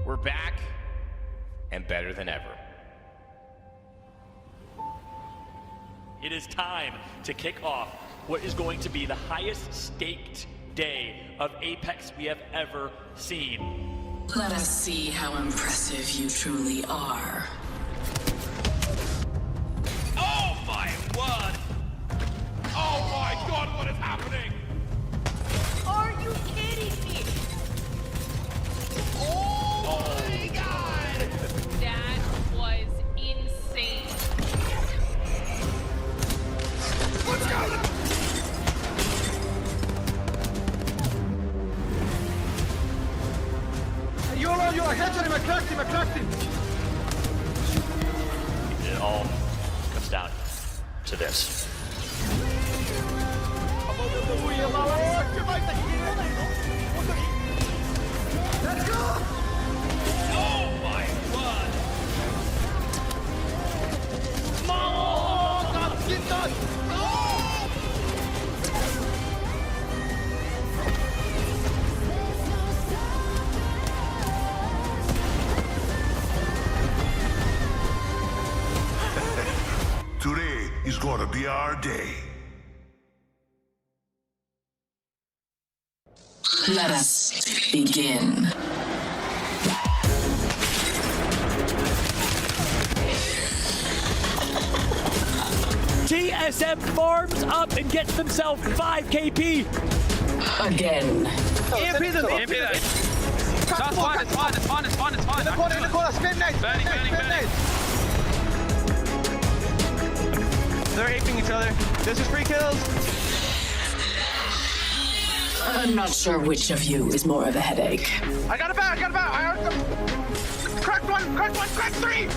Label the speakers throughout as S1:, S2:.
S1: We're back and better than ever.
S2: It is time to kick off what is going to be the highest staked day of Apex we have ever seen.
S3: Let us see how impressive you truly are.
S1: Oh my word! Oh my god, what is happening?
S4: Are you kidding me?
S1: Oh my god!
S4: That was insane.
S1: Let's go!
S5: يلا هجري مكلكتي
S2: It all comes down to this.
S5: Let's go!
S1: Oh my word!
S6: Today is gonna be our day.
S3: Let us begin.
S2: TSM farms up and gets themselves 5 KP.
S3: Again.
S5: EMP them!
S7: EMP them! It's fine, it's fine, it's fine, it's fine, it's fine.
S5: In the corner, spin nade!
S7: Burning. They're aping each other. This is free kills.
S3: I'm not sure which of you is more of a headache.
S5: I got it back! Crack one, crack three!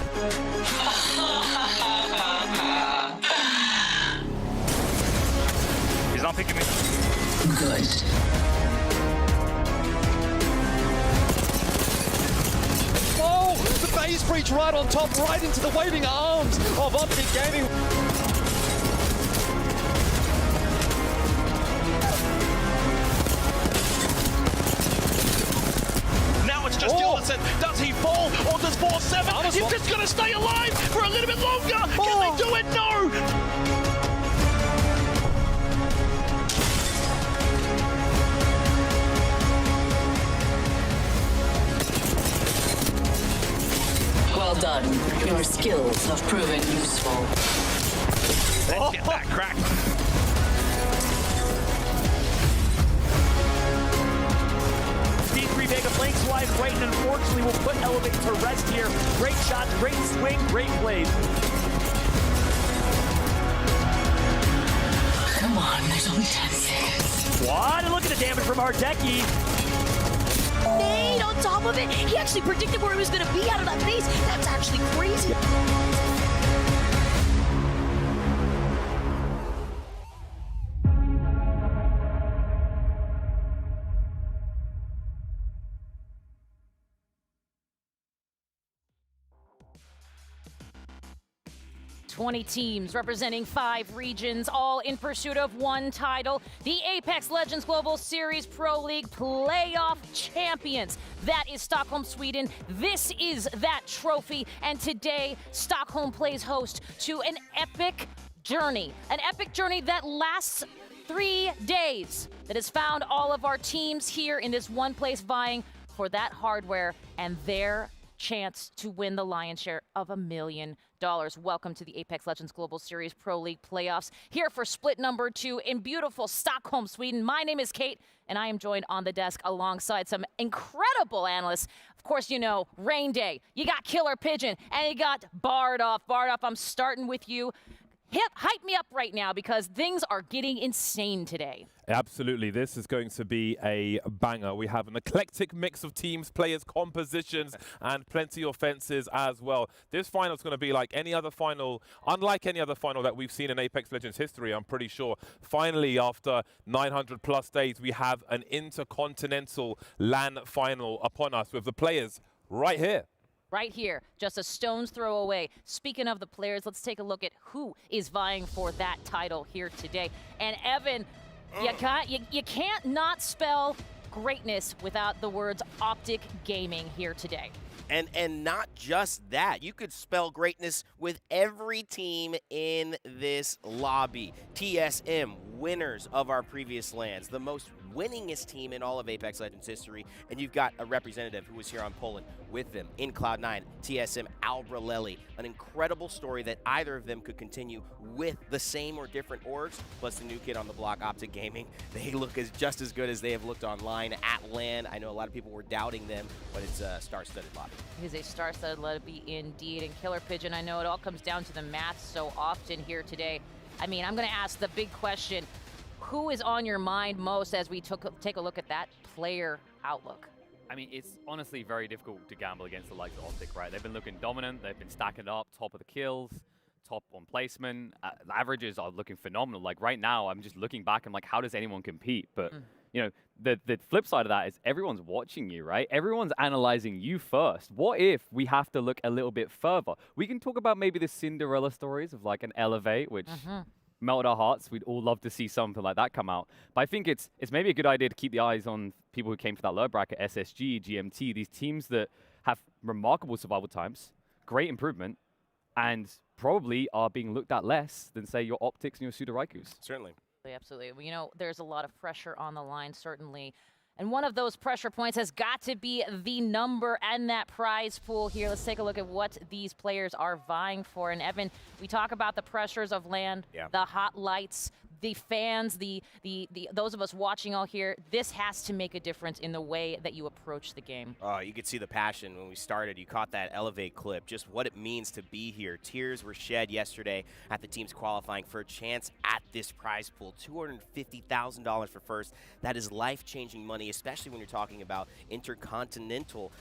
S7: He's not picking me.
S3: Good.
S8: Oh, the phase breach right on top, right into the waving arms of Optic Gaming.
S7: Now it's just the
S8: mindset. Does he fall or does 4-7? You've just got to stay alive for a little bit longer. Can they do it? No!
S3: Well done. Your skills have proven useful.
S8: Let's get that crack.
S2: D3 Vega flanks wide right, and unfortunately will put Elevate to rest here. Great shots, great swing, great plays.
S3: Come on, there's only 10 seconds.
S2: What? And look at the damage from Hardeki.
S9: Nade on top of it. He actually predicted where he was going to be out of that base. That's actually crazy.
S4: 20 teams representing 5 regions, all in pursuit of one title, the Apex Legends Global Series Pro League Playoff Champions. That is Stockholm, Sweden. This is that trophy, and today Stockholm plays host to an epic journey that lasts 3 days, that has found all of our teams here in this one place vying for that hardware and their chance to win the lion's share of $1 million. Welcome to the Apex Legends Global Series Pro League Playoffs, here for split number 2 in beautiful Stockholm, Sweden. My name is Kate, and I am joined on the desk alongside some incredible analysts. Of course, you know, Rain Day, you got Killer Pigeon, and you got Bardoff. Bardoff, I'm starting with you. Hype me up right now, because things are getting insane today.
S1: Absolutely. This is going to be a banger. We have an eclectic mix of teams, players, compositions, and plenty of fences as well. This final is going to be like any other final, unlike any other final that we've seen in Apex Legends history, I'm pretty sure. Finally, after 900 plus days, we have an intercontinental LAN final upon us with the players right here.
S4: Right here, just a stone's throw away. Speaking of the players, let's take a look at who is vying for that title here today. And Evan, you can't not spell greatness without the words Optic Gaming here today.
S10: And not just that, you could spell greatness with every team in this lobby. TSM, winners of our previous lands, the most winningest team in all of Apex Legends history, and you've got a representative who was here on Poland with them in Cloud9, TSM Albrelelli. An incredible story that either of them could continue with the same or different orgs, plus the new kid on the block, Optic Gaming. They look just as good as they have looked online at LAN. I know a lot of people were doubting them, but it's a star-studded lobby.
S4: It is a star-studded lobby indeed. And Killer Pigeon, I know it all comes down to the math so often here today. I mean, I'm going to ask the big question. Who is on your mind most as we take a look at that player outlook?
S11: I mean, it's honestly very difficult to gamble against the likes of Optic, right? They've been looking dominant. They've been stacking up, top of the kills, top on placement. The averages are looking phenomenal. Like right now, I'm just looking back and like, how does anyone compete? But you know, the flip side of that is everyone's watching you, right? Everyone's analyzing you first. What if we have to look a little bit further? We can talk about maybe the Cinderella stories of like an Elevate, which melt our hearts. We'd all love to see something like that come out. But I think it's maybe a good idea to keep the eyes on people who came for that lower bracket, SSG, GMT, these teams that have remarkable survival times, great improvement, and probably are being looked at less than, say, your Optics and your Sudaraikus.
S10: Certainly.
S4: Absolutely. Well, you know, there's a lot of pressure on the line, certainly. And one of those pressure points has got to be the number and that prize pool here. Let's take a look at what these players are vying for. And Evan, we talk about the pressures of land, the hot lights, the fans, the those of us watching all here. This has to make a difference in the way that you approach the game.
S10: Oh, you could see the passion when we started. You caught that Elevate clip, just what it means to be here. Tears were shed yesterday at the teams qualifying for a chance at this prize pool. $250,000 for first. That is life-changing money, especially when you're talking about intercontinental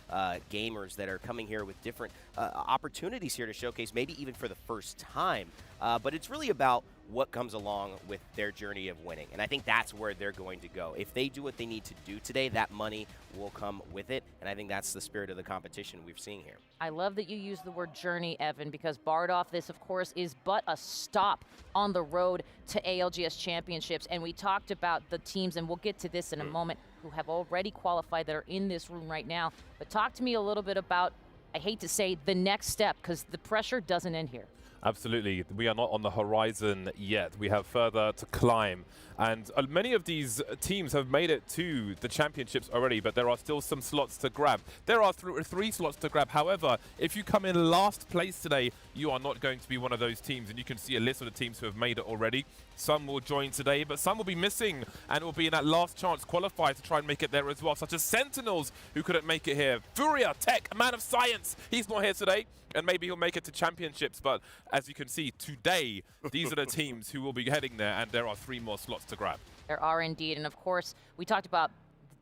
S10: gamers that are coming here with different opportunities here to showcase, maybe even for the first time. But it's really about what comes along with their journey of winning. And I think that's where they're going to go. If they do what they need to do today, that money will come with it. And I think that's the spirit of the competition we're seeing here.
S4: I love that you use the word journey, Evan, because Bardolph, this, of course, is but a stop on the road to ALGS Championships. And we talked about the teams, and we'll get to this in a moment, who have already qualified that are in this room right now. But talk to me a little bit about, I hate to say, the next step, because the pressure doesn't end here.
S1: Absolutely. We are not on the horizon yet. We have further to climb. And many of these teams have made it to the championships already, but there are still some slots to grab. There are three slots to grab. However, if you come in last place today, you are not going to be one of those teams. And you can see a list of the teams who have made it already. Some will join today, but some will be missing and will be in that last chance qualifier to try and make it there as well, such as Sentinels, who couldn't make it here. Furia, Tech, a man of science. He's not here today, and maybe he'll make it to championships. But as you can see, today, these are the teams who will be heading there, and there are 3 more slots to grab.
S4: There are indeed. And of course, we talked about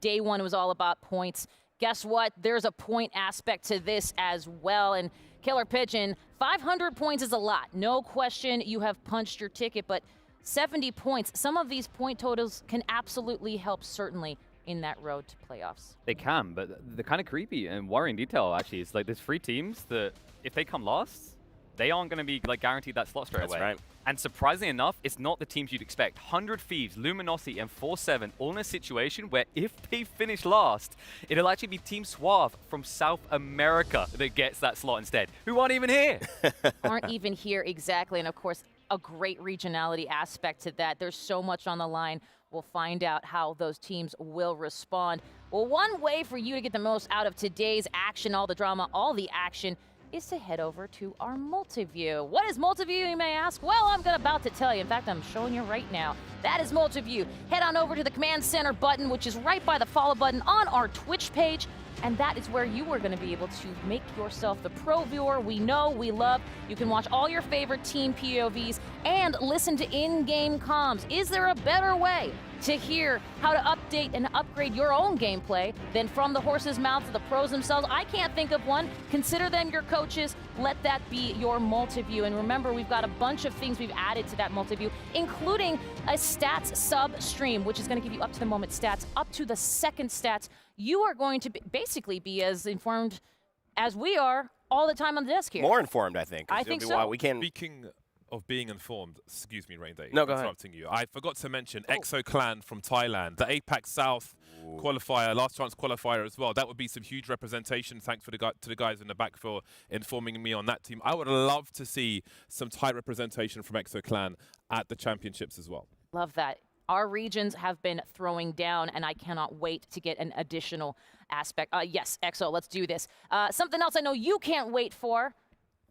S4: day one was all about points. Guess what? There's a point aspect to this as well. And Killer Pigeon, 500 points is a lot. No question, you have punched your ticket, but 70 points. Some of these point totals can absolutely help, certainly, in that road to playoffs.
S11: They can, but they're kind of creepy and worrying detail, actually. It's like there's 3 teams that, if they come last, they aren't going to be like guaranteed that slot straight away.
S10: Right.
S11: And surprisingly enough, it's not the teams you'd expect. 100 Thieves, Luminosity, and 4-7 all in a situation where if they finish last, it'll actually be Team Suave from South America that gets that slot instead, who aren't even here.
S4: Aren't even here, exactly. And of course, a great regionality aspect to that. There's so much on the line. We'll find out how those teams will respond. Well, one way for you to get the most out of today's action, all the drama, all the action, is to head over to our multi-view. What is multi-view, you may ask? Well, I'm about to tell you. In fact, I'm showing you right now. That is multi-view. Head on over to the Command Center button, which is right by the follow button on our Twitch page. And that is where you are going to be able to make yourself the pro viewer we know, we love. You can watch all your favorite team POVs and listen to in-game comms. Is there a better way to hear how to update and upgrade your own gameplay than from the horse's mouth to the pros themselves? I can't think of one. Consider them your coaches. Let that be your multi-view. And remember, we've got a bunch of things we've added to that multi-view, including a stats sub-stream, which is going to give you up-to-the-moment stats, up to the second stats. You are going to basically be as informed as we are all the time on the desk here.
S10: More informed, I think.
S4: I think so.
S10: We can.
S1: Speaking of being informed, excuse me, Rainday.
S10: No, go ahead.
S1: Interrupting you. I forgot to mention Exo Clan from Thailand, the APAC South qualifier, last chance qualifier as well. That would be some huge representation. Thanks to the guys in the back for informing me on that team. I would love to see some Thai representation from Exo Clan at the championships as well.
S4: Love that. Our regions have been throwing down, and I cannot wait to get an additional aspect. Yes, EXO, let's do this. Something else I know you can't wait for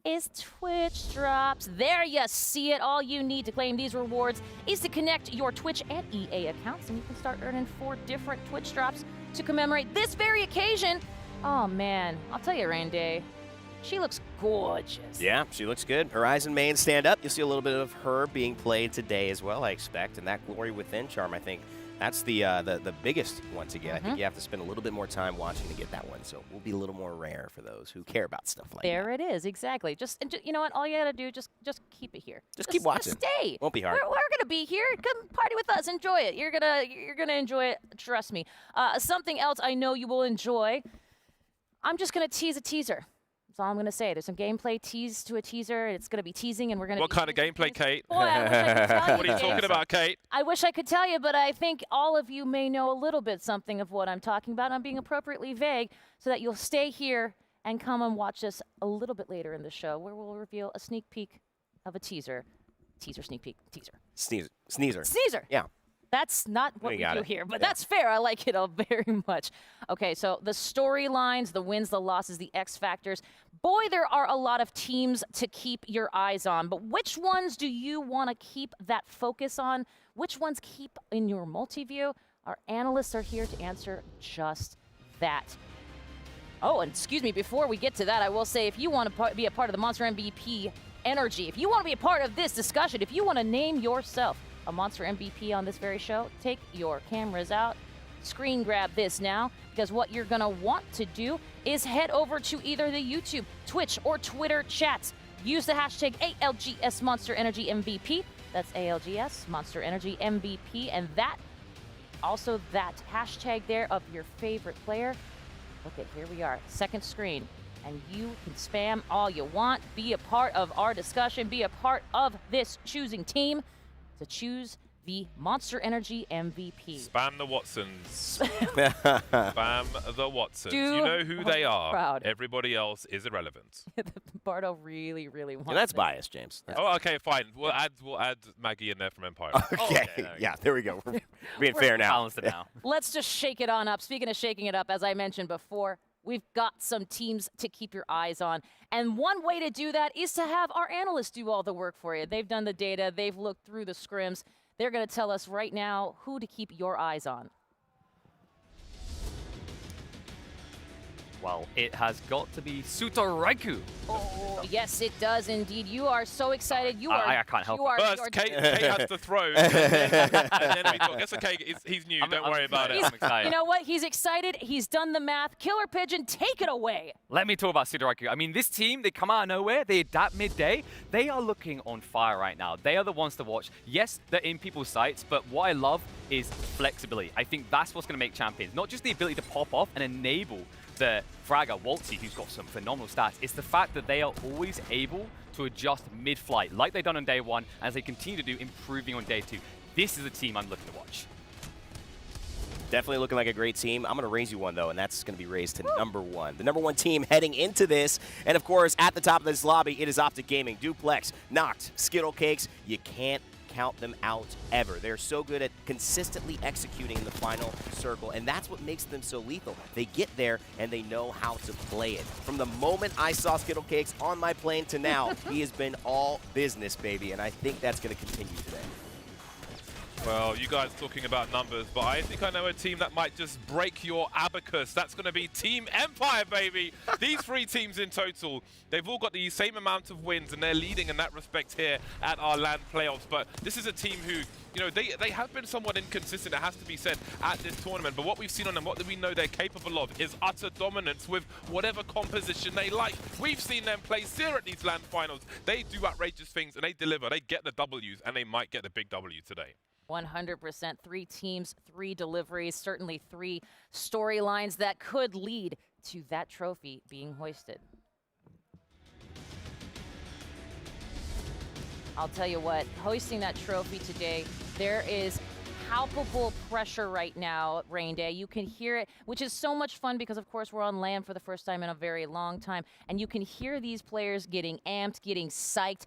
S4: is Twitch drops. There you see it. All you need to claim these rewards is to connect your Twitch and EA accounts, and you can start earning 4 different Twitch drops to commemorate this very occasion. Oh, man. I'll tell you, Randy, she looks gorgeous.
S10: Yeah, she looks good. Horizon main stand up. You'll see a little bit of her being played today as well, I expect. And that Glory Within charm, I think that's the biggest one to get. I think you have to spend a little bit more time watching to get that one. So it will be a little more rare for those who care about stuff like that.
S4: There it is, exactly. Just you know what? All you gotta do, just keep it here.
S10: Just keep watching.
S4: Just stay.
S10: Won't be hard.
S4: We're gonna be here. Come party with us. Enjoy it. You're gonna enjoy it. Trust me. Something else I know you will enjoy. I'm just gonna tease a teaser. That's all I'm going to say. There's some gameplay tease to a teaser. It's going to be teasing, and we're going to.
S1: What kind of gameplay, Kate?
S4: Boy, I wish I could tell you.
S1: What are you talking about, Kate?
S4: I wish I could tell you, but I think all of you may know a little bit something of what I'm talking about. I'm being appropriately vague so that you'll stay here and come and watch us a little bit later in the show, where we'll reveal a sneak peek of a teaser. Teaser, sneak peek, teaser.
S10: Sneezer.
S4: Yeah. That's not what we do here, but that's fair. I like it all very much. Okay, so the storylines, the wins, the losses, the X factors. Boy, there are a lot of teams to keep your eyes on, but which ones do you want to keep that focus on? Which ones keep in your multi-view? Our analysts are here to answer just that. Oh, and excuse me, before we get to that, I will say if you want to be a part of the Monster MVP energy, if you want to be a part of this discussion, if you want to name yourself a Monster MVP on this very show, take your cameras out, screen grab this now, because what you're going to want to do is head over to either the YouTube, Twitch, or Twitter chats. Use the hashtag ALGS Monster Energy MVP. That's ALGS Monster Energy MVP. And that, also that hashtag there of your favorite player. Look at, here we are, second screen. And you can spam all you want. Be a part of our discussion. Be a part of this choosing team to choose the Monster Energy MVP.
S1: Spam the Watsons. Spam the Watsons. You know who they are.
S4: Proud.
S1: Everybody else is irrelevant.
S4: Bardo really, really wants
S10: And that's
S4: it.
S10: biased, James.
S1: Oh, okay, fine. We'll add Maggie in there from Empire.
S10: Okay. Yeah, there we go. We're being fair now.
S11: Balance it now.
S4: Let's just shake it on up. Speaking of shaking it up, as I mentioned before, we've got some teams to keep your eyes on. And one way to do that is to have our analysts do all the work for you. They've done the data. They've looked through the scrims. They're going to tell us right now who to keep your eyes on.
S11: Well, it has got to be Sutoraiku.
S4: Oh, yes, it does indeed. You are so excited. You are.
S11: I can't help it.
S1: First, Kate has to throw, and then we talk. It's okay. He's new. Don't worry about it.
S11: I'm excited.
S4: You know what? He's excited. He's done the math. Killer Pigeon, take it away.
S11: Let me talk about Sutoraiku. I mean, this team, they come out of nowhere. They adapt midday. They are looking on fire right now. They are the ones to watch. Yes, they're in people's sights, but what I love is flexibility. I think that's what's going to make champions. Not just the ability to pop off and enable the fragger, Waltzy, who's got some phenomenal stats. It's the fact that they are always able to adjust mid-flight, like they've done on day one, as they continue to do, improving on day two. This is a team I'm looking to watch.
S10: Definitely looking like a great team. I'm going to raise you one, though, and that's going to be raised to #1. The #1 team heading into this. And, of course, at the top of this lobby, it is Optic Gaming, Duplex, Noct, Skittle Cakes. You can't count them out ever. They're so good at consistently executing in the final circle, and that's what makes them so lethal. They get there, and they know how to play it. From the moment I saw Skittle Cakes on my plane to now, he has been all business, baby, and I think that's going to continue today.
S1: Well, you guys talking about numbers, but I think I know a team that might just break your abacus. That's going to be Team Empire, baby. These 3 teams in total, they've all got the same amount of wins, and they're leading in that respect here at our LAN playoffs. But this is a team who, you know, they have been somewhat inconsistent, it has to be said, at this tournament. But what we've seen on them, what we know they're capable of, is utter dominance with whatever composition they like. We've seen them play Seer at these LAN finals. They do outrageous things, and they deliver. They get the W's, and they might get the big W today.
S4: 100%. 3 teams, 3 deliveries, certainly 3 storylines that could lead to that trophy being hoisted. I'll tell you what, hoisting that trophy today, there is palpable pressure right now, Rain Day. You can hear it, which is so much fun because, of course, we're on land for the first time in a very long time. And you can hear these players getting amped, getting psyched,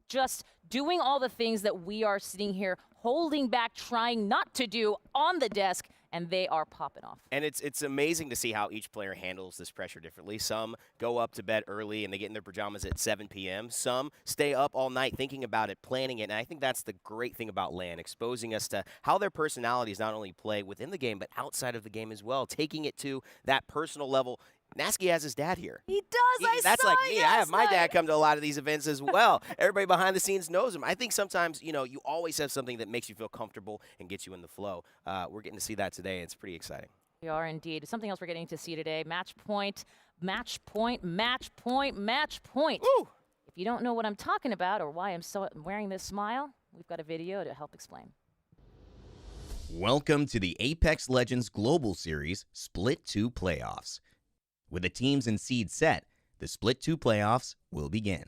S4: just doing all the things that we are sitting here holding back, trying not to do on the desk, and they are popping off.
S10: And it's amazing to see how each player handles this pressure differently. Some go up to bed early and they get in their pajamas at 7 p.m. Some stay up all night thinking about it, planning it. And I think that's the great thing about LAN, exposing us to how their personalities not only play within the game, but outside of the game as well, taking it to that personal level. Nasky has his dad here.
S4: He does.
S10: That's like me. I have my
S4: night.
S10: dad come to a lot of these events as well. Everybody behind the scenes knows him. I think sometimes, you know, you always have something that makes you feel comfortable and gets you in the flow. We're getting to see that today. It's pretty exciting.
S4: We are indeed. Something else we're getting to see today, match point, match point, match point, match point.
S10: Woo!
S4: If you don't know what I'm talking about or why I'm wearing this smile, we've got a video to help explain.
S12: Welcome to the Apex Legends Global Series Split 2 Playoffs. With the teams and seeds set, the Split 2 playoffs will begin.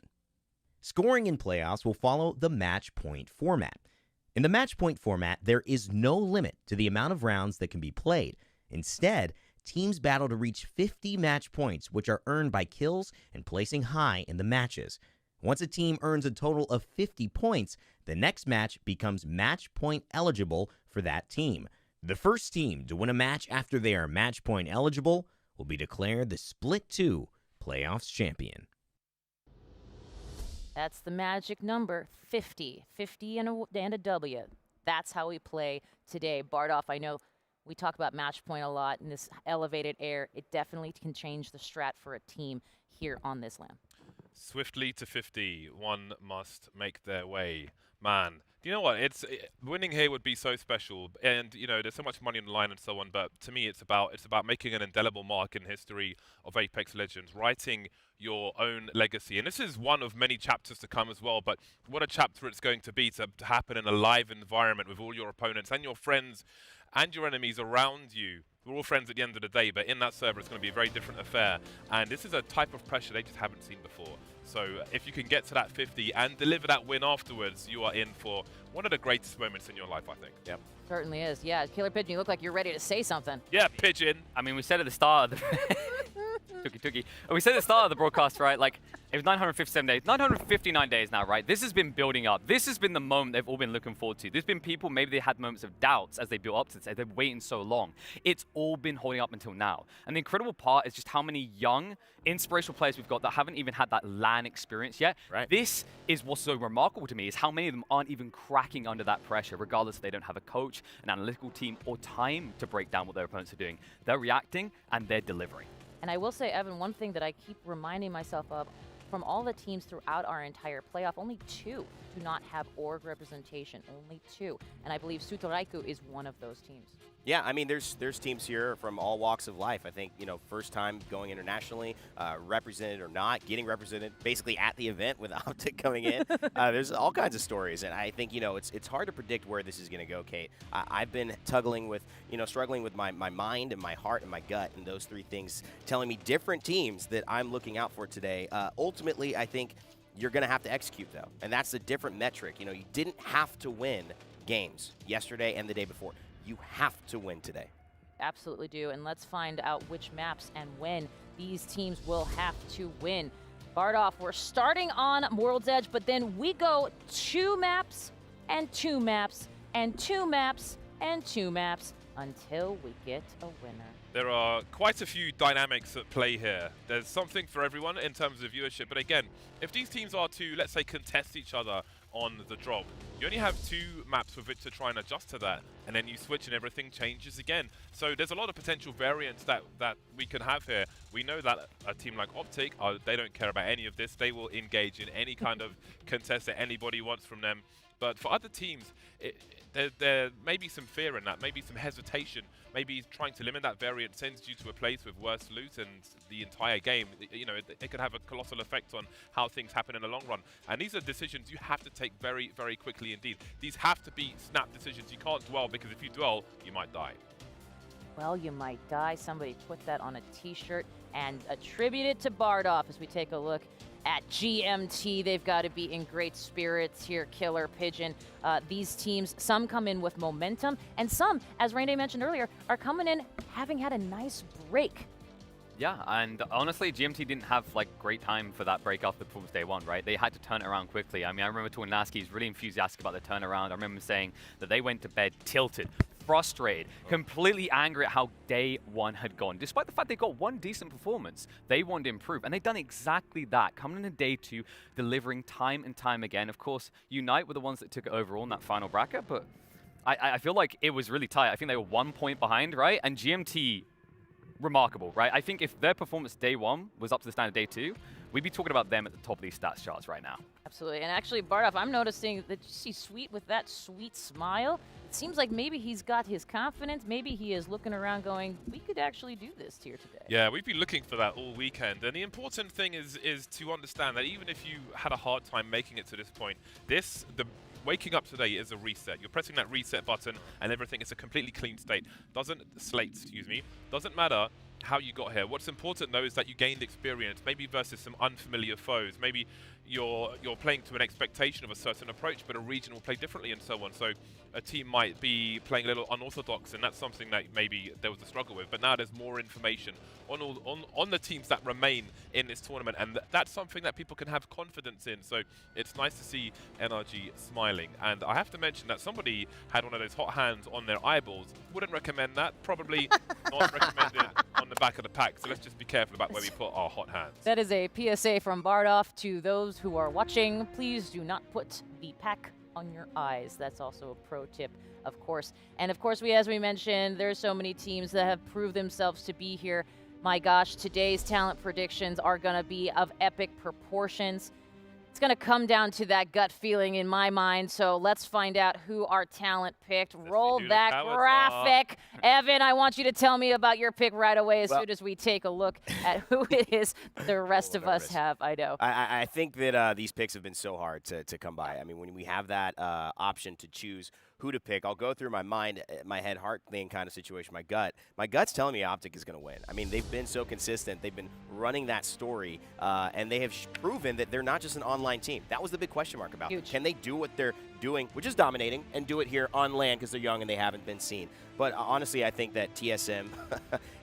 S12: Scoring in playoffs will follow the match point format. In the match point format, there is no limit to the amount of rounds that can be played. Instead, teams battle to reach 50 match points, which are earned by kills and placing high in the matches. Once a team earns a total of 50 points, the next match becomes match point eligible for that team. The first team to win a match after they are match point eligible will be declared the Split 2 Playoffs champion.
S4: That's the magic number, 50. 50 and a W. That's how we play today. Bardoff, I know we talk about match point a lot in this elevated air. It definitely can change the strat for a team here on this LAN.
S1: Swiftly to 50, one must make their way. Man, do you know what? Winning here would be so special, and you know there's so much money on the line and so on. But to me, it's about making an indelible mark in history of Apex Legends, writing your own legacy. And this is one of many chapters to come as well. But what a chapter it's going to be to happen in a live environment with all your opponents and your friends and your enemies around you. We're all friends at the end of the day, but in that server, it's going to be a very different affair. And this is a type of pressure they just haven't seen before. So if you can get to that 50 and deliver that win afterwards, you are in for one of the greatest moments in your life, I think. Yep.
S4: Certainly is. Yeah, Killer Pigeon, you look like you're ready to say something.
S1: Yeah, Pigeon.
S11: I mean, we said at the start of the Tuki. We said at the start of the broadcast, right? Like, it was 957 days, 959 days now, right? This has been building up. This has been the moment they've all been looking forward to. There's been people, maybe they had moments of doubts as they built up to this. They've been waiting so long. It's all been holding up until now. And the incredible part is just how many young, inspirational players we've got that haven't even had that LAN experience yet.
S1: Right.
S11: This is what's so remarkable to me, is how many of them aren't even cracking under that pressure, regardless if they don't have a coach, an analytical team, or time to break down what their opponents are doing. They're reacting and they're delivering.
S4: And I will say, Evan, one thing that I keep reminding myself of, from all the teams throughout our entire playoff, only 2 do not have org representation. Only 2. And I believe Sutoraiku is one of those teams.
S10: Yeah, I mean, there's teams here from all walks of life. I think, you know, first time going internationally, represented or not, getting represented basically at the event with Optic coming in. There's all kinds of stories, and I think, you know, it's hard to predict where this is going to go, Kate. I've been struggling with my mind and my heart and my gut, and those 3 things telling me different teams that I'm looking out for today. Ultimately, I think you're going to have to execute, though, and that's a different metric. You know, you didn't have to win games yesterday and the day before. You have to win today.
S4: Absolutely do. And let's find out which maps and when these teams will have to win. Bardolph, we're starting on World's Edge, but then we go 2 maps and 2 maps and 2 maps and 2 maps until we get a winner.
S1: There are quite a few dynamics at play here. There's something for everyone in terms of viewership. But again, if these teams are to, let's say, contest each other on the drop, you only have 2 maps with which to try and adjust to that, and then you switch and everything changes again. So there's a lot of potential variance that we can have here. We know that a team like Optic, they don't care about any of this. They will engage in any kind of contest that anybody wants from them. But for other teams, there may be some fear in that, maybe some hesitation, maybe trying to limit that variance sends you to a place with worse loot and the entire game. You know, it could have a colossal effect on how things happen in the long run. And these are decisions you have to take very, very quickly indeed. These have to be snap decisions. You can't dwell, because if you dwell, you might die.
S4: Well, you might die. Somebody put that on a t-shirt and attribute it to Bardolph as we take a look at GMT. They've got to be in great spirits here, Killer Pigeon. These teams, some come in with momentum, and some, as Rainday mentioned earlier, are coming in having had a nice break.
S11: Yeah, and honestly, GMT didn't have like great time for that break after performance day 1, right? They had to turn it around quickly. I mean, I remember Twinaski is really enthusiastic about the turnaround. I remember saying that they went to bed tilted, frustrated, completely angry at how day 1 had gone. Despite the fact they got 1 decent performance, they wanted to improve, and they've done exactly that, coming into day 2, delivering time and time again. Of course, Unite were the ones that took it overall in that final bracket, but I feel like it was really tight. I think they were 1 point behind, right? And GMT, remarkable, right? I think if their performance day 1 was up to the standard day 2, we'd be talking about them at the top of these stats charts right now.
S4: Absolutely. And actually, Bardolph, I'm noticing that you see Sweet with that sweet smile. It seems like maybe he's got his confidence. Maybe he is looking around going, we could actually do this here today.
S1: Yeah, we've been looking for that all weekend. And the important thing is to understand that even if you had a hard time making it to this point, waking up today is a reset. You're pressing that reset button and everything is a completely clean state. Doesn't matter how you got here. What's important though is that you gained experience, maybe versus some unfamiliar foes. Maybe you're playing to an expectation of a certain approach, but a region will play differently and so on. So a team might be playing a little unorthodox, and that's something that maybe there was a struggle with. But now there's more information on the teams that remain in this tournament, and that's something that people can have confidence in. So it's nice to see NRG smiling. And I have to mention that somebody had one of those hot hands on their eyeballs. Wouldn't recommend that. Probably not recommended on the back of the pack. So let's just be careful about where we put our hot hands.
S4: That is a PSA from Bardolph to those who are watching. Please do not put the pack on your eyes. That's also a pro tip, of course. And of course, as we mentioned, there's so many teams that have proved themselves to be here. My gosh, today's talent predictions are going to be of epic proportions. It's going to come down to that gut feeling in my mind, so let's find out who our talent picked. Roll that graphic. Evan, I want you to tell me about your pick right away as soon as we take a look at who it is the rest of us have. I know.
S10: I think that these picks have been so hard to come by. I mean, when we have that option to choose who to pick, I'll go through my mind, my head, heart thing kind of situation, my gut. My gut's telling me Optic is going to win. I mean, they've been so consistent. They've been running that story, and they have proven that they're not just an online team. That was the big question mark about them. Can they do what they're doing, which is dominating, and do it here on land because they're young and they haven't been seen. But honestly, I think that TSM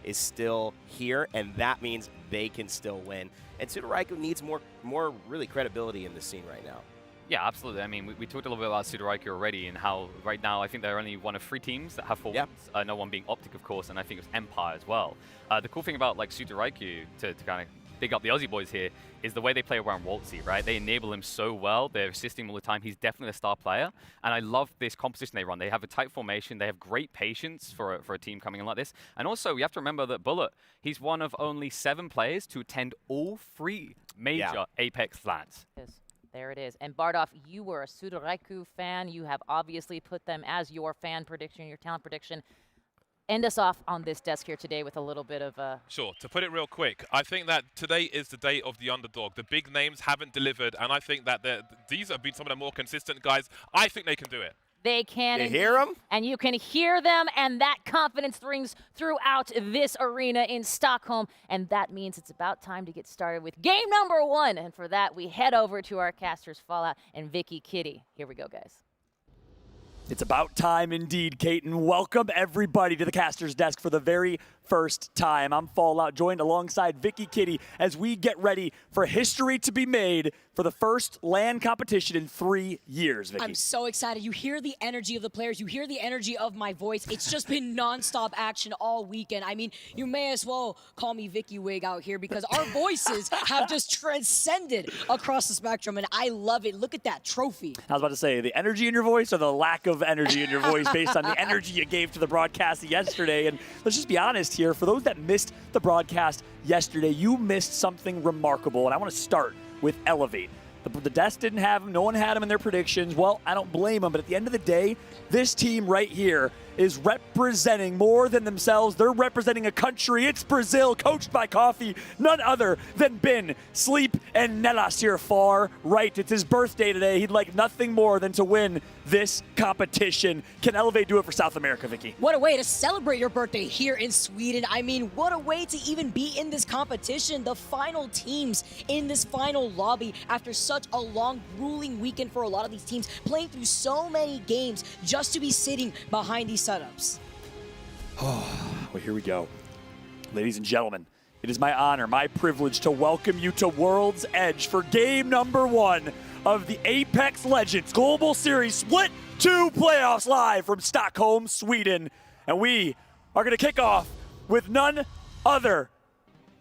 S10: is still here, and that means they can still win. And Sudaraiku needs more really credibility in this scene right now.
S11: Yeah, absolutely. I mean, we talked a little bit about Sudaraiku already and how right now I think they're only one of 3 teams that have 4 wins. No one being Optic, of course, and I think it was Empire as well. The cool thing about like Sudaraiku, to kind of big up the Aussie boys here, is the way they play around Waltzy, right? They enable him so well. They're assisting him all the time. He's definitely a star player, and I love this composition they run. They have a tight formation. They have great patience for a team coming in like this. And also, you have to remember that Bullet, he's one of only 7 players to attend all 3 major Apex LANs.
S4: Yes. There it is. And Bardolph, you were a Sudaraiku fan. You have obviously put them as your fan prediction, your talent prediction. End us off on this desk here today with a little bit of a...
S1: Sure. To put it real quick, I think that today is the day of the underdog. The big names haven't delivered, and I think that these have been some of the more consistent guys. I think they can do it.
S4: They can.
S10: You hear them?
S4: And you can hear them, and that confidence rings throughout this arena in Stockholm. And that means it's about time to get started with game number 1. And for that, we head over to our casters, Fallout and Vicky Kitty. Here we go, guys.
S13: It's about time indeed, Caton. Welcome everybody to the caster's desk for the very first time. I'm Fallout, joined alongside Vicky Kitty as we get ready for history to be made for the first LAN competition in 3 years, Vicky.
S9: I'm so excited. You hear the energy of the players. You hear the energy of my voice. It's just been nonstop action all weekend. I mean, you may as well call me Vicky Wig out here because our voices have just transcended across the spectrum, and I love it. Look at that trophy.
S13: I was about to say, the energy in your voice or the lack of energy in your voice based on the energy you gave to the broadcast yesterday. And let's just be honest here. For those that missed the broadcast yesterday, you missed something remarkable, and I want to start with Elevate. The desk didn't have him. No one had him in their predictions. Well, I don't blame them, but at the end of the day, this team right here is representing more than themselves. They're representing a country. It's Brazil, coached by Coffee, none other than Ben, Sleep, and Nelas here far right. It's his birthday today. He'd like nothing more than to win this competition. Can Elevate do it for South America, Vicky?
S9: What a way to celebrate your birthday here in Sweden. I mean, what a way to even be in this competition. The final teams in this final lobby after such a long, grueling weekend for a lot of these teams, playing through so many games just to be sitting behind these setups.
S13: Well, here we go. Ladies and gentlemen, it is my honor, my privilege to welcome you to World's Edge for game number 1 of the Apex Legends Global Series Split 2 playoffs live from Stockholm, Sweden. And we are going to kick off with none other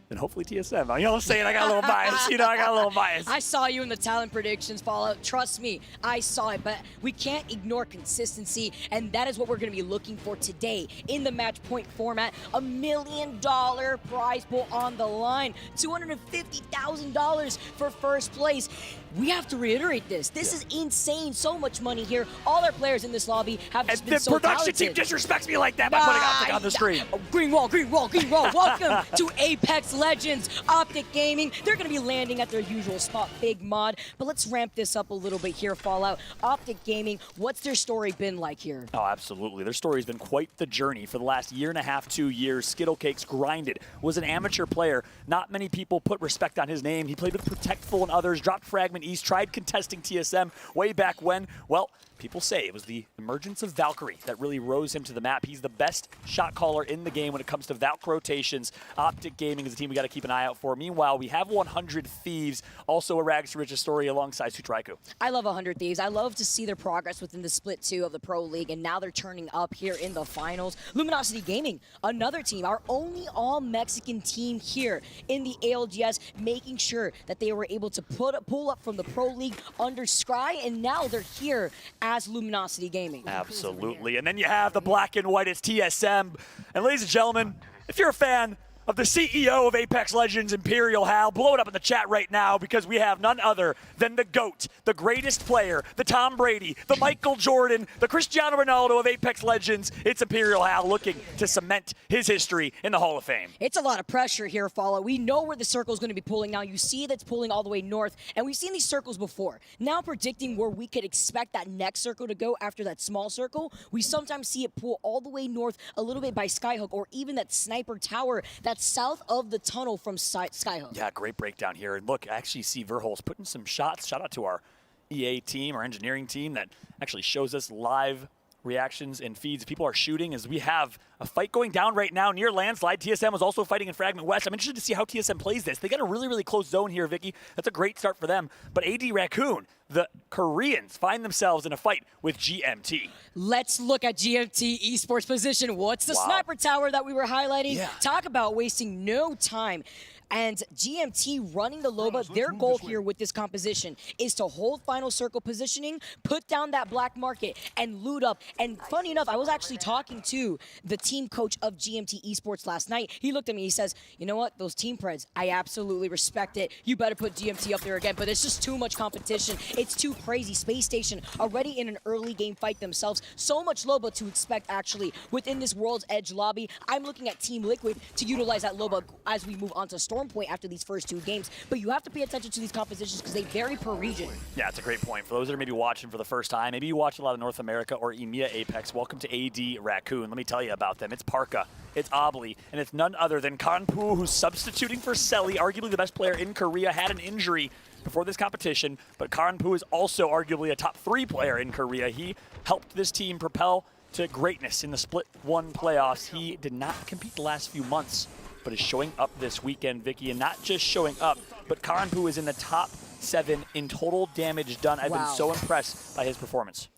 S13: than hopefully TSM. You know what I'm saying? I got a little bias. I got a little bias.
S9: I saw you in the talent predictions, Fallout. Trust me, I saw it. But we can't ignore consistency, and that is what we're going to be looking for today in the match point format. $1 million prize pool on the line. $250,000 for first place. We have to reiterate this. This is insane. So much money here. All our players in this lobby have just been so talented.
S13: The production team disrespects me like that by putting Optic on the screen.
S9: Green wall, green wall, green wall. Welcome to Apex Legends. Optic Gaming. They're going to be landing at their usual spot, Big Mod. But let's ramp this up a little bit here, Fallout. Optic Gaming, what's their story been like here?
S13: Oh, absolutely. Their story has been quite the journey for the last 1.5 to 2 years. Skittlecakes grinded, was an amateur player. Not many people put respect on his name. He played with Protectful and others, dropped Fragment East, tried contesting TSM way back when. Well, people say it was the emergence of Valkyrie that really rose him to the map. He's the best shot caller in the game when it comes to Valk rotations. Optic Gaming is a team we got to keep an eye out for. Meanwhile, we have 100 Thieves, also a rags to riches story alongside Sudaraiku.
S9: I love 100 Thieves. I love to see their progress within the split 2 of the Pro League, and now they're turning up here in the finals. Luminosity Gaming, another team, our only all-Mexican team here in the ALGS, making sure that they were able to pull up from the Pro League under Scry, and now they're here as Luminosity Gaming.
S13: Absolutely. And then you have the black and white. It's TSM. And ladies and gentlemen, if you're a fan of the CEO of Apex Legends, Imperial Hal. Blow it up in the chat right now because we have none other than the GOAT, the greatest player, the Tom Brady, the Michael Jordan, the Cristiano Ronaldo of Apex Legends. It's Imperial Hal looking to cement his history in the Hall of Fame.
S9: It's a lot of pressure here, Follow. We know where the circle is going to be pulling now. You see that's pulling all the way north, and we've seen these circles before. Now predicting where we could expect that next circle to go after that small circle, we sometimes see it pull all the way north a little bit by Skyhook, or even that sniper tower that's south of the tunnel from Skyhook.
S13: Yeah, great breakdown here. And look, I actually see Verholz putting some shots. Shout out to our EA team, our engineering team that actually shows us live reactions and feeds. People are shooting as we have a fight going down right now near landslide. TSM was also fighting in Fragment West. I'm interested to see how TSM plays this. They got a really, really close zone here, Vicky. That's a great start for them. But AD Raccoon, the Koreans, find themselves in a fight with GMT.
S9: Let's look at GMT Esports position. What's the sniper tower that we were highlighting?
S13: Yeah.
S9: Talk about wasting no time. And GMT running the Loba, their goal here with this composition is to hold final circle positioning, put down that black market, and loot up. And funny enough, I was actually talking to the team coach of GMT Esports last night. He looked at me, he says, you know what, those team preds, I absolutely respect it. You better put GMT up there again, but it's just too much competition. It's too crazy. Space Station already in an early game fight themselves. So much Loba to expect actually within this World's Edge lobby. I'm looking at Team Liquid to utilize that Loba as we move on to Storm Point after these first two games, but you have to pay attention to these compositions because they vary per region.
S13: Yeah, it's a great point. For those that are maybe watching for the first time, maybe you watch a lot of North America or EMEA Apex, welcome to AD Raccoon. Let me tell you about them. It's Parka, it's Obli, and it's none other than Kanpu, who's substituting for Selly, arguably the best player in Korea, had an injury before this competition, but Kanpu is also arguably a top 3 player in Korea. He helped this team propel to greatness in the Split 1 playoffs. He did not compete the last few months, but is showing up this weekend, Vicky, and not just showing up, but Karanpu is in the top 7 in total damage done. I've been so impressed by his performance.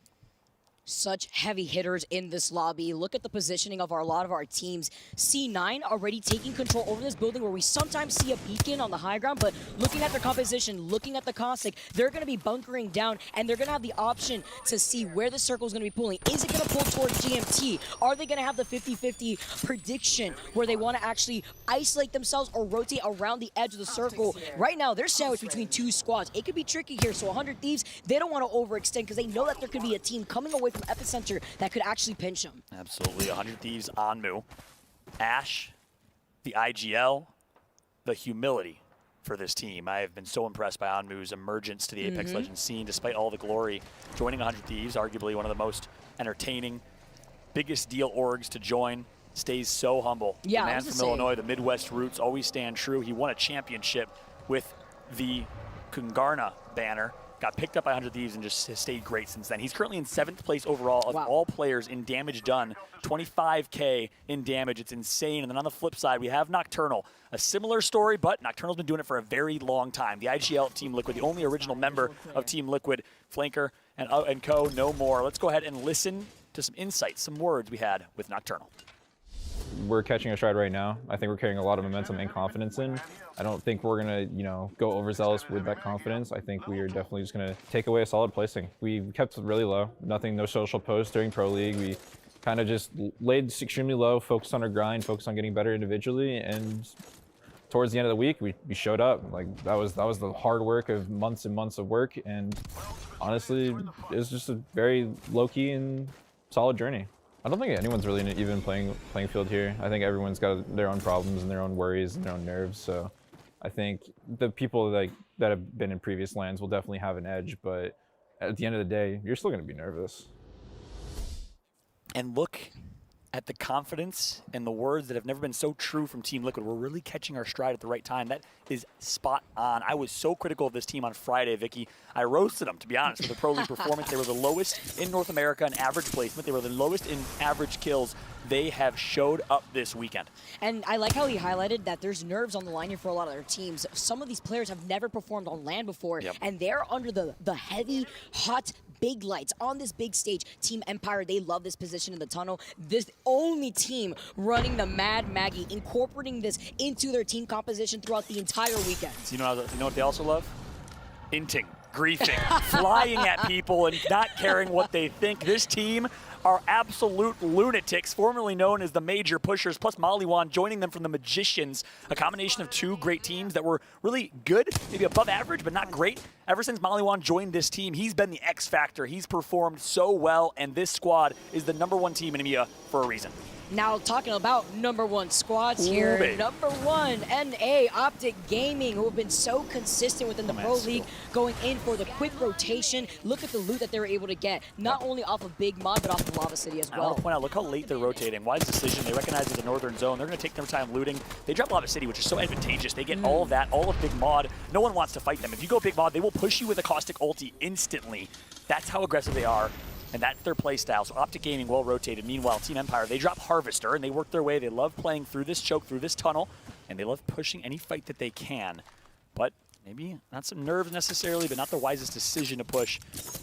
S9: Such heavy hitters in this lobby. Look at the positioning of a lot of our teams. C9 already taking control over this building where we sometimes see a beacon on the high ground, but looking at their composition, looking at the Caustic, they're going to be bunkering down, and they're going to have the option to see where the circle is going to be pulling. Is it going to pull towards GMT? Are they going to have the 50-50 prediction where they want to actually isolate themselves or rotate around the edge of the circle? Right now, they're sandwiched between 2 squads. It could be tricky here, so 100 Thieves, they don't want to overextend because they know that there could be a team coming away from Epicenter that could actually pinch them.
S13: Absolutely. 100 Thieves, Anmu, Ash, the IGL, the humility for this team. I have been so impressed by Anmu's emergence to the Apex Legends scene, despite all the glory. Joining 100 Thieves, arguably one of the most entertaining, biggest deal orgs to join, stays so humble.
S9: Yeah,
S13: the man from Illinois, the Midwest roots always stand true. He won a championship with the Kungarna banner. Got picked up by 100 Thieves and just has stayed great since then. He's currently in 7th place overall of all players in damage done. 25K in damage. It's insane. And then on the flip side, we have Nocturnal. A similar story, but Nocturnal's been doing it for a very long time. The IGL of Team Liquid, the only original member of Team Liquid. Flanker and co, no more. Let's go ahead and listen to some insights, some words we had with Nocturnal.
S14: We're catching a stride right now. I think we're carrying a lot of momentum and confidence in. I don't think we're gonna, go overzealous with that confidence. I think we are definitely just gonna take away a solid placing. We kept it really low. No social posts during Pro League. We kind of just laid extremely low, focused on our grind, focused on getting better individually, and towards the end of the week, we showed up. Like that was the hard work of months and months of work, and honestly, it was just a very low-key and solid journey. I don't think anyone's really in an even playing field here. I think everyone's got their own problems and their own worries and their own nerves. So I think the people that have been in previous lands will definitely have an edge, but at the end of the day, you're still going to be nervous.
S13: And look at the confidence and the words that have never been so true from Team Liquid. We're really catching our stride at the right time. That is spot on. I was so critical of this team on Friday, Vicky. I roasted them, to be honest, with the Pro League performance. They were the lowest in North America in average placement. They were the lowest in average kills. They have showed up this weekend.
S9: And I like how he highlighted that there's nerves on the line here for a lot of their teams. Some of these players have never performed on land before, and they're under the heavy, hot, big lights on this big stage. Team Empire, they love this position in the tunnel. This only team running the Mad Maggie, incorporating this into their team composition throughout the entire weekend.
S13: You know what they also love? Inting. griefing, flying at people and not caring what they think. This team are absolute lunatics, formerly known as the Major Pushers, plus Maliwan joining them from the Magicians, a combination of two great teams that were really good, maybe above average, but not great. Ever since Maliwan joined this team, he's been the X factor. He's performed so well, and this squad is the #1 team in EMEA for a reason.
S9: Now talking about #1 squads here, #1 NA Optic Gaming, who have been so consistent within the Pro League, going in for the quick rotation. Look at the loot that they were able to get, not only off of Big Mod, but off of Lava City as well.
S13: I want to point out, look how late they're rotating. Wise decision. They recognize it's a northern zone. They're going to take their time looting. They drop Lava City, which is so advantageous. They get all of that, all of Big Mod. No one wants to fight them. If you go Big Mod, they will push you with a Caustic ulti instantly. That's how aggressive they are. And that's their play style. So Optic Gaming well rotated. Meanwhile, Team Empire, they drop Harvester and they work their way. They love playing through this choke, through this tunnel, and they love pushing any fight that they can. But maybe not some nerves necessarily, but not the wisest decision to push.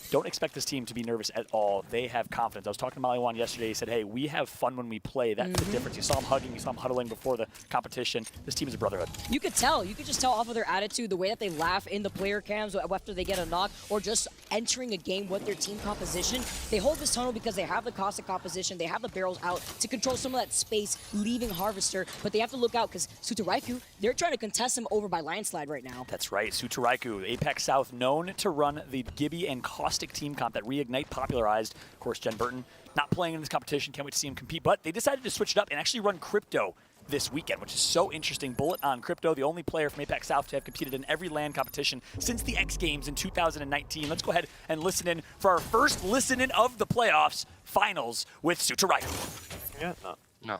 S13: Don't expect this team to be nervous at all. They have confidence. I was talking to Maliwan yesterday. He said, hey, we have fun when we play. That's the difference. You saw him hugging, you saw him huddling before the competition. This team is a brotherhood.
S9: You could tell. You could just tell off of their attitude, the way that they laugh in the player cams after they get a knock, or just entering a game with their team composition. They hold this tunnel because they have the Caustic composition. They have the barrels out to control some of that space, leaving Harvester. But they have to look out because Sutaraiku, they're trying to contest him over by Landslide right now.
S13: That's right. Sutaraiku, Apex South, known to run the Gibby and Caustic team comp that Reignite popularized. Of course, Jen Burton not playing in this competition. Can't wait to see him compete. But they decided to switch it up and actually run Crypto this weekend, which is so interesting. Bullet on Crypto, the only player from Apex South to have competed in every LAN competition since the X Games in 2019. Let's go ahead and listen in for our first listen-in of the playoffs finals with Sutaraiku.
S15: Yeah,
S16: No.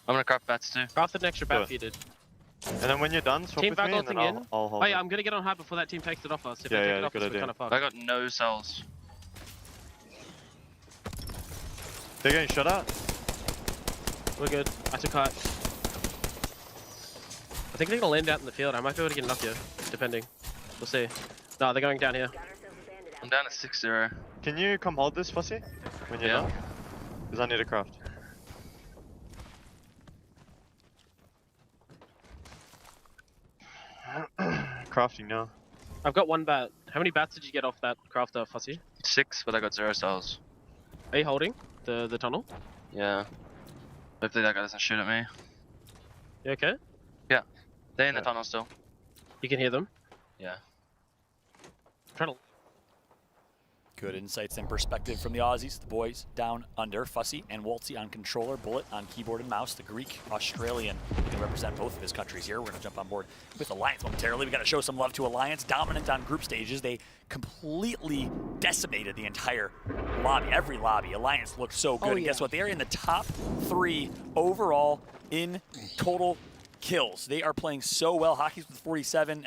S16: I'm gonna craft bats too.
S15: Craft an extra bat for you, dude.
S16: And then when you're done, swap
S15: team
S16: with me and then I'll hold
S15: Oh yeah,
S16: it.
S15: I'm gonna get on high before that team takes it off us. If
S16: Yeah,
S15: they take
S16: yeah,
S15: it off
S16: good
S15: us, we're
S16: idea.
S15: kind of fucked.
S16: I got no cells. They're getting shot at.
S15: We're good. I took height. I think they're gonna land out in the field. I might be able to get enough here, depending. We'll see. No, they're going down here.
S16: I'm down at 6-0. Can you come hold this, Fussy? When you're done? Because I need a craft. Crafting now.
S15: I've got 1 bat. How many bats did you get off that crafter, Fussy?
S16: 6, but I got 0 cells.
S15: Are you holding the tunnel?
S16: Yeah. Hopefully that guy doesn't shoot at me.
S15: You okay?
S16: Yeah. They're in the tunnel still.
S15: You can hear them?
S16: Yeah.
S15: Trying to...
S13: Good insights and perspective from the Aussies, the boys down under. Fussy and Waltzy on controller, Bullet on keyboard and mouse. The Greek Australian can represent both of his countries here. We're going to jump on board with Alliance momentarily. We got to show some love to Alliance. Dominant on group stages. They completely decimated the entire lobby, every lobby. Alliance looked so good. And guess what? They are in the top 3 overall in total kills. They are playing so well. Hockey's with 47,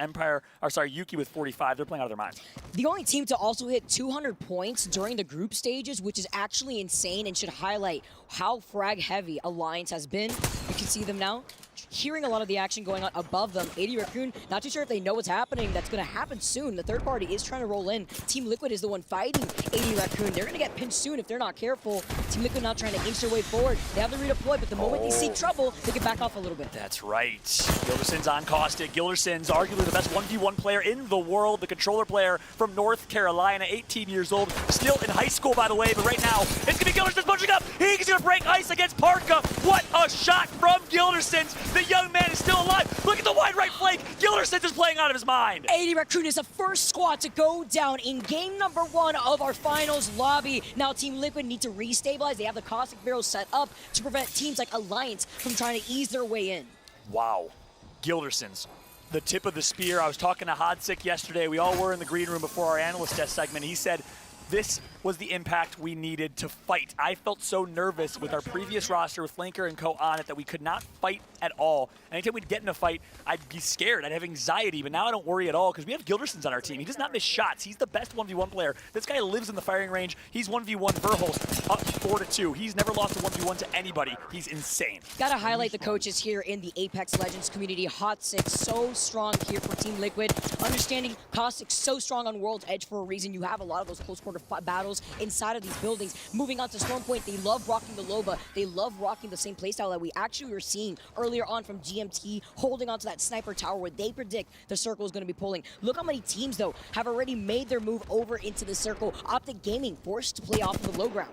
S13: Yuki with 45. They're playing out of their minds.
S9: The only team to also hit 200 points during the group stages, which is actually insane and should highlight how frag heavy Alliance has been. You can see them now. Hearing a lot of the action going on above them. 80 Raccoon, not too sure if they know what's happening. That's going to happen soon. The third party is trying to roll in. Team Liquid is the one fighting 80 Raccoon. They're going to get pinched soon if they're not careful. Team Liquid now trying to inch their way forward. They have to redeploy, but the moment they see trouble, they can back off a little bit.
S13: That's right. Gilderson's on Caustic. Gilderson's arguably the best 1v1 player in the world. The controller player from North Carolina, 18 years old. Still in high school, by the way, but right now, it's going to be Gilderson's pushing up. He's going to break ice against Parka. What a shot from Gilderson's. The young man is still alive. Look at the wide right flank. Gilderson's is playing out of his mind.
S9: 80 Raccoon is the first squad to go down in game number 1 of our finals lobby. Now Team Liquid need to restabilize. They have the Caustic barrels set up to prevent teams like Alliance from trying to ease their way in.
S13: Wow. Gilderson's the tip of the spear. I was talking to Hodsik yesterday. We all were in the green room before our analyst test segment. He said, this was the impact we needed to fight. I felt so nervous with our previous roster with Flanker and Co on it that we could not fight at all. Anytime we'd get in a fight, I'd be scared. I'd have anxiety, but now I don't worry at all because we have Gilderson's on our team. He does not miss shots. He's the best 1v1 player. This guy lives in the firing range. He's 1v1 Verholst up 4-2. He's never lost a 1v1 to anybody. He's insane.
S9: Gotta highlight the coaches here in the Apex Legends community. Hodsik so strong here for Team Liquid. Understanding Caustic so strong on World's Edge for a reason. You have a lot of those close quarter sort of battles inside of these buildings. Moving on to Storm Point, they love rocking the Loba. They love rocking the same playstyle that we actually were seeing earlier on from GMT, holding onto that sniper tower where they predict the circle is going to be pulling. Look how many teams, though, have already made their move over into the circle. Optic Gaming forced to play off of the low ground.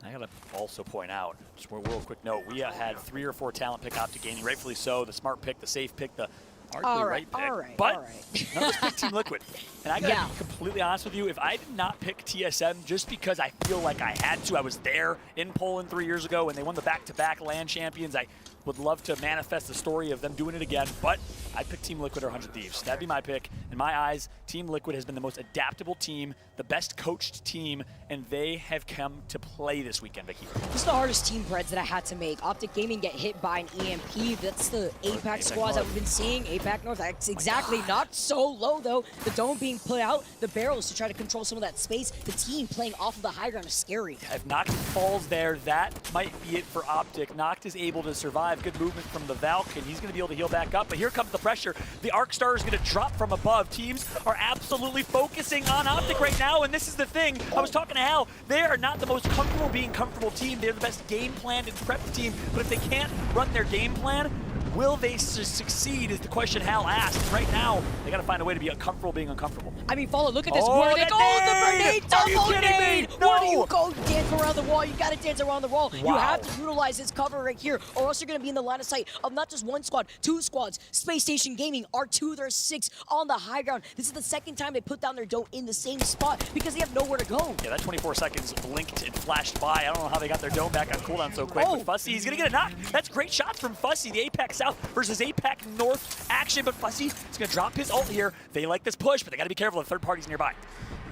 S13: I gotta also point out, just a real quick note, we had 3 or 4 talent pick Optic Gaming, rightfully so. The smart pick, the safe pick, the arguably right pick. But none of us picked Team Liquid. And I gotta be completely honest with you, if I did not pick TSM just because I feel like I had to, I was there in Poland 3 years ago when they won the back-to-back LAN champions. I would love to manifest the story of them doing it again, but I'd pick Team Liquid or 100 Thieves. That'd be my pick. In my eyes, Team Liquid has been the most adaptable team, the best coached team, and they have come to play this weekend, Vicky.
S9: This is the hardest team breads that I had to make. Optic Gaming get hit by an EMP. That's the APAC squads that we've been seeing. APAC North, that's exactly not so low though. The dome being put out, the barrels to try to control some of that space. The team playing off of the high ground is scary.
S13: If Noct falls there, that might be it for Optic. Noct is able to survive. Good movement from the Valk, and he's going to be able to heal back up. But here comes the pressure. The Arc Star is going to drop from above. Teams are absolutely focusing on Optic right now, and this is the thing. I was talking to Hal. They are not the most comfortable being comfortable team. They're the best game planned and prepped team. But if they can't run their game plan, will they succeed is the question Hal asked. Right now, they got to find a way to be uncomfortable being uncomfortable.
S9: I mean, follow, look at this. Where do they go? The grenade! Double grenade! Where do you go? Dance around the wall. You got to dance around the wall.
S13: Wow.
S9: You have to utilize this cover right here, or else you're going to be in the line of sight of not just one squad, 2 squads. Space Station Gaming, R2, there's 6 on the high ground. This is the second time they put down their dome in the same spot because they have nowhere to go.
S13: Yeah, that 24 seconds blinked and flashed by. I don't know how they got their dome back on cooldown so quick. But Fussy, he's going to get a knock. That's great shots from Fussy. The APAC South versus APAC North action, but Fussy is going to drop his ult here. They like this push, but they got to be careful. The third party's nearby.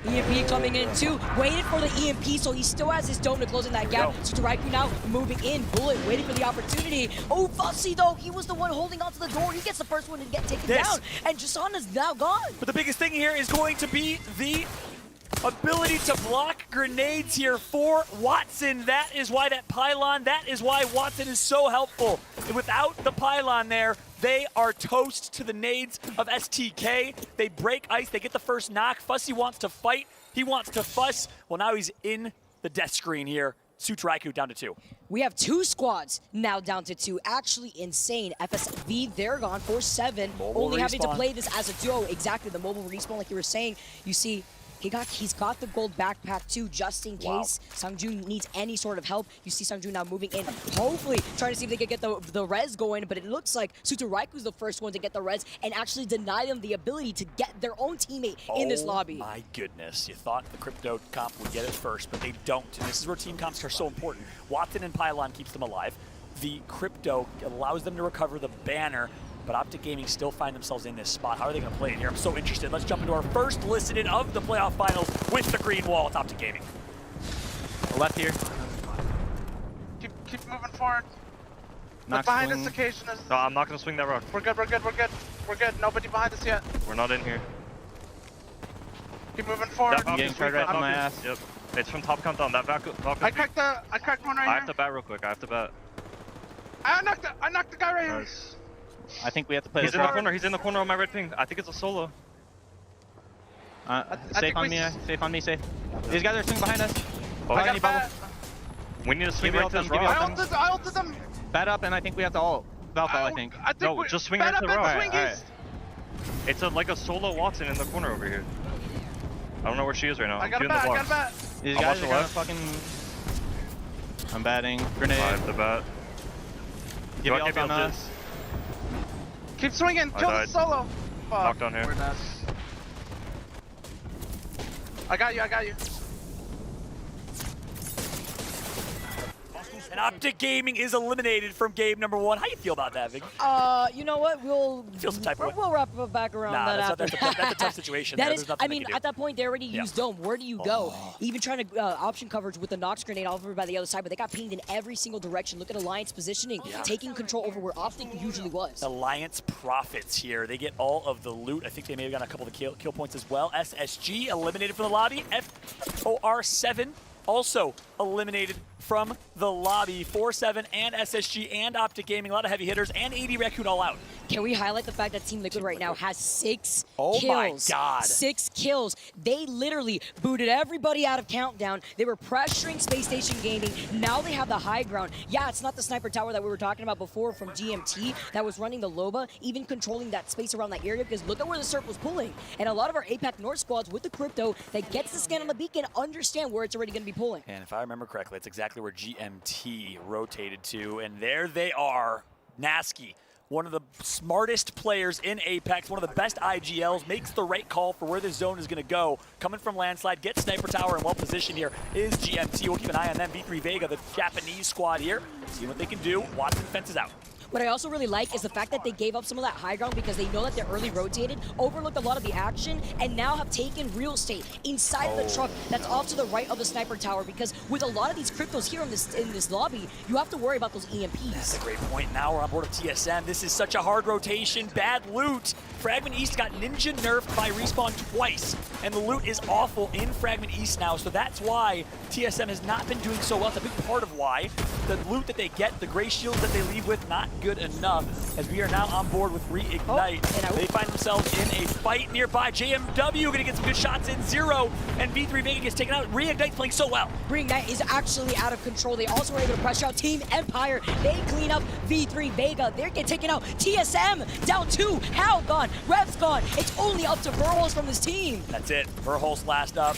S9: EMP coming in too, waited for the EMP, so he still has his dome to close in that gap. So Raikou now moving in, Bullet waiting for the opportunity. Oh, Fussy though, he was the one holding onto the door. He gets the first one to get taken down, and Jasana's now gone.
S13: But the biggest thing here is going to be the ability to block grenades here for Watson. That is why that pylon, that is why Watson is so helpful. Without the pylon there, they are toast to the nades of STK. They break ice, they get the first knock. Fussy wants to fight, he wants to fuss. Well, now he's in the death screen here. Suits Raikou down to 2.
S9: We have 2 squads now down to 2. Actually insane. FSV, they're gone for 7. Only having to play this as a duo. Exactly, the mobile respawn like you were saying. You see, he's got the gold backpack too, just in case Sungjoon needs any sort of help. You see Sungjoon now moving in, hopefully trying to see if they can get the res going, but it looks like Raiku's the first one to get the res and actually deny them the ability to get their own teammate in this lobby.
S13: My goodness, you thought the crypto comp would get it first, but they don't. And this is where team comps are so important. Watson and Pylon keeps them alive. The crypto allows them to recover the banner, but Optic Gaming still find themselves in this spot. How are they going to play it here? I'm so interested. Let's jump into our first listed of the playoff finals with the green wall. It's Optic Gaming.
S7: Left here.
S5: Keep moving forward. Look behind us occasion is...
S16: No, I'm not going to swing that rock.
S5: We're good, we're good, we're good. We're good. Nobody behind us yet.
S16: We're not in here.
S5: Keep moving forward.
S16: I'm getting tried right on my ass. Yep. It's from top countdown. That back.
S5: I cracked one right here.
S16: I have to bat real quick. I have to bat.
S5: I knocked the guy right here.
S7: I think we have to play
S16: He's in the corner. He's in the corner on my red ping. I think it's a solo.
S7: Safe on me. Safe on me. Safe. These guys are swinging behind us.
S5: I got
S16: we need to swing right to the rock.
S5: I ulted them.
S7: Bat up, and I think we have to ult. Valko, I think.
S16: No, just swing right to the rock. Right. It's like a solo Watson in the corner over here. I don't know where she is right now.
S5: I got a bat.
S7: These guys are gonna fucking... I'm batting. Grenade.
S16: I have to bat.
S7: Give me ult on us.
S5: Keep swinging. Kill the solo.
S16: Knocked on here.
S5: I got you.
S13: And Optic Gaming is eliminated from game number 1. How do you feel about that, Vic?
S9: You know what? We'll wrap it back around that after.
S13: That's a tough situation.
S9: I mean, at that point, they already used Dome. Where do you go? Even trying to option coverage with the Nox grenade all over by the other side, but they got pinged in every single direction. Look at Alliance positioning, taking control over where Optic usually was.
S13: Alliance profits here. They get all of the loot. I think they may have gotten a couple of kill points as well. SSG eliminated from the lobby. FOR7 also eliminated from the lobby. 4-7 and SSG and Optic Gaming, a lot of heavy hitters, and AD Raccoon all out.
S9: Can we highlight the fact that Team Liquid right now has 6
S13: Oh
S9: kills?
S13: my God.
S9: 6 kills. They literally booted everybody out of Countdown. They were pressuring Space Station Gaming. Now they have the high ground. Yeah, it's not the sniper tower that we were talking about before from GMT that was running the Loba, even controlling that space around that area, because look at where the circle's pulling. And a lot of our APAC North squads with the crypto that gets the scan on the beacon understand where it's already going to be pulling.
S13: And if I remember correctly, it's exactly where GMT rotated to. And there they are. Nasky, one of the smartest players in Apex, one of the best IGLs, makes the right call for where this zone is going to go. Coming from Landslide, gets Sniper Tower and well positioned here is GMT. We'll keep an eye on them. V3 Vega, the Japanese squad here. See what they can do. Watson fences out.
S9: What I also really like is the fact that they gave up some of that high ground because they know that they're early rotated, overlooked a lot of the action, and now have taken real estate inside of the truck that's off to the right of the sniper tower, because with a lot of these cryptos here in this lobby, you have to worry about those EMPs.
S13: That's a great point. Now we're on board of TSM. This is such a hard rotation. Bad loot. Fragment East got ninja nerfed by Respawn twice, and the loot is awful in Fragment East now, so that's why TSM has not been doing so well. It's a big part of why. The loot that they get, the gray shields that they leave with, not good enough, as we are now on board with Reignite. They find themselves in a fight nearby. JMW gonna get some good shots in 0, and V3 Vega gets taken out. Reignite's playing so well.
S9: Reignite is actually out of control. They also were able to pressure out Team Empire. They clean up V3 Vega. They're getting taken out. TSM down 2. Hal gone. Rev's gone. It's only up to Verholz from this team.
S13: That's it. Verholz last up.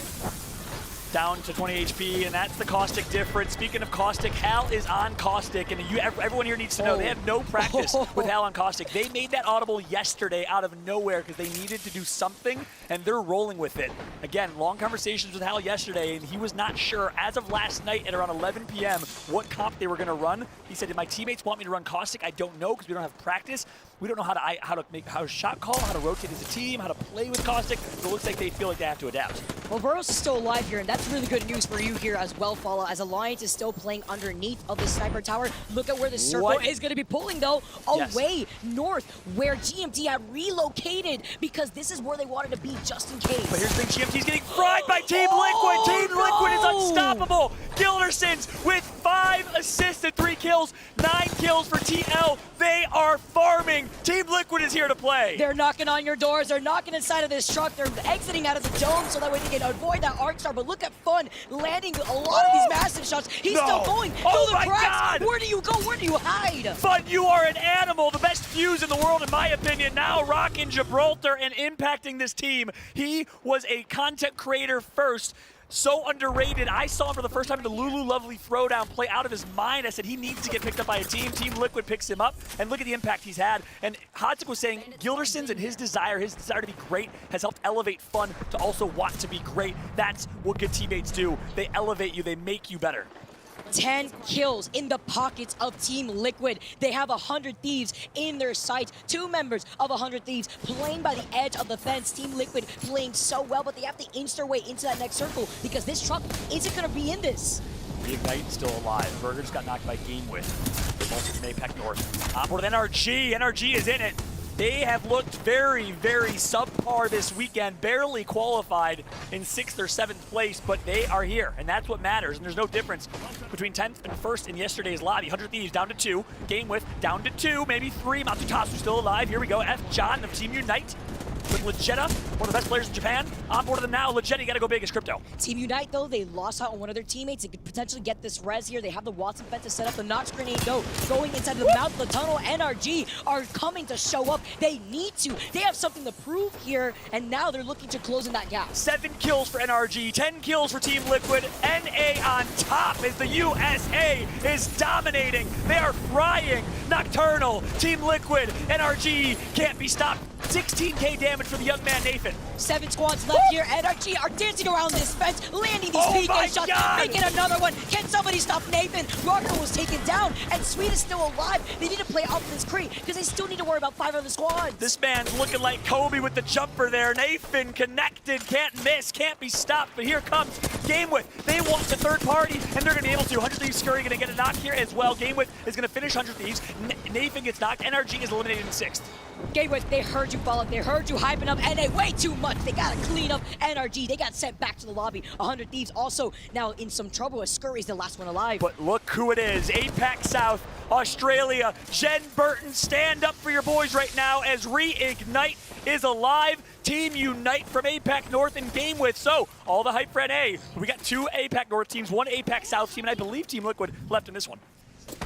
S13: Down to 20 HP, and that's the Caustic difference. Speaking of Caustic, Hal is on Caustic, and everyone here needs to know they have no practice with Hal on Caustic. They made that audible yesterday out of nowhere because they needed to do something, and they're rolling with it. Again, long conversations with Hal yesterday, and he was not sure, as of last night at around 11 p.m., what comp they were going to run. He said, "Did my teammates want me to run Caustic? I don't know, because we don't have practice. We don't know how to shot call, how to rotate as a team, how to play with Caustic. So it looks like they feel like they have to adapt."
S9: Well, Verholz is still alive here, and that's really good news for you here as well, Follow, as Alliance is still playing underneath of the sniper tower. Look at where the circle is going to be pulling, though, away north, where GMT had relocated, because this is where they wanted to be just in case.
S13: But here's the thing, GMT's getting fried by Team Liquid. Team Liquid is unstoppable. Gildersons with 5 assists and 3 kills, 9 kills for TL. They are farming. Team Liquid is here to play.
S9: They're knocking on your doors. They're knocking inside of this truck. They're exiting out of the dome so that way they can avoid that arc star. But look at Fun landing a lot of these massive shots. He's still going through the cracks. Where do you go? Where do you hide?
S13: Fun, you are an animal. The best fuse in the world, in my opinion. Now rocking Gibraltar and impacting this team. He was a content creator first. So underrated. I saw him for the first time in the Lulu Lovely throwdown play out of his mind. I said he needs to get picked up by a team. Team Liquid picks him up, and look at the impact he's had. And Hodzik was saying Gildersons and his desire to be great has helped elevate Fun to also want to be great. That's what good teammates do. They elevate you, they make you better.
S9: 10 kills in the pockets of Team Liquid. They have 100 Thieves in their sights. 2 members of 100 Thieves playing by the edge of the fence. Team Liquid playing so well, but they have to inch their way into that next circle because this truck isn't going to be in this.
S13: Reignite still alive. Burger just got knocked by Game with. Also from APAC North. On board with NRG. NRG is in it. They have looked very, very subpar this weekend, barely qualified in 6th or 7th place, but they are here, and that's what matters, and there's no difference between 10th and 1st in yesterday's lobby. 100 Thieves down to 2, Game with down to 2, maybe 3. Matsutasu still alive. Here we go. F. John of Team Unite with Legetta, one of the best players in Japan. On board with them now. Legetta, you gotta go big as crypto.
S9: Team Unite, though, they lost out on one of their teammates. They could potentially get this res here. They have the Watson fence to set up. The Nox grenade, though, going inside the mouth of the tunnel. NRG are coming to show up. They need to. They have something to prove here, and now they're looking to close in that gap.
S13: 7 kills for NRG, 10 kills for Team Liquid. NA on top as the USA is dominating. They are frying. Nocturnal, Team Liquid, NRG can't be stopped. 16k damage for the young man, Nathan.
S9: 7 squads left here. NRG are dancing around this fence, landing these PK shots, making another one. Can somebody stop Nathan? Rocker was taken down, and Sweet is still alive. They need to play off this Kree, because they still need to worry about 5 other squads.
S13: This man's looking like Kobe with the jumper there. Nathan connected, can't miss, can't be stopped, but here comes Game with. They want the third party, and they're gonna be able to. 100 Thieves Scurry gonna get a knock here as well. Game with is gonna finish 100 Thieves. Nathan gets knocked. NRG is eliminated in 6th.
S9: Game with, they heard you, Fallout. They heard you hyping up NA way too much. They got to clean up NRG. They got sent back to the lobby. 100 Thieves also now in some trouble as Scurry's the last one alive.
S13: But look who it is. APAC South, Australia. Jen Burton, stand up for your boys right now as Reignite is alive. Team Unite from APAC North in game with. So, all the hype for NA. We got 2 APAC North teams, 1 APAC South team, and I believe Team Liquid left in this one.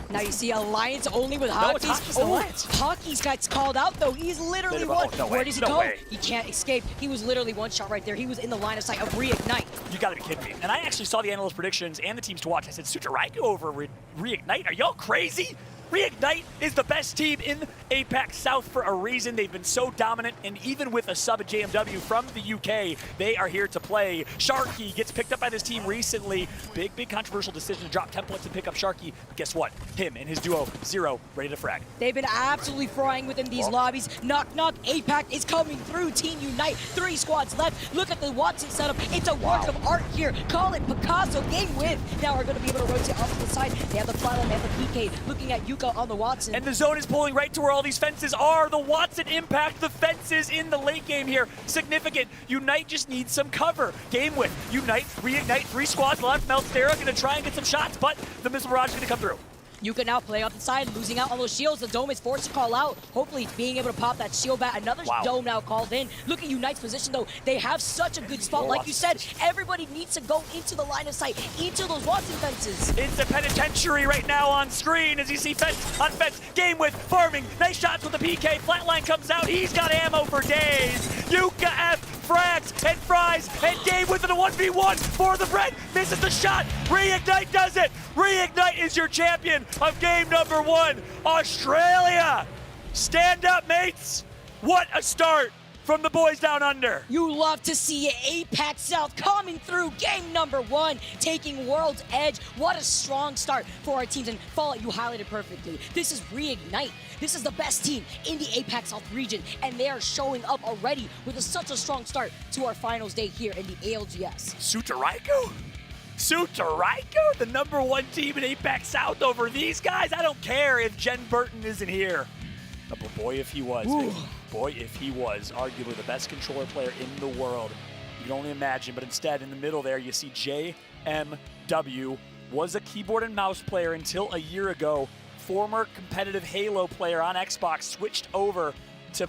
S9: Now you see Alliance only with Hockeys. Hockeys gets called out though. He's literally one. Where does he go? He can't escape. He was literally one shot right there. He was in the line of sight of Reignite.
S13: You gotta be kidding me. And I actually saw the analyst predictions and the teams to watch. I said, Sutaraiku over Reignite? Are y'all crazy? Reignite is the best team in APAC South for a reason. They've been so dominant, and even with a sub at JMW from the UK, they are here to play. Sharky gets picked up by this team recently. Big controversial decision to drop templates and pick up Sharky. But guess what? Him and his duo, Zero, ready to frag.
S9: They've been absolutely frying within these lobbies. Knock, APAC is coming through. Team Unite, 3 squads left. Look at the Watson setup. It's a work of art here. Call it Picasso. Game with. Now we're going to be able to rotate off to the side. They have the Flatline, they have the PK. Looking at Yuka on the Watson.
S13: And the zone is pulling right to where all these fences are. The Watson impact, the fences in the late game here. Significant. Unite just needs some cover. Game with Unite, Reignite, 3 squads left. Melstera gonna try and get some shots, but the missile barrage is gonna come through.
S9: You can now play off the side, losing out on those shields. The Dome is forced to call out. Hopefully being able to pop that shield back. Another Dome now called in. Look at Unite's position though. They have such a good spot. Like you said, everybody needs to go into the line of sight, into those Watson fences.
S13: It's a penitentiary right now on screen as you see fence on fence. Game with farming. Nice shots with the PK. Flatline comes out. He's got ammo for days. Yuka F frags and fries and game with it a 1v1 for the bread. Misses the shot. Reignite does it. Reignite is your champion of game number 1. Australia. Stand up, mates. What a start from the boys down under.
S9: You love to see APAC South coming through game number 1, taking World's Edge. What a strong start for our teams. And Fallout, you highlighted perfectly. This is Reignite. This is the best team in the APAC South region, and they are showing up already with such a strong start to our finals day here in the ALGS.
S13: Sutaraiku? Sutaraiku, the number 1 team in APAC South over these guys? I don't care if Jen Burton isn't here. But boy, if he was. Boy, if he was. Arguably the best controller player in the world. You can only imagine, but instead in the middle there you see JMW, was a keyboard and mouse player until a year ago. Former competitive Halo player on Xbox, switched over to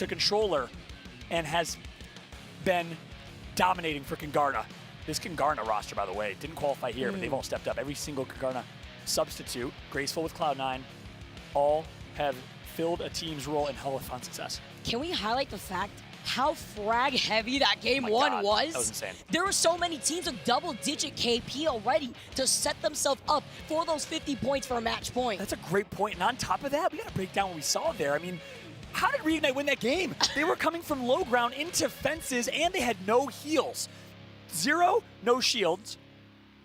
S13: controller and has been dominating for Kangarna. This Kangarna roster, by the way, didn't qualify here, but they've all stepped up. Every single Kangarna substitute, Graceful with Cloud9, all have filled a team's role and Hell of Fun success.
S9: Can we highlight the fact how frag heavy that game 1 was?
S13: That was insane.
S9: There were so many teams with double-digit KP already to set themselves up for those 50 points for a match point.
S13: That's a great point. And on top of that, we got to break down what we saw there. I mean, how did Reignite win that game? They were coming from low ground into fences, and they had no heals. Zero, no shields.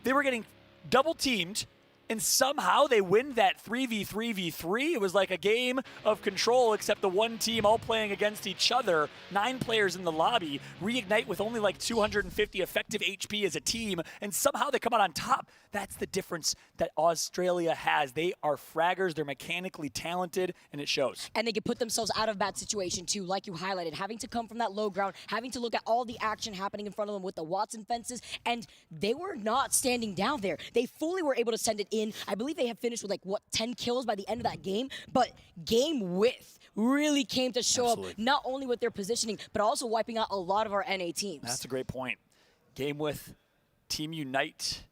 S13: They were getting double-teamed, and somehow they win that 3v3v3. It was like a game of control, except the one team all playing against each other. 9 players in the lobby. Reignite with only like 250 effective HP as a team, and somehow they come out on top. That's the difference that Australia has. They are fraggers, they're mechanically talented, and it shows.
S9: And they can put themselves out of bad situation too, like you highlighted, having to come from that low ground, having to look at all the action happening in front of them with the Watson fences, and they were not standing down there. They fully were able to send it in. I believe they have finished with 10 kills by the end of that game, but game width really came to show up, not only with their positioning, but also wiping out a lot of our NA teams.
S13: That's a great point. Game with Team Unite,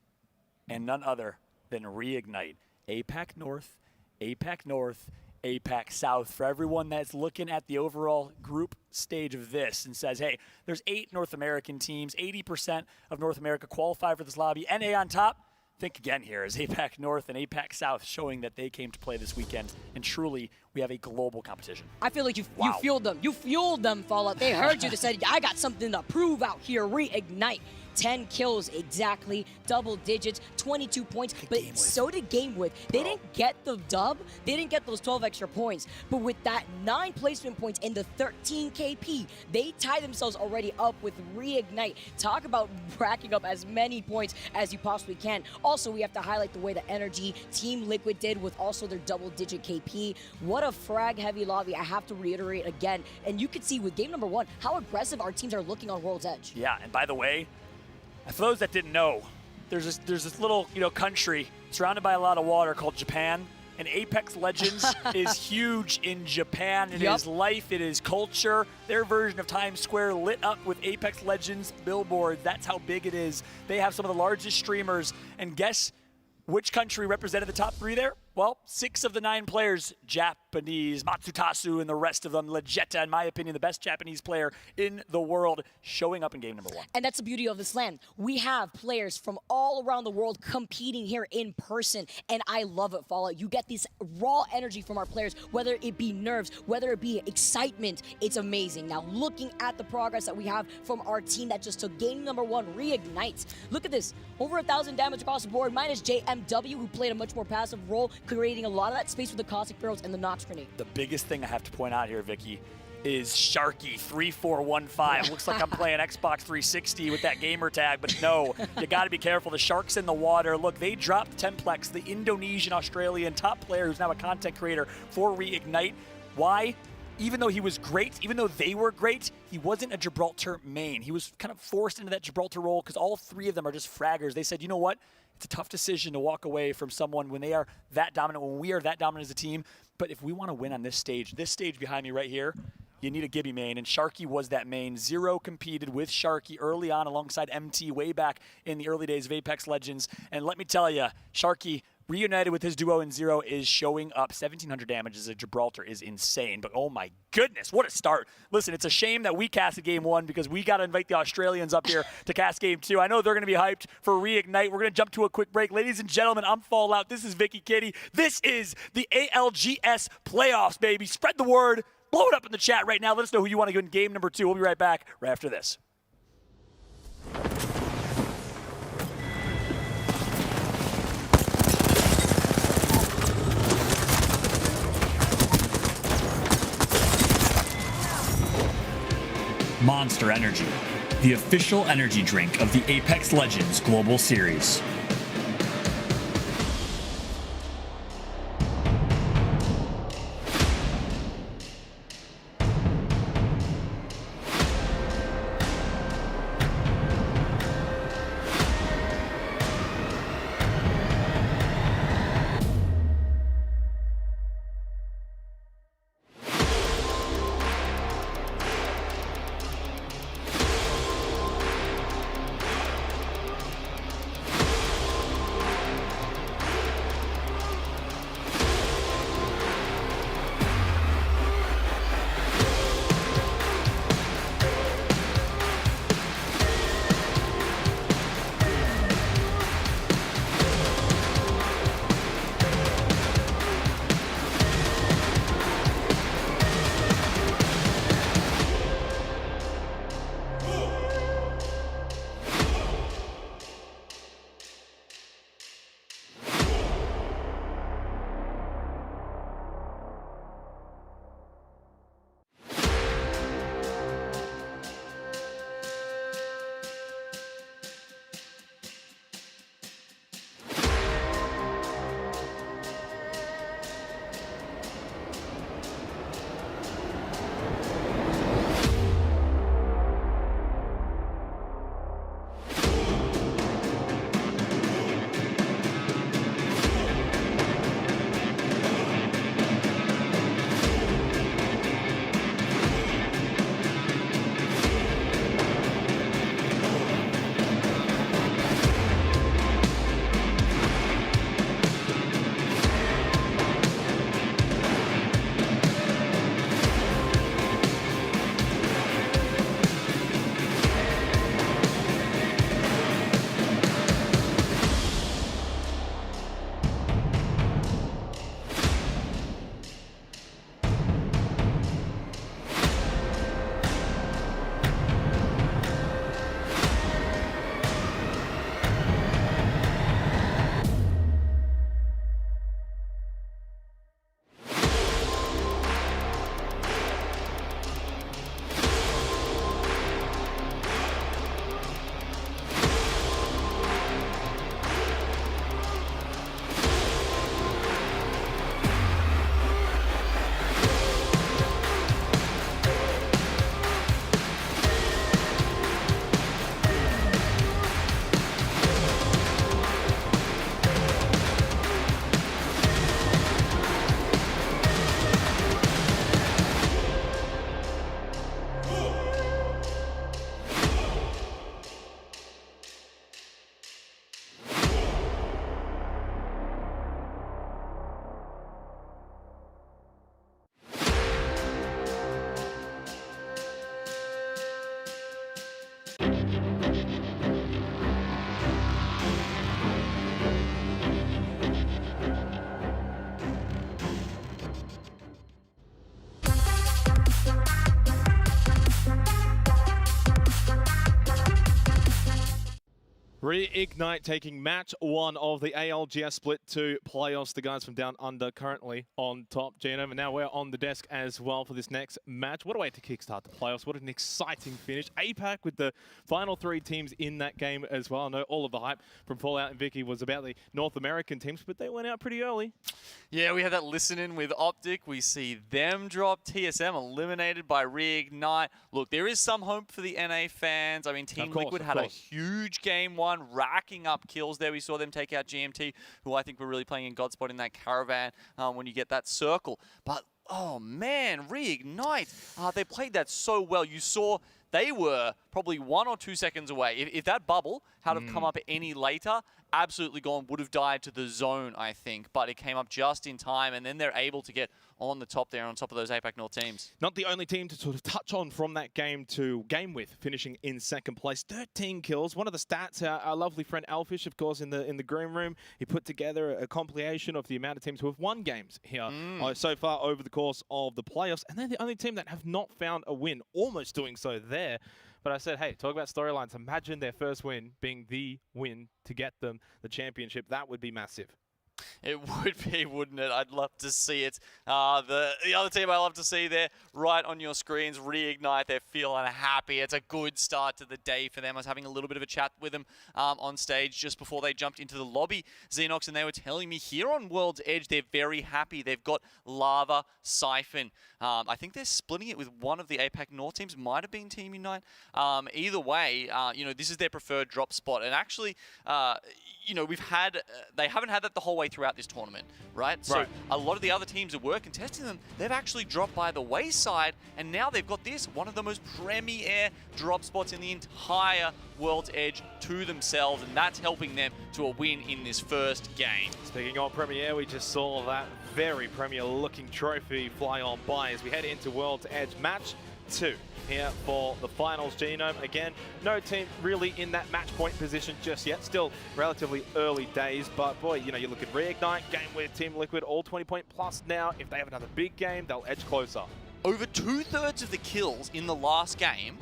S13: and none other than Reignite. APAC North, APAC North, APAC South. For everyone that's looking at the overall group stage of this and says, hey, there's 8 North American teams, 80% of North America qualify for this lobby. NA on top, think again here as APAC North and APAC South showing that they came to play this weekend. And truly, we have a global competition.
S9: I feel like you fueled them. You fueled them, Fallout. They heard you. They said, I got something to prove out here. Reignite. 10 kills exactly, double digits, 22 points, but so did Game With. They didn't get the dub, they didn't get those 12 extra points, but with that 9 placement points and the 13 KP, they tie themselves already up with Reignite. Talk about racking up as many points as you possibly can. Also, we have to highlight the way the Energy Team Liquid did with also their double-digit KP. What What a frag-heavy lobby, I have to reiterate again. And you can see with game number 1 how aggressive our teams are looking on World's Edge.
S13: Yeah, and by the way, for those that didn't know, there's this little country surrounded by a lot of water called Japan. And Apex Legends is huge in Japan. It is life, it is culture. Their version of Times Square lit up with Apex Legends billboards. That's how big it is. They have some of the largest streamers. And guess which country represented the top 3 there? Well, 6 of the 9 players, Japanese, Matsutasu and the rest of them. Legetta, in my opinion, the best Japanese player in the world, showing up in game number 1.
S9: And that's the beauty of this LAN. We have players from all around the world competing here in person, and I love it, Fallout. You get this raw energy from our players, whether it be nerves, whether it be excitement. It's amazing. Now, looking at the progress that we have from our team that just took game number 1, Reignite. Look at this. Over 1,000 damage across the board, minus JMW, who played a much more passive role, creating a lot of that space with the Caustic Barrels and the Nox Grenade.
S13: The biggest thing I have to point out here, Vicky, is Sharky 3415. Looks like I'm playing Xbox 360 with that gamer tag, but no, you got to be careful. The shark's in the water. Look, they dropped Templex, the Indonesian Australian top player who's now a content creator for Reignite. Why? Even though he was great, even though they were great, he wasn't a Gibraltar main. He was kind of forced into that Gibraltar role because all 3 of them are just fraggers. They said, you know what? It's a tough decision to walk away from someone when they are that dominant, when we are that dominant as a team. But if we want to win on this stage behind me right here, you need a Gibby main, and Sharky was that main. Zero competed with Sharky early on alongside MT way back in the early days of Apex Legends. And let me tell you, Sharky, reunited with his duo in Zero, is showing up. 1,700 damage as a Gibraltar is insane, but oh my goodness, what a start. Listen, it's a shame that we casted game 1 because we got to invite the Australians up here to cast game 2. I know they're going to be hyped for Reignite. We're going to jump to a quick break. Ladies and gentlemen, I'm Fallout. This is Vicky Kitty. This is the ALGS playoffs, baby. Spread the word. Blow it up in the chat right now. Let us know who you want to go in game number 2. We'll be right back right after this.
S2: Monster Energy, the official energy drink of the Apex Legends Global Series.
S17: Reignite taking match 1 of the ALGS Split 2 playoffs. The guys from Down Under currently on top, Genome. And now we're on the desk as well for this next match. What a way to kickstart the playoffs. What an exciting finish. APAC with the final 3 teams in that game as well. I know all of the hype from Fallout and Vicky was about the North American teams, but they went out pretty early.
S18: Yeah, we had that listening with Optic. We see them drop. TSM eliminated by Reignite. Look, there is some hope for the NA fans. I mean, Team Liquid had a huge game 1, racking up kills there. We saw them take out GMT, who I think were really playing in Godspot in that caravan when you get that circle. But, oh man, Reignite, they played that so well. You saw they were probably 1 or 2 seconds away. If that bubble had have come up any later, absolutely gone, would have died to the zone, I think. But it came up just in time, and then they're able to get on the top there, on top of those APAC North teams.
S17: Not the only team to sort of touch on from that game to game with, finishing in 2nd place. 13 kills. One of the stats, our lovely friend Alfish, of course, in the green room, he put together a compilation of the amount of teams who have won games here so far over the course of the playoffs. And they're the only team that have not found a win, almost doing so there. But I said, hey, talk about storylines. Imagine their first win being the win to get them the championship. That would be massive.
S18: It would be, wouldn't it? I'd love to see it. The other team I love to see there, right on your screens, Reignite. They're feeling happy. It's a good start to the day for them. I was having a little bit of a chat with them on stage just before they jumped into the lobby, Xenox, and they were telling me here on World's Edge, they're very happy. They've got Lava, Siphon. I think they're splitting it with one of the APAC North teams. Might have been Team Unite. Either way, you know, this is their preferred drop spot. And actually, you know, they haven't had that the whole way throughout this tournament, right? So a lot of the other teams that were contesting them, they've actually dropped by the wayside, and now they've got this, one of the most premier drop spots in the entire World's Edge to themselves, and that's helping them to a win in this first game.
S17: Speaking of Premier, we just saw that very Premier looking trophy fly on by as we head into World's Edge match 2 here for the finals. Genome, again, no team really in that match point position just yet. Still relatively early days, but boy, you know, you look at Reignite, game with Team Liquid, all 20-point plus now. If they have another big game, they'll edge closer.
S18: Over 2/3 of the kills in the last game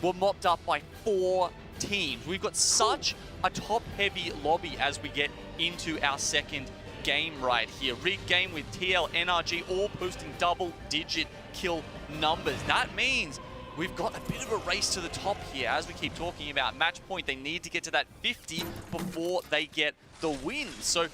S18: were mopped up by 4 teams. We've got such a top-heavy lobby as we get into our second game right here. Rig game with TL, NRG, all posting double-digit kill numbers. That means we've got a bit of a race to the top here. As we keep talking about match point, they need to get to that 50 before they get the win. So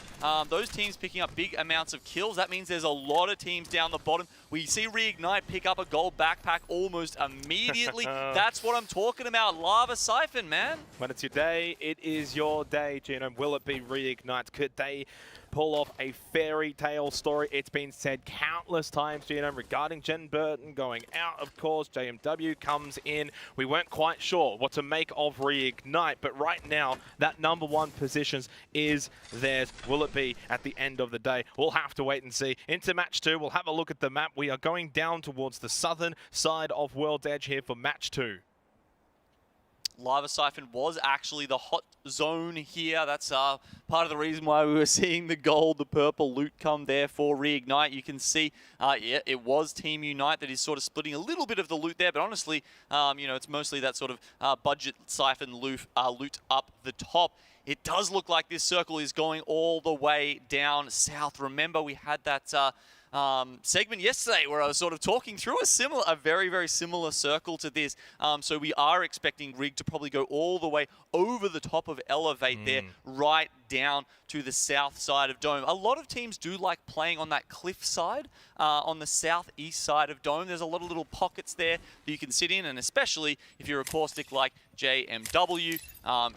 S18: those teams picking up big amounts of kills. That means there's a lot of teams down the bottom. We see Reignite pick up a gold backpack almost immediately. That's what I'm talking about. Lava Siphon, man.
S17: When it's your day, it is your day, Genome. Will it be Reignite? Could they pull off a fairy tale story? It's been said countless times, Genome, regarding Jen Burton going out. Of course, JMW comes in. We weren't quite sure what to make of Reignite, but right now, that #1 positions is theirs. Will it be at the end of the day? We'll have to wait and see. Into match 2, we'll have a look at the map. We are going down towards the southern side of World's Edge here for match 2.
S18: Lava Siphon was actually the hot zone here. That's part of the reason why we were seeing the gold, the purple loot come there for Reignite. You can see, yeah, it was Team Unite that is sort of splitting a little bit of the loot there, but honestly, you know, it's mostly that sort of budget Siphon loot up the top. It does look like this circle is going all the way down south. Remember, we had that segment yesterday where I was sort of talking through a very, very similar circle to this. So we are expecting Rig to probably go all the way over the top of Elevate there, right down to the south side of Dome. A lot of teams do like playing on that cliff side, on the southeast side of Dome. There's a lot of little pockets there that you can sit in, and especially if you're a caustic like JMW,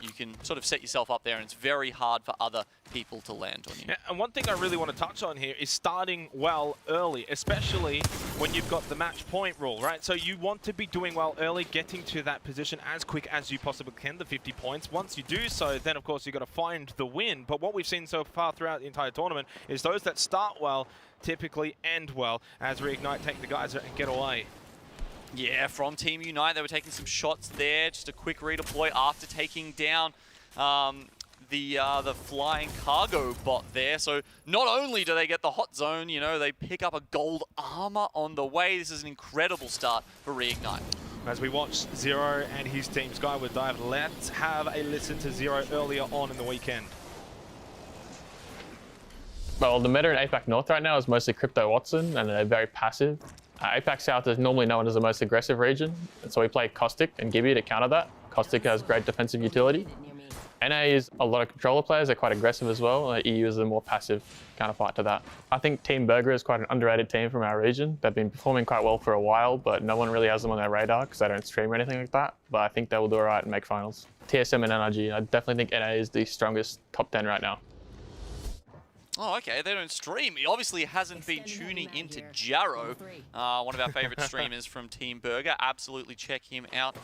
S18: you can sort of set yourself up there, and it's very hard for other people to land on you.
S17: Yeah, and one thing I really want to touch on here is starting well early, especially when you've got the match point rule, right? So you want to be doing well early, getting to that position as quick as you possibly can, the 50 points. Once you do so, then of course you've got to find the win. But what we've seen so far throughout the entire tournament is those that start well typically end well, as Reignite take the geyser and get away.
S18: Yeah, from Team Unite, they were taking some shots there. Just a quick redeploy after taking down the flying cargo bot there. So not only do they get the hot zone, you know, they pick up a gold armor on the way. This is an incredible start for Reignite.
S17: as we watch Zero and his team Skyward Dive. Let's have a listen to Zero earlier on in the weekend.
S19: Well, the meta in APAC North right now is mostly Crypto Watson, and they're very passive. APAC South is normally known as the most aggressive region, and so we play Caustic and Gibby to counter that. Caustic has great defensive utility. NA is a lot of controller players, they're quite aggressive as well. EU is a more passive counterpart to that. I think Team Burger is quite an underrated team from our region. They've been performing quite well for a while, but no one really has them on their radar because they don't stream or anything like that. But I think they will do alright and make finals. TSM and NRG, I definitely think NA is the strongest top 10 right now.
S18: Oh, okay, they don't stream. He obviously hasn't been tuning into Jarrow, one of our favorite streamers from Team Burger. Absolutely check him out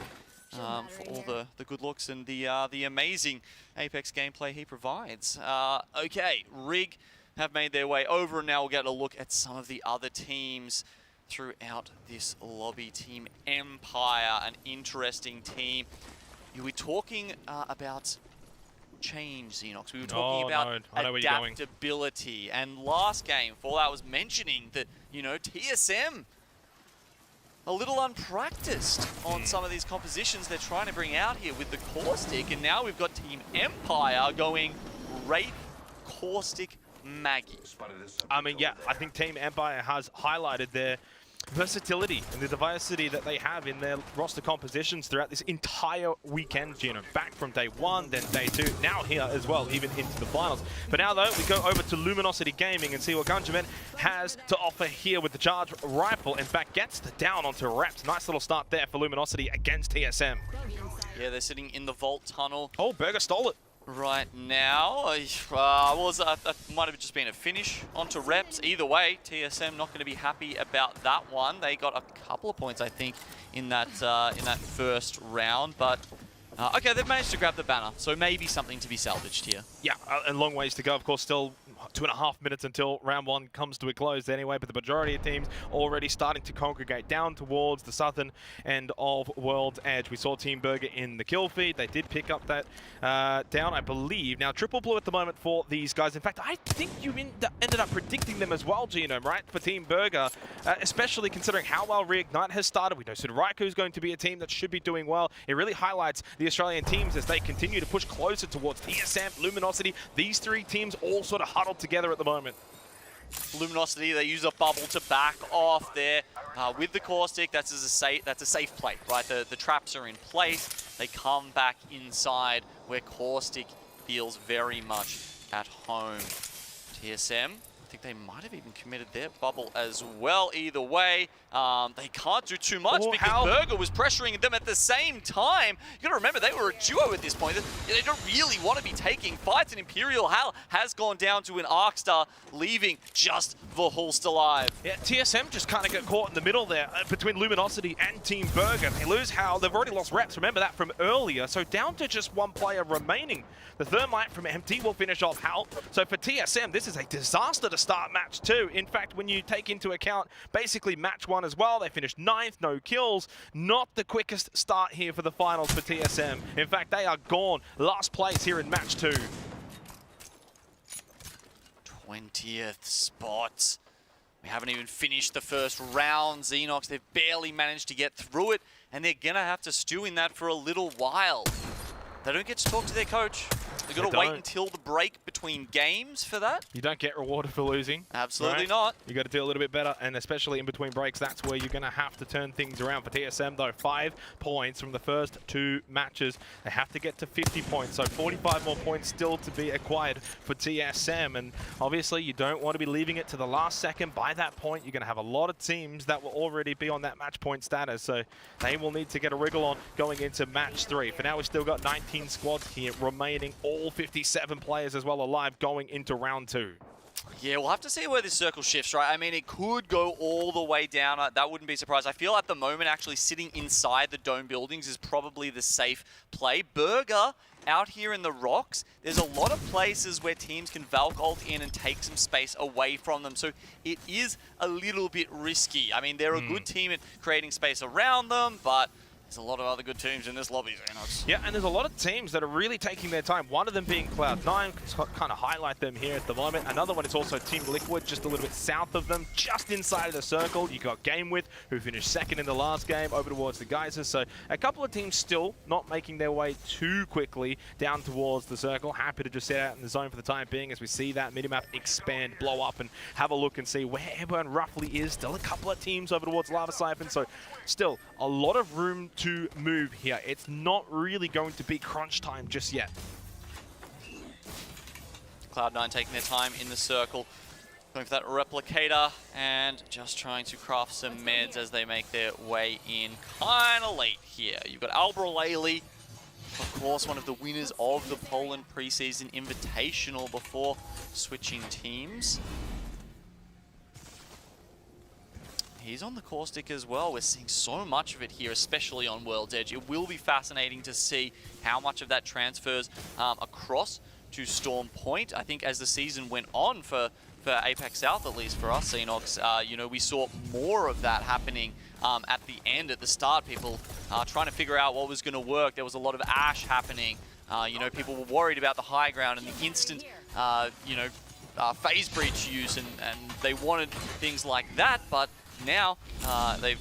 S18: for all the good looks and the amazing Apex gameplay he provides. Okay, Rig have made their way over, and now we'll get a look at some of the other teams throughout this lobby. Team Empire, an interesting team. We're talking about change, Xenox. We were talking about adaptability, and last game, Fallout was mentioning that, you know, TSM a little unpracticed on some of these compositions they're trying to bring out here with the Caustic, and now we've got Team Empire going Wraith, Caustic, Maggie.
S17: I mean, yeah, I think Team Empire has highlighted their versatility and the diversity that they have in their roster compositions throughout this entire weekend, you know, back from day 1, then day 2, now here as well, even into the finals. But now, though, we go over to Luminosity Gaming and see what Gunjamin has to offer here with the charge rifle. In fact, gets the down onto Reps. Nice little start there for Luminosity against TSM.
S18: Yeah, they're sitting in the vault tunnel.
S17: Oh, Burger stole it.
S18: Right now, that might have just been a finish onto Reps. Either way, TSM not going to be happy about that one. They got a couple of points, I think, in that first round, but okay, they've managed to grab the banner, so maybe something to be salvaged here.
S17: Yeah, and long ways to go. Of course, still 2.5 minutes until round 1 comes to a close anyway, but the majority of teams already starting to congregate down towards the southern end of World's Edge. We saw Team Burger in the kill feed. They did pick up that down, I believe. Now, triple blue at the moment for these guys. In fact, I think you ended up predicting them as well, Genome, right, for Team Burger, especially considering how well Reignite has started. We know Sudoraku is going to be a team that should be doing well. It really highlights the Australian teams as they continue to push closer towards TSM, Luminosity. These 3 teams all sort of huddled together at the moment.
S18: Luminosity, they use a bubble to back off there with the Caustic. That's a safe play, right? The traps are in place. They come back inside where Caustic feels very much at home. TSM, I think they might have even committed their bubble as well. Either way, they can't do too much because Burger was pressuring them at the same time. You gotta remember, they were a duo at this point. They don't really want to be taking fights, and Imperial Hal has gone down to an Arcstar, leaving just Valhalla alive.
S17: Yeah, TSM just kind of got caught in the middle there between Luminosity and Team Burger. They lose Hal. They've already lost Reps. Remember that from earlier. So down to just 1 player remaining. The Thermite from MT will finish off Hal. So for TSM, this is a disaster to start match 2. In fact, when you take into account basically match 1 as well, they finished 9th, no kills. Not the quickest start here for the finals for TSM. In fact, they are gone. Last place here in match 2.
S18: 20th spot. We haven't even finished the first round. Xenox, they've barely managed to get through it, and they're going to have to stew in that for a little while. They don't get to talk to their coach. They've got to wait until the break between games for that.
S17: You don't get rewarded for losing.
S18: Absolutely not.
S17: You got to do a little bit better, and especially in between breaks, that's where you're going to have to turn things around. For TSM, though, 5 points from the first 2 matches. They have to get to 50 points, so 45 more points still to be acquired for TSM. And obviously, you don't want to be leaving it to the last second. By that point, you're going to have a lot of teams that will already be on that match point status, so they will need to get a wriggle on going into match 3. For now, we've still got 19 squads here remaining, all 57 players as well alive going into round 2.
S18: Yeah, we'll have to see where this circle shifts, right? I mean, it could go all the way down. That wouldn't be surprised. I feel at the moment, actually sitting inside the dome buildings is probably the safe play. Burger out here in the rocks, there's a lot of places where teams can Valk ult in and take some space away from them. So it is a little bit risky. I mean, they're a good team at creating space around them, but There's a lot of other good teams in this lobby, Xenox.
S17: Yeah, and there's a lot of teams that are really taking their time. One of them being Cloud9, kind of highlight them here at the moment. Another one is also Team Liquid, just a little bit south of them, just inside of the circle. You got GameWith, who finished second in the last game, over towards the Geysers. So a couple of teams still not making their way too quickly down towards the circle. Happy to just sit out in the zone for the time being as we see that minimap expand, blow up, and have a look and see where everyone roughly is. Still a couple of teams over towards Lava Siphon, so still a lot of room to move here. It's not really going to be crunch time just yet.
S18: Cloud9 taking their time in the circle, going for that replicator and just trying to craft some meds as they make their way in kind of late here. You've got Albralele, of course, one of the winners of the Poland preseason invitational before switching teams. He's on the caustic as well. We're seeing so much of it here, especially on World's Edge. It will be fascinating to see how much of that transfers across to Storm Point. I think as the season went on for Apex South, at least for us, Xenox, you know, we saw more of that happening at the end, at the start. People trying to figure out what was going to work. There was a lot of Ash happening. You know, people were worried about the high ground and the instant, you know, phase breach use, and they wanted things like that, but now they've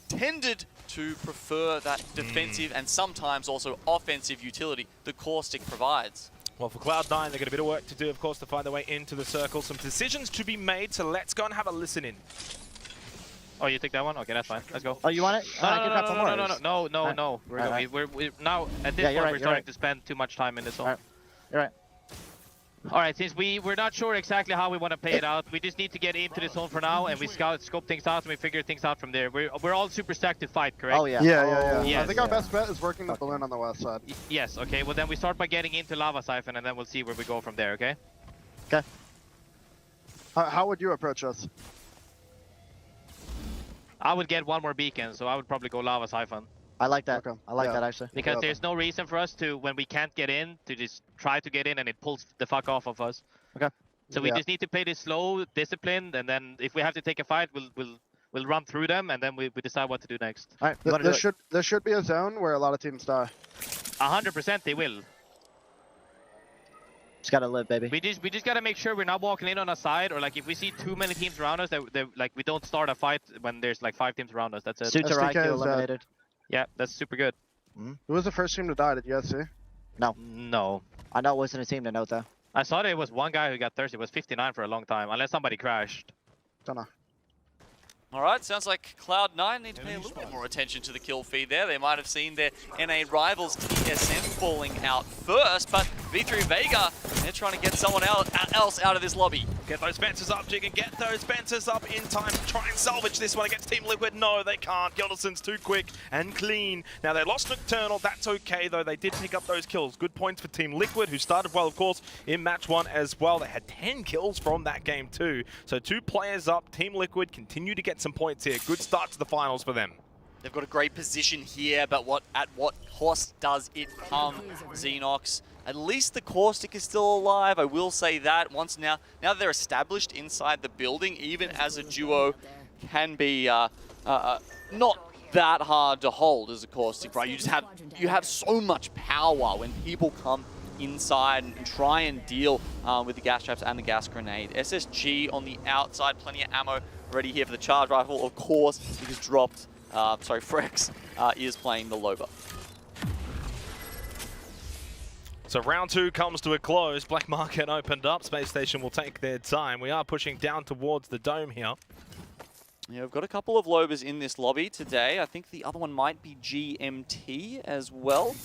S18: tended to prefer that defensive and sometimes also offensive utility the caustic provides.
S17: Well, for Cloud9, they've got a bit of work to do, of course, to find their way into the circle. Some decisions to be made, so let's go and have a listen in.
S15: Oh, you take that one? Okay, that's fine. Let's go.
S20: Oh, you want it?
S15: No. We're now at this point we're starting to spend too much time in this zone.
S20: You're right.
S15: All right, since we're not sure exactly how we want to play it out, we just need to get into the zone for now, and we scope things out, and we figure things out from there. We're all super stacked to fight, correct?
S20: Oh yeah.
S15: Yes.
S21: I think our best bet is working the balloon on the west side.
S15: Yes. Okay. Well, then we start by getting into Lava Siphon, and then we'll see where we go from there. Okay.
S20: Okay.
S21: How would you approach us?
S15: I would get one more beacon, so I would probably go Lava Siphon.
S20: I like that. Okay. I like that actually.
S15: Because there's no reason for us to, when we can't get in, to just try to get in and it pulls the fuck off of us.
S20: Okay.
S15: So we just need to play this slow, disciplined, and then if we have to take a fight, we'll run through them, and then we decide what to do next.
S20: All right.
S21: There should be a zone where a lot of teams die.
S15: 100% they will.
S20: Just gotta live, baby.
S15: We just gotta make sure we're not walking in on a side, or like if we see too many teams around us, that like we don't start a fight when there's like 5 teams around us. That's it.
S20: Sutaraiku eliminated.
S15: Yeah, that's super good.
S21: Who was the first team to die? Did you guys see?
S15: No.
S20: I know it wasn't a team to note though.
S15: I saw there was one guy who got thirsty. It was 59 for a long time, unless somebody crashed.
S21: Don't know.
S18: All right, sounds like Cloud9 need to pay a little bit more attention to the kill feed there. They might have seen their NA rivals TSM falling out first, but V3 Vega, they're trying to get someone else out of this lobby.
S17: Get those Spencers up, Jig, and get those Spencers up in time to try and salvage this one against Team Liquid. No, they can't. Gilderson's too quick and clean. Now, they lost Nocturnal. That's okay, though. They did pick up those kills. Good points for Team Liquid, who started well, of course, in match 1 as well. They had 10 kills from that game, too. So 2 players up. Team Liquid continue to get some points here. Good start to the finals for them.
S18: They've got a great position here, but at what cost does it come, Xenox? At least the caustic is still alive, I will say that. Now that they're established inside the building, even as a duo, can be not that hard to hold as a caustic, right? You have so much power when people come inside and try and deal with the gas traps and the gas grenade. SSG on the outside, plenty of ammo ready here for the charge rifle, of course, because Frex is playing the Loba.
S17: So round 2 comes to a close. Black Market opened up. Space Station will take their time. We are pushing down towards the dome here.
S18: Yeah, we've got a couple of Lobas in this lobby today. I think the other one might be GMT as well.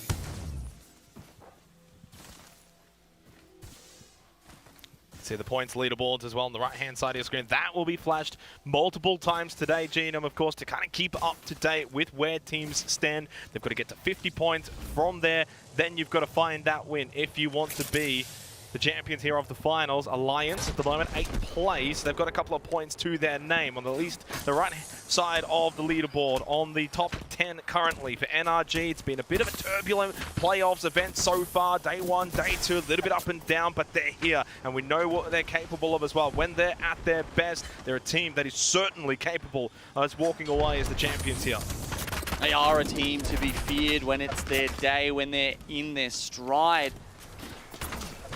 S17: See the points leaderboards as well on the right-hand side of your screen. That will be flashed multiple times today, Genome, of course, to kind of keep up to date with where teams stand. They've got to get to 50 points from there. Then you've got to find that win if you want to be the champions here of the finals. Alliance at the moment, 8th place. They've got a couple of points to their name on the right side of the leaderboard. On the top 10 currently for NRG, it's been a bit of a turbulent playoffs event so far. Day 1, day 2, a little bit up and down, but they're here, and we know what they're capable of as well. When they're at their best, they're a team that is certainly capable of walking away as the champions here.
S18: They are a team to be feared when it's their day, when they're in their stride.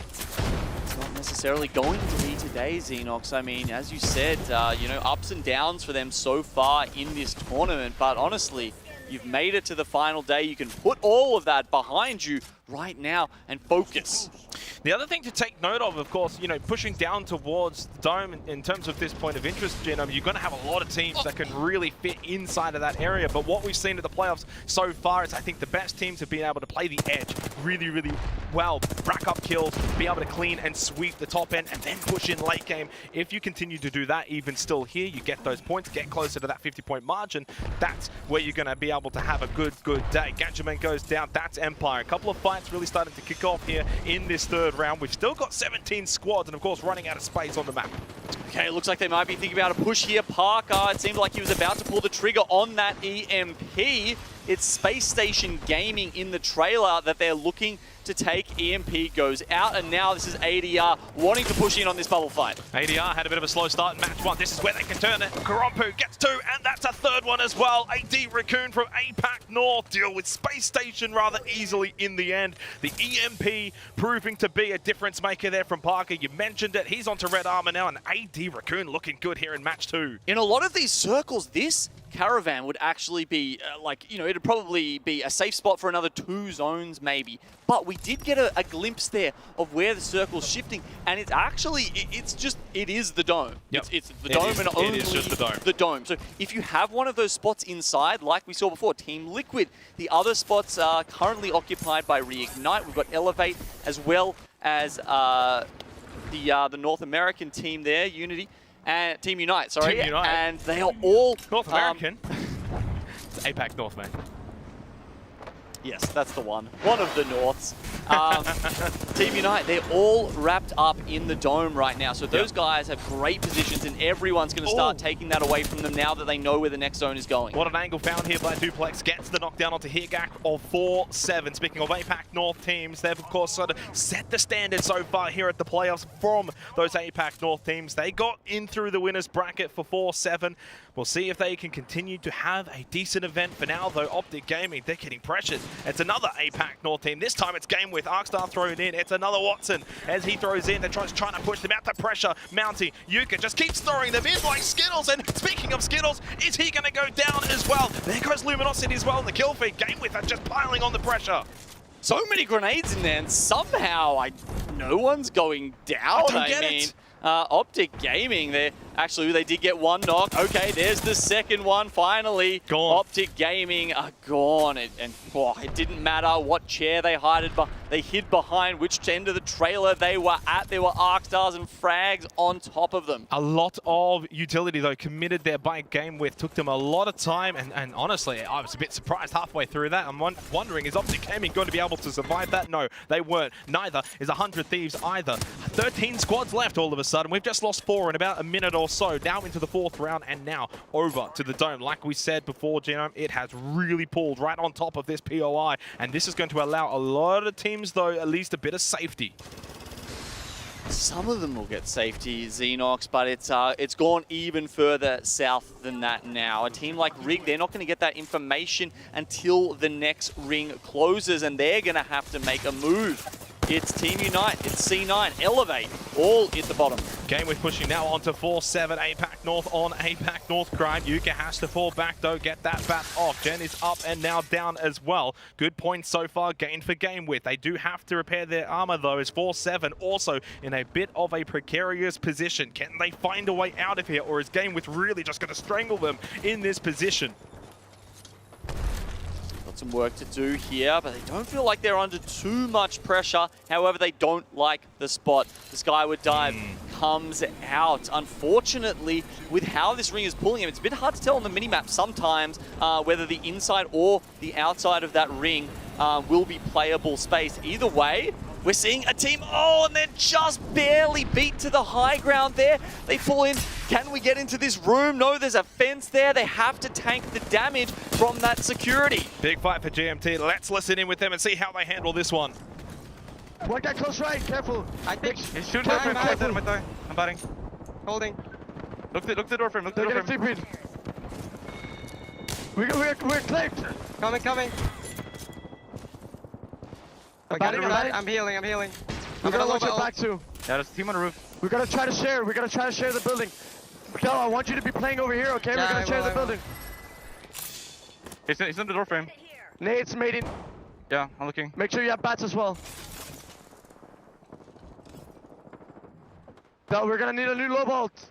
S18: It's not necessarily going to be today, Xenox. I mean, as you said, you know, ups and downs for them so far in this tournament. But honestly, you've made it to the final day. You can put all of that behind you right now and focus.
S17: The other thing to take note of course, you know, pushing down towards the dome in terms of this point of interest, Genome, you're going to have a lot of teams that can really fit inside of that area. But what we've seen at the playoffs so far is I think the best teams have been able to play the edge really, really well, rack up kills, be able to clean and sweep the top end, and then push in late game. If you continue to do that, even still here, you get those points, get closer to that 50-point margin. That's where you're going to be able to have a good day. Gatchaman goes down. That's Empire. A couple of fights really starting to kick off here in this third round. We've still got 17 squads and, of course, running out of space on the map.
S18: Okay, it looks like they might be thinking about a push here. Parker, it seemed like he was about to pull the trigger on that EMP. It's Space Station Gaming in the trailer that they're looking to take. EMP goes out, and now this is ADR wanting to push in on this bubble fight.
S17: ADR had a bit of a slow start in match one. This is where they can turn it. Karompu gets two, and that's a third one as well. AD Raccoon from APAC North deal with Space Station rather easily in the end. The EMP proving to be a difference maker there from Parker. You mentioned it. He's onto red armor now, and AD Raccoon looking good here in match two.
S18: In a lot of these circles, this caravan would actually be like, you know, it'd probably be a safe spot for another 2 zones maybe. But we did get a glimpse there of where the circle's shifting, and it's actually, it is the dome.
S17: Yep.
S18: It's the dome and only
S17: it is just
S18: the dome. So if you have one of those spots inside, like we saw before, Team Liquid, the other spots are currently occupied by Reignite. We've got Elevate as well as the North American team there, Unity. And Team Unite, sorry.
S17: Team Unite.
S18: And they are all
S17: North American. APAC North, man.
S18: Yes, that's the one. One of the Norths. Team Unite, they're all wrapped up in the dome right now. So those guys have great positions, and everyone's going to start taking that away from them now that they know where the next zone is going.
S17: What an angle found here by Duplex. Gets the knockdown onto Higak of 4-7. Speaking of APAC North teams, they've, of course, sort of set the standard so far here at the playoffs from those APAC North teams. They got in through the winners bracket for 4-7. We'll see if they can continue to have a decent event. For now, though, Optic Gaming, they're getting pressured. It's another APAC North team. This time it's game with Arkstar thrown in. It's another Watson as he throws in. They're trying to push them out. The pressure mounting. Yuka just keeps throwing them in like Skittles. And speaking of Skittles, is he going to go down as well? There goes Luminosity as well in the kill feed. Game with are just piling on the pressure.
S18: So many grenades in there, and somehow no one's going down.
S17: I don't get it.
S18: Optic Gaming, they did get one knock. Okay, there's the second one, finally.
S17: Gone.
S18: Optic Gaming are gone. It didn't matter what chair they hid behind, which end of the trailer they were at. There were Arc Stars and Frags on top of them.
S17: A lot of utility, though, committed there by Game With. Took them a lot of time, and honestly, I was a bit surprised halfway through that. I'm wondering, is Optic Gaming going to be able to survive that? No, they weren't. Neither is 100 Thieves either. 13 squads left all of a sudden. We've just lost 4 in about a minute or so. Now into the 4th round, and now over to the dome. Like we said before, Genome, it has really pulled right on top of this POI, and this is going to allow a lot of teams, though, at least a bit of safety.
S18: Some of them will get safety, Xenox, but it's gone even further south than that now. A team like Rig, they're not going to get that information until the next ring closes, and they're going to have to make a move. It's Team Unite, it's C9, Elevate, all at the bottom.
S17: Game with pushing now onto 4-7, APAC North on APAC North Crime. Yuka has to fall back, though, get that bat off. Gen is up and now down as well. Good points so far gained for Game with. They do have to repair their armor, though, as 4-7 also in a bit of a precarious position. Can they find a way out of here, or is Game with really just going to strangle them in this position?
S18: Some work to do here, but they don't feel like they're under too much pressure. However, they don't like the spot. The Skyward Dive comes out. Unfortunately, with how this ring is pulling him, it's a bit hard to tell on the minimap sometimes whether the inside or the outside of that ring will be playable space. Either way, we're seeing a team, and they're just barely beat to the high ground there. They fall in. Can we get into this room? No, there's a fence there. They have to tank the damage from that security.
S17: Big fight for GMT. Let's listen in with them and see how they handle this one.
S21: Work that close right, careful.
S7: I think he's shooting door frame. I'm batting. Holding. Look the door frame, look the door frame.
S21: We're clipped.
S7: Coming. I'm healing.
S21: We're gonna watch your back too.
S16: Yeah, there's a team on the roof.
S21: We're gonna try to share. We're gonna try to share the building. Miguel, I want you to be playing over here, okay?
S7: Yeah,
S21: We're gonna share the building.
S16: He's in the door frame.
S21: Nate's made it.
S16: Yeah, I'm looking.
S21: Make sure you have bats as well. Del, we're gonna need a new low bolt.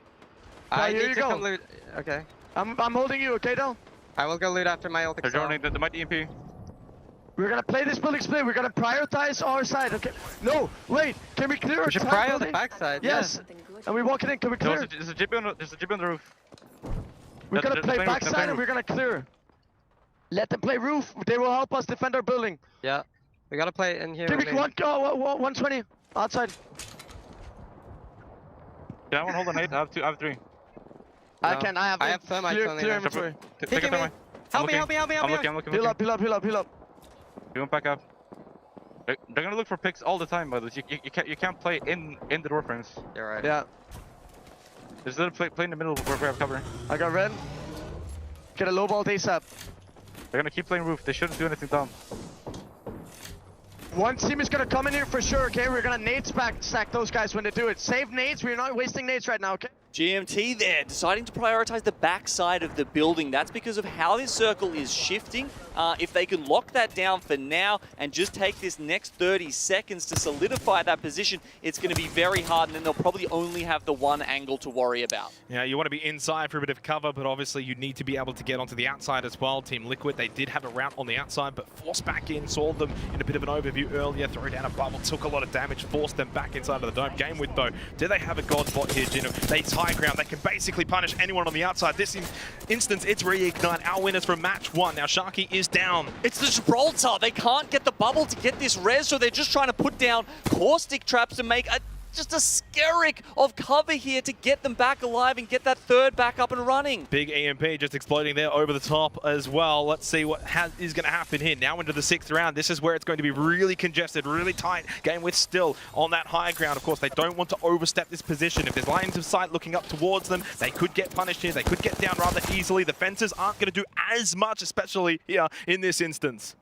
S7: I
S21: here
S7: need
S21: you
S7: to
S21: go.
S7: come loot. Okay.
S21: I'm holding you, okay, Del?
S7: I will go loot after my ult.
S16: They're joining the might EMP.
S21: We're gonna play this building split. We're gonna prioritize our side, okay? No, wait. Can we clear
S7: We
S21: our
S7: should
S21: side
S7: pry on the
S21: building?
S7: backside.
S21: Yes. And we walk it in. Can we clear?
S16: There's a GP on the roof.
S21: We're gonna play
S16: playing roof,
S21: backside and we're gonna clear. Let them play roof. They will help us defend our building.
S7: Yeah. We gotta play in here.
S21: Give me
S7: with
S21: one, 120 outside.
S16: Yeah, I want to hold an 8. I have 3.
S21: I
S7: No.
S21: can. I have
S7: thermite
S21: clear,
S7: only
S21: clear
S7: now.
S21: inventory.
S16: Take a thermite.
S7: Help me.
S16: I'm looking.
S21: Heal up.
S16: You went back up. They're gonna look for picks all the time, brothers. You can't play in the door frames.
S7: You're right.
S21: Yeah.
S16: Just let them play in the middle where we have cover.
S21: I got red. Get a low ball ASAP.
S16: They're gonna keep playing roof. They shouldn't do anything dumb.
S21: One team is gonna come in here for sure, okay? We're gonna nades stack those guys when they do it. Save nades. We're not wasting nades right now, okay?
S18: GMT there, deciding to prioritize the backside of the building. That's because of how this circle is shifting. If they can lock that down for now and just take this next 30 seconds to solidify that position, it's going to be very hard, and then they'll probably only have the one angle to worry about.
S17: Yeah, you want to be inside for a bit of cover, but obviously you need to be able to get onto the outside as well. Team Liquid, they did have a route on the outside, but forced back in, saw them in a bit of an overview earlier, throw down a bubble, took a lot of damage, forced them back inside of the dome. Game with though, do they have a god bot here, Gino? They high ground, they can basically punish anyone on the outside. This instance, it's Reignite, our winners from match 1. Now Sharky is down.
S18: It's the Gibraltar. They can't get the bubble to get this res, so they're just trying to put down caustic traps to make just a skerrick of cover here to get them back alive and get that third back up and running.
S17: Big EMP just exploding there over the top as well. Let's see what is going to happen here. Now into the 6th round. This is where it's going to be really congested, really tight. Game with still on that high ground. Of course, they don't want to overstep this position. If there's lines of sight looking up towards them, they could get punished here. They could get down rather easily. The fences aren't going to do as much, especially here in this instance.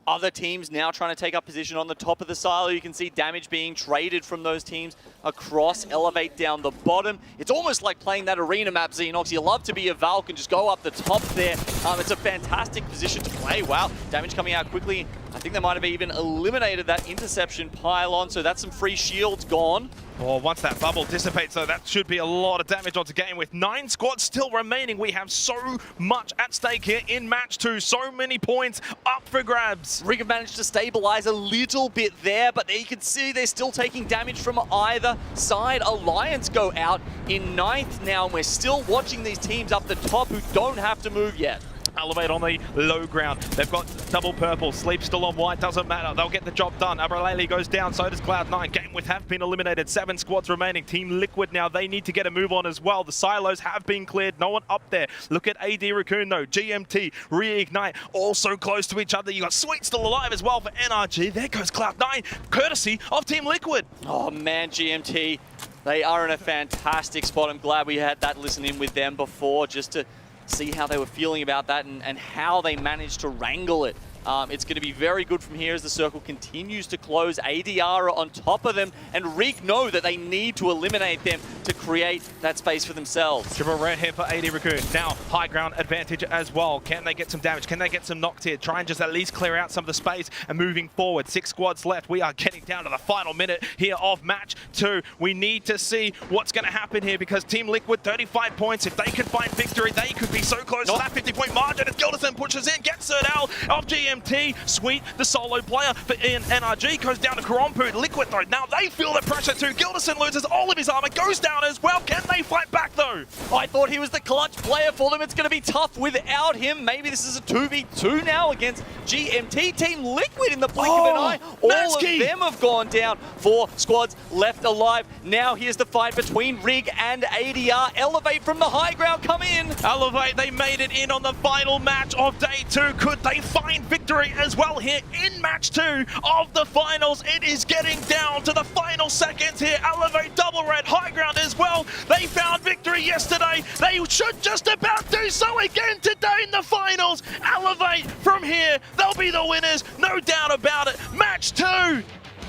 S18: Other teams now trying to take up position on the top of the silo. You can see damage being traded from those teams across, elevate down the bottom. It's almost like playing that arena map, Xenox. You love to be a Valk and just go up the top there. It's a fantastic position to play. Wow, damage coming out quickly. I think they might have even eliminated that interception pylon, so that's some free shields gone.
S17: Oh, once that bubble dissipates, though, that should be a lot of damage onto game. With 9 squads still remaining, we have so much at stake here in match 2. So many points up for grabs.
S18: Rig have managed to stabilize a little bit there, but you can see they're still taking damage from either side. Alliance go out in 9th now, and we're still watching these teams up the top who don't have to move yet.
S17: Elevate on the low ground. They've got double purple. Sleep still on white. Doesn't matter. They'll get the job done. Abraleli goes down. So does Cloud9. Game with have been eliminated. 7 squads remaining. Team Liquid now. They need to get a move on as well. The silos have been cleared. No one up there. Look at AD Raccoon though. GMT, Reignite, all so close to each other. You got Sweet still alive as well for NRG. There goes Cloud9, courtesy of Team Liquid.
S18: Oh man, GMT. They are in a fantastic spot. I'm glad we had that listen in with them before just to see how they were feeling about that and how they managed to wrangle it. It's going to be very good from here as the circle continues to close. ADR on top of them, and Rig know that they need to eliminate them to create that space for themselves.
S17: Triple red here for AD Raccoon. Now, high ground advantage as well. Can they get some damage? Can they get some knocked here? Try and just at least clear out some of the space and moving forward. 6 squads left. We are getting down to the final minute here of match 2. We need to see what's going to happen here because Team Liquid, 35 points. If they can find victory, they could be so close to that 50-point margin as Gilderson pushes in, gets it out of GMT. Sweet, the solo player for NRG, goes down to Karompu. Liquid though, now they feel the pressure too. Gilderson loses all of his armor, goes down as well. Can they fight back though?
S18: I thought he was the clutch player for them. It's going to be tough without him. Maybe this is a 2v2 now against GMT. Team Liquid in the blink of an eye. All of them have gone down. 4 squads left alive. Now here's the fight between Rig and ADR. Elevate from the high ground, come in.
S17: Elevate, they made it in on the final match of day 2. Could they find victory as well here in match 2 of the finals? It is getting down to the final seconds here. Elevate double red, high ground
S6: as well. They found victory yesterday. They should just about do so again today in the finals. Elevate from here. They'll be the winners, no doubt about it. Match 2.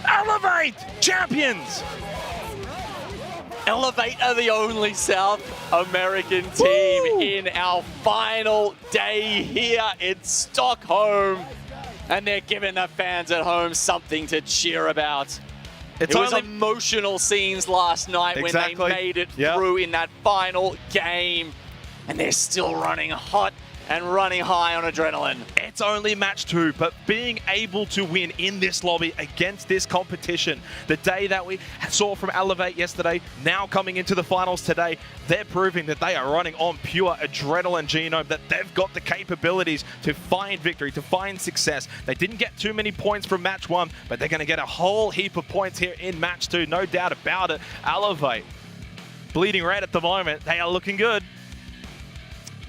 S6: Elevate champions.
S18: Elevate are the only South American team in our final day here in Stockholm. And they're giving the fans at home something to cheer about. It was emotional scenes last night when they made it through in that final game. And they're still running hot and running high on adrenaline.
S17: It's only match 2, but being able to win in this lobby against this competition, the day that we saw from Elevate yesterday, now coming into the finals today, they're proving that they are running on pure adrenaline, Genome, that they've got the capabilities to find victory, to find success. They didn't get too many points from match 1, but they're going to get a whole heap of points here in match 2, no doubt about it. Elevate, bleeding red at the moment. They are looking good.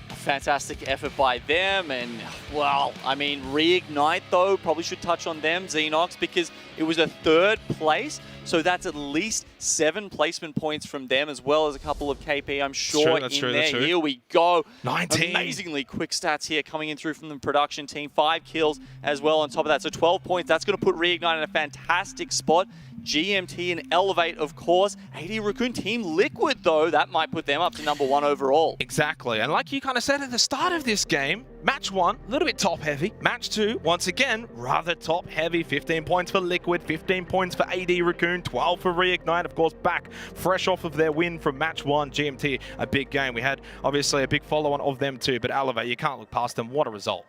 S18: Fantastic effort by them, and well, I mean, Reignite though, probably should touch on them, Xenox, because it was a 3rd place, so that's at least 7 placement points from them, as well as a couple of KP, I'm sure, in there. Here we go.
S17: 19.
S18: Amazingly quick stats here coming in through from the production team. 5 kills as well on top of that, so 12 points. That's going to put Reignite in a fantastic spot. GMT and Elevate, of course. AD Raccoon, Team Liquid, though, that might put them up to number 1 overall.
S17: Exactly, and like you kind of said at the start of this game, match 1, a little bit top-heavy. Match 2, once again, rather top-heavy. 15 points for Liquid, 15 points for AD Raccoon, 12 for Reignite, of course, back fresh off of their win from match 1. GMT, a big game. We had, obviously, a big follow-on of them too, but Elevate, you can't look past them. What a result.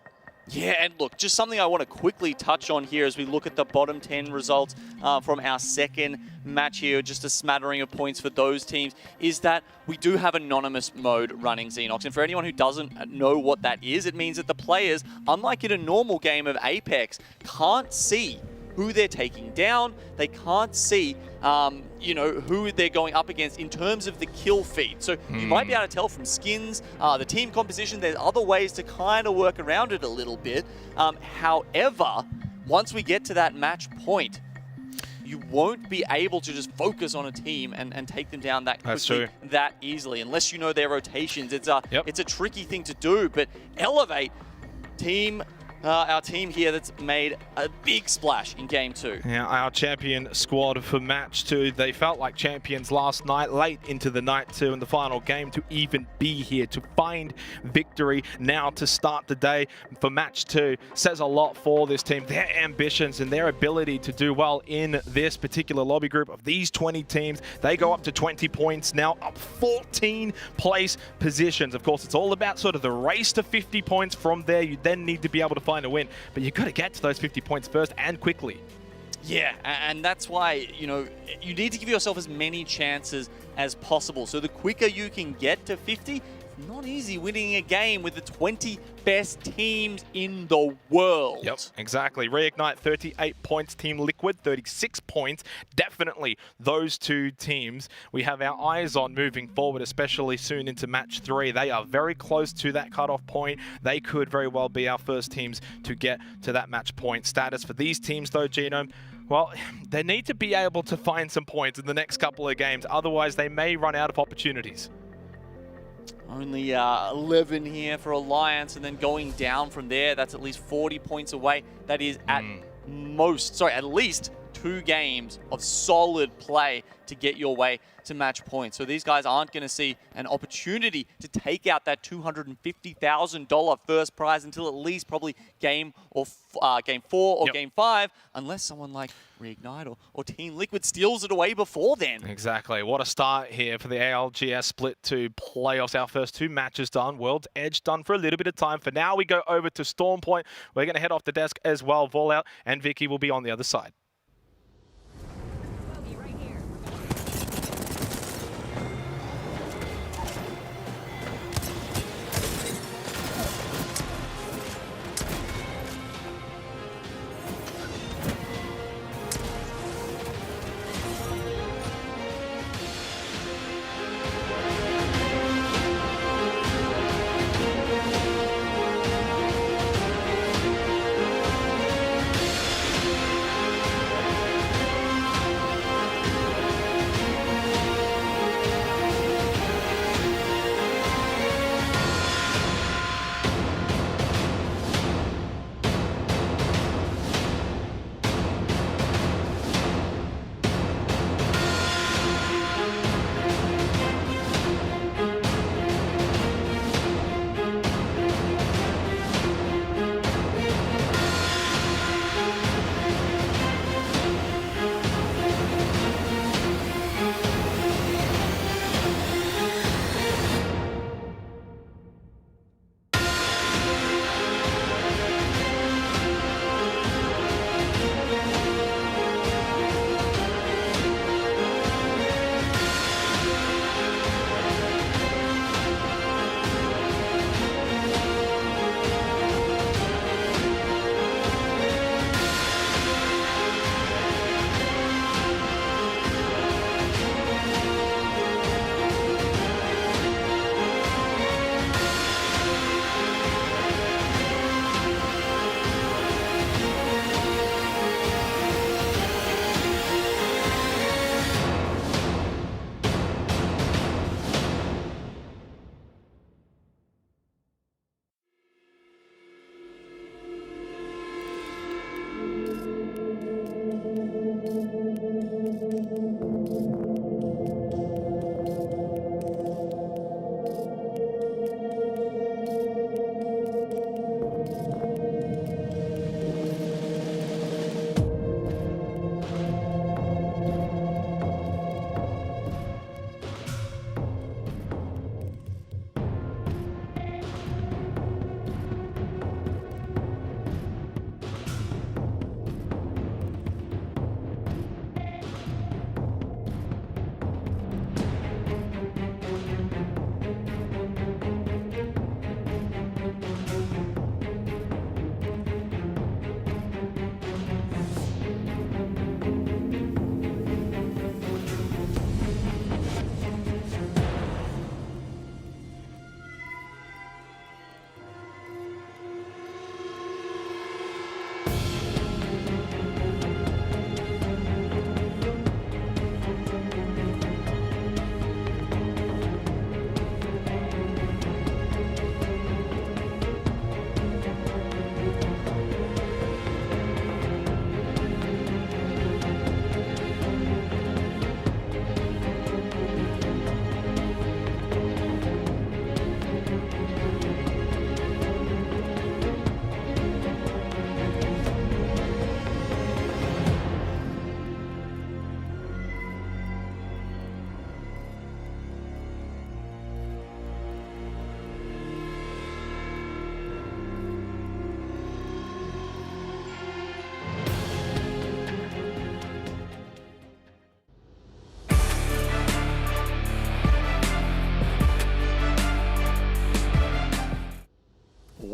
S18: Yeah, and look, just something I want to quickly touch on here as we look at the bottom 10 results from our second match here, just a smattering of points for those teams, is that we do have anonymous mode running, Xenox. And for anyone who doesn't know what that is, it means that the players, unlike in a normal game of Apex, can't see who they're taking down. They can't see, you know, who they're going up against in terms of the kill feed. So you might be able to tell from skins, the team composition. There's other ways to kind of work around it a little bit. However, once we get to that match point, you won't be able to just focus on a team and take them down that quickly, that easily, unless you know their rotations. It's a tricky thing to do, but Elevate team. Our team here that's made a big splash in Game 2.
S17: Yeah, our champion squad for Match 2, they felt like champions last night, late into the night too, in the final game, to even be here, to find victory now to start the day for Match 2. Says a lot for this team, their ambitions and their ability to do well in this particular lobby group of these 20 teams. They go up to 20 points now, up 14 place positions. Of course, it's all about sort of the race to 50 points. From there, you then need to be able to find a win, but you've got to get to those 50 points first and quickly.
S18: Yeah, and that's why, you know, you need to give yourself as many chances as possible. So the quicker you can get to 50, it's not easy winning a game with the 20 best teams in the world.
S17: Yep, exactly. Reignite, 38 points. Team Liquid, 36 points. Definitely those two teams we have our eyes on moving forward, especially soon into Match 3. They are very close to that cutoff point. They could very well be our first teams to get to that match point status. For these teams, though, Genome, well, they need to be able to find some points in the next couple of games. Otherwise, they may run out of opportunities.
S18: Only 11 here for Alliance, and then going down from there, that's at least 40 points away. That is at least 2 games of solid play to get your way to match points. So these guys aren't going to see an opportunity to take out that $250,000 first prize until at least probably game 4 or game 5, unless someone like Reignite or Team Liquid steals it away before then.
S17: Exactly. What a start here for the ALGS Split 2 playoffs. Our first 2 matches done. World's Edge done for a little bit of time. For now, we go over to Storm Point. We're going to head off the desk as well. Fallout and Vicky will be on the other side.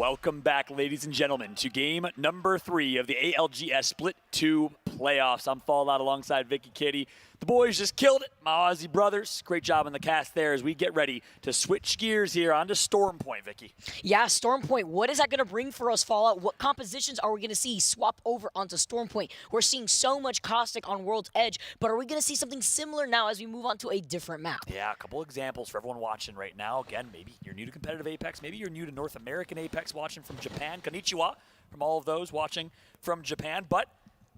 S13: Welcome back, ladies and gentlemen, to game number 3 of the ALGS Split 2 playoffs. I'm Fallout alongside Vicky Kitty. The boys just killed it, my Aussie brothers. Great job in the cast there as we get ready to switch gears here onto Storm Point, Vicky.
S9: Yeah, Storm Point. What is that going to bring for us, Fallout? What compositions are we going to see swap over onto Storm Point? We're seeing so much Caustic on World's Edge, but are we going to see something similar now as we move on to a different map?
S13: Yeah, a couple examples for everyone watching right now. Again, maybe you're new to competitive Apex. Maybe you're new to North American Apex watching from Japan. Konnichiwa from all of those watching from Japan. But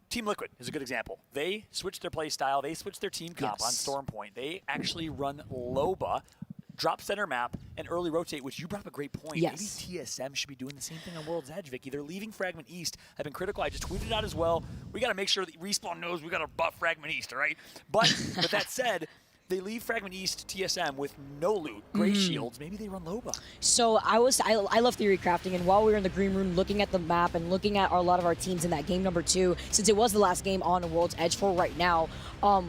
S13: Team Liquid is a good example. They switched their play style. They switched their team comp on Storm Point. They actually run Loba, drop center map, and early rotate, which you brought up a great point.
S9: Yes.
S13: Maybe TSM should be doing the same thing on World's Edge, Vicky. They're leaving Fragment East. Have been critical. I just tweeted it out as well. We got to make sure that Respawn knows we got to buff Fragment East, all right? But with that said, they leave Fragment East TSM with no loot, great shields. Maybe they run Loba.
S9: So I love theory crafting, and while we were in the green room looking at the map and looking at a lot of our teams in that game number 2, since it was the last game on the World's Edge for right now,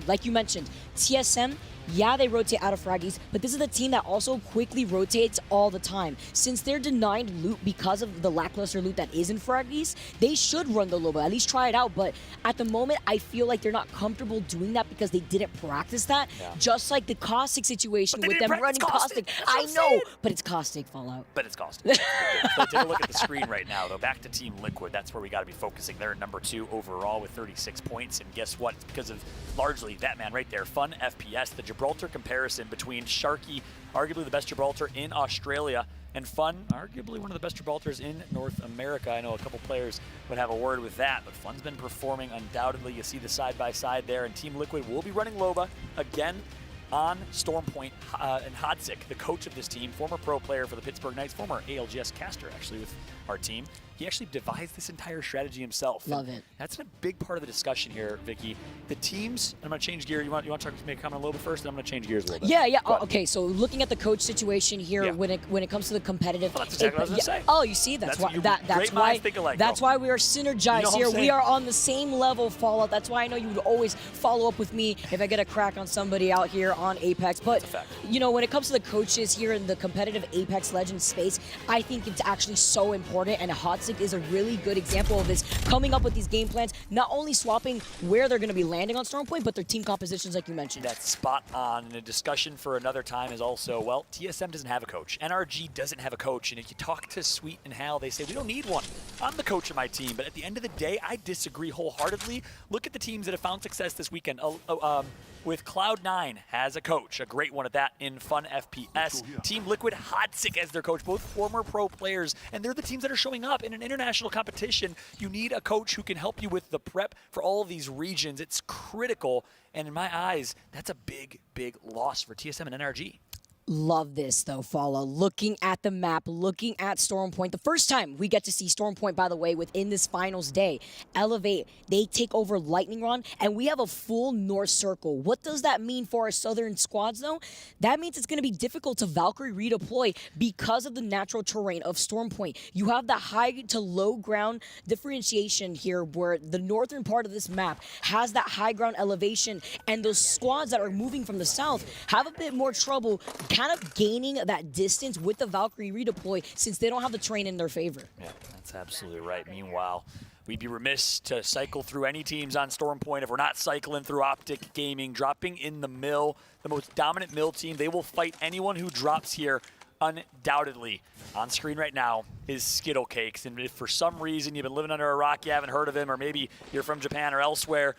S9: like you mentioned, TSM, yeah, they rotate out of Fraggies, but this is a team that also quickly rotates all the time. Since they're denied loot because of the lackluster loot that is in Fraggies, they should run the Loba, at least try it out. But at the moment, I feel like they're not comfortable doing that because they didn't practice that. Yeah. Just like the Caustic situation with them running Caustic. I know, but it's Caustic, Fallout.
S13: But it's Caustic. So take a look at the screen right now, though. Back to Team Liquid. That's where we got to be focusing. They're at number 2 overall with 36 points. And guess what? It's because of largely that man right there. Fun FPS. The Gibraltar comparison between Sharky, arguably the best Gibraltar in Australia, and Fun, arguably one of the best Gibraltars in North America. I know a couple players would have a word with that, but Fun's been performing undoubtedly. You see the side-by-side there, and Team Liquid will be running Loba again on Storm Point. And Hodzik, the coach of this team, former pro player for the Pittsburgh Knights, former ALGS caster actually with our team. He actually devised this entire strategy himself.
S9: Love it.
S13: That's a big part of the discussion here, Vicky. The teams, I'm going to change gear. You want to make a comment a little bit first, and I'm going to change gears a little bit.
S9: Yeah. Okay, so looking at the coach situation here, when it comes to the competitive,
S13: that's exactly what I was going to say.
S9: Oh, you see, that's why we are synergized here. We are on the same level, Fallout. That's why I know you would always follow up with me if I get a crack on somebody out here on Apex. But you know, when it comes to the coaches here in the competitive Apex Legends space, I think it's actually so important, and Hodzik is a really good example of this, coming up with these game plans, not only swapping where they're going to be landing on Storm Point, but their team compositions like you mentioned.
S13: That's spot on. And a discussion for another time is also, well, TSM doesn't have a coach. NRG doesn't have a coach. And if you talk to Sweet and Hal, they say, we don't need one. I'm the coach of my team. But at the end of the day, I disagree wholeheartedly. Look at the teams that have found success this weekend. With Cloud9 has a coach, a great one at that in Fun FPS. Team Liquid, Hodzik as their coach, both former pro players, and they're the teams that are showing up in an international competition. You need a coach who can help you with the prep for all of these regions. It's critical, and in my eyes, that's a big, big loss for TSM and NRG.
S9: Love this, though, Follow. Looking at the map, looking at Storm Point. The first time we get to see Storm Point, by the way, within this finals day. Elevate, they take over Lightning Run, and we have a full North Circle. What does that mean for our Southern squads, though? That means it's going to be difficult to Valkyrie redeploy because of the natural terrain of Storm Point. You have the high to low ground differentiation here, where the northern part of this map has that high ground elevation, and those squads that are moving from the south have a bit more trouble kind of gaining that distance with the Valkyrie redeploy since they don't have the terrain in their favor.
S13: Yeah, that's absolutely right. Meanwhile, we'd be remiss to cycle through any teams on Storm Point if we're not cycling through Optic Gaming, dropping in the mill, the most dominant mill team. They will fight anyone who drops here undoubtedly. On screen right now is Skittle Cakes, and if for some reason you've been living under a rock, you haven't heard of him, or maybe you're from Japan or elsewhere,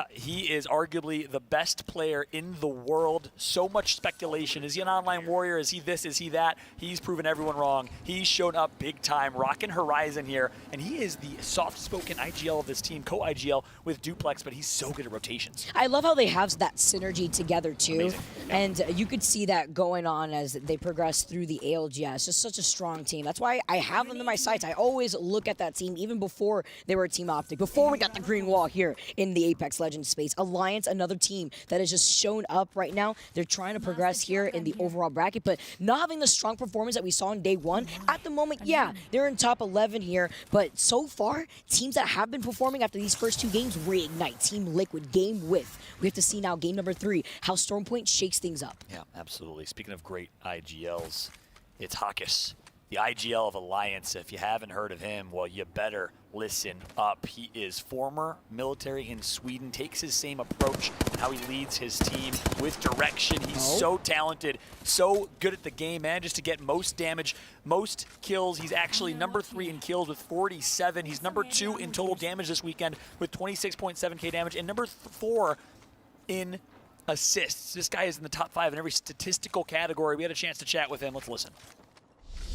S13: he is arguably the best player in the world. So much speculation. Is he an online warrior? Is he this? Is he that? He's proven everyone wrong. He's shown up big time, rocking Horizon here, and he is the soft-spoken IGL of this team, co-IGL with Duplex, but he's so good at rotations.
S9: I love how they have that synergy together, too.
S13: Amazing. Yeah.
S9: And you could see that going on as they progress through the ALGS. Just such a strong team. That's why I have them in my sights. I always look at that team, even before they were Team Optic, before we got the green wall here in the Apex Legends space. Alliance, another team that has just shown up right now. They're trying to progress here in the overall bracket, but not having the strong performance that we saw in day one. At the moment, yeah, they're in top 11 here, but so far, teams that have been performing after these first two games, Reignite, Team Liquid, Game With. We have to see now, game number 3, how Storm Point shakes things up.
S13: Yeah, absolutely. Speaking of great IGLs, it's Hawkus. the IGL of Alliance. If you haven't heard of him, well, you better listen up. He is former military in Sweden, takes his same approach in how he leads his team with direction. He's so talented, so good at the game, manages to get most damage, most kills. He's actually number 3 in kills with 47. He's number 2 in total damage this weekend with 26.7k damage, and number 4 in assists. This guy is in the top 5 in every statistical category. We had a chance to chat with him. Let's listen.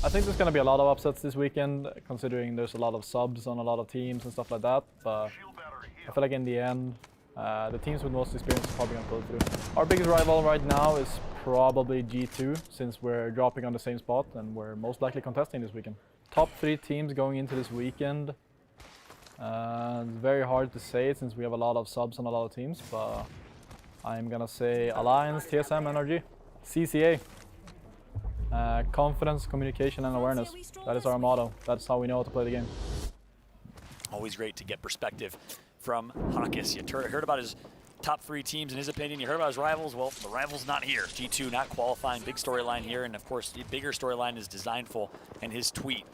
S14: I think there's going to be a lot of upsets this weekend, considering there's a lot of subs on a lot of teams and stuff like that. But I feel like in the end, the teams with most experience are probably going to pull through. Our biggest rival right now is probably G2, since we're dropping on the same spot and we're most likely contesting this weekend. Top 3 teams going into this weekend. It's very hard to say since we have a lot of subs on a lot of teams, but I'm going to say Alliance, TSM, NRG, CCA. Confidence, communication, and awareness. That is our motto. That's how we know how to play the game.
S13: Always great to get perspective from ALGS. You heard about his top 3 teams in his opinion. You heard about his rivals. Well, the rival's not here. G2 not qualifying. Big storyline here. And of course, the bigger storyline is Designful and his tweet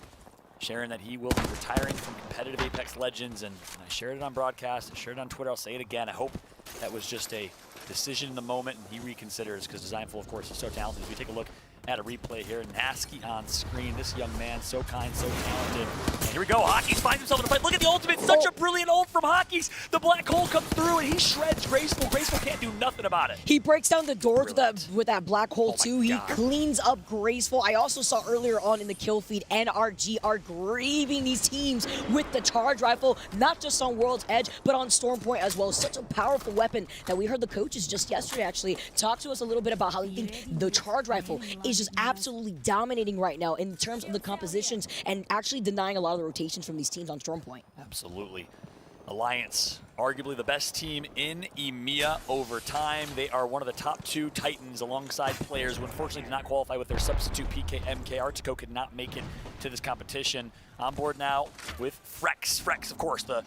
S13: sharing that he will be retiring from competitive Apex Legends. And I shared it on broadcast. I shared it on Twitter. I'll say it again. I hope that was just a decision in the moment and he reconsiders, because Designful, of course, is so talented. As we take a look at a replay here, Nasky on screen. This young man, so kind, so talented. And here we go, Hockeys finds himself in the fight. Look at the ultimate, such a brilliant ult from Hockeys. The black hole comes through and he shreds Graceful. Graceful can't do nothing about it.
S9: He breaks down the doors with that black hole too. He cleans up Graceful. I also saw earlier on in the kill feed, NRG are grieving these teams with the charge rifle, not just on World's Edge, but on Storm Point as well. Such a powerful weapon that we heard the coaches just yesterday actually talk to us a little bit about how they think the charge rifle is just absolutely dominating right now in terms of the compositions and actually denying a lot of the rotations from these teams on Storm Point.
S13: Absolutely. Alliance, arguably the best team in EMEA over time. They are one of the top 2 Titans alongside players who unfortunately did not qualify with their substitute PKMK. Artico could not make it to this competition. On board now with Frex. Frex, of course, the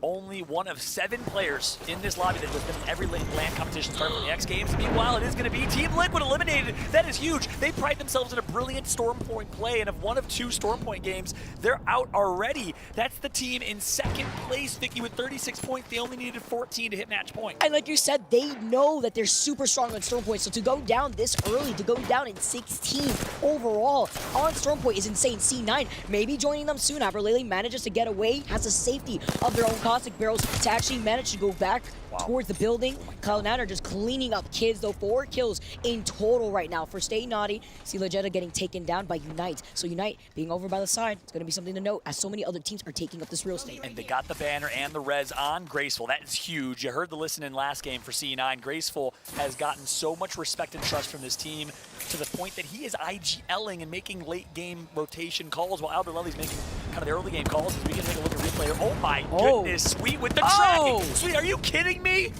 S13: only one of 7 players in this lobby that has been in every LAN competition starting from the X Games. Meanwhile, it is going to be Team Liquid eliminated. That is huge. They pride themselves in a brilliant Storm Point play, and of one of 2 Storm Point games, they're out already. That's the team in 2nd place, Vicky, with 36 points. They only needed 14 to hit match point.
S9: And like you said, they know that they're super strong on Storm Point, so to go down this early, to go down in 16 overall on Storm Point is insane. C9 maybe joining them soon after Lele manages to get away, has the safety of their own caustic barrels to actually manage to go back towards the building. Cloud9 are just cleaning up kids, though. 4 kills in total right now for Stay Naughty. See Legetta getting taken down by Unite. So Unite being over by the side, it's going to be something to note as so many other teams are taking up this real estate.
S13: And they got the banner and the res on Graceful. That is huge. You heard the listen in last game for C9. Graceful has gotten so much respect and trust from this team to the point that he is IGLing and making late game rotation calls while Albert Lely's making kind of the early game calls. As we can take a look at replay here. Oh my goodness, Sweet with the tracking. Sweet, are you kidding me?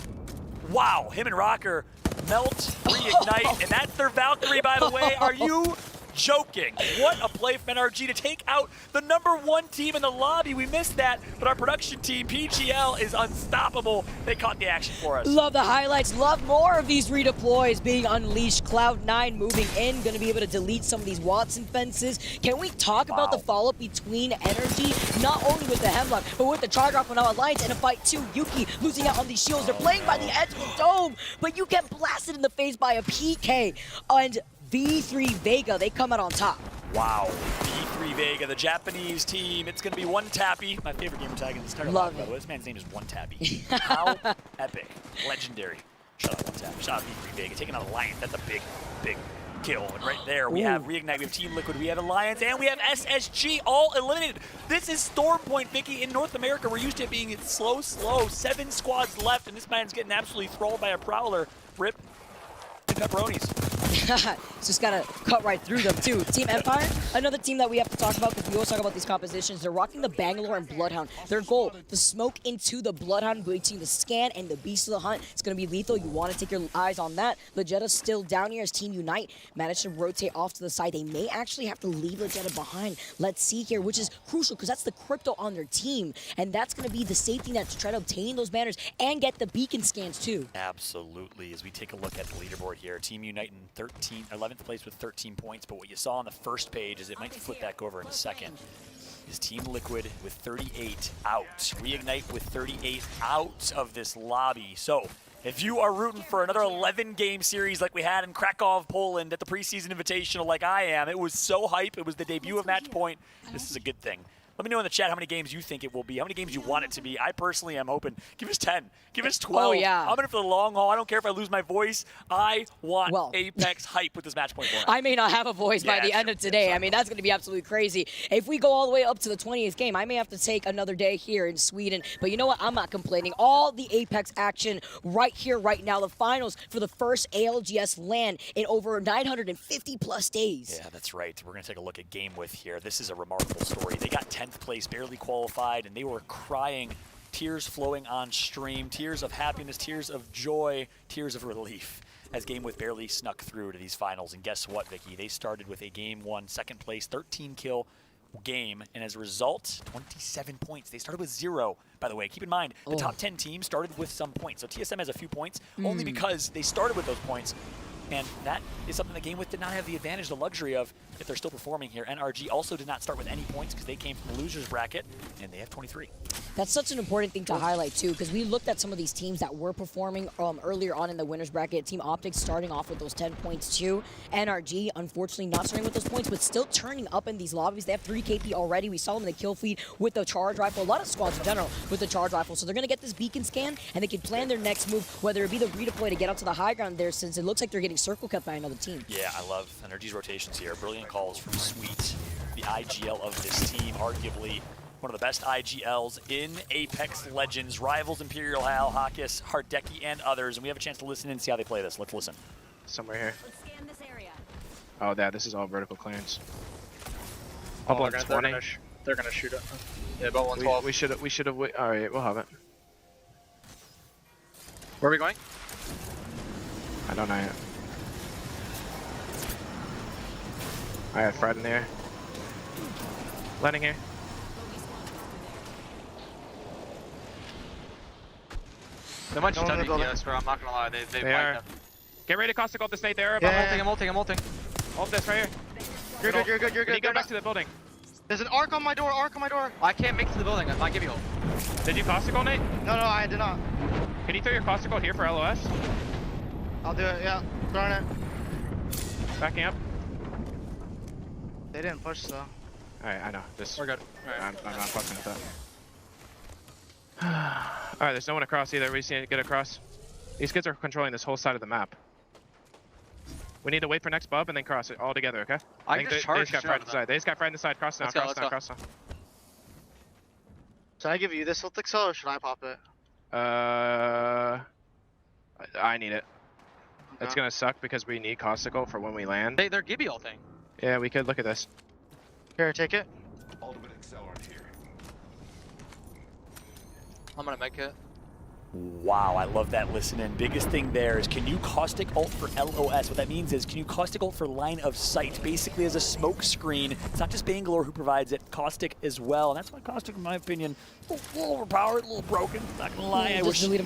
S13: Wow, him and Rocker melt, reignite, and that's their Valkyrie, by the way. Are you joking? What a play from NRG to take out the #1 team in the lobby. We missed that, but our production team, PGL, is unstoppable. They caught the action for us.
S9: Love the highlights. Love more of these redeploys being unleashed. Cloud9 moving in, going to be able to delete some of these Watson fences. Can we talk about the follow-up between Energy, not only with the Hemlock, but with the charge off on our Alliance in a fight too? Yuki losing out on these shields. They're playing by the edge of the dome, but you get blasted in the face by a PK. And V3 Vega, they come out on top.
S13: Wow, V3 Vega, the Japanese team. It's going to be One Tappy. My favorite gamer tag in this entire lobby, by the way. This man's name is One Tappy. How epic, legendary. Shut up, One Tappy. Shout out V3 Vega, taking out Alliance. That's a big, big kill. And right there, we have Reignite, we have Team Liquid, we have Alliance, and we have SSG all eliminated. This is Storm Point, Vicky. In North America, we're used to it being slow. 7 squads left, and this man's getting absolutely thralled by a Prowler. Rip and pepperonis.
S9: It's just gotta cut right through them too. Team Empire, another team that we have to talk about because we always talk about these compositions. They're rocking the Bangalore and Bloodhound. Their goal, the smoke into the Bloodhound between the scan and the Beast of the Hunt. It's gonna be lethal. You want to take your eyes on that. Legetta's still down here as Team Unite managed to rotate off to the side. They may actually have to leave Legetta behind. Let's see here, which is crucial because that's the crypto on their team, and that's gonna be the safety net to try to obtain those banners and get the beacon scans too.
S13: Absolutely. As we take a look at the leaderboard here, Team Unite in 11th place with 13 points, but what you saw on the first page is it might flip back over in a second. Is Team Liquid with 38 out. Reignite with 38 out of this lobby. So if you are rooting for another 11-game series like we had in Krakow, Poland at the preseason invitational like I am, it was so hype. It was the debut of Match Point. This is a good thing. Let me know in the chat how many games you think it will be, how many games you want it to be. I personally am hoping, give us 10, give us 12.
S9: Oh, yeah.
S13: I'm in it for the long haul. I don't care if I lose my voice. I want Apex hype with this Match Point board.
S9: I may not have a voice by the end of today. I mean, that's going to be absolutely crazy. If we go all the way up to the 20th game, I may have to take another day here in Sweden. But you know what? I'm not complaining. All the Apex action right here, right now. The finals for the first ALGS LAN in over 950-plus days.
S13: Yeah, that's right. We're going to take a look at Game With here. This is a remarkable story. They got 10th place, barely qualified, and they were crying, tears flowing on stream, tears of happiness, tears of joy, tears of relief as Game With barely snuck through to these finals. And guess what, Vicky? They started with a Game 1, second place, 13-kill game, and as a result, 27 points. They started with 0, by the way. Keep in mind, the top 10 teams started with some points. So TSM has a few points, only because they started with those points. And that is something that Game With did not have the advantage, the luxury of, if they're still performing here. NRG also did not start with any points because they came from the loser's bracket, and they have 23.
S9: That's such an important thing to highlight, too, because we looked at some of these teams that were performing earlier on in the winner's bracket. Team Optics starting off with those 10 points, too. NRG, unfortunately, not starting with those points, but still turning up in these lobbies. They have 3 KP already. We saw them in the kill feed with the charge rifle. A lot of squads in general with the charge rifle. So they're going to get this beacon scan, and they can plan their next move, whether it be the redeploy to get up to the high ground there, since it looks like they're getting circle cut by another team.
S13: Yeah, I love NRG's rotations here. Brilliant calls from Sweet, the IGL of this team, arguably one of the best IGLs in Apex Legends, rivals Imperial Hal, Hawkus, Hardeki, and others. And we have a chance to listen and see how they play this. Let's listen.
S21: Somewhere here.
S4: Let's scan this area.
S21: Oh, this is all vertical clearance.
S7: Up on 20. They're gonna shoot it. Yeah, about 112.
S21: We should have. All right, we'll have it.
S7: Where are we going?
S21: I don't know yet. I have Fred in there. Landing here.
S7: They might just study us, bro. I'm not gonna lie. They might have.
S21: Get ready to caustic ult this nade there.
S7: I'm ulting.
S21: Ult this right here.
S7: You're good.
S21: You go back to the building.
S7: There's an arc on my door. I can't make it to the building. I might give you ult.
S21: Did you caustic ult, Nate?
S7: No, I did not.
S21: Can you throw your caustic ult here for LOS?
S7: I'll do it, yeah. Throwing it.
S21: Backing up.
S7: They didn't push, so.
S21: Alright, I know.
S7: We're good.
S21: I'm not fucking with that. Alright, there's no one across either. We just need to get across. These kids are controlling this whole side of the map. We need to wait for next bub and then cross it all together, okay?
S7: I can just charge.
S21: They just got fried on the side. They just got fried on the side. Cross now, cross now.
S7: Should I give you this ult excel or should I pop it?
S21: I need it. Okay. It's gonna suck because we need caustic ult for when we land.
S7: They're Gibby ulting.
S21: Yeah, we could look at this.
S7: Here, take it. I'm gonna make it.
S13: Wow, I love that listening. Biggest thing there is, can you caustic ult for LOS? What that means is, can you caustic ult for line of sight? Basically as a smoke screen. It's not just Bangalore who provides it, caustic as well. And that's why caustic, in my opinion, a little overpowered, a little broken. Not gonna lie, I wish we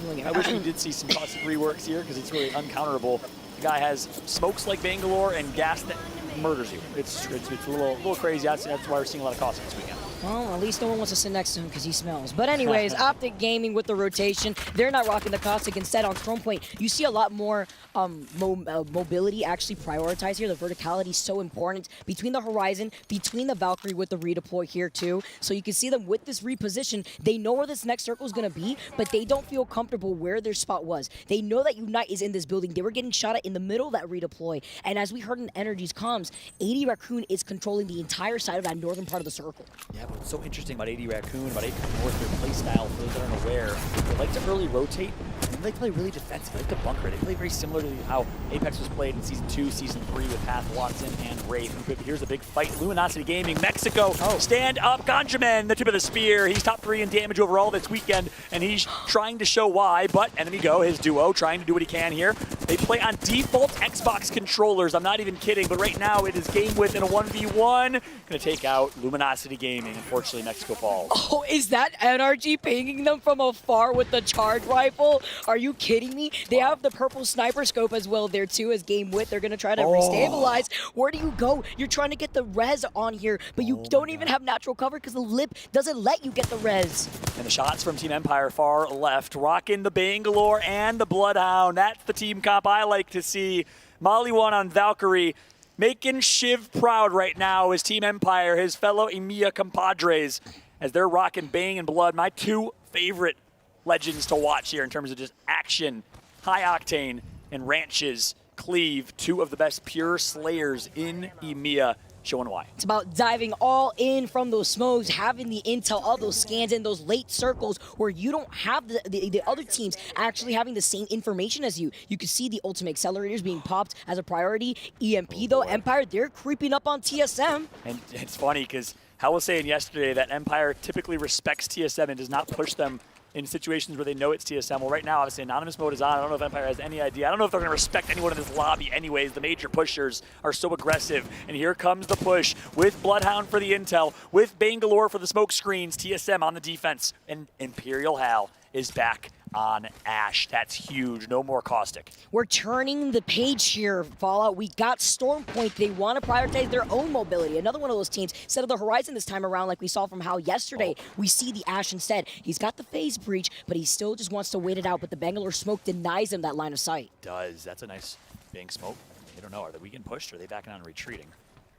S13: did see some caustic reworks here because it's really uncounterable. The guy has smokes like Bangalore and gas that murders you. It's a little crazy. That's why we're seeing a lot of caustic this weekend.
S9: Well, at least no one wants to sit next to him because he smells. But anyways, Optic Gaming with the rotation. They're not rocking the caustic. Instead, on Strong Point, you see a lot more mobility actually prioritized here. The verticality is so important between the Horizon, between the Valkyrie with the redeploy here too. So you can see them with this reposition. They know where this next circle is going to be, but they don't feel comfortable where their spot was. They know that Unite is in this building. They were getting shot at in the middle of that redeploy. And as we heard in Energy's comms, 80 Raccoon is controlling the entire side of that northern part of the circle.
S13: Yeah, but what's so interesting about 80 Raccoon, about 80 North, their play style, for those that aren't aware, they like to early rotate, and they play really defensive. They like to bunker. They play very similar to how Apex was played in Season 2, Season 3 with Path, Watson, and Wraith. But here's a big fight. Luminosity Gaming, Mexico, stand up, Ganjamin, the tip of the spear. He's top 3 in damage overall this weekend, and he's trying to show why, but Enemy Go, his duo, trying to do what he can here. They play on default Xbox controllers. I'm not even kidding, but right now it is Game With in a 1v1. Gonna take out Luminosity Gaming. Unfortunately, Mexico falls.
S9: Oh, is that NRG pinging them from afar with the charge rifle? Are you kidding me? They have the purple sniper scope as well there too as game width. They're going to try to restabilize. Where do you go? You're trying to get the res on here, but you don't even have natural cover because the lip doesn't let you get the res.
S13: And the shots from Team Empire far left, rocking the Bangalore and the Bloodhound. That's the team comp I like to see. Molly 1 on Valkyrie, making Shiv proud right now as Team Empire, his fellow EMEA compadres, as they're rocking Bang and Blood. My two favorite legends to watch here in terms of just action, high octane, and Ranches Cleave, two of the best pure slayers in EMEA. Showing why.
S9: It's about diving all in from those smokes, having the intel of those scans in those late circles where you don't have the other teams actually having the same information as you. You can see the ultimate accelerators being popped as a priority. EMP though, Empire, they're creeping up on TSM.
S13: And it's funny because Hal was saying yesterday that Empire typically respects TSM and does not push them in situations where they know it's TSM. Well, right now, obviously, anonymous mode is on. I don't know if Empire has any idea. I don't know if they're going to respect anyone in this lobby anyways. The major pushers are so aggressive. And here comes the push with Bloodhound for the intel, with Bangalore for the smoke screens, TSM on the defense. And Imperial Hal is back on Ash. That's huge. No more Caustic.
S9: We're turning the page here, Fallout. We got Stormpoint. They want to prioritize their own mobility. Another one of those teams set of the horizon this time around like we saw from Hal yesterday. We see the Ash instead. He's got the phase breach, but he still just wants to wait it out, but the Bangalore smoke denies him that line of sight.
S13: Does. That's a nice Bang smoke. I don't know. Are we getting pushed or are they backing out and retreating?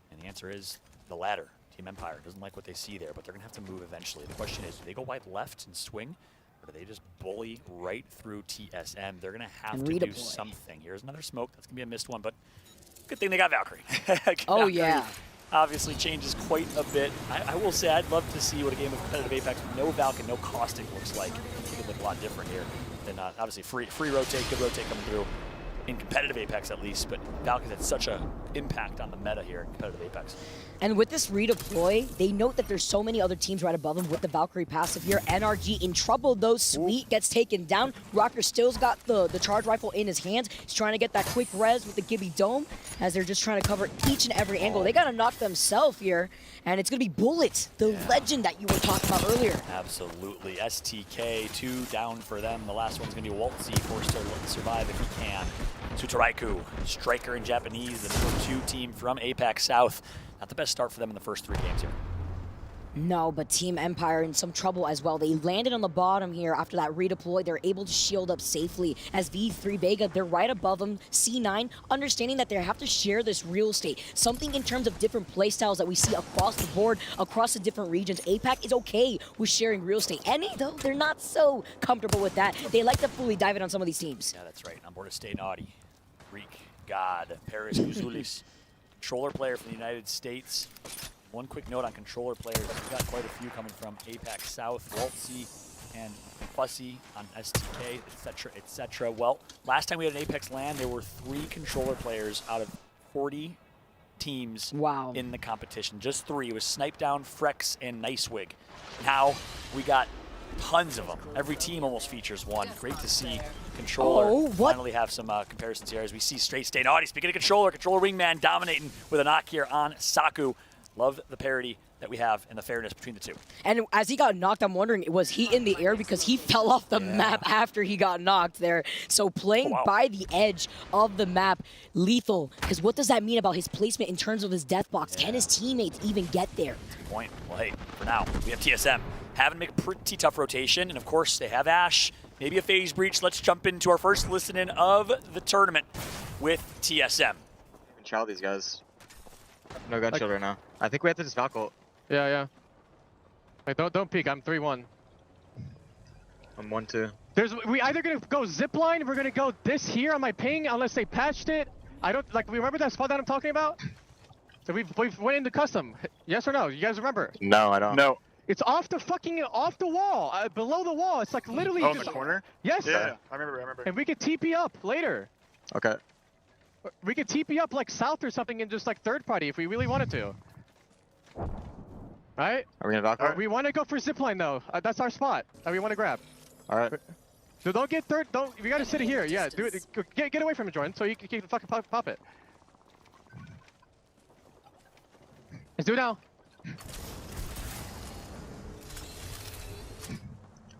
S13: And the answer is the latter. Team Empire doesn't like what they see there, but they're going to have to move eventually. The question is, do they go wide left and swing? Or do they just bully right through TSM? They're going to have to do something. Here's another smoke. That's going to be a missed one, but good thing they got Valkyrie. Valkyrie
S9: yeah.
S13: Obviously changes quite a bit. I will say I'd love to see what a game of competitive Apex with no Valk and no Caustic looks like. It could look a lot different here than obviously free rotate, good rotate coming through. In competitive Apex at least, but Valk has had such an impact on the meta here in competitive Apex.
S9: And with this redeploy, they note that there's so many other teams right above them with the Valkyrie passive here. NRG in trouble though. Sweet gets taken down. Rocker still's got the charge rifle in his hands. He's trying to get that quick res with the Gibby Dome as they're just trying to cover each and every angle. They got to knock themselves here, and it's going to be Bullet, the legend that you were talking about earlier.
S13: Absolutely. STK, 2 down for them. The last one's going to be Waltzy, forced to survive if he can. Tsutoraiku, striker in Japanese, the number 2 team from Apex South. Not the best start for them in the first 3 games here.
S9: No, but Team Empire in some trouble as well. They landed on the bottom here after that redeploy. They're able to shield up safely as V3 Vega, they're right above them. C9, understanding that they have to share this real estate. Something in terms of different playstyles that we see across the board, across the different regions. APAC is okay with sharing real estate. NA, though, they're not so comfortable with that. They like to fully dive in on some of these teams.
S13: Yeah, that's right. On board to Stay Naughty. Greek God, Paris Kouzoulis, controller player from the United States. One quick note on controller players. We've got quite a few coming from Apex South, Waltzy and Fussy on STK, etc., etc. Well, last time we had an Apex LAN, there were 3 controller players out of 40 teams in the competition. Just 3. It was Snipedown, Frex, and Nicewig. Now we got tons of them. Every team almost features one. Great to see controller finally have some comparisons here as we see straight Stay Naughty. Speaking of controller wingman dominating with a knock here on Saku. Love the parity that we have and the fairness between the two.
S9: And as he got knocked, I'm wondering, was he in the air because he fell off the map after he got knocked there? So playing by the edge of the map, lethal, because what does that mean about his placement in terms of his death box? Can his teammates even get there?
S13: Good point. Well, hey, for now, we have TSM having to make a pretty tough rotation, and of course, they have Ash, maybe a phase breach. Let's jump into our first listening of the tournament with TSM.
S7: Chow these guys. No gun shield right now. I think we have to just Valkyrie.
S8: Yeah. Wait, don't peek. I'm 3-1.
S7: I'm 1-2.
S8: We either gonna go zipline, we're gonna go this here on my ping unless they patched it. I don't remember that spot that I'm talking about? So we've went into custom. Yes or no? You guys remember?
S7: No, I don't. No.
S8: It's off the wall, below the wall. It's like literally
S7: in the corner?
S8: Yes.
S7: Yeah, I remember.
S8: And we could TP up later.
S7: Okay.
S8: We could TP up like south or something and just like third party if we really wanted to. Right?
S7: Are we gonna Valkyrie?
S8: We want to go for zipline though. That's our spot that we want to grab.
S7: All right.
S8: So don't get third. We gotta sit it here. Yeah, do it. Get away from it, Jordan, so you can fucking pop it. Let's do it now.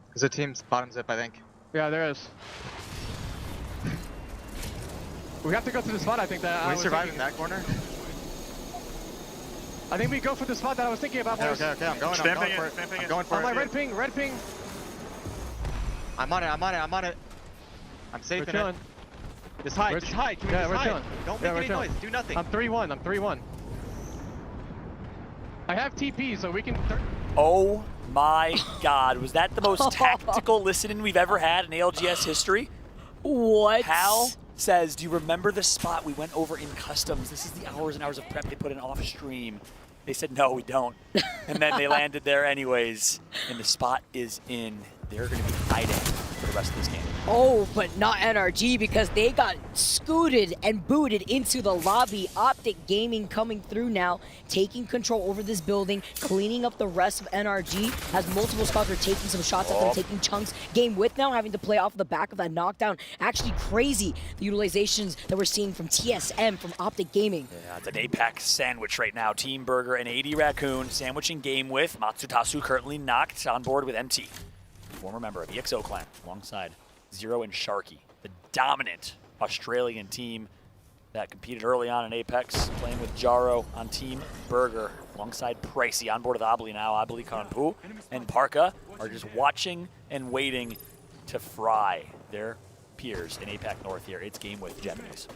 S7: There's a team's bottom zip, I think.
S8: Yeah, there is. We have to go to the spot, I think that
S20: we surviving that corner?
S8: I think we go for the spot that I was thinking about.
S20: Okay, I'm going for it. I'm going for it.
S8: My red ping.
S20: I'm on it. I'm safe in it. Just hide. Can we just hide?
S8: Chilling.
S20: Don't make any noise. Do nothing.
S8: I'm 3-1. I have TP, so we can...
S13: Oh my God, was that the most tactical listening we've ever had in ALGS history?
S9: What?
S13: Hal says, do you remember the spot we went over in customs? This is the hours and hours of prep they put in off stream. They said, no, we don't. And then they landed there anyways. And the spot is in. They're going to be hiding for the rest of this game.
S9: Oh, but not NRG because they got scooted and booted into the lobby. Optic Gaming coming through now, taking control over this building, cleaning up the rest of NRG. Has multiple spots, are taking some shots at them, taking chunks. Game with now having to play off the back of that knockdown. Actually crazy, the utilizations that we're seeing from TSM, from Optic Gaming.
S13: Yeah, it's an Apex sandwich right now. Team Burger and AD Raccoon sandwiching game with Matsutasu currently knocked on board with MT. Former member of EXO Clan, alongside Zero and Sharky, the dominant Australian team that competed early on in Apex, playing with Jaro on Team Burger, alongside Pricey on board with Abli now. Abli, Kanpu, and Parka are just watching and waiting to fry their peers in APAC North here. It's game with Japanese.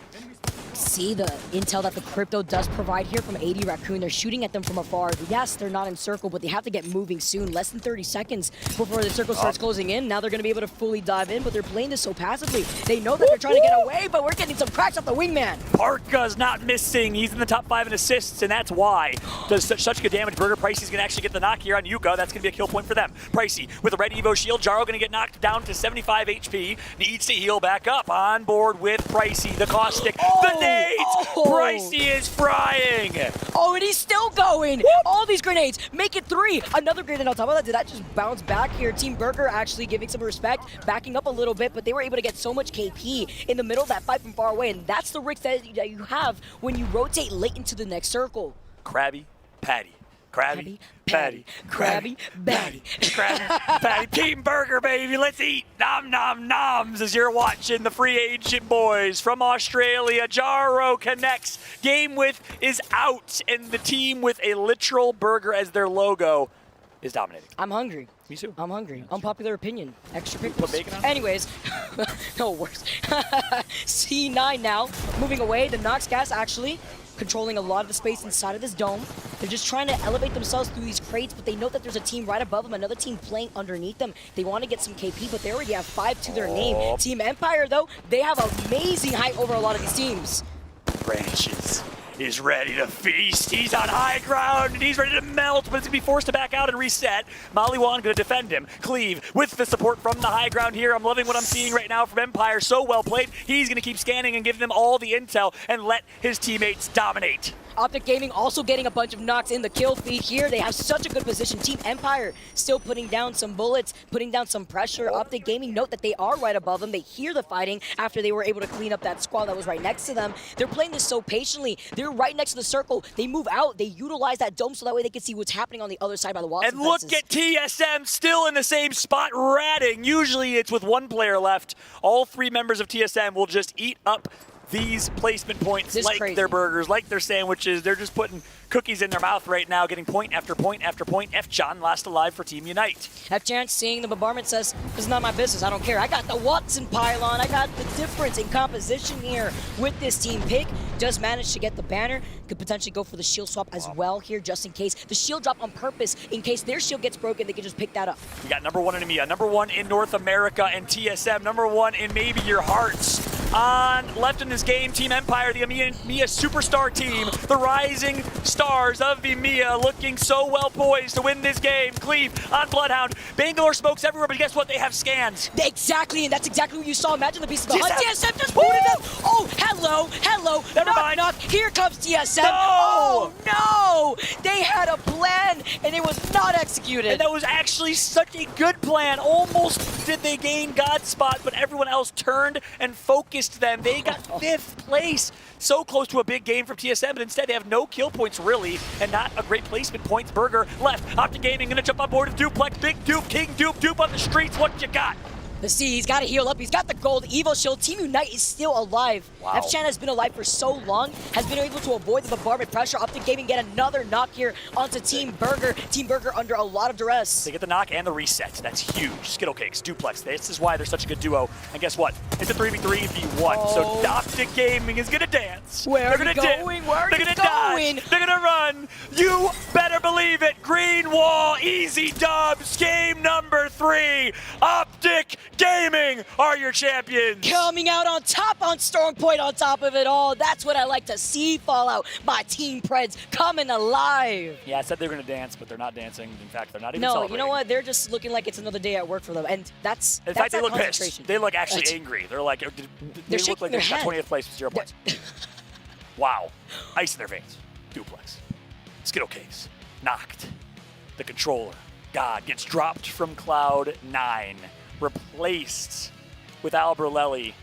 S9: See the intel that the Crypto does provide here from AD Raccoon. They're shooting at them from afar. Yes, they're not in circle, but they have to get moving soon. Less than 30 seconds before the circle starts closing in. Now they're going to be able to fully dive in, but they're playing this so passively. They know that they're trying to get away, but we're getting some cracks off the wingman.
S13: Parka's not missing. He's in the top 5 in assists, and that's why. Does such good damage. Burger Pricey's going to actually get the knock here on Yuka. That's going to be a kill point for them. Pricey with a red Evo shield. Jaro going to get knocked down to 75 HP. Needs to heal back up. On board with Pricey, the caustic, the nades. Pricey is frying.
S9: Oh, and he's still going. All these grenades make it 3. Another grenade on top of that. Did that just bounce back here? Team Burger actually giving some respect, backing up a little bit, but they were able to get so much KP in the middle of that fight from far away, and that's the risk that you have when you rotate late into the next circle.
S13: Krabby Patty. Krabby Patty. Krabby Patty. Krabby Patty. Team Burger, baby. Let's eat. Nom nom noms as you're watching the free agent boys from Australia. Jaro connects. Game with is out, and the team with a literal burger as their logo is dominating.
S9: I'm hungry.
S13: Me too.
S9: I'm hungry. Unpopular opinion. Extra pickles.
S13: Put bacon on?
S9: Anyways, no worse. C9 now moving away. The Nox Gas actually controlling a lot of the space inside of this dome. They're just trying to elevate themselves through these crates, but they know that there's a team right above them, another team playing underneath them. They want to get some KP, but they already have 5 to their name. Team Empire, though, they have amazing height over a lot of these teams.
S13: Branches is ready to feast. He's on high ground, and he's ready to melt, but it's going to be forced to back out and reset. Maliwan going to defend him. Cleave with the support from the high ground here. I'm loving what I'm seeing right now from Empire. So well played. He's going to keep scanning and give them all the intel and let his teammates dominate.
S9: Optic Gaming also getting a bunch of knocks in the kill feed here. They have such a good position. Team Empire still putting down some bullets, putting down some pressure. Optic Gaming note that they are right above them. They hear the fighting after they were able to clean up that squad that was right next to them. They're playing this so patiently. They're right next to the circle. They move out. They utilize that dome so that way they can see what's happening on the other side by the walls.
S13: And look at TSM still in the same spot, ratting. Usually it's with one player left. All 3 members of TSM will just eat up these placement points like their burgers, like their sandwiches. They're just putting cookies in their mouth right now, getting point after point after point. F-John last alive for Team Unite.
S9: F-John seeing the bombardment says, this is not my business, I don't care. I got the Watson pylon, I got the difference in composition here with this team pick. Does manage to get the banner, could potentially go for the shield swap as well here, just in case. The shield drop on purpose, in case their shield gets broken, they can just pick that up.
S13: We got number 1 in EMEA, number 1 in North America and TSM, number 1 in maybe your hearts. On left in this game, Team Empire, the EMEA superstar team, the rising stars of EMEA, looking so well poised to win this game. Cleave on Bloodhound. Bangalore smokes everywhere, but guess what? They have scans.
S9: Exactly, and that's exactly what you saw. Imagine the beast of the hunt. TSM just booted them. Oh, hello.
S13: Never mind.
S9: Knock. Here comes TSM.
S13: No!
S9: Oh, no. They had a plan, and it was not executed.
S13: And that was actually such a good plan. Almost did they gain God's spot, but everyone else turned and focused them. They got 5th place. So close to a big game from TSM, but instead they have no kill points really, and not a great placement points. Burger left. Optic Gaming gonna jump on board with Duplex. Big Dupe, King Dupe on the streets. What you got?
S9: But see, he's got to heal up. He's got the gold Evo shield. Team Unite is still alive.
S13: Wow.
S9: F-Chan has been alive for so long, has been able to avoid the bombardment pressure. Optic Gaming get another knock here onto Team Burger. Team Burger under a lot of duress.
S13: They get the knock and the reset. That's huge. Skittlecakes, Duplex. This is why they're such a good duo. And guess what? It's a 3v3 v1. So Optic Gaming is gonna dance.
S9: Where
S13: they're
S9: are
S13: gonna
S9: you going? Where are
S13: they're
S9: you
S13: gonna
S9: going?
S13: dodge. They're gonna run. You better believe it. Green wall, easy dubs. Game number 3. Optic Gaming are your champions.
S9: Coming out on top on Storm Point on top of it all. That's what I like to see, Fallout. My Team Preds coming alive.
S13: Yeah, I said they were gonna dance, but they're not dancing. In fact, they're not even
S9: No,
S13: celebrating.
S9: you know what? They're just looking like it's another day at work for them. And that's
S13: In fact, they
S9: that
S13: look
S9: concentration.
S13: pissed. They look actually angry. They're like, they look like they got 20th place with 0 points. Wow. Ice in their veins. Duplex. Skittlecakes. Knocked. The controller. God gets dropped from Cloud 9. Replaced with Albrelelli.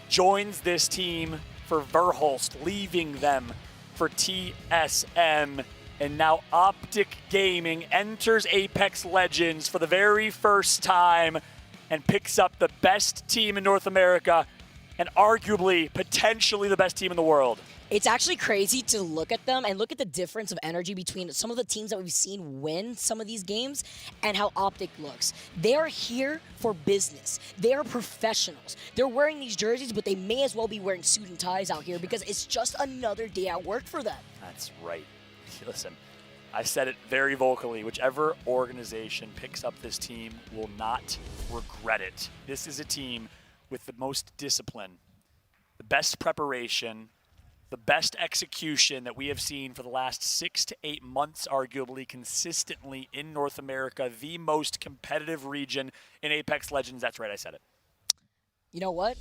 S13: Joins this team for Verhulst, leaving them for TSM. And now Optic Gaming enters Apex Legends for the very first time and picks up the best team in North America and arguably, potentially the best team in the world.
S9: It's actually crazy to look at them and look at the difference of energy between some of the teams that we've seen win some of these games and how Optic looks. They are here for business. They are professionals. They're wearing these jerseys, but they may as well be wearing suit and ties out here because it's just another day at work for them.
S13: That's right. Listen, I said it very vocally. Whichever organization picks up this team will not regret it. This is a team with the most discipline, the best preparation, the best execution that we have seen for the last 6 to 8 months, arguably consistently in North America, the most competitive region in Apex Legends. That's right, I said it.
S9: You know what?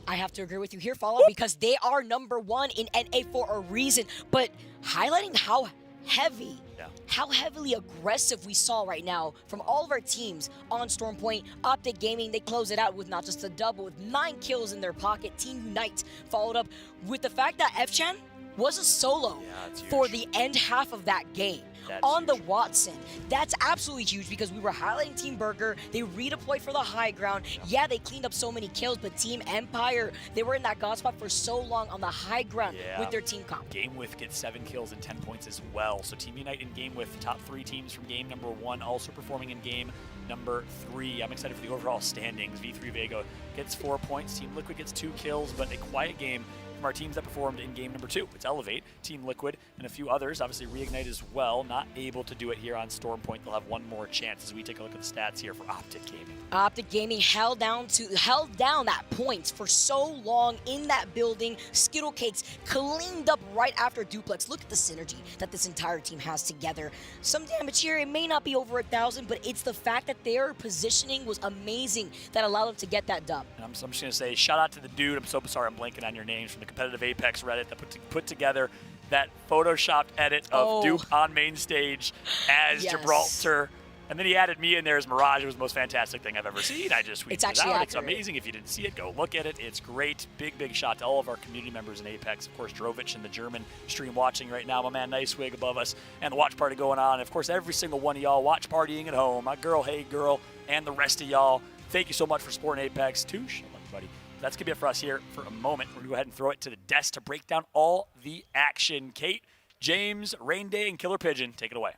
S9: I have to agree with you here, Follow, because they are #1 in NA for a reason. But highlighting how heavily aggressive we saw right now from all of our teams on Storm Point. Optic Gaming, they close it out with not just a double, with 9 kills in their pocket. Team Unite followed up with the fact that F-Chan was a solo for the end half of that game. On the Watson. That's absolutely huge because we were highlighting Team Burger. They redeployed for the high ground. Yeah, they cleaned up so many kills, but Team Empire, they were in that god spot for so long on the high ground with their team comp.
S13: Game With gets 7 kills and 10 points as well. So Team Unite in Game With, top 3 teams from game number 1, also performing in game number 3. I'm excited for the overall standings. V3 Vega gets 4 points. Team Liquid gets 2 kills, but a quiet game from our teams that performed in game number 2. It's Elevate, Team Liquid, and a few others. Obviously, Reignite as well. Not able to do it here on Storm Point. They'll have one more chance as we take a look at the stats here for Optic Gaming.
S9: Optic Gaming held down that points for so long in that building. Skittlecakes cleaned up right after Duplex. Look at the synergy that this entire team has together. Some damage here. It may not be over 1,000, but it's the fact that their positioning was amazing that allowed them to get that dub.
S13: And I'm just going to say, shout out to the dude. I'm so sorry I'm blanking on your names from the Competitive Apex Reddit that put together that photoshopped edit of Dupe on main stage as Gibraltar. And then he added me in there as Mirage. It was the most fantastic thing I've ever seen. I just tweeted it out.
S9: Accurate.
S13: It's amazing. If you didn't see it, go look at it. It's great. Big shout to all of our community members in Apex. Of course, Drovich in the German stream watching right now. My man Nicewig above us. And the watch party going on. And of course, every single one of y'all watch partying at home. My girl, hey girl, and the rest of y'all. Thank you so much for supporting Apex. Touche. I love you, buddy. That's going to be it for us here for a moment. We're going to go ahead and throw it to the desk to break down all the action. Kate, James, Rain Day, and Killer Pigeon, take it away.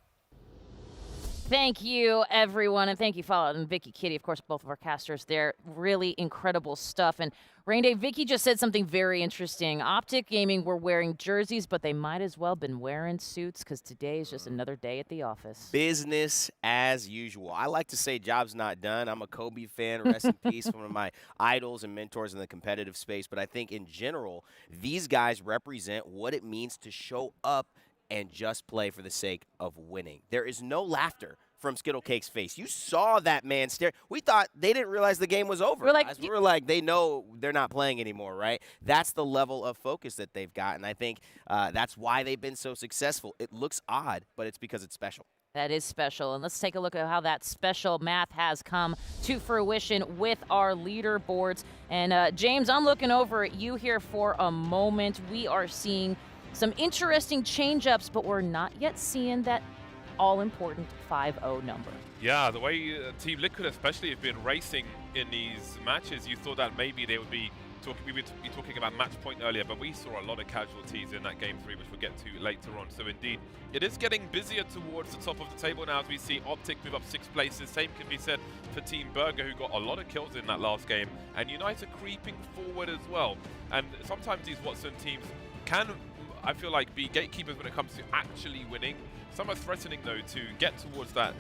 S4: Thank you, everyone, and thank you, Fallout and Vicky Kitty, of course, both of our casters there. Really incredible stuff. And Rain Day, Vicky just said something very interesting. Optic Gaming were wearing jerseys, but they might as well have been wearing suits because today is just another day at the office.
S10: Business as usual. I like to say job's not done. I'm a Kobe fan. Rest in peace, one of my idols and mentors in the competitive space. But I think in general, these guys represent what it means to show up and just play for the sake of winning. There is no laughter from Skittlecake's face. You saw that man stare. We thought they didn't realize the game was over. We were like, they know they're not playing anymore, right? That's the level of focus that they've got, and I think that's why they've been so successful. It looks odd, but it's because it's special.
S4: That is special, and let's take a look at how that special math has come to fruition with our leaderboards. And James, I'm looking over at you here for a moment. We are seeing some interesting change-ups, but we're not yet seeing that all-important 5-0 number.
S1: Yeah, the way Team Liquid especially have been racing in these matches, you thought that maybe they would be talking about match point earlier, but we saw a lot of casualties in that game 3, which we'll get to later on. So indeed, it is getting busier towards the top of the table now as we see Optic move up 6 places. Same can be said for Team Burger, who got a lot of kills in that last game, and Unite are creeping forward as well. And sometimes these Watson teams can, I feel like, be gatekeepers when it comes to actually winning. Some are threatening, though, to get towards that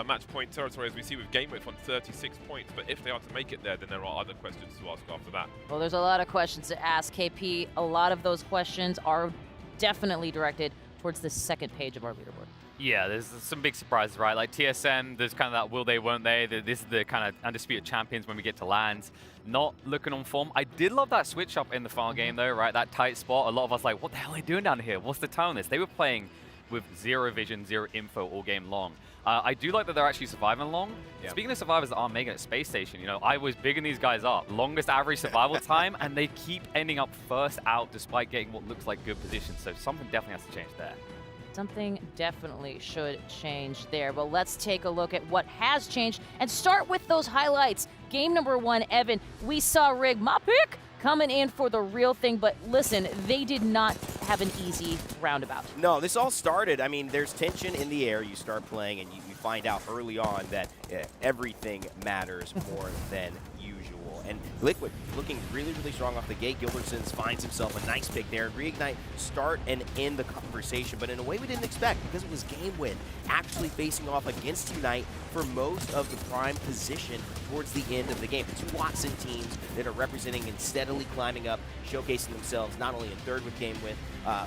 S1: match point territory, as we see with GameWidth on 36 points. But if they are to make it there, then there are other questions to ask after that.
S4: Well, there's a lot of questions to ask, KP. A lot of those questions are definitely directed towards the second page of our leaderboard.
S11: Yeah, there's some big surprises, right? Like TSM, there's kind of that will they, won't they. This is the kind of undisputed champions when we get to LANs. Not looking on form. I did love that switch up in the final game, though, right? That tight spot. A lot of us like, what the hell are they doing down here? What's the tone on this? They were playing with zero vision, zero info all game long. I do like that they're actually surviving long. Yeah. Speaking of survivors that aren't making it Space Station, you know, I was bigging these guys up. Longest average survival time, and they keep ending up first out despite getting what looks like good positions. So something definitely has to change there.
S4: Something definitely should change there. But let's take a look at what has changed and start with those highlights. Game number 1, Evan, we saw Rig, my pick, coming in for the real thing. But listen, they did not have an easy roundabout.
S10: No, this all started, I mean, there's tension in the air. You start playing and you find out early on that everything matters more than usual. And Liquid looking really, really strong off the gate. Gilbertsons finds himself a nice pick there. Reignite start and end the conversation, but in a way we didn't expect, because it was GameWin actually facing off against Unite for most of the prime position towards the end of the game. Two Watson teams that are representing and steadily climbing up, showcasing themselves not only in third with GameWin,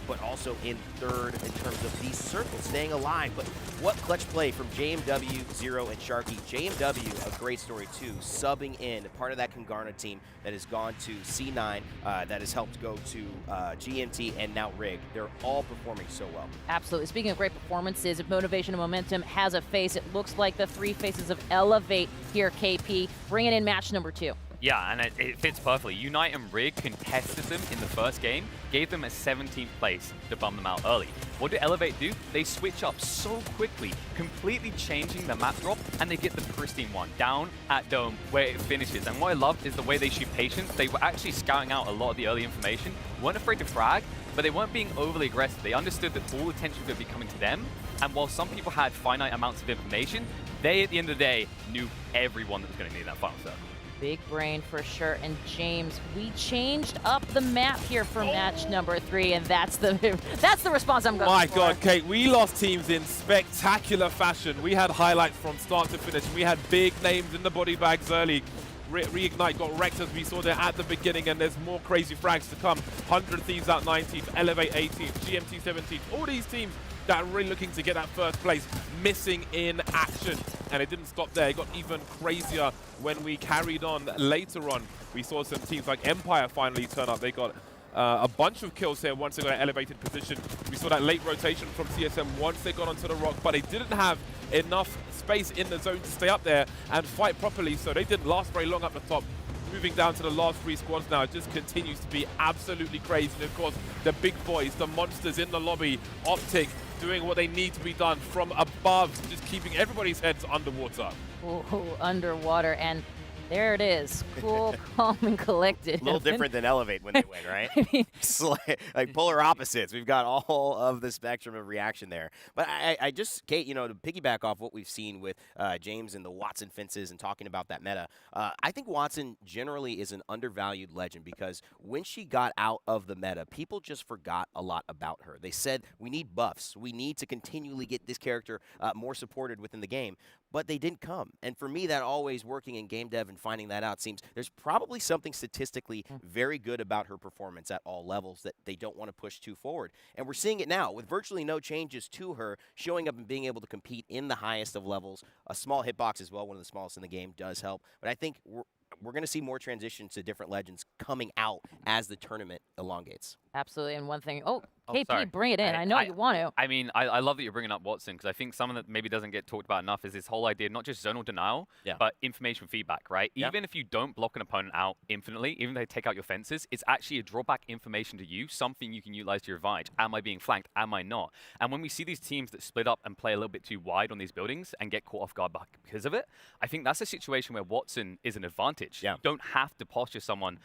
S10: but also in third in terms of these circles, staying alive. But what clutch play from JMW, Zero, and Sharky. JMW, a great story too, subbing in, part of that Kangarna team that has gone to C9, that has helped go to GMT and now Rig. They're all performing so well.
S4: Absolutely. Speaking of great performances, Motivation and Momentum has a face. It looks like the 3 faces of Elevate here, KP, bringing in match number 2.
S11: Yeah, and it fits perfectly. Unite and Rig contested them in the first game, gave them a 17th place to bum them out early. What do Elevate do? They switch up so quickly, completely changing the map drop, and they get the pristine one down at Dome where it finishes. And what I loved is the way they shoot patience. They were actually scouting out a lot of the early information, weren't afraid to frag, but they weren't being overly aggressive. They understood that all attention would be coming to them, and while some people had finite amounts of information, they, at the end of the day, knew everyone that was going to need that final set.
S4: Big brain for sure. And James, we changed up the map here for match number 3, and that's the response I'm going for.
S1: My God, Kate, we lost teams in spectacular fashion. We had highlights from start to finish. We had big names in the body bags early. Reignite got wrecked, as we saw there at the beginning, and there's more crazy frags to come. 100 Thieves out 19th, Elevate 18th, GMT 17th. All these teams that are really looking to get that first place, missing in action. And it didn't stop there. It got even crazier when we carried on later on. We saw some teams like Empire finally turn up. They got a bunch of kills here once they got an elevated position. We saw that late rotation from TSM once they got onto the rock, but they didn't have enough space in the zone to stay up there and fight properly, so they didn't last very long up the top. Moving down to the last 3 squads now, it just continues to be absolutely crazy. And of course, the big boys, the monsters in the lobby, Optic, doing what they need to be done from above, just keeping everybody's heads underwater.
S4: Ooh, underwater, and there it is. Cool, calm, and collected.
S10: A little different than Elevate when they win, right?
S4: I mean,
S10: it's like polar opposites. We've got all of the spectrum of reaction there. But I just, Kate, you know, to piggyback off what we've seen with James and the Watson fences and talking about that meta, I think Watson generally is an undervalued legend, because when she got out of the meta, people just forgot a lot about her. They said, we need buffs. We need to continually get this character more supported within the game. But they didn't come. And for me, that always working in game dev and finding that out seems there's probably something statistically very good about her performance at all levels that they don't want to push too forward. And we're seeing it now with virtually no changes to her, showing up and being able to compete in the highest of levels. A small hitbox as well, one of the smallest in the game, does help. But I think we're going to see more transitions to different legends coming out as the tournament elongates.
S4: Absolutely. And one thing, oh,
S11: Oh,
S4: KP,
S11: sorry.
S4: bring it in. I know you want to.
S11: I mean, I love that you're bringing up Watson because I think something that maybe doesn't get talked about enough is this whole idea of not just zonal denial, but information feedback, right?
S10: Yeah.
S11: Even if you don't block an opponent out infinitely, even if they take out your fences, it's actually a drawback information to you, something you can utilize to your advantage. Am I being flanked? Am I not? And when we see these teams that split up and play a little bit too wide on these buildings and get caught off guard because of it, I think that's a situation where Watson is an advantage.
S10: Yeah.
S11: You don't have to posture someone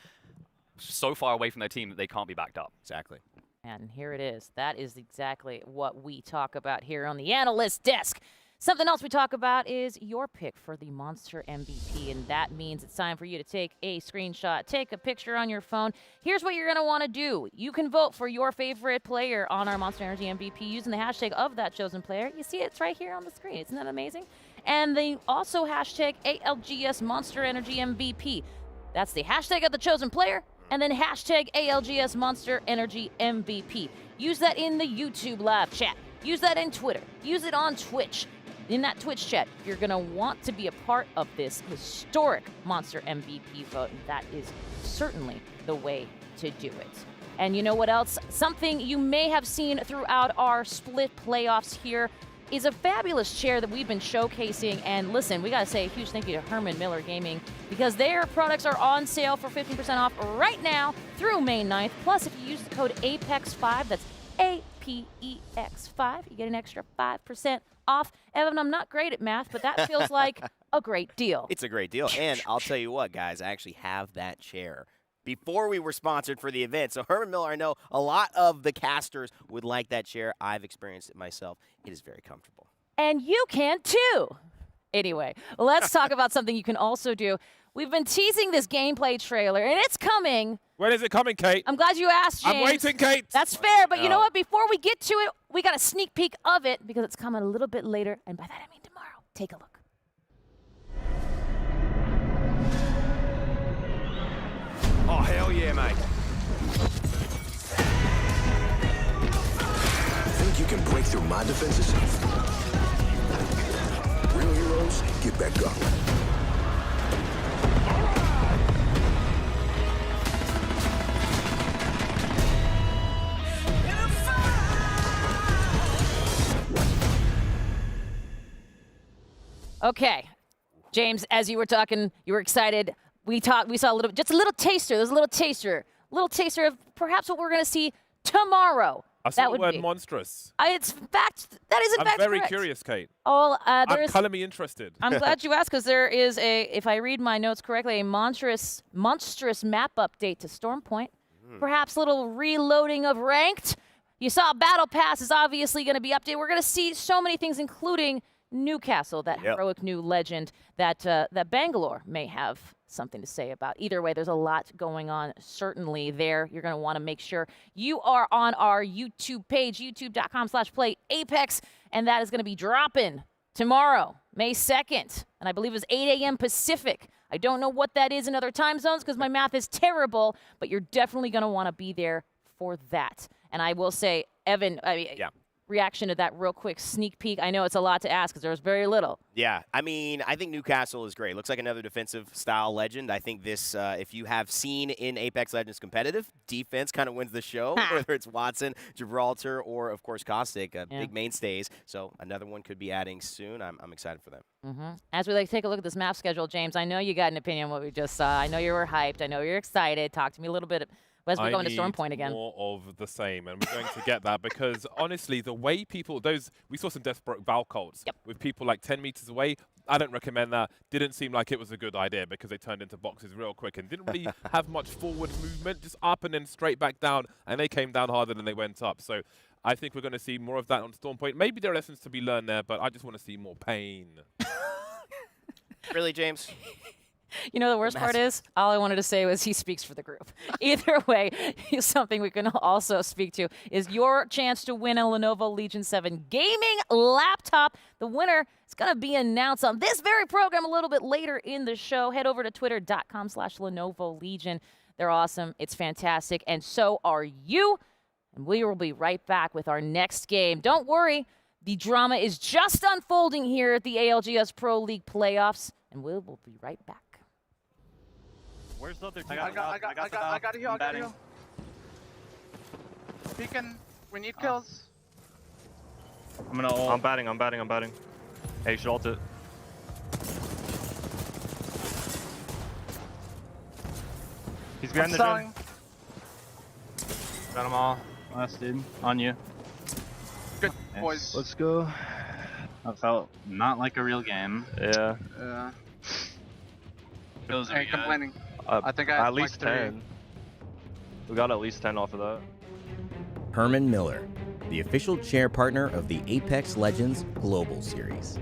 S11: so far away from their team that they can't be backed up.
S10: Exactly.
S4: And here it is. That is exactly what we talk about here on the analyst desk. Something else we talk about is your pick for the Monster MVP, and that means it's time for you to take a screenshot, take a picture on your phone. Here's what you're going to want to do. You can vote for your favorite player on our Monster Energy MVP using the hashtag of that chosen player. You see it's right here on the screen. Isn't that amazing? And then also hashtag ALGS Monster Energy MVP. That's the hashtag of the chosen player. And then hashtag ALGS Monster Energy MVP. Use that in the YouTube live chat. Use that in Twitter. Use it on Twitch. In that Twitch chat, you're going to want to be a part of this historic Monster MVP vote. And that is certainly the way to do it. And you know what else? Something you may have seen throughout our split playoffs here is a fabulous chair that we've been showcasing. And listen, we got to say a huge thank you to Herman Miller Gaming because their products are on sale for 15% off right now through May 9th. Plus, if you use the code APEX5, that's APEX5, you get an extra 5% off. Evan, I'm not great at math, but that feels like a great deal.
S10: It's a great deal. And I'll tell you what, guys, I actually have that chair before we were sponsored for the event. So Herman Miller, I know a lot of the casters would like that chair. I've experienced it myself. It is very comfortable.
S4: And you can too. Anyway, let's talk about something you can also do. We've been teasing this gameplay trailer, and it's coming.
S1: When is it coming, Kate?
S4: I'm glad you asked, James.
S1: I'm waiting, Kate.
S4: That's fair, but you know what? Before we get to it, we got a sneak peek of it because it's coming a little bit later, and by that I mean tomorrow. Take a look.
S3: Oh, hell yeah, mate.
S22: Think you can break through my defenses? Real heroes, get back up.
S4: Okay, James, as you were talking, you were excited. We saw a little, just a little taster. There's a little taster of perhaps what we're going to see tomorrow.
S1: I saw the word monstrous.
S4: It's fact. That is in fact
S1: I'm very
S4: correct.
S1: curious, Kate.
S4: Oh,
S1: I'm color me interested.
S4: I'm glad you asked because there is if I read my notes correctly, a monstrous map update to Stormpoint. Perhaps a little reloading of ranked. You saw Battle Pass is obviously going to be updated. We're going to see so many things, including Newcastle, that heroic new legend that Bangalore may have something to say about. Either way, there's a lot going on certainly there. You're going to want to make sure you are on our YouTube page, youtube.com/playapex, and that is going to be dropping tomorrow, May 2nd, and I believe it's 8 a.m. Pacific. I don't know what that is in other time zones because my math is terrible, but you're definitely going to want to be there for that. And I will say, Evan, reaction to that real quick sneak peek. I know it's a lot to ask because there was very little.
S10: Yeah, I mean, I think Newcastle is great. Looks like another defensive style legend. I think this, if you have seen in Apex Legends competitive, defense kind of wins the show, whether it's Watson, Gibraltar, or, of course, Caustic, big mainstays. So another one could be adding soon. I'm excited for them.
S4: As we take a look at this map schedule, James, I know you got an opinion on what we just saw. I know you were hyped. I know you're excited. Talk to me a little bit as we go into Stormpoint again.
S1: More of the same, and we're going to get that because honestly, the way people we saw some desperate Valcolts with people like 10 meters away. I don't recommend that. Didn't seem like it was a good idea because they turned into boxes real quick and didn't really have much forward movement, just up and then straight back down, and they came down harder than they went up. So I think we're going to see more of that on Stormpoint. Maybe there are lessons to be learned there, but I just want to see more pain.
S10: Really, James?
S4: You know, the worst part is, all I wanted to say was he speaks for the group. Either way, something we can also speak to is your chance to win a Lenovo Legion 7 gaming laptop. The winner is going to be announced on this very program a little bit later in the show. Head over to twitter.com/Lenovo Legion. They're awesome. It's fantastic. And so are you. And we will be right back with our next game. Don't worry. The drama is just unfolding here at the ALGS Pro League playoffs. And we will be right back.
S16: Where's the other team?
S5: I got a heal. Beacon, we need kills.
S16: I'm gonna ult. I'm batting. Hey, you should ult it. He's behind the gym. Got them all. Last dude. On you.
S5: Good, boys.
S16: Let's go. That felt not like a real game. Yeah.
S5: Yeah.
S16: Kills
S5: I ain't complaining. I think I had
S16: at least
S5: like
S16: 10. We got at least 10 off of that.
S2: Herman Miller, the official chair partner of the Apex Legends Global Series.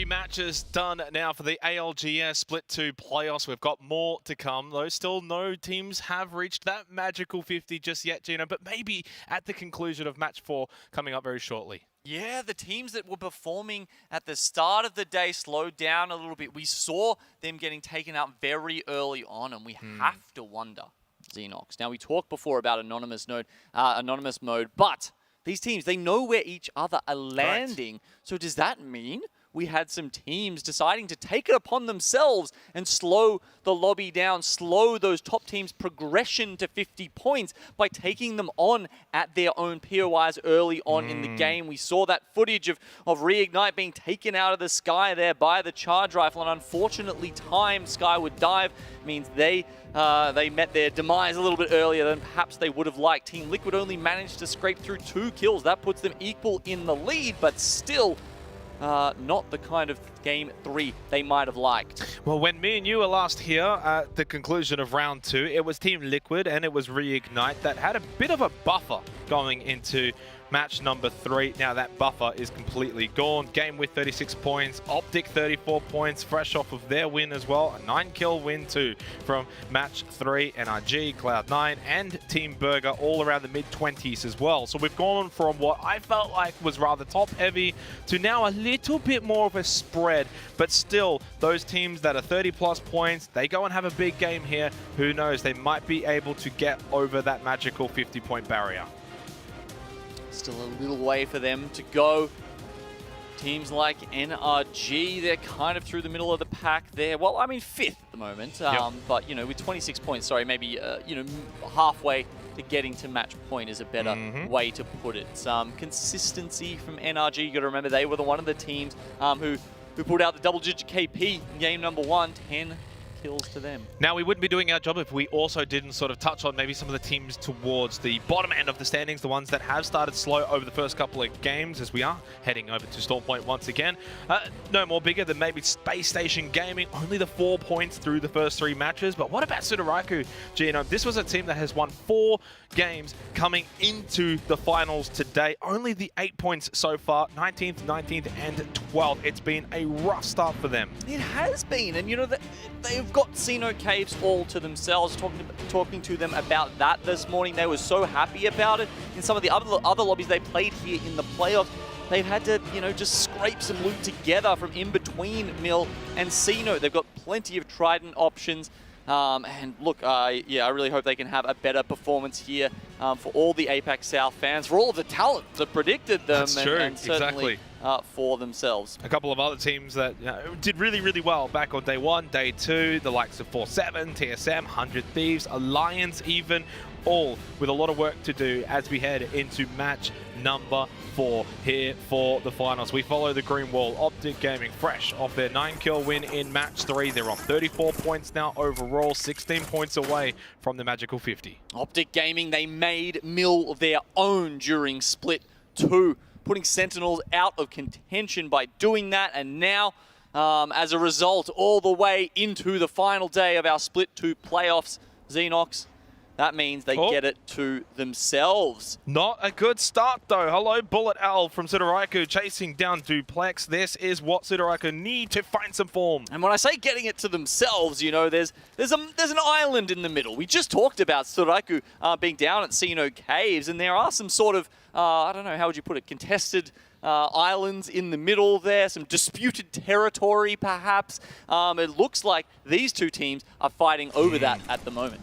S17: Matches done now for the ALGS Split 2 playoffs. We've got more to come, though. Still no teams have reached that magical 50 just yet, Gino, but maybe at the conclusion of match 4 coming up very shortly.
S18: Yeah, the teams that were performing at the start of the day slowed down a little bit. We saw them getting taken out very early on, and we have to wonder, Xenox. Now, we talked before about anonymous mode, but these teams, they know where each other are landing. Right. So does that mean we had some teams deciding to take it upon themselves and slow the lobby down, slow those top teams' progression to 50 points by taking them on at their own POIs early on in the game. We saw that footage of Reignite being taken out of the sky there by the charge rifle, and unfortunately timed Skyward Dive means they met their demise a little bit earlier than perhaps they would have liked. Team Liquid only managed to scrape through 2 kills. That puts them equal in the lead, but still not the kind of game 3 they might have liked.
S17: Well, when me and you were last here at the conclusion of round 2, it was Team Liquid and it was Reignite that had a bit of a buffer going into match number 3. Now that buffer is completely gone. Game with 36 points, Optic 34 points, fresh off of their win as well. A 9-kill win too from match 3. NRG, Cloud9 and Team Burger all around the mid-20s as well. So we've gone from what I felt like was rather top-heavy to now a little bit more of a spread. But still, those teams that are 30-plus points, they go and have a big game here. Who knows, they might be able to get over that magical 50-point barrier.
S18: Still a little way for them to go. Teams like NRG, they're kind of through the middle of the pack there. Well, I mean, 5th at the moment. But, you know, with 26 points, sorry, maybe, you know, halfway to getting to match point is a better way to put it. Consistency from NRG. You got to remember, they were one of the teams who pulled out the double-digit KP in game number 1, 10 kills to them.
S17: Now, we wouldn't be doing our job if we also didn't sort of touch on maybe some of the teams towards the bottom end of the standings, the ones that have started slow over the first couple of games, as we are heading over to Storm Point once again. No more bigger than maybe Space Station Gaming, only the 4 points through the first 3 matches. But what about Sudaraku, Gino? This was a team that has won 4 games coming into the finals today. Only the 8 points so far, 19th, 19th, and 12th. It's been a rough start for them.
S18: It has been, and you know, they've got Xeno Caves all to themselves. Talking to them about that this morning, they were so happy about it. In some of the other lobbies they played here in the playoffs, they've had to, you know, just scrape some loot together from in between Mill and Xeno. They've got plenty of Trident options. And look, yeah, I really hope they can have a better performance here for all the APAC South fans, for all of the talent that predicted them.
S17: That's true,
S18: and certainly,
S17: exactly.
S18: For themselves.
S17: A couple of other teams that did really, really well back on day 1, day 2, the likes of 4-7, TSM, 100 Thieves, Alliance even, all with a lot of work to do as we head into match number 4 here for the finals. We follow the green wall. Optic Gaming fresh off their 9-kill win in match 3. They're on 34 points now overall, 16 points away from the magical 50.
S18: Optic Gaming, they made Mill their own during split 2, putting Sentinels out of contention by doing that, and now as a result, all the way into the final day of our split 2 playoffs, Xenox, that means they get it to themselves.
S17: Not a good start, though. Hello, Bullet Owl from Sudaraku chasing down Duplex. This is what Sudaraku need to find some form.
S18: And when I say getting it to themselves, you know, there's an island in the middle. We just talked about Sudaraku being down at Xeno Caves, and there are some sort of, I don't know, how would you put it, contested islands in the middle there, some disputed territory, perhaps. It looks like these 2 teams are fighting over that at the moment.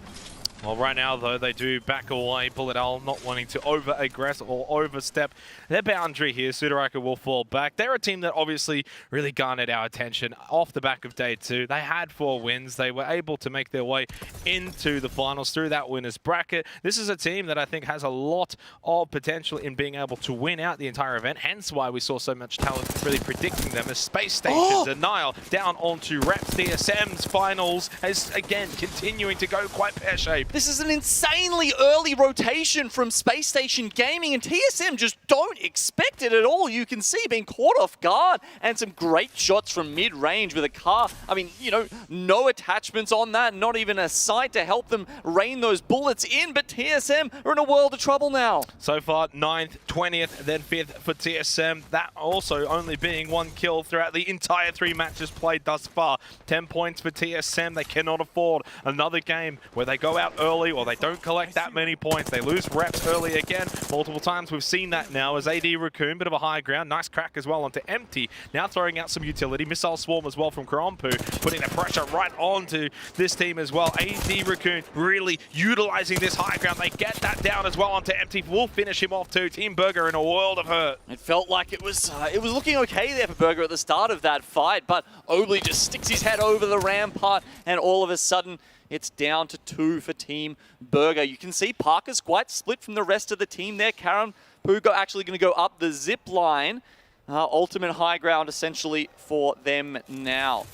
S17: Well, right now, though, they do back away. Bullet Owl not wanting to over-aggress or overstep their boundary here. Sudaraku will fall back. They're a team that obviously really garnered our attention off the back of day 2. They had 4 wins. They were able to make their way into the finals through that winner's bracket. This is a team that I think has a lot of potential in being able to win out the entire event, hence why we saw so much talent really predicting them as Space Station Denial down onto Reps. DSM's finals is, again, continuing to go quite pear-shaped.
S18: This is an insanely early rotation from Space Station Gaming, and TSM just don't expect it at all. You can see being caught off guard, and some great shots from mid-range with a car. I mean, you know, no attachments on that, not even a sight to help them rain those bullets in, but TSM are in a world of trouble now.
S17: So far, 9th, 20th, then 5th for TSM. That also only being 1 kill throughout the entire 3 matches played thus far. 10 points for TSM. They cannot afford another game where they go out early or they don't collect that many points. They lose reps early again. Multiple times we've seen that now as AD Raccoon, bit of a high ground. Nice crack as well onto Empty. Now throwing out some utility. Missile Swarm as well from Karompu, putting the pressure right onto this team as well. AD Raccoon really utilizing this high ground. They get that down as well onto Empty. We'll finish him off too. Team Burger in a world of hurt.
S18: It felt like it was looking okay there for Burger at the start of that fight, but Obley just sticks his head over the rampart, and all of a sudden it's down to 2 for Team Burger. You can see Parker's quite split from the rest of the team there. Karen Pugo actually going to go up the zip line. Ultimate high ground essentially for them now.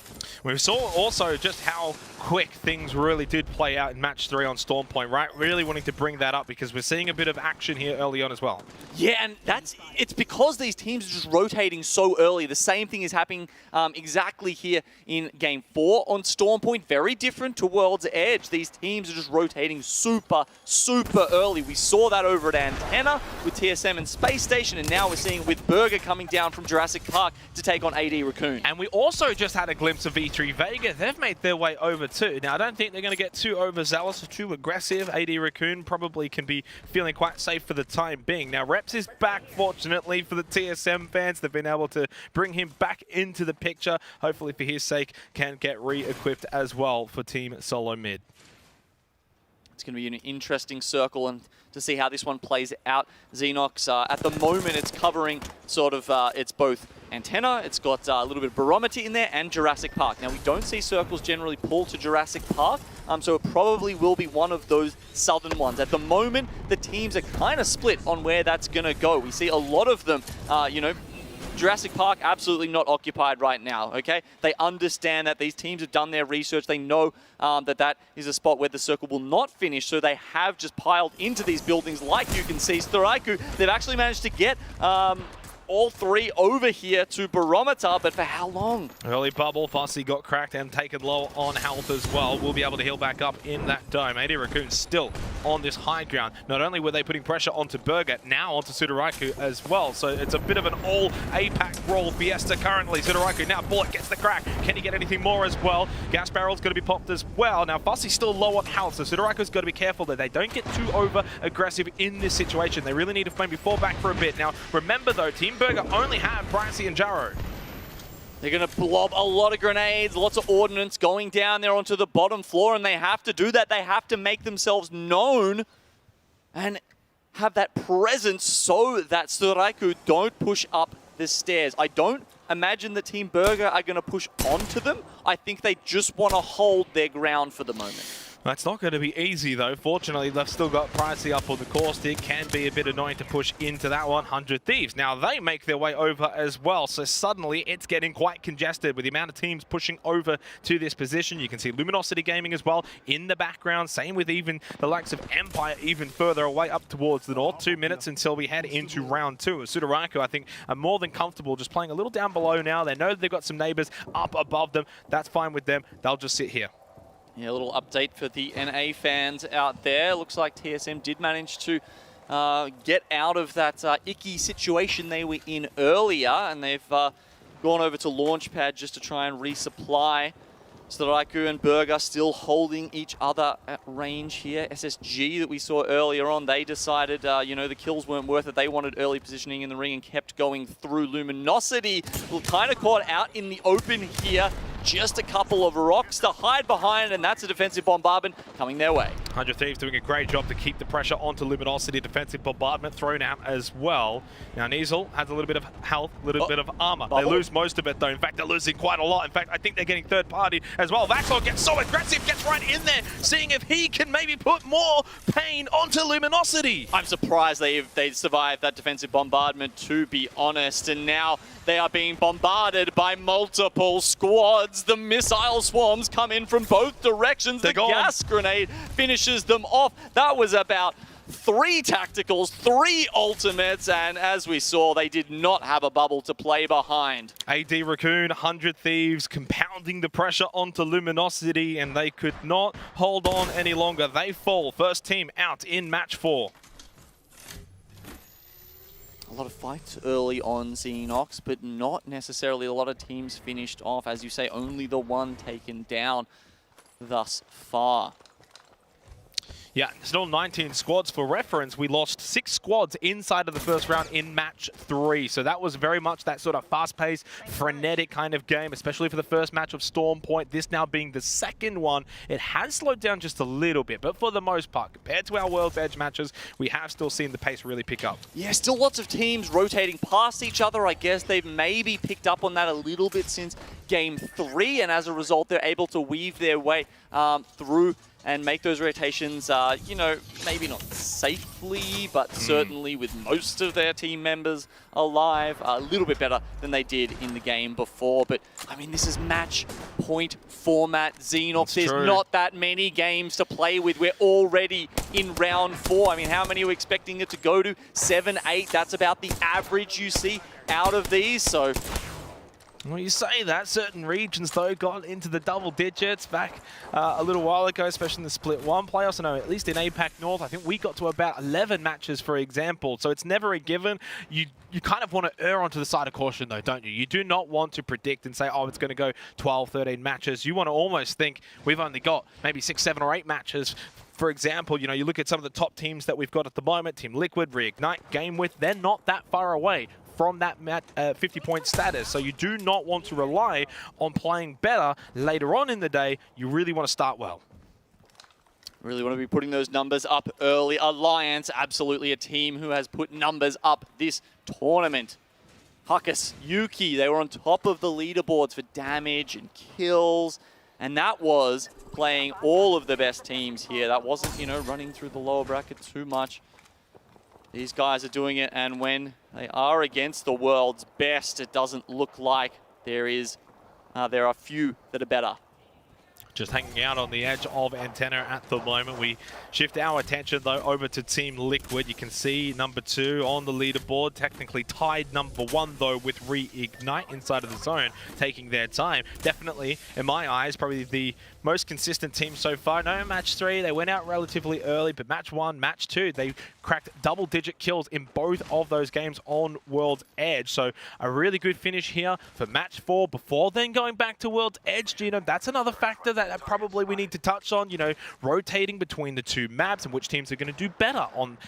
S17: We saw also just how quick things really did play out in match 3 on Storm Point, right? Really wanting to bring that up because we're seeing a bit of action here early on as well.
S18: Yeah, and it's because these teams are just rotating so early. The same thing is happening exactly here in Game 4 on Storm Point. Very different to World's Edge. These teams are just rotating super early. We saw that over at Antenna with TSM and Space Station, and now we're seeing it with Burger coming down from Jurassic Park to take on AD Raccoon.
S17: And we also just had a glimpse of V3 Vega. They've made their way over too. Now, I don't think they're going to get too overzealous or too aggressive. AD Raccoon probably can be feeling quite safe for the time being. Now, Reps is back, fortunately, for the TSM fans. They've been able to bring him back into the picture. Hopefully, for his sake, can get re-equipped as well for Team Solo Mid.
S18: It's going to be an interesting circle and to see how this one plays out. Xenox, at the moment, it's covering sort of, it's both Antenna, it's got a little bit of Barometer in there, and Jurassic Park. Now, we don't see circles generally pull to Jurassic Park, so it probably will be one of those southern ones. At the moment, the teams are kind of split on where that's going to go. We see a lot of them, you know, Jurassic Park absolutely not occupied right now, okay? They understand that these teams have done their research. They know that is a spot where the circle will not finish, so they have just piled into these buildings like you can see. Storaiku, they've actually managed to get all 3 over here to Barometer, but for how long?
S17: Early bubble, Fussy got cracked and taken low on health as well. We'll be able to heal back up in that dome. AD Raccoon still on this high ground. Not only were they putting pressure onto Burger, now onto Sudoraiku as well. So it's a bit of an all APAC roll Fiesta currently. Sudoraiku now, Bullet gets the crack. Can he get anything more as well? Gas Barrel's going to be popped as well. Now Fussy's still low on health, so Sudoraiku's got to be careful that they don't get too over aggressive in this situation. They really need to maybe fall back for a bit. Now remember though, Team Burger only have Bricey and Jarrow.
S18: They're going to blob a lot of grenades, lots of ordnance going down there onto the bottom floor, and they have to do that. They have to make themselves known and have that presence so that Storaiku don't push up the stairs. I don't imagine the Team Burger are going to push onto them. I think they just want to hold their ground for the moment.
S17: That's not going to be easy, though. Fortunately, they've still got Pricey up on the core stick. Can be a bit annoying to push into that 100 Thieves. Now, they make their way over as well, so suddenly it's getting quite congested with the amount of teams pushing over to this position. You can see Luminosity Gaming as well in the background. Same with even the likes of Empire even further away up towards the north. 2 minutes until we head into round 2. Sudoraiku, I think, are more than comfortable just playing a little down below now. They know that they've got some neighbors up above them. That's fine with them. They'll just sit here.
S18: Yeah, a little update for the NA fans out there. Looks like TSM did manage to get out of that icky situation they were in earlier, and they've gone over to Launchpad just to try and resupply. Storaiku and Burger still holding each other at range here. SSG that we saw earlier on, they decided, you know, the kills weren't worth it. They wanted early positioning in the ring and kept going through. Luminosity were kind of caught out in the open here. Just a couple of rocks to hide behind, and that's a defensive bombardment coming their way.
S17: 100 Thieves doing a great job to keep the pressure onto Luminosity. Defensive bombardment thrown out as well. Now, Niesel has a little bit of health, a little bit of armor. Bubble. They lose most of it, though. In fact, they're losing quite a lot. In fact, I think they're getting third party as well. Vaxor gets so aggressive, gets right in there, seeing if he can maybe put more pain onto Luminosity.
S18: I'm surprised they survived that defensive bombardment, to be honest. And now they are being bombarded by multiple squads. The missile swarms come in from both directions. The gas grenade finishes them off. That was about 3 tacticals, 3 ultimates, and as we saw, they did not have a bubble to play behind.
S17: AD Raccoon, 100 Thieves, compounding the pressure onto Luminosity, and they could not hold on any longer. They fall. First team out in match 4.
S18: A lot of fights early on Xenox, but not necessarily a lot of teams finished off. As you say, only the one taken down thus far.
S17: Yeah, still 19 squads. For reference, we lost 6 squads inside of the first round in match 3. So that was very much that sort of fast-paced, frenetic kind of game, especially for the first match of Storm Point. This now being the second one, it has slowed down just a little bit. But for the most part, compared to our World's Edge matches, we have still seen the pace really pick up.
S18: Yeah, still lots of teams rotating past each other. I guess they've maybe picked up on that a little bit since Game 3, and as a result, they're able to weave their way through and make those rotations, you know, maybe not safely, but certainly with most of their team members alive, a little bit better than they did in the game before. But, I mean, this is match point format, Xenox. There's not that many games to play with. We're already in round 4. I mean, how many are we expecting it to go to? 7, 8, that's about the average you see out of these, so...
S17: Well, you say that. Certain regions, though, got into the double digits back a little while ago, especially in the Split 1 playoffs. I know, at least in APAC North, I think we got to about 11 matches, for example. So it's never a given. You kind of want to err onto the side of caution, though, don't you? You do not want to predict and say, oh, it's going to go 12, 13 matches. You want to almost think we've only got maybe 6, 7, or 8 matches. For example, you know, you look at some of the top teams that we've got at the moment, Team Liquid, Reignite, GameWith, they're not that far away from that 50-point status. So you do not want to rely on playing better later on in the day. You really want to start well.
S18: Really want to be putting those numbers up early. Alliance, absolutely a team who has put numbers up this tournament. Huckus, Yuki, they were on top of the leaderboards for damage and kills. And that was playing all of the best teams here. That wasn't, you know, running through the lower bracket too much. These guys are doing it, and when they are against the world's best, it doesn't look like there are few that are better.
S17: Just hanging out on the edge of Antenna at the moment. We shift our attention, though, over to Team Liquid. You can see number 2 on the leaderboard, technically tied number 1, though, with Reignite inside of the zone, taking their time. Definitely, in my eyes, probably the most consistent team so far. No, match 3, they went out relatively early, but match 1, match 2, they cracked double-digit kills in both of those games on World's Edge. So a really good finish here for match 4 before then going back to World's Edge. You know, that's another factor that probably we need to touch on, you know, rotating between the 2 maps and which teams are going to do better on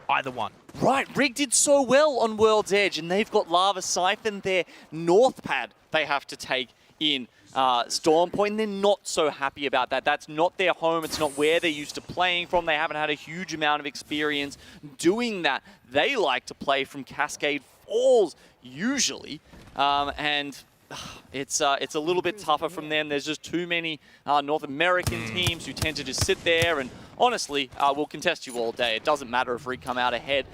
S17: either one.
S18: Right, Rig did so well on World's Edge, and they've got Lava Siphon, their north pad they have to take in Storm Point, and they're not so happy about that. That's not their home. It's not where they're used to playing from. They haven't had a huge amount of experience doing that. They like to play from Cascade Falls, usually, and it's a little bit tougher from them. There's just too many North American teams who tend to just sit there and honestly will contest you all day. It doesn't matter if Rig come out ahead.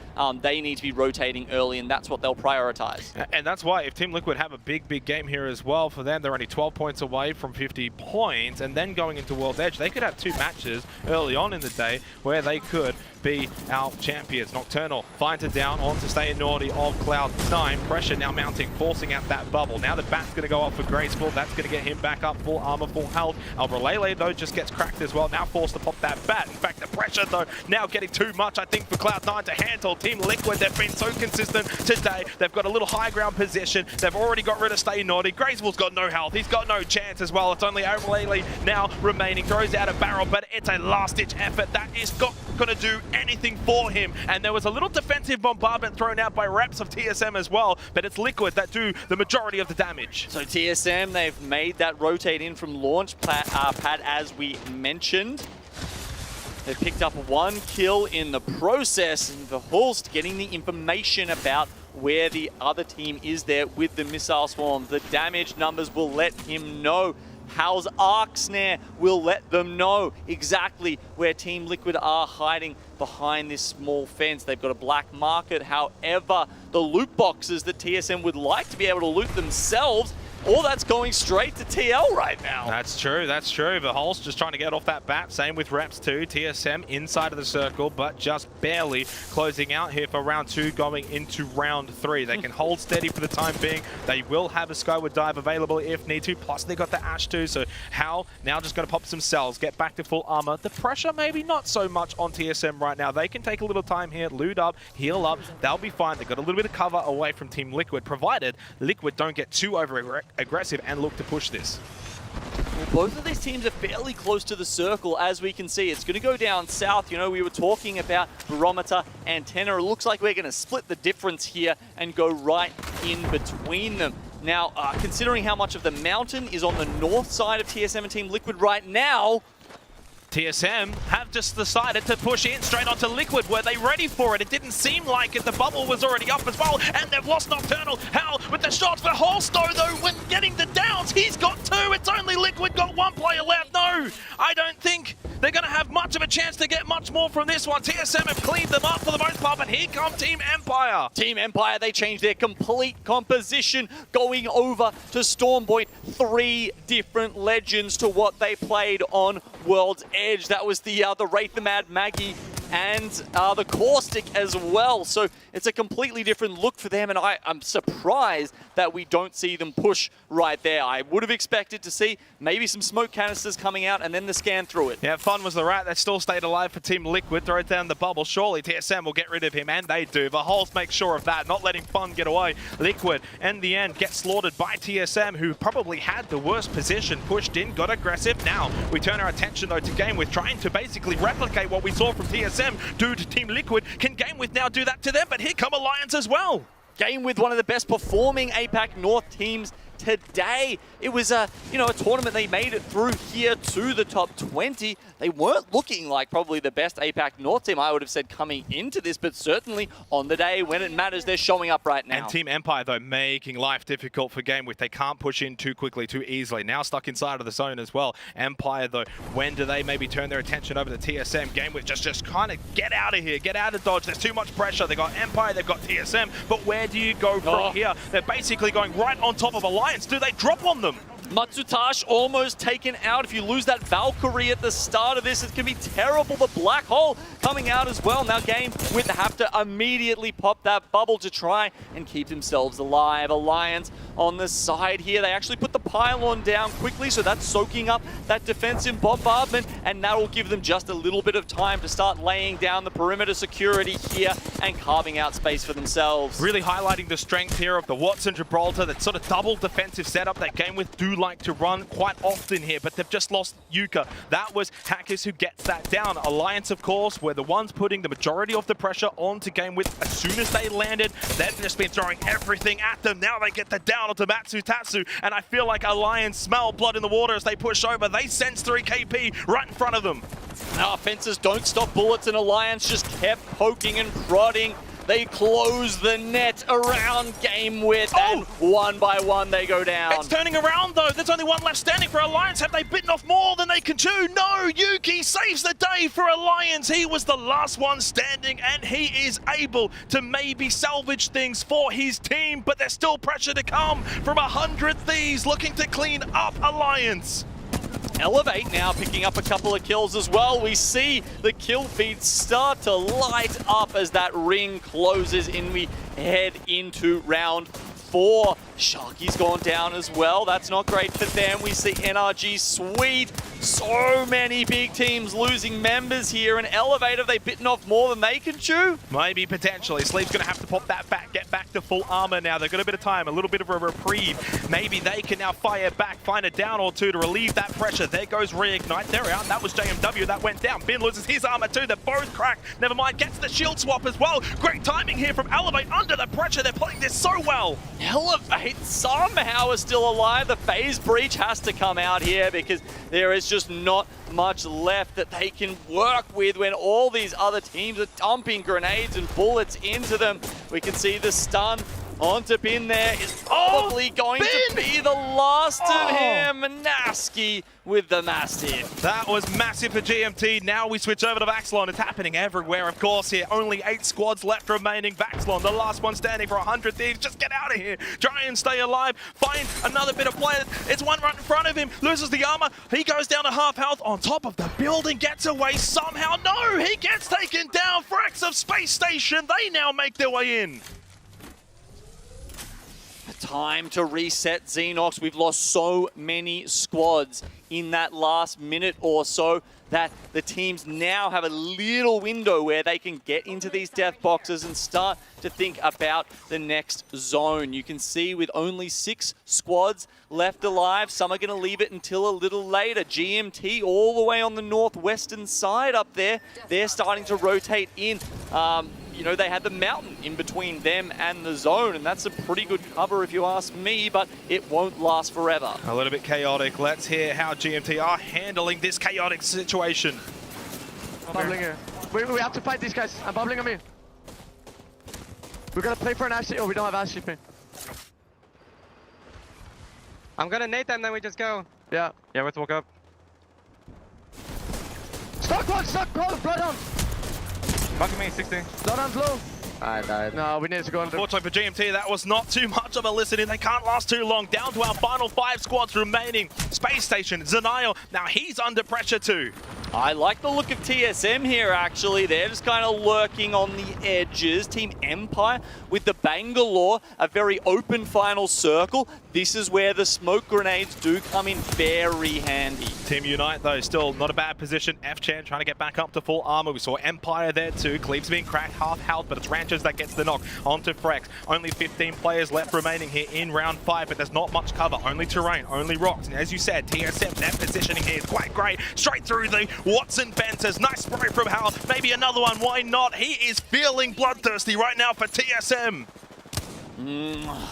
S18: They need to be rotating early, and that's what they'll prioritize.
S17: And that's why if Team Liquid have a big game here as well, for them, they're only 12 points away from 50 points, and then going into World's Edge, they could have 2 matches early on in the day where they could be our champions. Nocturnal finds it down onto Stay Naughty of Cloud9. Pressure now mounting, forcing out that bubble. Now the bat's going to go up for Graceful. That's going to get him back up, full armor, full health. Albralele, though, just gets cracked as well. Now forced to pop that bat. In fact, the pressure, though, now getting too much, I think, for Cloud9 to handle. Team Liquid, they've been so consistent today. They've got a little high ground position. They've already got rid of Stay Naughty. Graceful's got no health. He's got no chance as well. It's only Albralele now remaining. Throws out a barrel, but it's a last-ditch effort. That is not going to do anything for him. And there was a little defensive bombardment thrown out by reps of TSM as well, but it's Liquid that do the majority of the damage.
S18: So TSM, they've made that rotate in from launch pad as we mentioned. They've picked up 1 kill in the process, and Verhulst getting the information about where the other team is there with the missile swarms. The damage numbers will let him know. Hal's Arc Snare will let them know exactly where Team Liquid are hiding behind this small fence. They've got a black market. However, the loot boxes that TSM would like to be able to loot themselves, all that's going straight to TL right now.
S17: That's true, that's true. Verhulst just trying to get off that bat. Same with Reps too. TSM inside of the circle, but just barely closing out here for round 2, going into round 3. They can hold steady for the time being. They will have a Skyward Dive available if need to. Plus they got the Ash too, so Hal now just going to pop some cells, get back to full armor. The pressure maybe not so much on TSM right now. They can take a little time here, loot up, heal up. They'll be fine. They've got a little bit of cover away from Team Liquid, provided Liquid don't get too aggressive and look to push this.
S18: Both of these teams are fairly close to the circle, as we can see. It's going to go down south. You know, we were talking about barometer, antenna. It looks like we're going to split the difference here and go right in between them. Now, considering how much of the mountain is on the north side of TSM and Team Liquid right now,
S17: TSM have just decided to push in straight onto Liquid. Were they ready for it? It didn't seem like it. The bubble was already up as well, and they've lost Nocturnal. Hal with the shot for Holstow, though, when getting the downs, he's got 2. It's only Liquid got 1 player left. No, I don't think they're going to have much of a chance to get much more from this one. TSM have cleaned them up for the most part, but here come Team Empire.
S18: Team Empire, they changed their complete composition, going over to Stormpoint. 3 different legends to what they played on World's Edge. That was the Wraith the Mad Maggie and the Caustic as well. So it's a completely different look for them, and I'm surprised that we don't see them push right there. I would have expected to see maybe some smoke canisters coming out and then the scan through it.
S17: Yeah, Fun was the rat that still stayed alive for Team Liquid. Throws down the bubble. Surely TSM will get rid of him, and they do. The Holes make sure of that, not letting Fun get away. Liquid, in the end, gets slaughtered by TSM, who probably had the worst position. Pushed in, got aggressive. Now, we turn our attention, though, to GameWith, trying to basically replicate what we saw from TSM do to Team Liquid. Can GameWith now do that to them? But here come Alliance as well.
S18: GameWith, one of the best performing APAC North teams today. It was a tournament. They made it through here to the top 20. They weren't looking like probably the best APAC North team, I would have said, coming into this, but certainly on the day when it matters, they're showing up right now.
S17: And Team Empire, though, making life difficult for GameWith. They can't push in too quickly, too easily. Now stuck inside of the zone as well. Empire, though, when do they maybe turn their attention over to TSM? GameWith just kind of get out of here, get out of Dodge. There's too much pressure. They got Empire, they've got TSM, but where do you go from here? They're basically going right on top of Alliance. Do they drop on them?
S18: Matsutash almost taken out. If you lose that Valkyrie at the start of this, it can be terrible. The Black Hole coming out as well. Now GameWith have to immediately pop that bubble to try and keep themselves alive. Alliance on the side here. They actually put the pylon down quickly, so that's soaking up that defensive bombardment, and that will give them just a little bit of time to start laying down the perimeter security here and carving out space for themselves.
S17: Really highlighting the strength here of the Watson Gibraltar, that sort of double defensive setup that GameWith do like to run quite often here, but they've just lost Yuka. That was Hackers who gets that down. Alliance, of course, were the ones putting the majority of the pressure onto GameWith. As soon as they landed, they've just been throwing everything at them. Now they get the down onto Matsutatsu, and I feel like Alliance smell blood in the water as they push over. They sense 3 KP right in front of them.
S18: Now offenses don't stop bullets, and Alliance just kept poking and prodding. They close the net around GameWith, and one by one they go down.
S17: It's turning around, though. There's only one left standing for Alliance. Have they bitten off more than they can chew? No! Yuki saves the day for Alliance. He was the last one standing, and he is able to maybe salvage things for his team, but there's still pressure to come from 100 Thieves looking to clean up Alliance.
S18: Elevate now picking up a couple of kills as well. We see the kill feed start to light up as that ring closes and we head into round 4. Sharky's gone down as well. That's not great for them. We see NRG sweet. So many big teams losing members here. And Elevate, have they bitten off more than they can chew?
S17: Maybe, potentially. Sleep's going to have to pop that back, get back to full armor now. They've got a bit of time, a little bit of a reprieve. Maybe they can now fire back, find a down or two to relieve that pressure. There goes Reignite. They're out. That was JMW that went down. Bin loses his armor too. They're both cracked. Never mind, gets the shield swap as well. Great timing here from Elevate under the pressure. They're playing this so well.
S18: Elevate somehow is still alive. The phase breach has to come out here because there is just not much left that they can work with when all these other teams are dumping grenades and bullets into them. We can see the stun onto Bin there is probably going to be the last of him. Naski with the Mastiff.
S17: That was massive for GMT. Now we switch over to Vaxlon. It's happening everywhere, of course, here. Only 8 squads left remaining. Vaxlon, the last one standing for 100 Thieves. Just get out of here. Try and stay alive. Find another bit of play. It's one right in front of him. Loses the armor. He goes down to half health on top of the building. Gets away somehow. No, he gets taken down. Frax of Space Station. They now make their way in.
S18: time to reset Xenox. We've lost so many squads in that last minute or so that the teams now have a little window where they can get into these death boxes and start to think about the next zone. You can see with only 6 squads left alive, some are going to leave it until a little later. GMT all the way on the northwestern side up there, they're starting to rotate in. You know, they had the mountain in between them and the zone, and that's a pretty good cover if you ask me, but it won't last forever.
S17: A little bit chaotic. Let's hear how GMT are handling this chaotic situation.
S8: I'm bubbling here. We have to fight these guys. I'm bubbling on me. We're gonna play for an Ashley. Oh, we don't have Ashley.
S20: I'm gonna nade them, then we just go.
S8: Yeah.
S21: Yeah, let's walk up.
S8: Stuck one, blood down.
S21: Bucket me, 60.
S8: Blood down low.
S20: I died.
S8: No, we need to go.
S17: Unfortunately for GMT, that was not too much of a listening. They can't last too long. Down to our final 5 squads remaining. Space Station, Zenial, now he's under pressure too.
S18: I like the look of TSM here, actually. They're just kind of lurking on the edges. Team Empire with the Bangalore, a very open final circle. This is where the smoke grenades do come in very handy.
S17: Team Unite, though, still not a bad position. F-Chan trying to get back up to full armor. We saw Empire there too. Cleave's being cracked, half health, but it's Ranchers that gets the knock onto Frex. Only 15 players left remaining here in round 5, but there's not much cover. Only terrain, only rocks. And as you said, TSM, their positioning here is quite great. Straight through the Watson fences. Nice spray from Hal. Maybe another one. Why not? He is feeling bloodthirsty right now for TSM.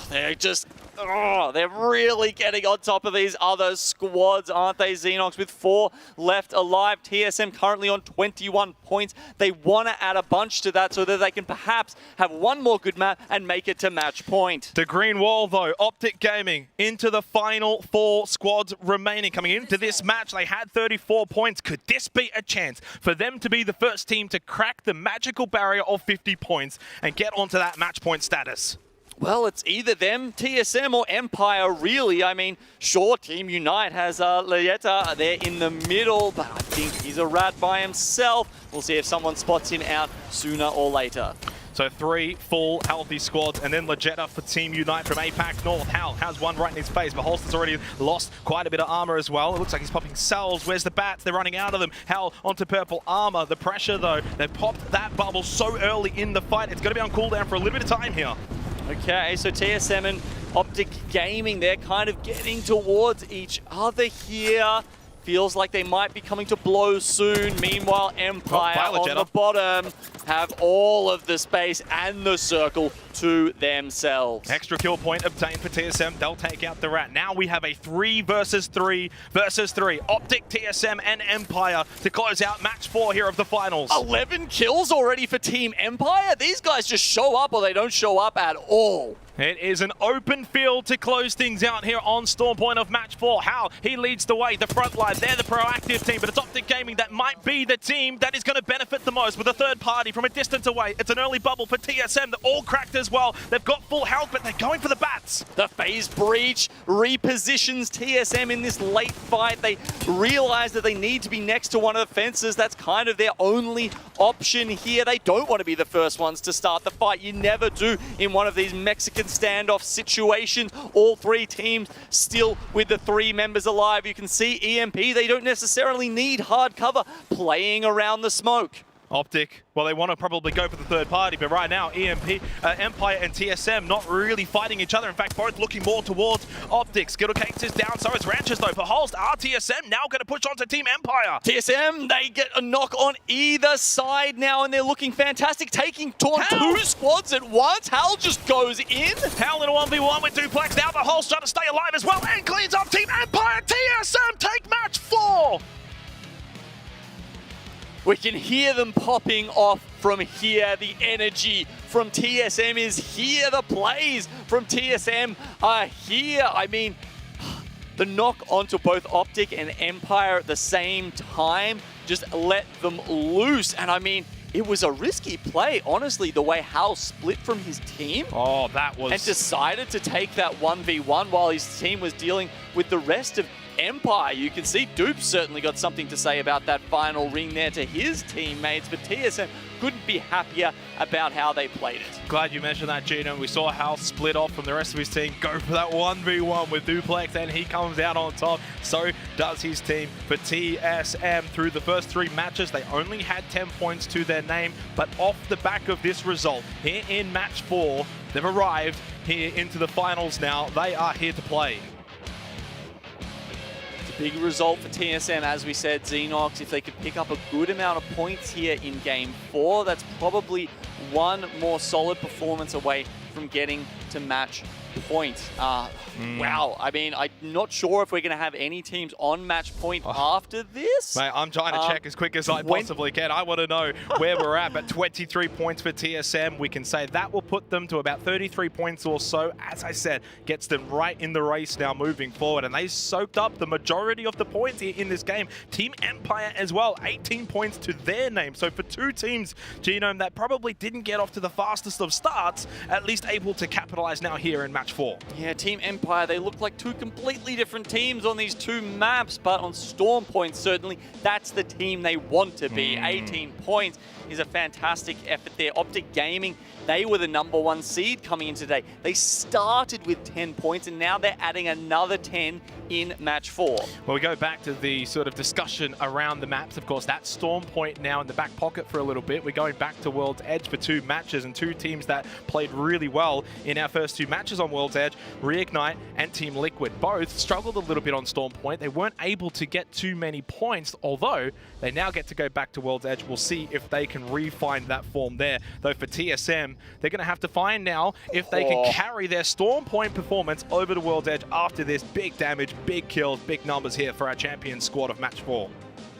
S18: They're just... Oh, they're really getting on top of these other squads, aren't they, Xenox? With 4 left alive, TSM currently on 21 points. They want to add a bunch to that so that they can perhaps have one more good map and make it to match point.
S17: The green wall, though, Optic Gaming into the final 4 squads remaining. Coming into this match, they had 34 points. Could this be a chance for them to be the first team to crack the magical barrier of 50 points and get onto that match point status?
S18: Well, it's either them, TSM, or Empire, really. I mean, sure, Team Unite has Lieta there in the middle, but I think he's a rat by himself. We'll see if someone spots him out sooner or later.
S17: So 3 full healthy squads, and then Legetta for Team Unite from APAC North. Hal has one right in his face, but Holster's already lost quite a bit of armor as well. It looks like he's popping cells. Where's the bats? They're running out of them. Hal onto purple armor. The pressure, though, they popped that bubble so early in the fight. It's going to be on cooldown for a little bit of time here.
S18: Okay, so TSM and Optic Gaming, they're kind of getting towards each other here. Feels like they might be coming to blows soon. Meanwhile, Empire on the bottom have all of the space and the circle to themselves.
S17: Extra kill point obtained for TSM. They'll take out the rat. Now we have a 3 versus 3 versus 3. Optic, TSM, and Empire to close out match 4 here of the finals.
S18: 11 kills already for Team Empire? These guys just show up or they don't show up at all.
S17: It is an open field to close things out here on Storm Point of match 4. Hal, he leads the way, the front line. They're the proactive team, but it's Optic Gaming that might be the team that is going to benefit the most with a third party from a distance away. It's an early bubble for TSM. They're all cracked as well. They've got full health, but they're going for the bats.
S18: The phase breach repositions TSM in this late fight. They realize that they need to be next to one of the fences. That's kind of their only option here. They don't want to be the first ones to start the fight. You never do in one of these Mexican standoff situations. All 3 teams still with the 3 members alive. You can see EMP, they don't necessarily need hard cover, playing around the smoke.
S17: Optic, well, they want to probably go for the third party, but right now, Empire and TSM not really fighting each other. In fact, both looking more towards Optic. Skittlecakes is down, so is Ranchers, though. For Holst, TSM now going to push on to Team Empire.
S18: TSM, they get a knock on either side now, and they're looking fantastic, taking on 2 squads at once. Hal just goes in.
S17: Hal in a 1v1 with Duplex. Now the Holst trying to stay alive as well, and cleans up Team Empire. TSM take match 4.
S18: We can hear them popping off from here. The energy from TSM is here. The plays from TSM are here. I mean, the knock onto both Optic and Empire at the same time just let them loose. And I mean, it was a risky play, honestly, the way Hal split from his team.
S17: Oh, that was...
S18: And decided to take that 1v1 while his team was dealing with the rest of Empire. You can see Dupe certainly got something to say about that final ring there to his teammates, but TSM couldn't be happier about how they played it.
S17: Glad you mentioned that, Gino. We saw Hal split off from the rest of his team, go for that 1v1 with Duplex, and he comes out on top. So does his team. For TSM, through the first 3 matches, they only had 10 points to their name, but off the back of this result, here in match 4, they've arrived here into the finals now. They are here to play.
S18: Big result for TSM, as we said, Xenox. If they could pick up a good amount of points here in Game 4, that's probably one more solid performance away from getting to match point. Wow, I mean, I'm not sure if we're going to have any teams on match point after this.
S17: Mate, I'm trying to check as quick as I possibly can. I want to know where we're at, but 23 points for TSM. We can say that will put them to about 33 points or so. As I said, gets them right in the race now moving forward, and they soaked up the majority of the points here in this game. Team Empire as well, 18 points to their name. So for 2 teams, Genome, that probably didn't get off to the fastest of starts, at least able to capitalize now here in match 4.
S18: Yeah, Team Empire, they look like 2 completely different teams on these 2 maps, but on Storm points, certainly, that's the team they want to be. 18 points is a fantastic effort there. Optic Gaming, they were the #1 seed coming in today. They started with 10 points, and now they're adding another 10 in match 4.
S17: Well, we go back to the sort of discussion around the maps. Of course, that Storm point now in the back pocket for a little bit. We're going back to World's Edge for 2 matches, and 2 teams that played really well in our first 2 matches on World's Edge. Reignite and Team Liquid both struggled a little bit on Storm point. They weren't able to get too many points, although they now get to go back to World's Edge. We'll see if they can re-find that form there. Though for TSM, they're going to have to find now if they can carry their Storm point performance over to World's Edge after this. Big damage, big kills, big numbers here for our champion squad of match 4.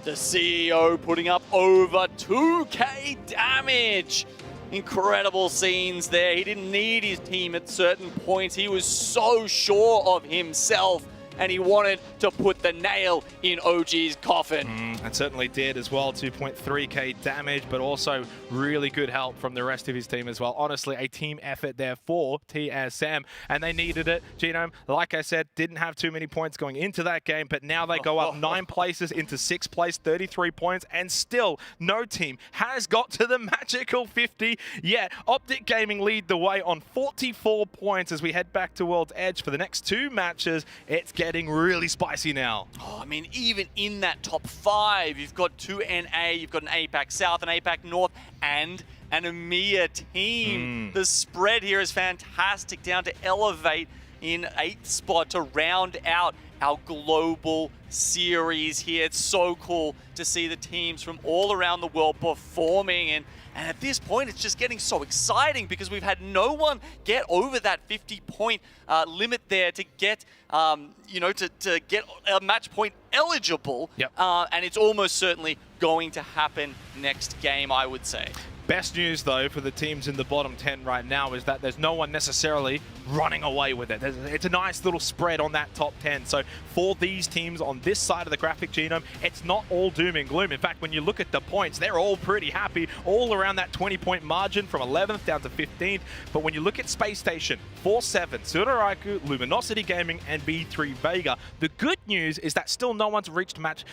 S18: The CEO putting up over 2k damage. Incredible scenes there. He didn't need his team at certain points. He was so sure of himself, and he wanted to put the nail in OG's coffin.
S17: And certainly did as well. 2.3k damage, but also really good help from the rest of his team as well. Honestly, a team effort there for TSM, and they needed it. Genome, like I said, didn't have too many points going into that game, but now they go up 9 places into 6th place, 33 points, and still no team has got to the magical 50 yet. Optic Gaming lead the way on 44 points as we head back to World's Edge for the next 2 matches. It's getting really spicy now.
S18: I mean, even in that top 5, you've got 2 NA, you've got an APAC South, an APAC North, and an EMEA team. The spread here is fantastic, down to Elevate in 8th spot to round out our global series here. It's so cool to see the teams from all around the world performing, and at this point, it's just getting so exciting because we've had no one get over that 50-point limit there to get, to get a match point eligible.
S17: Yep.
S18: And it's almost certainly going to happen next game, I would say.
S17: Best news, though, for the teams in the bottom 10 right now is that there's no one necessarily running away with it. It's a nice little spread on that top 10. So for these teams on this side of the graphic, Genome, it's not all doom and gloom. In fact, when you look at the points, they're all pretty happy, all around that 20-point margin from 11th down to 15th. But when you look at Space Station, 4-7, Suraraiku, Luminosity Gaming, and B3 Vega, the good news is that still no one's reached match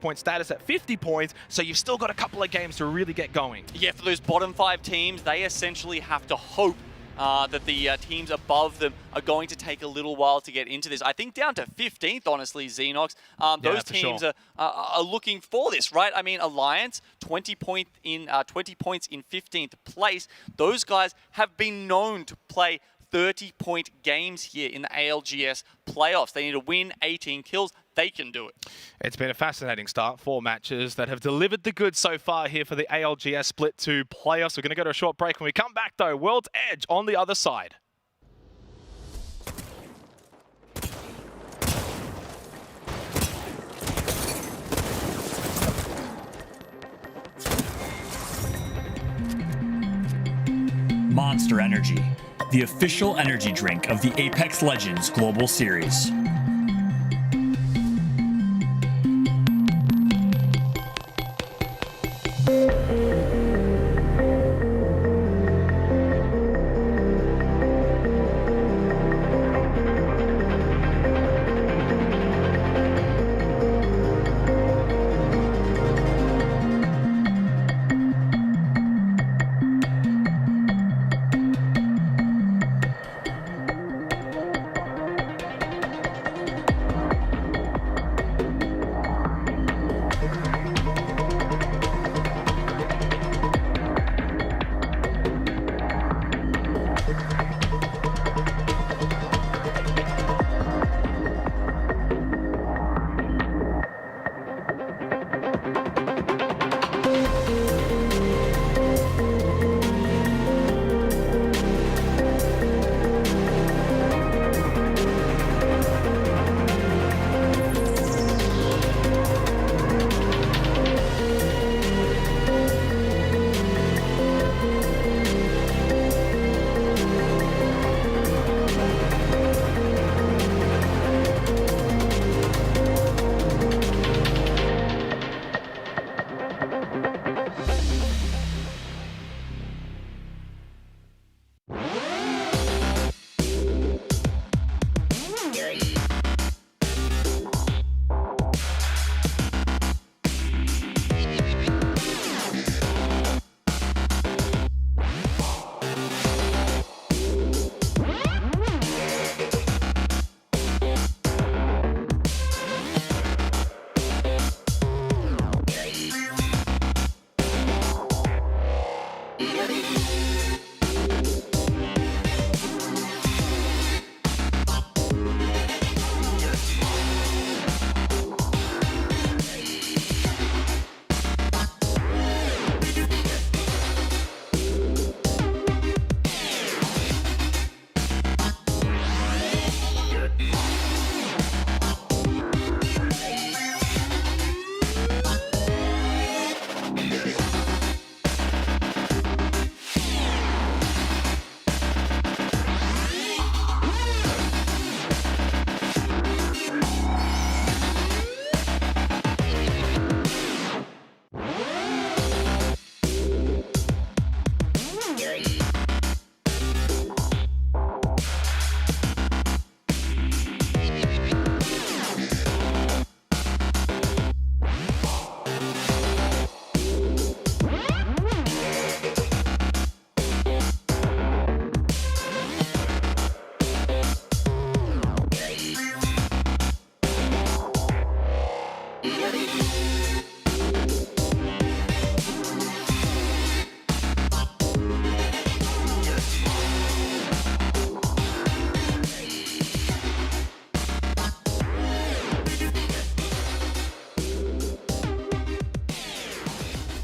S17: point status at 50 points, so you've still got a couple of games to really get going.
S18: Yeah, for those bottom 5 teams, they essentially have to hope that the teams above them are going to take a little while to get into this. I think down to 15th, honestly, Xenox, those teams are looking for this, right? I mean, Alliance, 20 points in 15th place. Those guys have been known to play 30-point games here in the ALGS playoffs. They need to win 18 kills. They can do it.
S17: It's been a fascinating start. 4 matches that have delivered the goods so far here for the ALGS Split 2 playoffs. We're going to go to a short break. When we come back, though, World's Edge on the other side.
S13: Monster Energy, the official energy drink of the Apex Legends Global Series.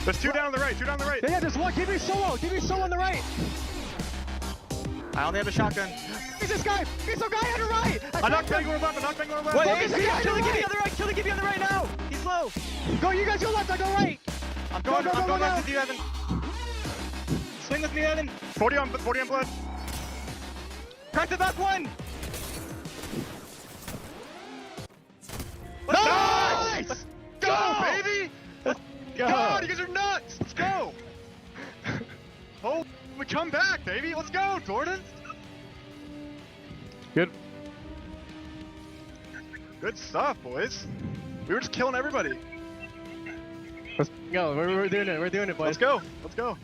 S5: There's two down on the right,
S8: Yeah, there's one. Give me solo on the right.
S20: I only have a shotgun.
S8: He's this guy. He's some guy on the right.
S5: I knocked Bangalore left,
S8: Wait,
S20: Kill the Gibby on the right. Kill the Gibby on the right now. He's low.
S8: Go, you guys go left, I go right.
S20: I'm going
S8: go,
S20: left with you, Evan. Swing with me, Evan.
S5: 40 on blood.
S20: Crack the back one.
S5: Nice! Let's go, baby!
S8: Let's go.
S5: God, you guys are nuts! Let's go! Oh, we come back, baby! Let's go, Jordan!
S8: Good.
S5: Good stuff, boys. We were just killing everybody.
S8: Let's go. We're doing it. We're doing it, boys.
S5: Let's go. Let's go.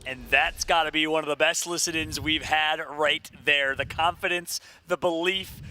S13: And that's got to be one of the best listen-ins we've had right there. The confidence, the belief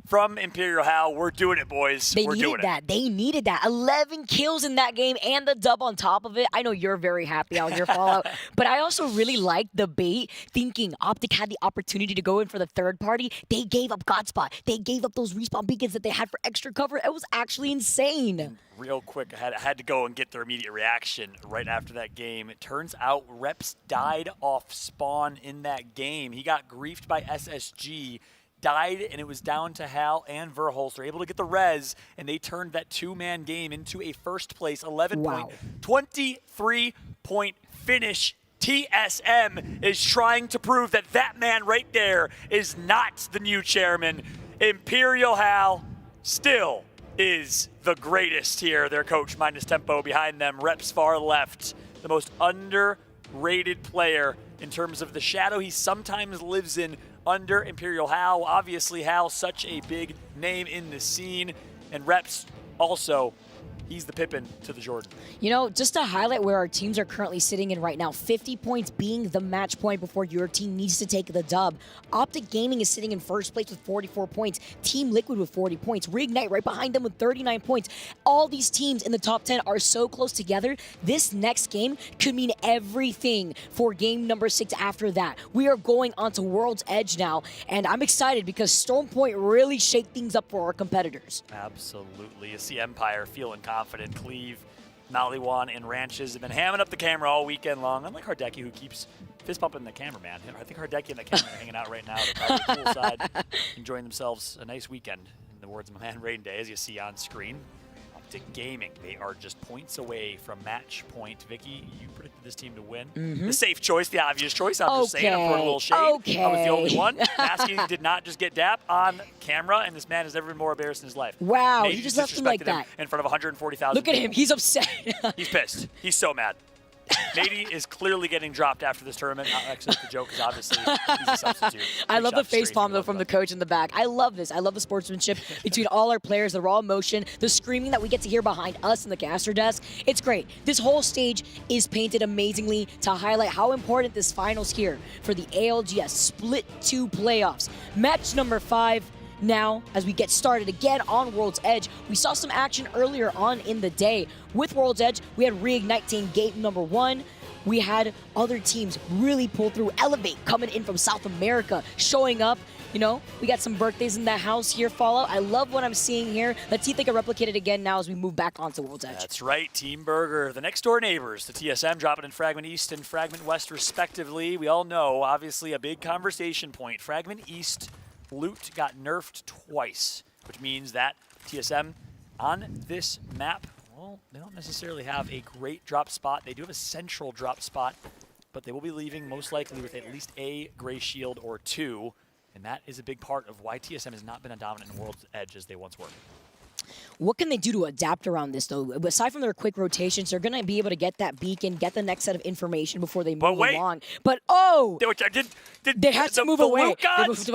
S13: from Imperial Hal. We're doing it, boys. We're doing it.
S9: They needed that. 11 kills in that game and the dub on top of it. I know you're very happy on your Fallout, but I also really liked the bait, thinking Optic had the opportunity to go in for the third party. They gave up Godspot. They gave up those respawn beacons that they had for extra cover. It was actually insane.
S13: Real quick, I had to go and get their immediate reaction right after that game. It turns out Reps died off spawn in that game. He got griefed by SSG, died, and it was down to Hal and Verholster, able to get the res, and they turned that two-man game into a first-place 11-point, 23-point finish. TSM is trying to prove that that man right there is not the new chairman. Imperial Hal still is the greatest here. Their coach minus tempo behind them. Reps far left. The most underrated player in terms of the shadow he sometimes lives in under Imperial Hal. Obviously, Hal, such a big name in the scene. And Reps also, he's the Pippin to the Jordan.
S9: You know, just to highlight where our teams are currently sitting in right now, 50 points being the match point before your team needs to take the dub. Optic Gaming is sitting in first place with 44 points. Team Liquid with 40 points. Reignite right behind them with 39 points. All these teams in the top 10 are so close together. This next game could mean everything for game number 6 after that. We are going on to World's Edge now, and I'm excited because Storm Point really shake things up for our competitors.
S13: Absolutely. You see Empire feeling confident. Cleve, Maliwan, and Ranches have been hamming up the camera all weekend long. Unlike Hardeki, who keeps fist bumping the cameraman. I think Hardeki and the camera are hanging out right now. They're probably poolside, enjoying themselves a nice weekend, in the words of my man Rain Day, as you see on screen. Optic Gaming, they are just points away from match point. Vicky, you predicted this team to win. The safe choice, the obvious choice. I'm just saying, I'm throwing a little shade. I was the only one. Masky did not just get dap on camera, and this man has never been more embarrassed in his life.
S9: Wow,
S13: Maybe
S9: he just left him like that.
S13: In front of 140,000
S9: Look at him, he's upset.
S13: He's pissed. He's so mad. Nady is clearly getting dropped after this tournament. Actually, the joke is obviously he's a substitute.
S9: I love the facepalm, though, from the coach in the back. I love this. I love the sportsmanship between all our players, the raw emotion, the screaming that we get to hear behind us in the caster desk. It's great. This whole stage is painted amazingly to highlight how important this finals here for the ALGS Split 2 playoffs. Match number 5. Now, as we get started again on World's Edge, we saw some action earlier on in the day. With World's Edge, we had Reignite team game number 1. We had other teams really pull through. Elevate coming in from South America, showing up. You know, we got some birthdays in the house here, Fallout. I love what I'm seeing here. Let's see if they can replicate it again now as we move back onto World's Edge.
S13: That's right, Team Burger. The next door neighbors, the TSM, dropping in Fragment East and Fragment West, respectively. We all know, obviously, a big conversation point. Fragment East loot got nerfed twice, which means that TSM on this map, well, they don't necessarily have a great drop spot. They do have a central drop spot, but they will be leaving most likely with at least a gray shield or 2, and that is a big part of why TSM has not been as dominant in World's Edge as they once were.
S9: What can they do to adapt around this, though? Aside from their quick rotations, they're going to be able to get that beacon, get the next set of information before they move along. But, oh!
S13: They
S9: had to move away.
S13: Luke gods,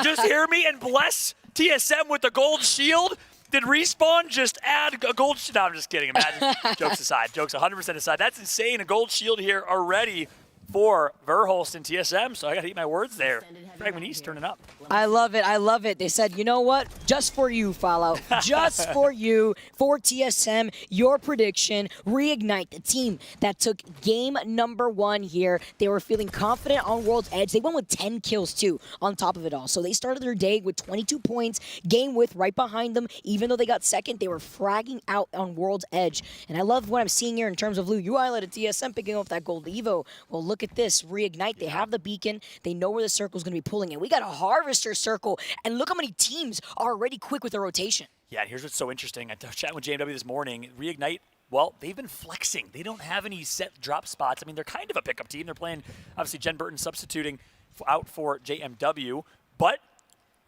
S13: just hear me and bless TSM with the gold shield? Did Respawn just add a gold shield? No, I'm just kidding. Imagine. Jokes aside. Jokes 100% aside. That's insane. A gold shield here already for Verhulst and TSM, so I got to eat my words there. Fragment East turning up.
S9: I love it. I love it. They said, you know what? Just for you, Fallout. Just for you, for TSM, your prediction, Reignite, the team that took game number 1 here. They were feeling confident on World's Edge. They went with 10 kills, too, on top of it all. So they started their day with 22 points, game with right behind them. Even though they got second, they were fragging out on World's Edge. And I love what I'm seeing here in terms of Lou. You highlighted TSM picking up that gold Evo. Well, look at this. Reignite. They have the beacon. They know where the circle's going to be pulling in. We got a Harvester circle. And look how many teams are already quick with their rotation.
S13: Yeah, and here's what's so interesting. I was chatting with JMW this morning. Reignite, well, they've been flexing. They don't have any set drop spots. I mean, they're kind of a pickup team. They're playing, obviously, Jen Burton substituting out for JMW. But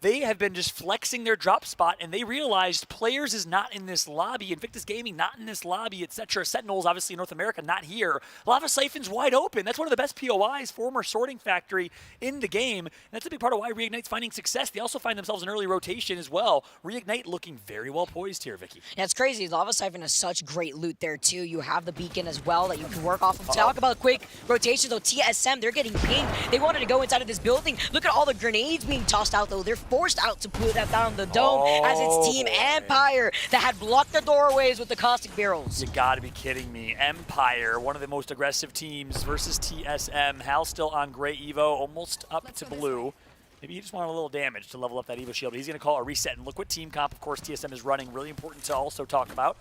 S13: they have been just flexing their drop spot, and they realized Players is not in this lobby, Invictus Gaming not in this lobby, etc. Sentinels, obviously in North America, not here. Lava Siphon's wide open. That's one of the best POIs, former sorting factory in the game. And that's a big part of why Reignite's finding success. They also find themselves in early rotation as well. Reignite looking very well poised here, Vicky.
S9: Yeah, it's crazy. Lava Siphon has such great loot there, too. You have the beacon as well that you can work off of. Talk about quick rotation, though. TSM, they're getting pinged. They wanted to go inside of this building. Look at all the grenades being tossed out, though. They're forced out to put that down the dome as it's Team Empire that had blocked the doorways with the caustic barrels.
S13: You gotta be kidding me. Empire, one of the most aggressive teams versus TSM. Hal still on gray Evo, almost up to blue. Maybe he just wanted a little damage to level up that Evo shield. He's gonna call a reset, and look what team comp, of course, TSM is running. Really important to also talk about.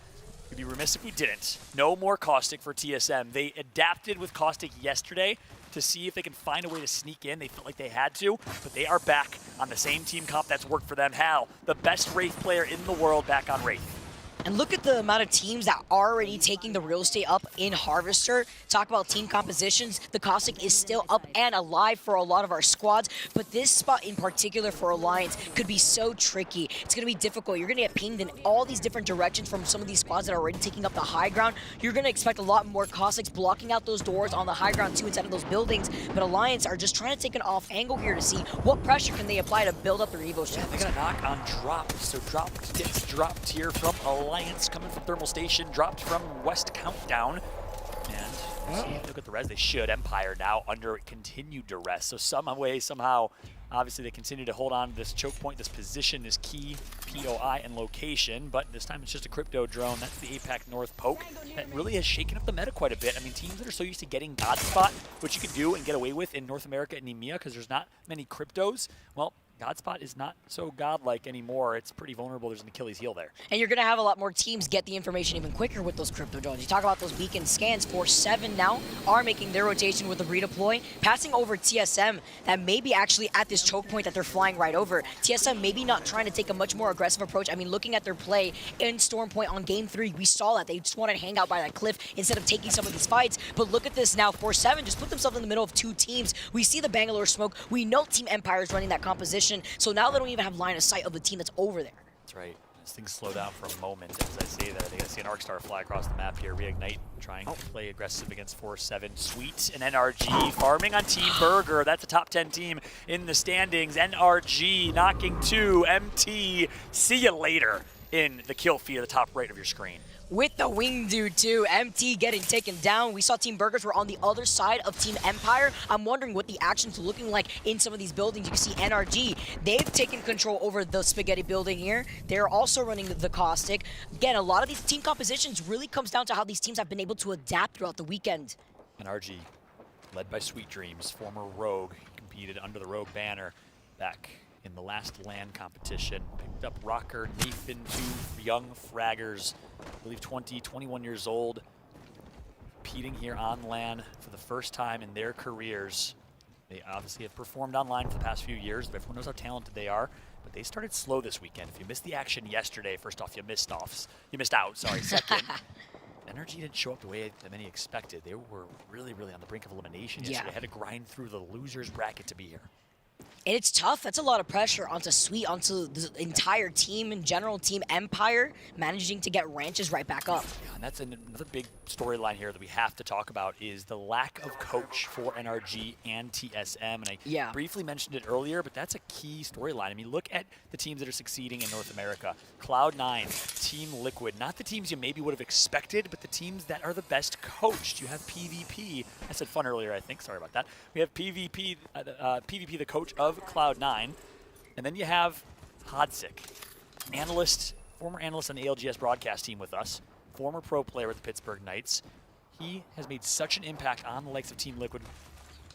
S13: We'd be remiss if we didn't. No more caustic for TSM. They adapted with caustic yesterday to see if they can find a way to sneak in. They felt like they had to, but they are back on the same team comp that's worked for them. Hal, the best Wraith player in the world, back on Wraith.
S9: And look at the amount of teams that are already taking the real estate up in Harvester. Talk about team compositions. The Caustic is still up and alive for a lot of our squads, but this spot in particular for Alliance could be so tricky. It's going to be difficult. You're going to get pinged in all these different directions from some of these squads that are already taking up the high ground. You're going to expect a lot more Caustics blocking out those doors on the high ground too inside of those buildings, but Alliance are just trying to take an off angle here to see what pressure can they apply to build up their Evo shields.
S13: Yeah, they got a knock on drop, so drop gets dropped here from Alliance coming from Thermal Station, dropped from West Countdown. And look at the res, they should. Empire now under continued duress. So some way, somehow, obviously they continue to hold on to this choke point, this position, this key POI and location, but this time it's just a crypto drone. That's the APAC North poke that really has shaken up the meta quite a bit. I mean, teams that are so used to getting God Spot, which you can do and get away with in North America and EMEA because there's not many cryptos, well, Godspot is not so godlike anymore. It's pretty vulnerable. There's an Achilles heel there.
S9: And you're going to have a lot more teams get the information even quicker with those crypto drones. You talk about those beacon scans. 4-7 now are making their rotation with the redeploy, passing over TSM that may be actually at this choke point that they're flying right over. TSM maybe not trying to take a much more aggressive approach. I mean, looking at their play in Storm Point on Game 3, we saw that. They just wanted to hang out by that cliff instead of taking some of these fights. But look at this now. 4-7 just put themselves in the middle of two teams. We see the Bangalore smoke. We know Team Empire is running that composition. So now they don't even have line of sight of the team that's over there.
S13: That's right. As things slow down for a moment, as I say that, I think I see an Arc Star fly across the map here. Reignite trying to play aggressive against 4-7. Sweet and NRG farming on Team Burger. That's a top 10 team in the standings. NRG knocking 2. MT, see you later in the kill feed at the top right of your screen.
S9: With the wing dude too, MT getting taken down. We saw Team Burgers were on the other side of Team Empire. I'm wondering what the action's looking like in some of these buildings. You can see NRG, they've taken control over the Spaghetti building here. They're also running the Caustic. Again, a lot of these team compositions really comes down to how these teams have been able to adapt throughout the weekend.
S13: NRG, led by Sweet Dreams, former Rogue, competed under the Rogue banner back in the last LAN competition. Picked up Rocker, Nathan, two young fraggers, I believe 20, 21 years old, competing here on LAN for the first time in their careers. They obviously have performed online for the past few years, but everyone knows how talented they are. But they started slow this weekend. If you missed the action yesterday, first off, you missed out, sorry. Second, Energy didn't show up the way that many expected. They were really, really on the brink of elimination yesterday. They had to grind through the losers bracket to be here.
S9: And it's tough. That's a lot of pressure onto Sweet, onto the entire team in general, Team Empire, managing to get Ranches right back up.
S13: Yeah, and that's another big storyline here that we have to talk about is the lack of coach for NRG and TSM. And I briefly mentioned it earlier, but that's a key storyline. I mean, look at the teams that are succeeding in North America. Cloud9, Team Liquid, not the teams you maybe would have expected, but the teams that are the best coached. You have PvP. I said fun earlier, I think. Sorry about that. We have PvP, PvP, the coach of Cloud9. And then you have Hodzic, former analyst on the ALGS broadcast team with us, former pro player with the Pittsburgh Knights. He has made such an impact on the likes of Team Liquid,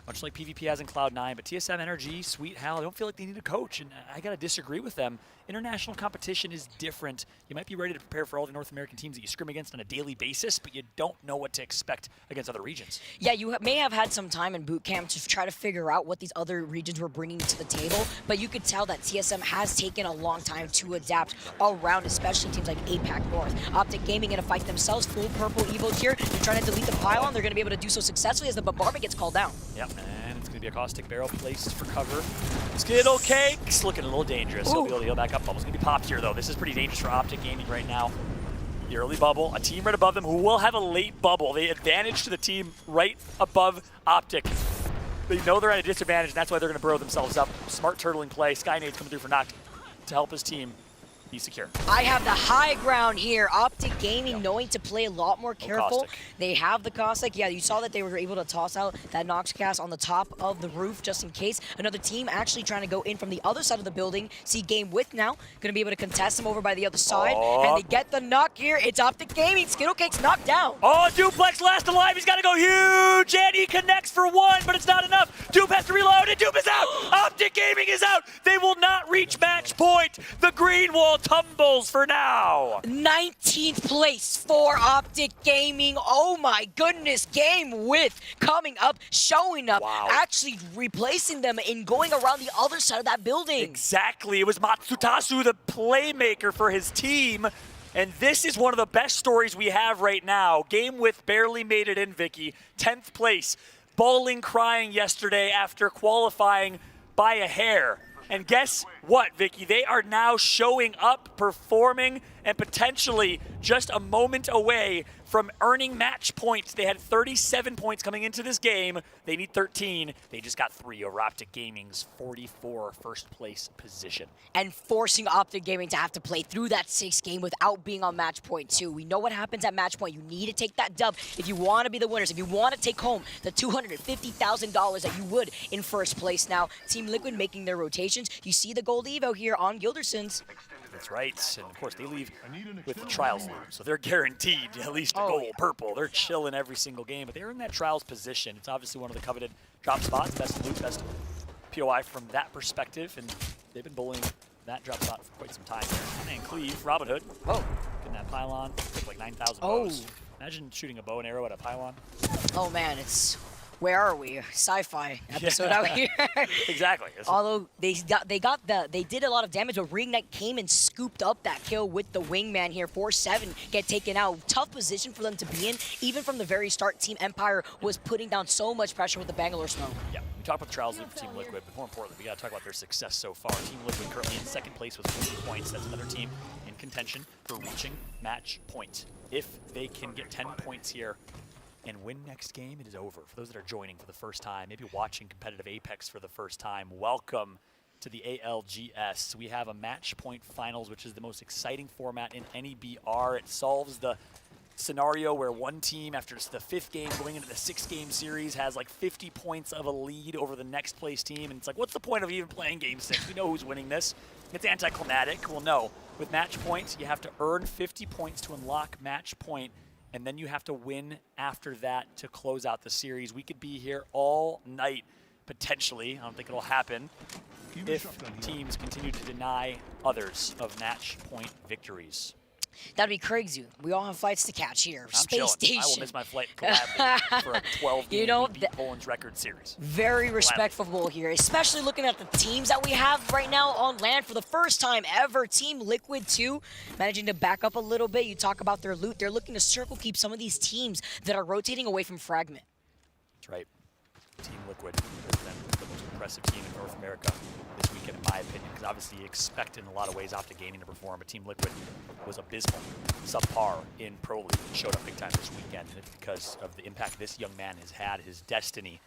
S13: much like PvP has in Cloud9, but TSM, NRG, Sweet, Hal, I don't feel like they need a coach, and I got to disagree with them. International competition is different. You might be ready to prepare for all the North American teams that you scrim against on a daily basis, but you don't know what to expect against other regions.
S9: Yeah, you may have had some time in boot camp to try to figure out what these other regions were bringing to the table, but you could tell that TSM has taken a long time to adapt all around, especially teams like APAC North. Optic Gaming in a fight themselves, full purple Evo here. They're trying to delete the pylon. They're going to be able to do so successfully as the bombardment gets called down.
S13: Yep, and it's going to be a caustic barrel placed for cover. Skittle Cakes looking a little dangerous. He'll be able to heal back up. Bubble's going to be popped here, though. This is pretty dangerous for Optic Gaming right now. The early bubble, a team right above them who will have a late bubble. They advantage to the team right above Optic. They know they're at a disadvantage, and that's why they're going to burrow themselves up. Smart turtling play. Skynade's coming through for Noct to help his team be secure.
S9: I have the high ground here. Optic Gaming knowing to play a lot more careful. They have the Caustic. Yeah, you saw that they were able to toss out that Noxcast on the top of the roof just in case. Another team actually trying to go in from the other side of the building. See Game With now. Going to be able to contest them over by the other side. And they get the knock here. It's Optic Gaming. Skittle Cake's knocked down.
S13: Oh, Duplex last alive. He's got to go huge. And he connects for one, but it's not enough. Dupe has to reload, and Dupe is out. Optic Gaming is out. They will not reach match point. The green wall tumbles for now.
S9: 19th place for Optic Gaming. Oh my goodness. Game With coming up, showing up, actually replacing them and going around the other side of that building.
S13: Exactly. It was Matsutasu, the playmaker for his team. And this is one of the best stories we have right now. Game With barely made it in, Vicky. 10th place. Bawling, crying yesterday after qualifying by a hair. And guess what, Vicky? They are now showing up, performing, and potentially just a moment away from earning match points. They had 37 points coming into this game. They need 13. They just got 3 over Optic Gaming's 44 first place position.
S9: And forcing Optic Gaming to have to play through that 6th game without being on match point 2. We know what happens at match point. You need to take that dub if you want to be the winners, if you want to take home the $250,000 that you would in first place. Now, Team Liquid making their rotations. You see the gold Evo here on Gilderson's.
S13: That's right, and of course they leave with the Trials loot, so they're guaranteed at least a gold, purple. They're chilling every single game, but they're in that Trials position. It's obviously one of the coveted drop spots, best loot, best POI from that perspective, and they've been bullying that drop spot for quite some time here. And Cleave, Robin Hood, getting that pylon, took like 9,000 bows. Imagine shooting a bow and arrow at a pylon.
S9: Oh man, it's... Where are we? Sci-fi episode out here.
S13: Exactly.
S9: Although they did a lot of damage, but Ring Knight came and scooped up that kill with the wingman here. 4-7 get taken out. Tough position for them to be in. Even from the very start, Team Empire was putting down so much pressure with the Bangalore smoke.
S13: Yeah, we talked about the trials for Team Liquid, but more importantly, we got to talk about their success so far. Team Liquid currently in 2nd place with 40 points. That's another team in contention for reaching match point. If they can get 10 points here and win next game, it is over. For those that are joining for the first time, maybe watching competitive Apex for the first time, welcome to the ALGS. We have a match point finals, which is the most exciting format in any BR. It solves the scenario where one team, after the 5th game going into the 6th game series, has like 50 points of a lead over the next place team. And it's like, what's the point of even playing game 6? We know who's winning this. It's anticlimactic. Well, no. With match points, you have to earn 50 points to unlock match point, and then you have to win after that to close out the series. We could be here all night, potentially. I don't think it'll happen if teams continue to deny others of match point victories.
S9: That'd be crazy. We all have flights to catch here.
S13: I'm
S9: Space
S13: chilling.
S9: Station.
S13: I will miss my flight gladly for a 12-game beat Poland's record series.
S9: Very respectful here, especially looking at the teams that we have right now on land for the first time ever. Team Liquid 2 managing to back up a little bit. You talk about their loot. They're looking to circle keep some of these teams that are rotating away from Fragment.
S13: That's right. Team Liquid has been the most impressive team in North America this weekend, in my opinion, because obviously you expect in a lot of ways Optic Gaming to perform, but Team Liquid was abysmal, subpar in Pro League. Showed up big time this weekend, and it's because of the impact this young man has had, his destiny,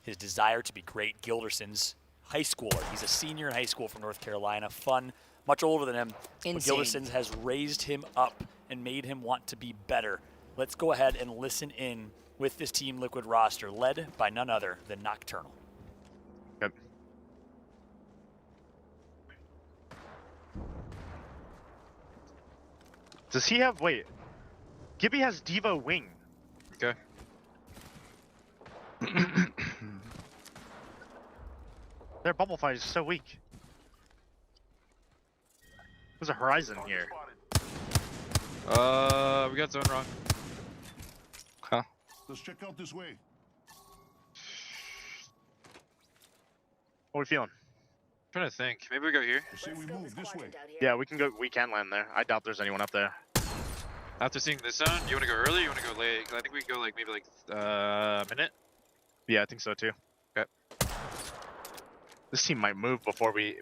S13: his desire to be great. Gilderson's high schooler. He's a senior in high school from North Carolina, fun, much older than him. But Gilderson's has raised him up and made him want to be better. Let's go ahead and listen in with this Team Liquid roster, led by none other than Nocturnal.
S5: Yep. Does he have, wait, Gibby has Diva Wing.
S21: Okay.
S5: Their bubble fight is so weak. There's a Horizon here.
S21: We got zone wrong.
S5: Huh.
S22: Let's check out this way.
S5: What are we feeling?
S21: I'm trying to think. Maybe we go here.
S22: I say we move this way.
S5: Yeah, we can go. We can land there. I doubt there's anyone up there.
S21: After seeing this zone, you want to go early? You want to go late? 'Cause I think we can go like maybe like a minute.
S5: Yeah, I think so too.
S21: Okay.
S5: This team might move before we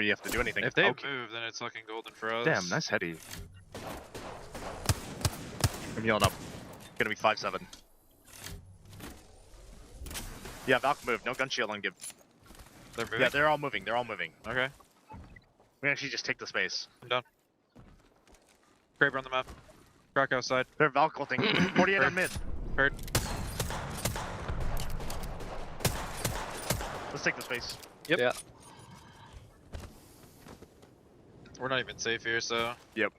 S5: have to do anything.
S21: If they move, then it's looking golden for us.
S5: Damn, nice heady. I'm healing up. Gonna be 5-7. Yeah, Valk moved. No gun shield on Gib.
S21: They're moving?
S5: Yeah, they're all moving. They're all moving.
S21: Okay.
S5: We actually just take the space.
S21: I'm done. Kraber on the map. Crack outside.
S5: They're Valk ulting. 48 on mid.
S21: Heard.
S5: Let's take the space.
S21: Yep. Yeah. We're not even safe here, so.
S5: Yep.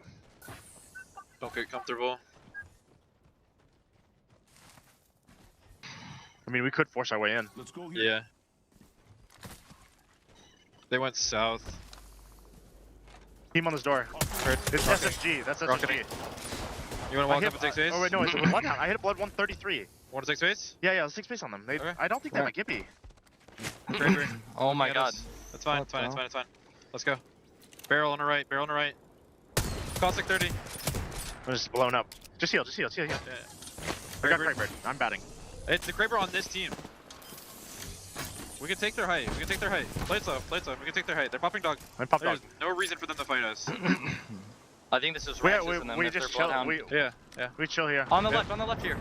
S21: Don't get comfortable.
S5: I mean, we could force our way in.
S22: Let's go here.
S21: Yeah. They went south.
S5: Team on this door.
S21: Heard.
S5: It's
S21: Rocketing.
S5: SSG. That's SSG.
S21: Rocketing. You want to walk up and take space?
S5: Oh wait, no, it's a bloodhound. I hit Blood 133.
S21: Want to take space?
S5: Yeah, let's take space on them. They,
S21: Okay.
S5: I don't think they have a Gippy.
S21: Kraber.
S20: Oh my
S21: Get
S20: god.
S21: us. That's fine, it's fine, it's fine, it's fine. Let's go. Barrel on the right, barrel on the right. Caustic 30.
S5: I'm just blown up. Just heal, just heal, just heal.
S21: Yeah.
S5: I got Kraber. I'm batting.
S21: It's the Kraber on this team. We can take their height. We can take their height. Play it slow. Play it slow. We can take their height. They're popping dog. There's no reason for them to fight us.
S20: I think this is
S5: We,
S20: Ranches and them
S5: we
S20: if
S5: just
S20: they're
S5: chill.
S20: bloodhound.
S21: Yeah.
S5: We chill here.
S20: On the left here.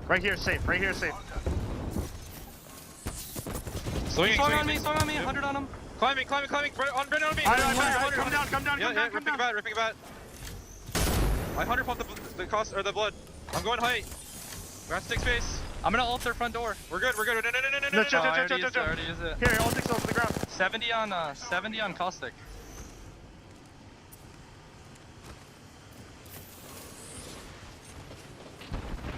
S5: Right here, safe. Right here, safe.
S21: Swinging,
S20: Swung on me, 100 on him.
S21: Climbing. On Brennan on me.
S5: Come down, come down,
S21: Yeah,
S5: come down, come
S21: ripping
S5: down.
S21: about. I 100 pump the cost or the blood. I'm going height. We have to take space.
S20: I'm gonna ult their front door.
S21: We're good.
S5: No, chill.
S20: I already used it.
S5: Here, all six over the ground.
S20: 70 on caustic.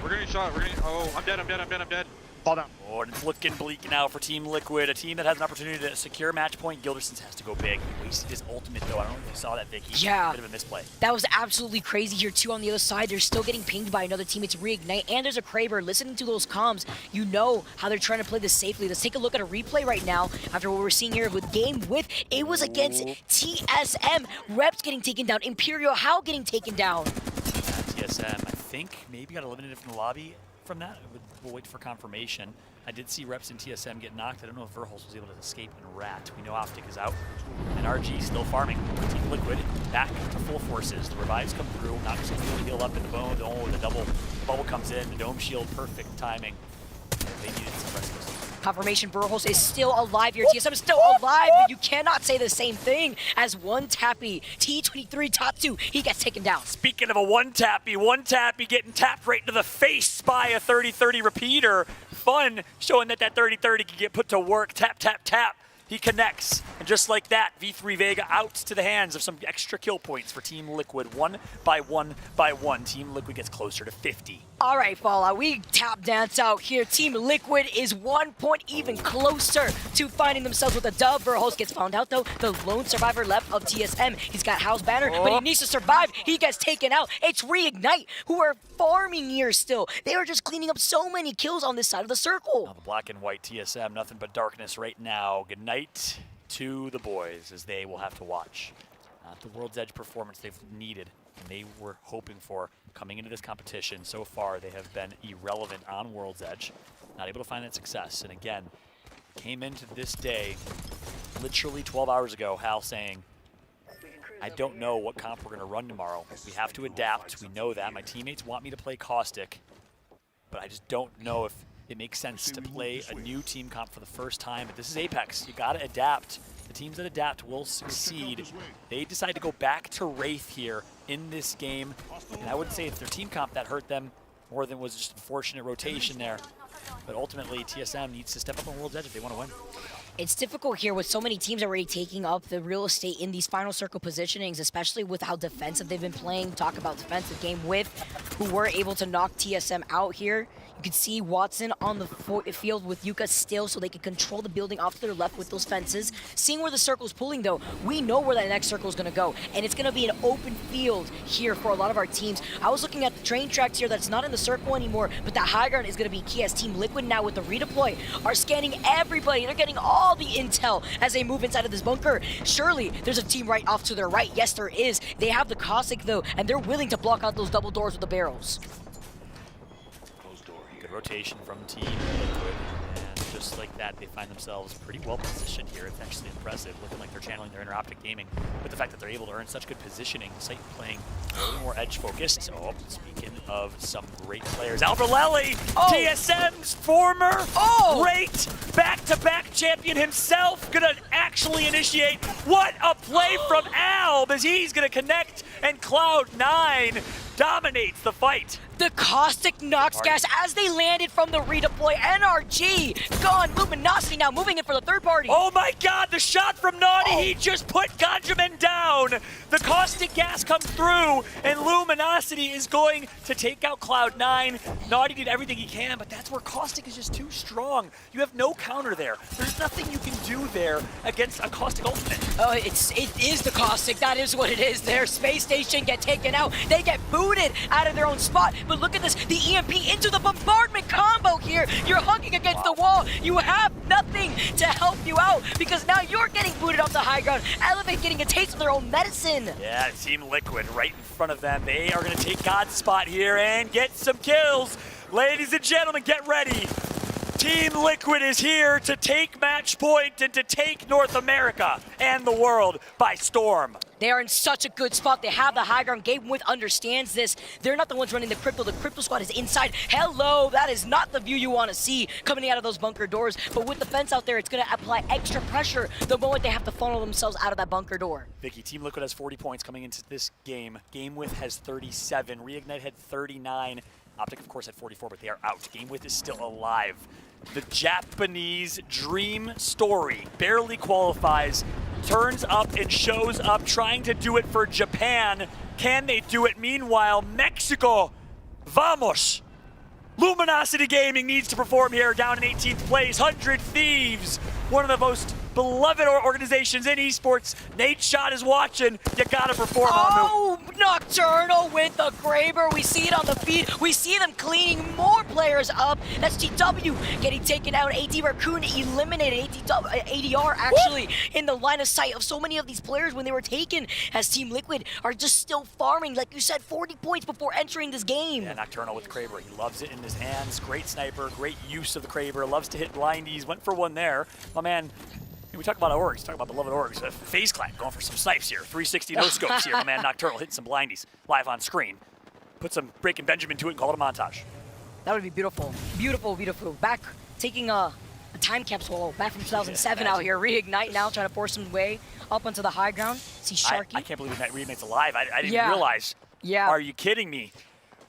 S21: We're getting shot. Oh, I'm dead.
S5: Fall down.
S13: Oh, and it's looking bleak now for Team Liquid, a team that has an opportunity to secure match point. Gilderson's has to go big. He wasted his ultimate, though. I don't know if you saw that, Vicky.
S9: Yeah.
S13: Bit of a misplay.
S9: That was absolutely crazy here, too, on the other side. They're still getting pinged by another team. It's Reignite, and there's a Kraber. Listening to those comms, you know how they're trying to play this safely. Let's take a look at a replay right now after what we're seeing here with Game With. It was against TSM. Reps getting taken down. Imperial How getting taken down.
S13: TSM, I think, maybe got eliminated from the lobby from that. We'll wait for confirmation. I did see Reps in TSM get knocked. I don't know if Verholz was able to escape and rat. We know Optic is out. And RG still farming. Team Liquid back to full forces. The revives come through. Not just able to heal up in the bone. Oh, the double bubble comes in. The dome shield, perfect timing. They needed some rescue.
S9: Confirmation, Verholz is still alive here. TSM is still alive, but you cannot say the same thing as one tappy. T23 Tatsu, he gets taken down.
S13: Speaking of a one tappy getting tapped right into the face by a 30-30 repeater. Fun, showing that 30-30 can get put to work. Tap, tap, tap. He connects, and just like that, V3 Vega out to the hands of some extra kill points for Team Liquid. One by one. Team Liquid gets closer to 50.
S9: All right, Fallout, we tap dance out here. Team Liquid is 1 point even closer to finding themselves with a dub. Verholz gets found out, though. The lone survivor left of TSM. He's got House Banner, but he needs to survive. He gets taken out. It's Reignite, who are farming here still. They are just cleaning up so many kills on this side of the circle.
S13: Now the black and white TSM, nothing but darkness right now. Good night to the boys, as they will have to watch. Not the World's Edge performance they've needed and they were hoping for coming into this competition, so far they have been irrelevant on World's Edge, not able to find that success. And again, came into this day literally 12 hours ago, Hal saying, I don't know what comp we're going to run tomorrow. We have to adapt. We know that. My teammates want me to play Caustic, but I just don't know if it makes sense to play a new team comp for the first time. But this is Apex. You got to adapt. The teams that adapt will succeed. They decide to go back to Wraith here in this game, and I wouldn't say it's their team comp that hurt them more than was just unfortunate rotation there. But ultimately, TSM needs to step up on World's Edge if they want to win.
S9: It's difficult here with so many teams already taking up the real estate in these final circle positionings, especially with how defensive they've been playing. Talk about defensive game with who were able to knock TSM out here. You can see Watson on the field with Yuka still, so they can control the building off to their left with those fences. Seeing where the circle's pulling, though, we know where that next circle is going to go, and it's going to be an open field here for a lot of our teams. I was looking at the train tracks here that's not in the circle anymore, but that high ground is going to be key as Team Liquid now with the redeploy are scanning everybody. They're getting all the intel as they move inside of this bunker. Surely there's a team right off to their right. Yes, there is. They have the Caustic, though, and they're willing to block out those double doors with the barrels.
S13: Rotation from Team Liquid, and just like that, they find themselves pretty well positioned here. It's actually impressive, looking like they're channeling their inner optic gaming, but the fact that they're able to earn such good positioning, despite playing a little more edge focused. So, speaking of some great players, Alvarelli, TSM's former great back-to-back champion himself, gonna actually initiate. What a play from Alb as he's gonna connect, and Cloud9 dominates the fight.
S9: The Caustic knocks gas as they landed from the redeploy. NRG gone. Luminosity now moving in for the third party.
S13: Oh my god, the shot from Naughty. He just put Conjureman down. The Caustic gas comes through, and Luminosity is going to take out Cloud9. Naughty did everything he can, but that's where Caustic is just too strong. You have no counter there. There's nothing you can do there against a Caustic ultimate.
S9: Oh, it is the Caustic. That is what it is. Their space station get taken out. They get booted out of their own spot. But look at this, the EMP into the bombardment combo here. You're hugging against the wall. You have nothing to help you out because now you're getting booted off the high ground. Elevate getting a taste of their own medicine.
S13: Yeah, Team Liquid right in front of them. They are going to take God's spot here and get some kills. Ladies and gentlemen, get ready. Team Liquid is here to take match point and to take North America and the world by storm.
S9: They are in such a good spot. They have the high ground. Game With understands this. They're not the ones running the crypto. The crypto squad is inside. Hello, that is not the view you want to see coming out of those bunker doors. But with the fence out there, it's going to apply extra pressure the moment they have to funnel themselves out of that bunker door.
S13: Vicky, Team Liquid has 40 points coming into this game. Game With has 37. Reignite had 39. Optic, of course, had 44, but they are out. Game With is still alive. The Japanese dream story barely qualifies, turns up and shows up trying to do it for Japan. Can they do it? Meanwhile, Mexico, vamos! Luminosity Gaming needs to perform here down in 18th place. 100 Thieves, one of the most beloved organizations in esports. Nate Shot is watching. You gotta perform on
S9: the Nocturnal with the Graber. We see it on the feed. We see them cleaning more players up. That's TW getting taken out. AD Raccoon eliminated. ADR actually in the line of sight of so many of these players when they were taken, as Team Liquid are just still farming. Like you said, 40 points before entering this game.
S13: Yeah, Nocturnal with Kraber. He loves it in his hands. Great sniper, great use of the Kraber. Loves to hit blindies. Went for one there. My man, we talk about orgs, talk about beloved orgs. FaZe Clan going for some snipes here. 360 no scopes here. My man Nocturnal hitting some blindies live on screen. Put some Breaking Benjamin to it and call it a montage.
S9: That would be beautiful. Beautiful, beautiful. Back taking a time capsule back from 2007 out here. Reignite now, trying to force some way up onto the high ground. See Sharky.
S13: I can't believe Reignite's alive. I didn't realize.
S9: Yeah.
S13: Are you kidding me?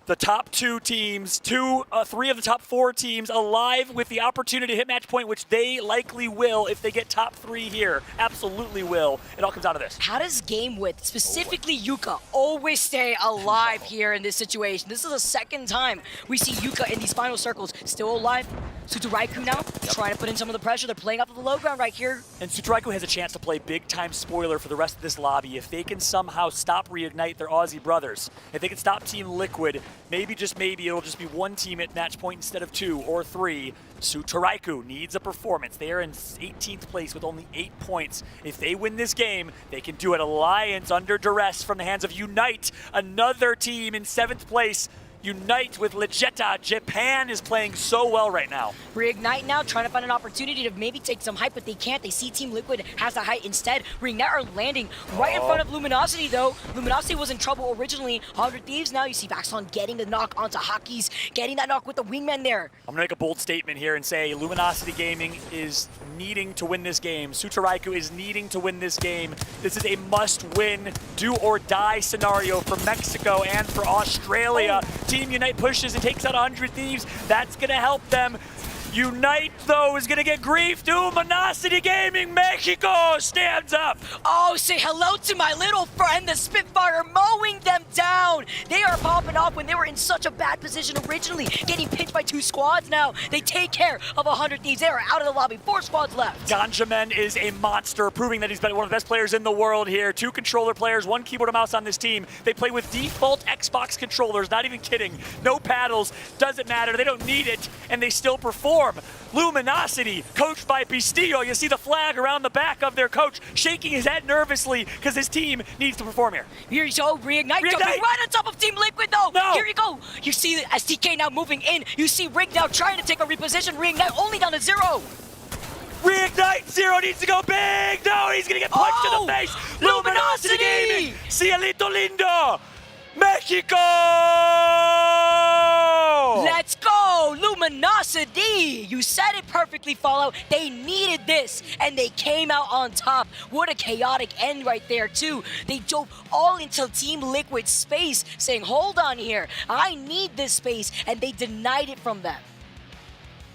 S13: The top two teams, three of the top four teams alive with the opportunity to hit match point, which they likely will if they get top three here. Absolutely will. It all comes out of this.
S9: How does Game With, specifically Yuka, always stay alive here in this situation? This is the second time we see Yuka in these final circles still alive. Sutoraiku now trying to put in some of the pressure. They're playing up to the low ground right here.
S13: And Sutoraiku has a chance to play big-time spoiler for the rest of this lobby. If they can somehow stop Reignite their Aussie brothers, if they can stop Team Liquid, maybe, just maybe, it'll just be one team at match point instead of 2 or 3. Sutoraiku needs a performance. They are in 18th place with only 8 points. If they win this game, they can do it. Alliance under duress from the hands of Unite, another team in 7th place. Unite with Legetta. Japan is playing so well right now.
S9: Reignite now trying to find an opportunity to maybe take some height, but they can't. They see Team Liquid has the height instead. Reignite are landing right in front of Luminosity, though. Luminosity was in trouble originally. 100 Thieves now. You see Vaxon getting the knock onto Hockeys, getting that knock with the wingman there.
S13: I'm going to make a bold statement here and say Luminosity Gaming is needing to win this game. Sutoraiku is needing to win this game. This is a must-win, do-or-die scenario for Mexico and for Australia. Team Unite pushes and takes out 100 Thieves. That's going to help them. Unite, though, is going to get grief. Luminosity Gaming Mexico stands up.
S9: Oh, say hello to my little friend, the Spitfire, mowing them down. They are popping off when they were in such a bad position originally, getting pinched by 2 squads now. They take care of 100 Thieves. They are out of the lobby. 4 squads left.
S13: Ganjamin is a monster, proving that he's been one of the best players in the world here. 2 controller players, 1 keyboard and mouse on this team. They play with default Xbox controllers, not even kidding. No paddles, doesn't matter. They don't need it, and they still perform. Luminosity, coached by Pistillo. You see the flag around the back of their coach, shaking his head nervously because his team needs to perform here.
S9: Here you go, Reignite jumping right on top of Team Liquid, though.
S13: No.
S9: Here you go. You see STK now moving in. You see Rig now trying to take a reposition. Reignite only down to 0.
S13: Reignite, 0 needs to go big. No, he's going to get punched in the face. Luminosity Gaming, Cielito Lindo, Mexico!
S9: Let's go, Luminosity! You said it perfectly, Fallout. They needed this, and they came out on top. What a chaotic end right there, too. They dove all into Team Liquid space, saying, hold on here, I need this space, and they denied it from them.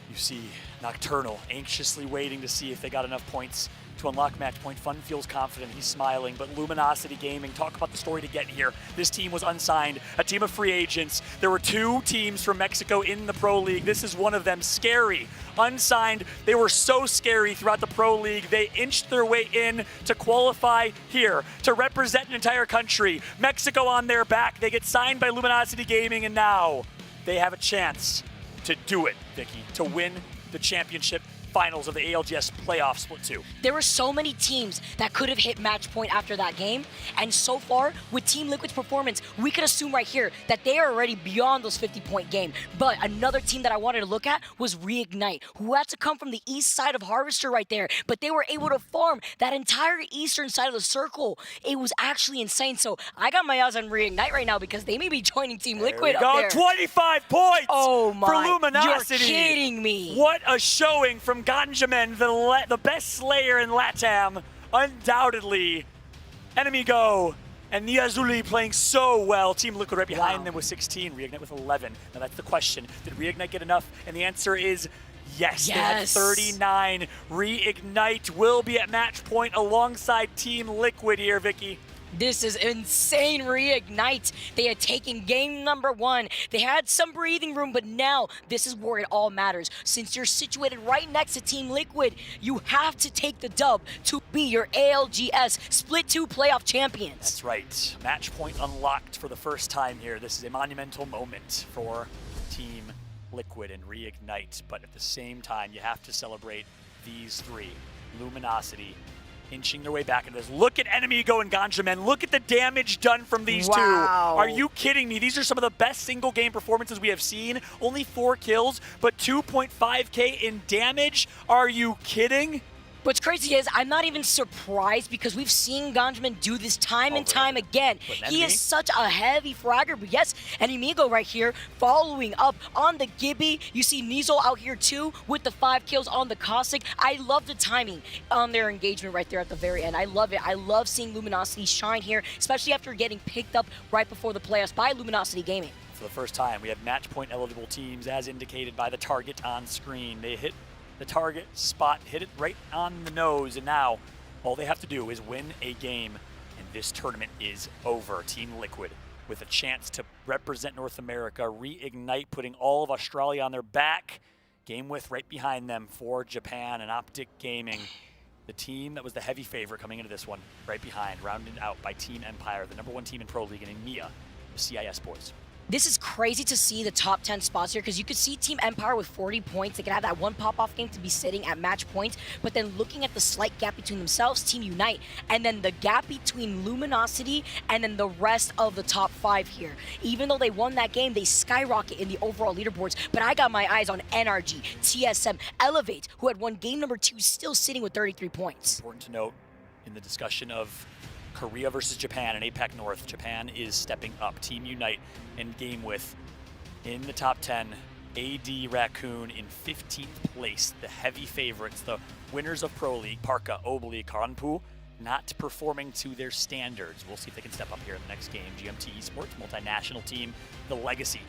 S13: You see Nocturnal anxiously waiting to see if they got enough points to unlock match point. Fun feels confident, he's smiling, but Luminosity Gaming, talk about the story to get here. This team was unsigned, a team of free agents. There were 2 teams from Mexico in the Pro League. This is one of them, scary. Unsigned, they were so scary throughout the Pro League. They inched their way in to qualify here, to represent an entire country. Mexico on their back, they get signed by Luminosity Gaming, and now they have a chance to do it, Vicky, to win the championship finals of the ALGS playoff split 2.
S9: There were so many teams that could have hit match point after that game, and so far, with Team Liquid's performance, we could assume right here that they are already beyond those 50-point game. But another team that I wanted to look at was Reignite, who had to come from the east side of Harvester right there, but they were able to farm that entire eastern side of the circle. It was actually insane, so I got my eyes on Reignite right now because they may be joining Team Liquid up there.
S13: 25 points
S9: oh my,
S13: for Luminosity.
S9: You're kidding me.
S13: What a showing from Ganjamin, the best slayer in LATAM, undoubtedly. Enemy Go and Niazuli playing so well. Team Liquid right behind them with 16, Reignite with 11. Now that's the question. Did Reignite get enough? And the answer is yes. They had 39. Reignite will be at match point alongside Team Liquid here, Vicky.
S9: This is insane, Reignite. They had taken game number 1. They had some breathing room, but now this is where it all matters. Since you're situated right next to Team Liquid, you have to take the dub to be your ALGS Split 2 playoff champions.
S13: That's right. Match point unlocked for the first time here. This is a monumental moment for Team Liquid and Reignite, but at the same time, you have to celebrate these 3. Luminosity inching their way back into this. Look at Enemy Go and Ganjamin. Look at the damage done from these 2. Are you kidding me? These are some of the best single game performances we have seen. Only 4 kills, but 2.5k in damage. Are you kidding?
S9: What's crazy is I'm not even surprised because we've seen Ganjamin do this time and time again. He is such a heavy fragger, but yes, Enemigo right here following up on the Gibby. You see Nizo out here too with the 5 kills on the Cossack. I love the timing on their engagement right there at the very end. I love it. I love seeing Luminosity shine here, especially after getting picked up right before the playoffs by Luminosity Gaming.
S13: For the first time, we have match point eligible teams as indicated by the target on screen. They hit the target spot, hit it right on the nose, and now all they have to do is win a game, and this tournament is over. Team Liquid with a chance to represent North America, Reignite putting all of Australia on their back, Game with right behind them for Japan and Optic Gaming. The team that was the heavy favorite coming into this one, right behind, rounded out by Team Empire, the #1 team in Pro League, and EMEA, the CIS boys.
S9: This is crazy to see the top 10 spots here because you could see Team Empire with 40 points. They could have that one pop-off game to be sitting at match points, but then looking at the slight gap between themselves, Team Unite, and then the gap between Luminosity and then the rest of the top 5 here. Even though they won that game, they skyrocket in the overall leaderboards, but I got my eyes on NRG, TSM, Elevate, who had won game number 2, still sitting with 33 points.
S13: Important to note in the discussion of Korea versus Japan and APAC North, Japan is stepping up. Team Unite and Game with in the top 10. AD Raccoon in 15th place. The heavy favorites, the winners of Pro League, Parka, Obli, Karanpu, not performing to their standards. We'll see if they can step up here in the next game. GMT Esports, multinational team, the legacy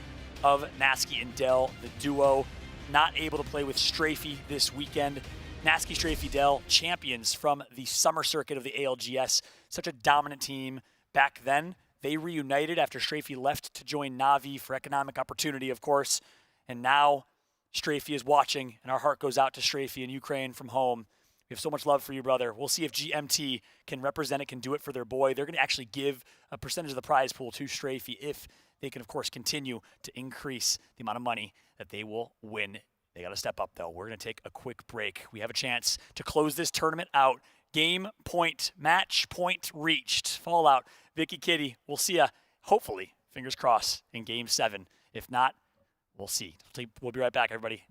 S13: of Nasky and Dell, the duo, not able to play with Strafey this weekend. Nasky, Strafey, Dell, champions from the summer circuit of the ALGS. Such a dominant team back then. They reunited after Strafey left to join Na'Vi for economic opportunity, of course. And now Strafey is watching, and our heart goes out to Strafey in Ukraine from home. We have so much love for you, brother. We'll see if GMT can represent it, can do it for their boy. They're going to actually give a percentage of the prize pool to Strafey if they can, of course, continue to increase the amount of money that they will win. They got to step up, though. We're going to take a quick break. We have a chance to close this tournament out. Game point, match point reached. Fallout, Vicky Kitty, we'll see ya, hopefully, fingers crossed, in Game 7. If not, we'll see. We'll be right back, everybody.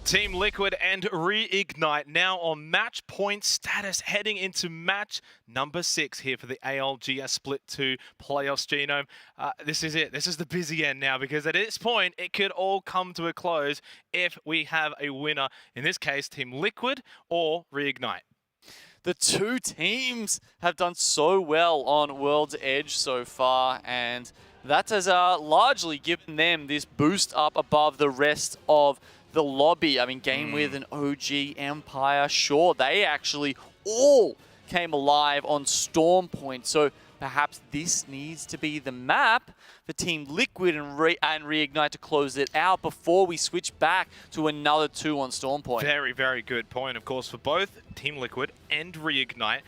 S17: Team Liquid and Reignite now on match point status, heading into match number 6 here for the ALGS Split 2 playoffs. Genome, this is it. This is the busy end now, because at this point, it could all come to a close if we have a winner. In this case, Team Liquid or Reignite.
S18: The two teams have done so well on World's Edge so far, and that has largely given them this boost up above the rest of the lobby. I mean, game with an OG Empire, sure, they actually all came alive on Storm Point, so perhaps this needs to be the map for Team Liquid and Reignite to close it out before we switch back to another 2 on Storm Point.
S17: Very, very good point, of course, for both Team Liquid and Reignite.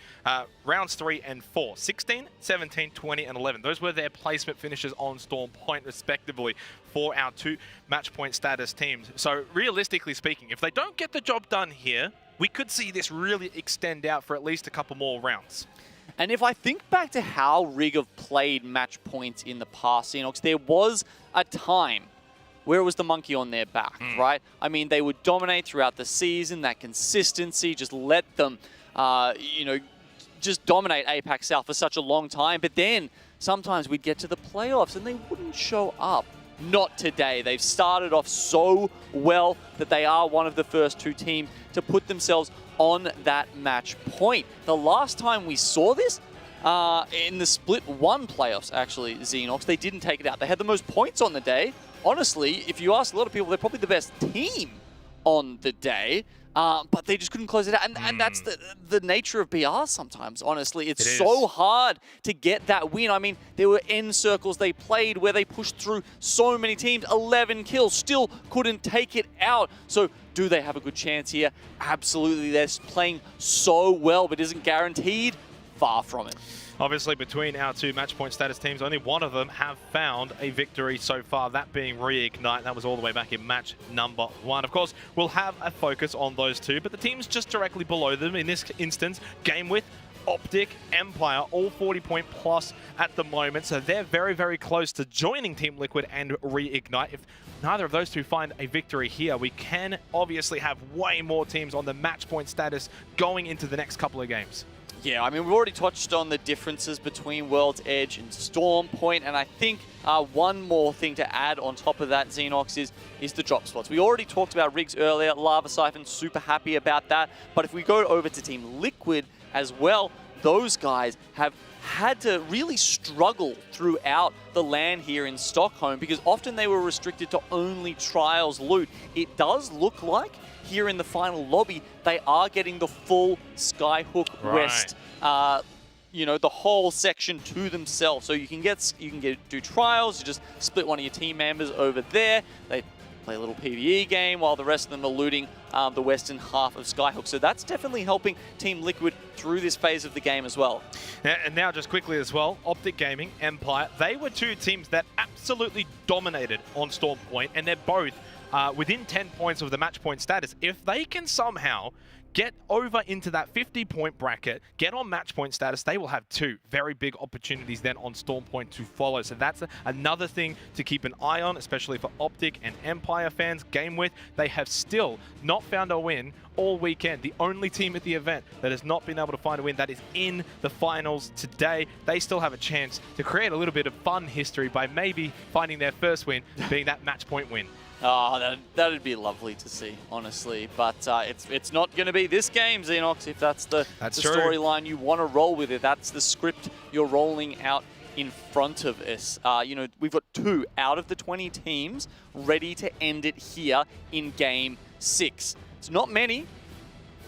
S17: Rounds 3 and 4, 16, 17, 20, and 11. Those were their placement finishes on Storm Point, respectively, for our 2 match point status teams. So, realistically speaking, if they don't get the job done here, we could see this really extend out for at least a couple more rounds.
S18: And if I think back to how Rig have played match points in the past, Xenox, there was a time where it was the monkey on their back, right? I mean, they would dominate throughout the season, that consistency, just let them, you know, just dominate APAC South for such a long time. But then sometimes we'd get to the playoffs and they wouldn't show up. Not today. They've started off so well that they are one of the first 2 teams to put themselves on that match point. The last time we saw this, in the Split 1 playoffs, actually, Xenox, they didn't take it out. They had the most points on the day. Honestly, if you ask a lot of people, they're probably the best team on the day, but they just couldn't close it out. And that's the nature of BR sometimes, honestly. It's so hard to get that win. I mean, there were N circles they played where they pushed through so many teams, 11 kills, still couldn't take it out. So do they have a good chance here? Absolutely. They're playing so well, but isn't guaranteed. Far from it.
S17: Obviously, between our 2 match point status teams, only one of them have found a victory so far, that being Reignite. That was all the way back in match number 1. Of course, we'll have a focus on those 2, but the teams just directly below them, in this instance, Game With, Optic, Empire, all 40-point plus at the moment, so they're very, very close to joining Team Liquid and Reignite. If neither of those 2 find a victory here, we can obviously have way more teams on the match point status going into the next couple of games.
S18: Yeah, I mean, we've already touched on the differences between World's Edge and Storm Point, and I think one more thing to add on top of that, Xenox, is the drop spots. We already talked about rigs earlier, Lava Siphon, super happy about that, but if we go over to Team Liquid as well, those guys have had to really struggle throughout the LAN here in Stockholm, because often they were restricted to only Trials loot. It does look like here in the final lobby, they are getting the full Skyhook West, you know, the whole section to themselves. So you can do trials. You just split one of your team members over there. They play a little PvE game while the rest of them are looting the western half of Skyhook. So that's definitely helping Team Liquid through this phase of the game as well.
S17: And now just quickly as well, Optic Gaming, Empire, they were 2 teams that absolutely dominated on Storm Point, and they're both within 10 points of the match point status. If they can somehow get over into that 50-point bracket, get on match point status, they will have 2 very big opportunities then on Storm Point to follow. So that's another thing to keep an eye on, especially for Optic and Empire fans. Game With, they have still not found a win all weekend. The only team at the event that has not been able to find a win, that is in the finals today. They still have a chance to create a little bit of fun history by maybe finding their first win being that match point win.
S18: Oh, that'd be lovely to see, honestly. But it's not going to be this game, Xenox, if that's the storyline you want to roll with it. That's the script you're rolling out in front of us. You know, we've got 2 out of the 20 teams ready to end it here in Game 6. It's not many.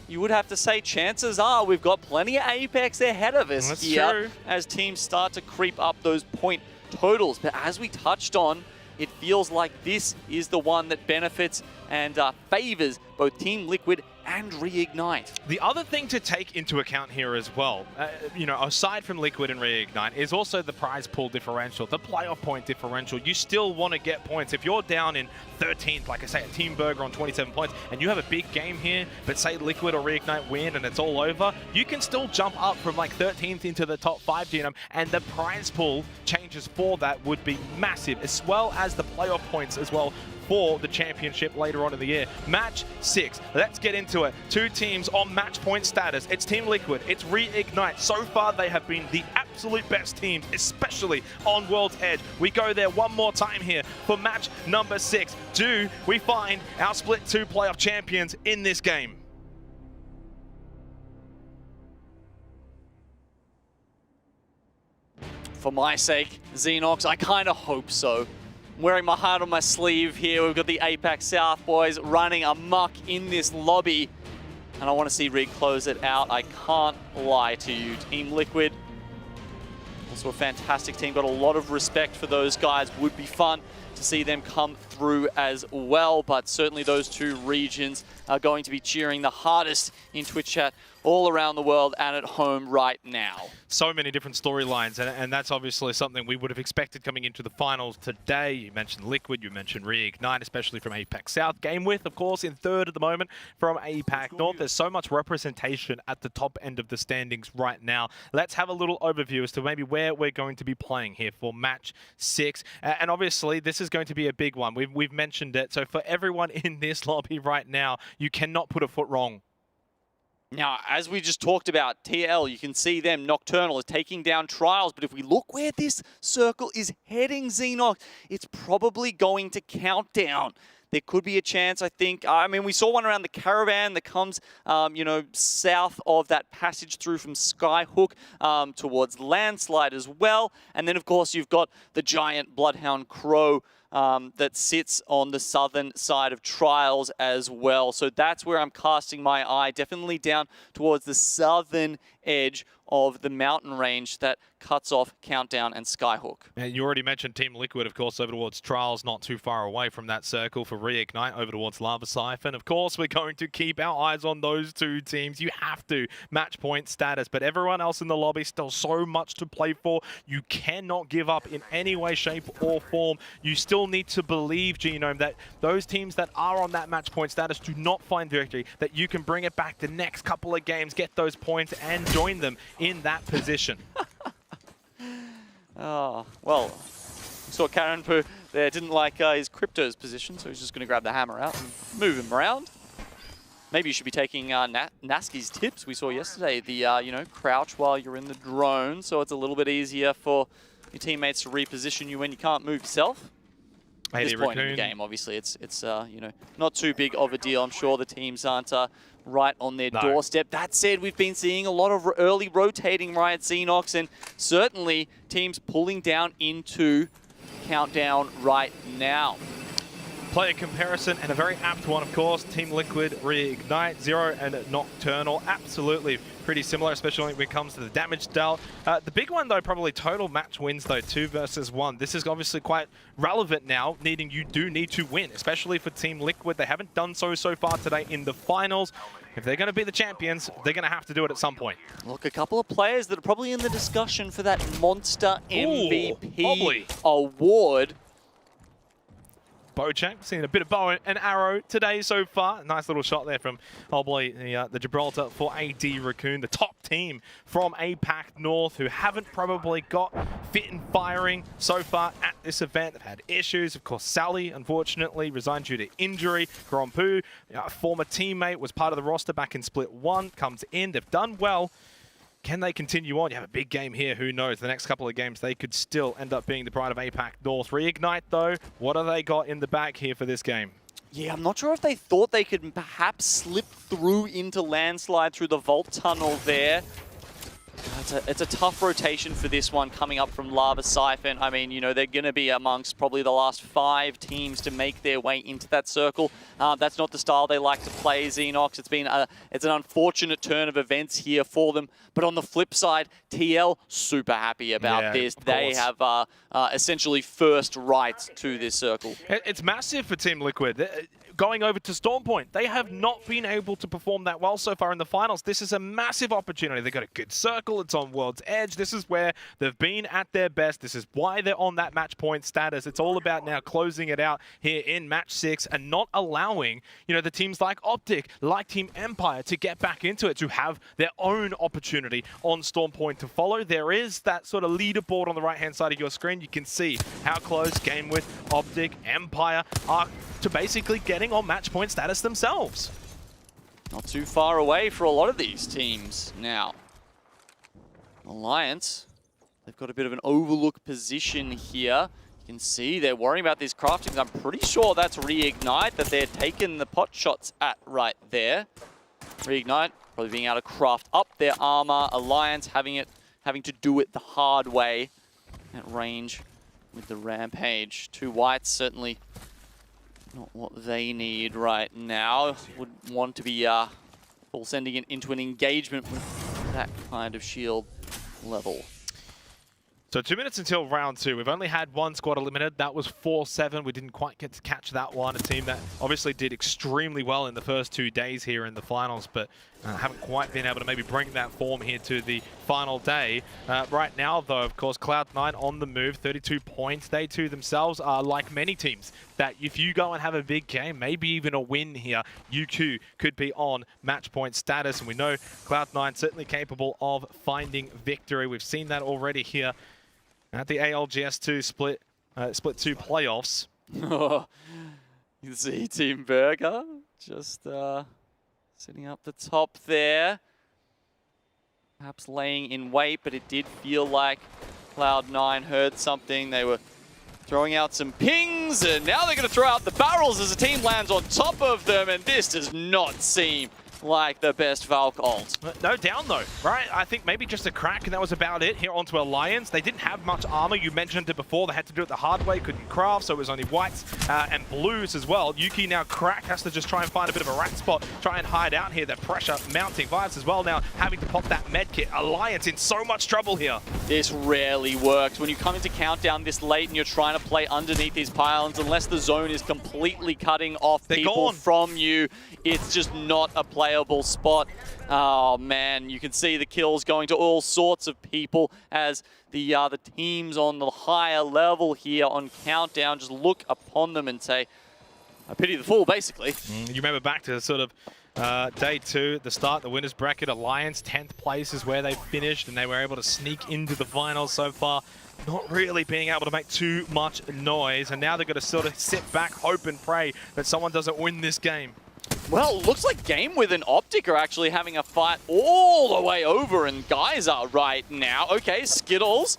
S18: You would have to say chances are we've got plenty of Apex ahead of us here as teams start to creep up those point totals. But as we touched on, it feels like this is the one that benefits and favors both Team Liquid and Reignite.
S17: The other thing to take into account here as well, you know, aside from Liquid and Reignite, is also the prize pool differential, the playoff point differential. You still want to get points. If you're down in 13th, like I say, a Team Burger on 27 points, and you have a big game here, but say Liquid or Reignite win and it's all over, you can still jump up from like 13th into the top 5 GM, and the prize pool changes for that would be massive, as well as the playoff points as well for the championship later on in the year. Match 6. Let's get into it. 2 teams on match point status. It's Team Liquid. It's Reignite. So far, they have been the absolute best teams, especially on World's Edge. We go there one more time here for match number 6. Do we find our Split 2 playoff champions in this game?
S18: For my sake, Xenox, I kind of hope so. I'm wearing my heart on my sleeve here. We've got the APAC South boys running amok in this lobby. And I want to see Rig close it out. I can't lie to you. Team Liquid, also a fantastic team. Got a lot of respect for those guys. Would be fun to see them come through as well. But certainly those 2 regions are going to be cheering the hardest in Twitch chat all around the world and at home right now.
S17: So many different storylines, and that's obviously something we would have expected coming into the finals today. You mentioned Liquid, you mentioned Reignite, especially from APAC South. Game With, of course, in 3rd at the moment from APAC North. There's so much representation at the top end of the standings right now. Let's have a little overview as to maybe where we're going to be playing here for match 6. And obviously, this is going to be a big one. We've mentioned it. So for everyone in this lobby right now, you cannot put a foot wrong.
S18: Now, as we just talked about, TL, you can see them, Nocturnal is taking down Trials, but if we look where this circle is heading, Xenox, it's probably going to Countdown. There could be a chance, I think. I mean, we saw one around the Caravan that comes, you know, south of that passage through from Skyhook towards Landslide as well. And then, of course, you've got the giant Bloodhound Crow that sits on the southern side of Trials as well. So that's where I'm casting my eye, definitely down towards the southern edge of the mountain range that cuts off Countdown and Skyhook.
S17: And you already mentioned Team Liquid, of course, over towards Trials, not too far away from that circle for Reignite, over towards Lava Siphon. Of course, we're going to keep our eyes on those 2 teams. You have to. Match point status. But everyone else in the lobby, still so much to play for. You cannot give up in any way, shape, or form. You still need to believe, Genome, that those teams that are on that match point status do not find victory, that you can bring it back the next couple of games, get those points, and join them in that position.
S18: Oh, well, we saw Karen Poo there, didn't like his Crypto's position, so he's just going to grab the hammer out and move him around. Maybe you should be taking Nasky's tips we saw yesterday, the, you know, crouch while you're in the drone, so it's a little bit easier for your teammates to reposition you when you can't move yourself. At this point in the game, obviously, it's you know, not too big of a deal. I'm sure the teams aren't right on their doorstep. That said, we've been seeing a lot of early rotating Riot Xenox, and certainly teams pulling down into Countdown right now.
S17: Player comparison, and a very apt one, of course. Team Liquid, Reignite, Zero, and Nocturnal. Absolutely pretty similar, especially when it comes to the damage dealt. The big one, though, probably total match wins, though, 2 versus 1. This is obviously quite relevant now, you do need to win, especially for Team Liquid. They haven't done so far today in the finals. If they're going to be the champions, they're going to have to do it at some point.
S18: Look, a couple of players that are probably in the discussion for that Monster MVP award.
S17: Bojack, seeing a bit of bow and arrow today so far. Nice little shot there from Obley, the Gibraltar for AD Raccoon, the top team from APAC North, who haven't probably got fit and firing so far at this event. They've had issues. Of course, Sally, unfortunately, resigned due to injury. Grompu, a former teammate, was part of the roster back in Split 1, comes in. They've done well. Can they continue on? You have a big game here. Who knows? The next couple of games, they could still end up being the pride of APAC North. Reignite, though, what have they got in the bag here for this game?
S18: Yeah, I'm not sure if they thought they could perhaps slip through into Landslide through the Vault Tunnel there. It's a tough rotation for this one coming up from Lava Siphon. I mean, you know, they're going to be amongst probably the last 5 teams to make their way into that circle. That's not the style they like to play, Xenox. It's an unfortunate turn of events here for them. But on the flip side, TL super happy about this. They have essentially first rights to this circle.
S17: It's massive for Team Liquid. Going over to Storm Point, they have not been able to perform that well so far in the finals. This is a massive opportunity. They've got a good circle. moments on World's Edge. This is where they've been at their best. This is why they're on that match point status. It's all about now closing it out here in match 6 and not allowing, you know, the teams like Optic, like Team Empire to get back into it, to have their own opportunity on Storm Point to follow. There is that sort of leaderboard on the right-hand side of your screen. You can see how close Game with Optic, Empire are to basically getting on match point status themselves.
S18: Not too far away for a lot of these teams now. Alliance, they've got a bit of an overlook position here. You can see they're worrying about these craftings. I'm pretty sure that's Reignite that they're taking the pot shots at right there. Reignite probably being able to craft up their armor. Alliance having to do it the hard way at range with the Rampage. 2 whites certainly not what they need right now. Would want to be full sending it into an engagement with that kind of shield level.
S17: So 2 minutes until round 2. We've only had one squad eliminated. That was 4-7. We didn't quite get to catch that one. A team that obviously did extremely well in the first 2 days here in the finals, but haven't quite been able to maybe bring that form here to the final day. Right now, though, of course, Cloud9 on the move, 32 points. They too themselves are like many teams that if you go and have a big game, maybe even a win here, you too could be on match point status. And we know Cloud9 certainly capable of finding victory. We've seen that already here at the ALGS 2 Split 2 playoffs.
S18: You can see Team Burger just sitting up the top there. Perhaps laying in wait, but it did feel like Cloud9 heard something. They were throwing out some pings, and now they're going to throw out the barrels as the team lands on top of them, and this does not seem like the best Valk ult.
S17: No down though, right? I think maybe just a crack and that was about it here onto Alliance. They didn't have much armor. You mentioned it before. They had to do it the hard way, couldn't craft, so it was only whites and blues as well. Yuki now crack, has to just try and find a bit of a rat spot, try and hide out here. That pressure mounting. Vice as well now having to pop that med kit. Alliance in so much trouble here.
S18: This rarely works. When you come into countdown this late and you're trying to play underneath these pylons, unless the zone is completely cutting off people from you, it's just not a playable spot. Oh man, you can see the kills going to all sorts of people as the teams on the higher level here on countdown just look upon them and say, I pity the fool, basically.
S17: You remember back to sort of day 2 at the start, the winners bracket. Alliance 10th place is where they finished, and they were able to sneak into the finals so far. Not really being able to make too much noise, and now they're going to sort of sit back, hope and pray that someone doesn't win this game.
S18: Well, it looks like Game with an Optic are actually having a fight all the way over in Geyser right now. Okay, Skittles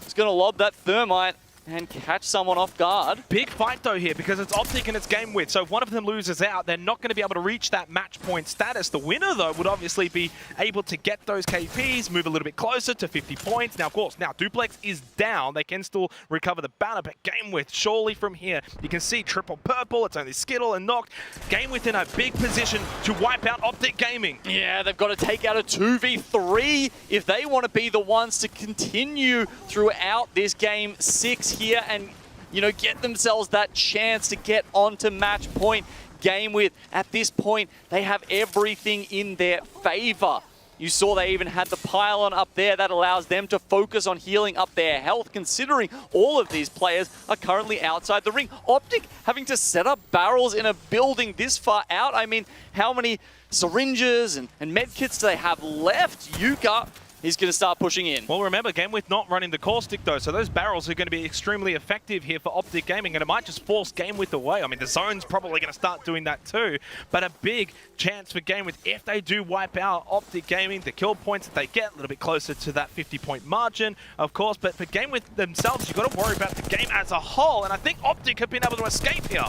S18: is going to lob that Thermite and catch someone off guard.
S17: Big fight though here because it's Optic and it's Game with. So if one of them loses out, they're not going to be able to reach that match point status. The winner though would obviously be able to get those KPs, move a little bit closer to 50 points. Now of course, now Duplex is down. They can still recover the banner, but Game with surely from here, you can see triple purple. It's only Skittle and Knocked. Game with in a big position to wipe out Optic Gaming.
S18: Yeah, they've got to take out a 2v3 if they want to be the ones to continue throughout this game 6 here and, you know, get themselves that chance to get onto match point. Game with, at this point, they have everything in their favor. You saw they even had the pylon up there that allows them to focus on healing up their health, considering all of these players are currently outside the ring. Optic having to set up barrels in a building this far out. I mean, how many syringes and med kits do they have left? Yuka is going to start pushing in.
S17: Well, remember, Game with not running the caustic though, so those barrels are going to be extremely effective here for Optic Gaming, and it might just force Game with away. I mean, the zone's probably going to start doing that too, but a big chance for Game with if they do wipe out Optic Gaming, the kill points that they get a little bit closer to that 50-point margin, of course, but for Game with themselves, you've got to worry about the game as a whole, and I think Optic have been able to escape here.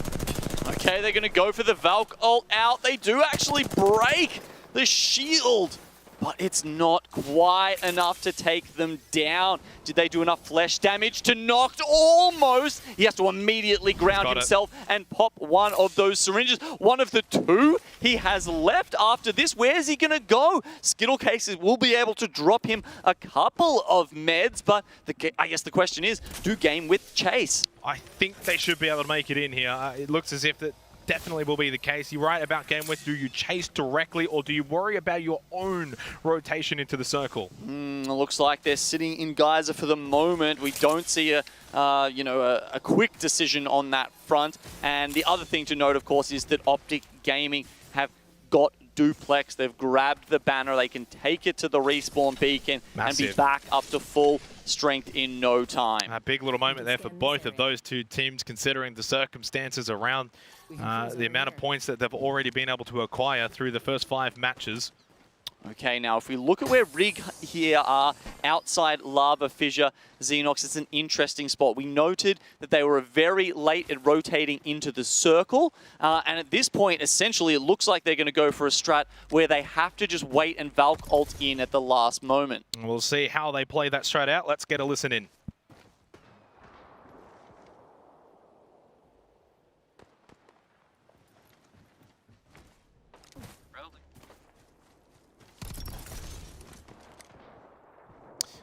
S18: Okay, they're going to go for the Valk ult out. They do actually break the shield, but it's not quite enough to take them down. Did they do enough flesh damage to Knocked? Almost. He has to immediately ground himself and pop one of those syringes. One of the 2 he has left after this. Where's he going to go? Skittle Cases will be able to drop him a couple of meds, but I guess the question is, do Game with chase?
S17: I think they should be able to make it in here. It looks as if that definitely will be the case. You're right about game width. Do you chase directly, or do you worry about your own rotation into the circle?
S18: It looks like they're sitting in Geyser for the moment. We don't see a quick decision on that front. And the other thing to note, of course, is that Optic Gaming have got duplex. They've grabbed the banner. They can take it to the respawn beacon and be back up to full strength in no time.
S17: A big little moment there for both of those two teams, considering the circumstances around the amount of points that they've already been able to acquire through the first 5 matches.
S18: Okay, now if we look at where Rig here are, outside Lava Fissure, Xenox, it's an interesting spot. We noted that they were very late at rotating into the circle, and at this point, essentially, it looks like they're going to go for a strat where they have to just wait and Valk ult in at the last moment.
S17: We'll see how they play that strat out. Let's get a listen in.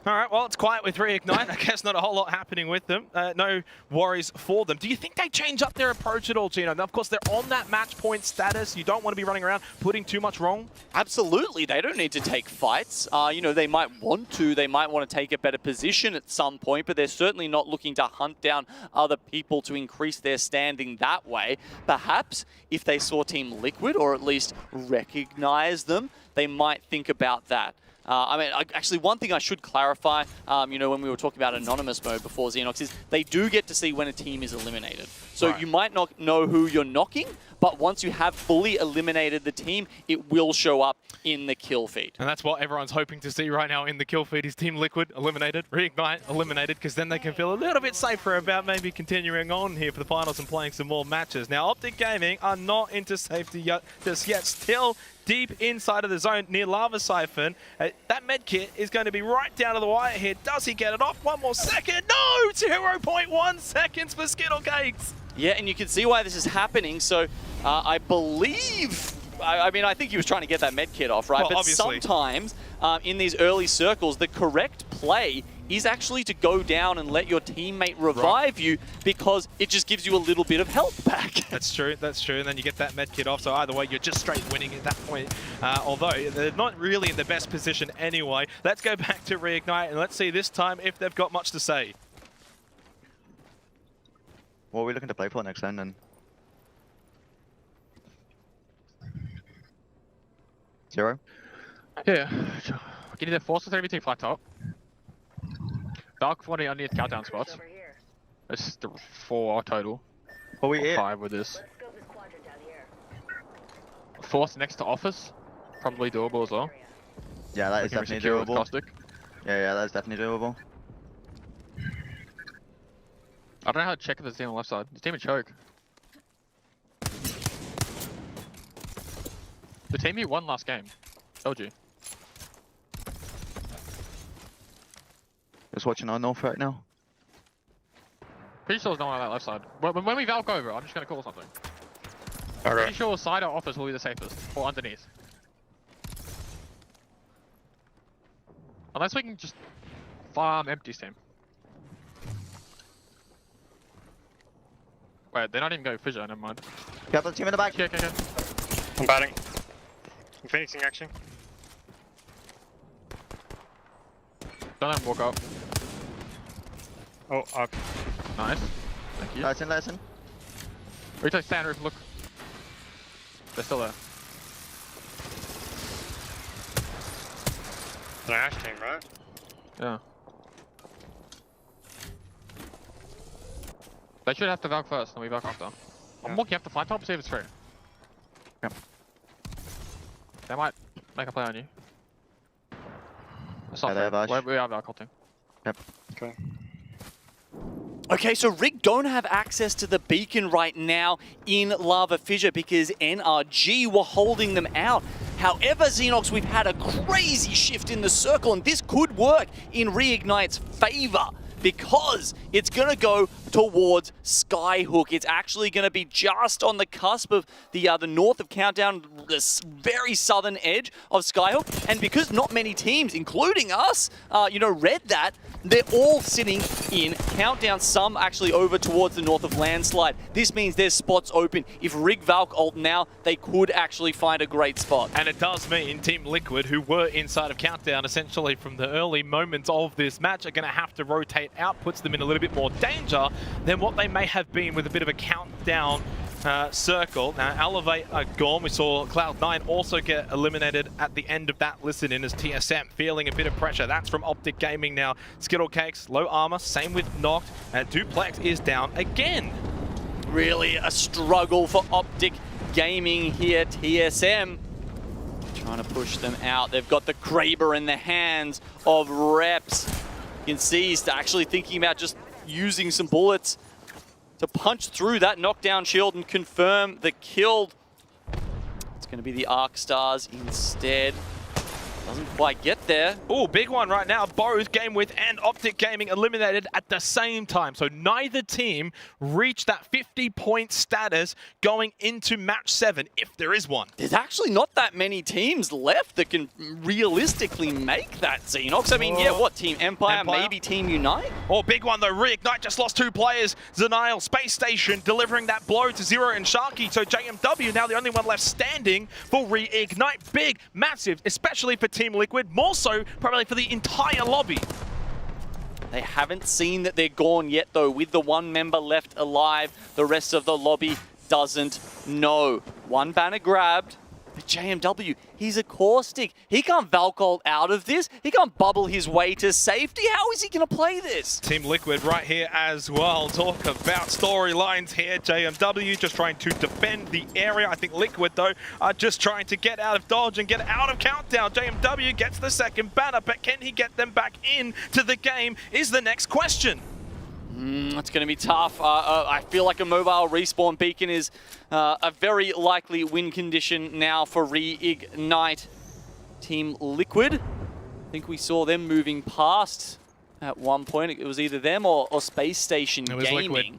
S17: All right, well, it's quiet with Reignite. I guess not a whole lot happening with them. No worries for them. Do you think they change up their approach at all, Gino? Now, of course, they're on that match point status. You don't want to be running around putting too much wrong.
S18: Absolutely. They don't need to take fights. They might want to. They might want to take a better position at some point, but they're certainly not looking to hunt down other people to increase their standing that way. Perhaps if they saw Team Liquid, or at least recognize them, they might think about that. Actually, one thing I should clarify, when we were talking about anonymous mode before Xenox, is they do get to see when a team is eliminated. So you might not know who you're knocking, but once you have fully eliminated the team, it will show up in the kill feed.
S17: And that's what everyone's hoping to see right now in the kill feed is Team Liquid eliminated, Reignite eliminated, because then they can feel a little bit safer about maybe continuing on here for the finals and playing some more matches. Now, Optic Gaming are not into safety just yet, still deep inside of the zone near Lava Siphon. That med kit is going to be right down to the wire here. Does he get it off? One more second. No! 0.1 seconds for Skittle Cakes.
S18: Yeah, and you can see why this is happening. So I believe, I think he was trying to get that med kit off, right?
S17: Well,
S18: but
S17: obviously.
S18: Sometimes in these early circles, the correct play is actually to go down and let your teammate revive you, because it just gives you a little bit of health back.
S17: That's true, and then you get that med kit off, so either way, you're just straight winning at that point. Although, they're not really in the best position anyway. Let's go back to Reignite, and let's see this time if they've got much to say.
S12: What are we looking to play for next then? Zero?
S21: Yeah. Can you do force with everything flat top? Valk 40 underneath countdown spots. It's 4 total.
S12: What we
S21: 5 with this. Force next to office. Probably doable as well.
S12: Yeah, that is definitely doable.
S21: Caustic.
S12: Yeah, that's definitely doable.
S21: I don't know how to check if there's a team on the left side. There's a team in choke. The team you won last game. Told you.
S12: Just watching our north right now.
S21: Pretty sure there's no one on that left side. When we Valk over, I'm just going to call something. Pretty sure side or office will be the safest. Or underneath. Unless we can just farm Empty's team. Wait, they're not even going Fissure, never mind.
S12: Got the team in the back.
S21: Okay.
S16: I'm batting. I'm phoenixing action.
S21: Don't let him walk up.
S16: Oh, up.
S21: Nice. Thank you.
S12: Lesson.
S21: Retake stand roof, look. They're still there.
S16: An Ash team, right?
S21: Yeah. They should have to Valk first, then we Valk after. I'm walking up to flat top, see if it's free.
S12: Yep.
S21: They might make a play on you. It's not
S12: they have Ash.
S21: we are Valk ulting.
S12: Yep.
S16: Okay.
S18: Okay, so Rig don't have access to the beacon right now in Lava Fissure because NRG were holding them out. However, Xenox, we've had a crazy shift in the circle, and this could work in Reignite's favor, because it's going to go towards Skyhook. It's actually going to be just on the cusp of the north of Countdown, the very southern edge of Skyhook. And because not many teams, including us, read that, they're all sitting in Countdown, some actually over towards the north of Landslide. This means there's spots open. If Rig Valk ult now, they could actually find a great spot.
S17: And it does mean Team Liquid, who were inside of Countdown essentially from the early moments of this match, are going to have to rotate out, puts them in a little bit more danger than what they may have been with a bit of a Countdown circle. Now, Elevate are gone. We saw Cloud9 also get eliminated at the end of that listen-in as TSM feeling a bit of pressure. That's from Optic Gaming now. Skittle Cakes, low armor, same with Noct, and Duplex is down again.
S18: Really a struggle for Optic Gaming here. TSM trying to push them out. They've got the Kraber in the hands of Reps. You can see he's actually thinking about just using some bullets to punch through that knockdown shield and confirm the kill. It's going to be the Arc Stars instead. Doesn't quite get there.
S17: Oh, big one right now. Both GameWith and Optic Gaming eliminated at the same time. So neither team reached that 50-point status going into match 7, if there is one.
S18: There's actually not that many teams left that can realistically make that, Xenox. I mean, yeah, what? Team Empire, maybe Team Unite?
S17: Oh, big one though. Reignite just lost 2 players. Zenial, Space Station, delivering that blow to Zero and Sharky. So JMW now the only one left standing for Reignite. Big, massive, especially for Team Liquid, more so probably for the entire lobby.
S18: They haven't seen that they're gone yet though. With the one member left alive, the rest of the lobby doesn't know. One banner grabbed, but JMW, he's a caustic. He can't Valkyrie out of this. He can't bubble his way to safety. How is he going to play this?
S17: Team Liquid right here as well. Talk about storylines here. JMW just trying to defend the area. I think Liquid, though, are just trying to get out of dodge and get out of Countdown. JMW gets the second banner, but can he get them back into the game is the next question.
S18: It's going to be tough. I feel like a mobile respawn beacon is a very likely win condition now for Reignite. Team Liquid, I think we saw them moving past at one point. It was either them or Space Station Gaming. Liquid.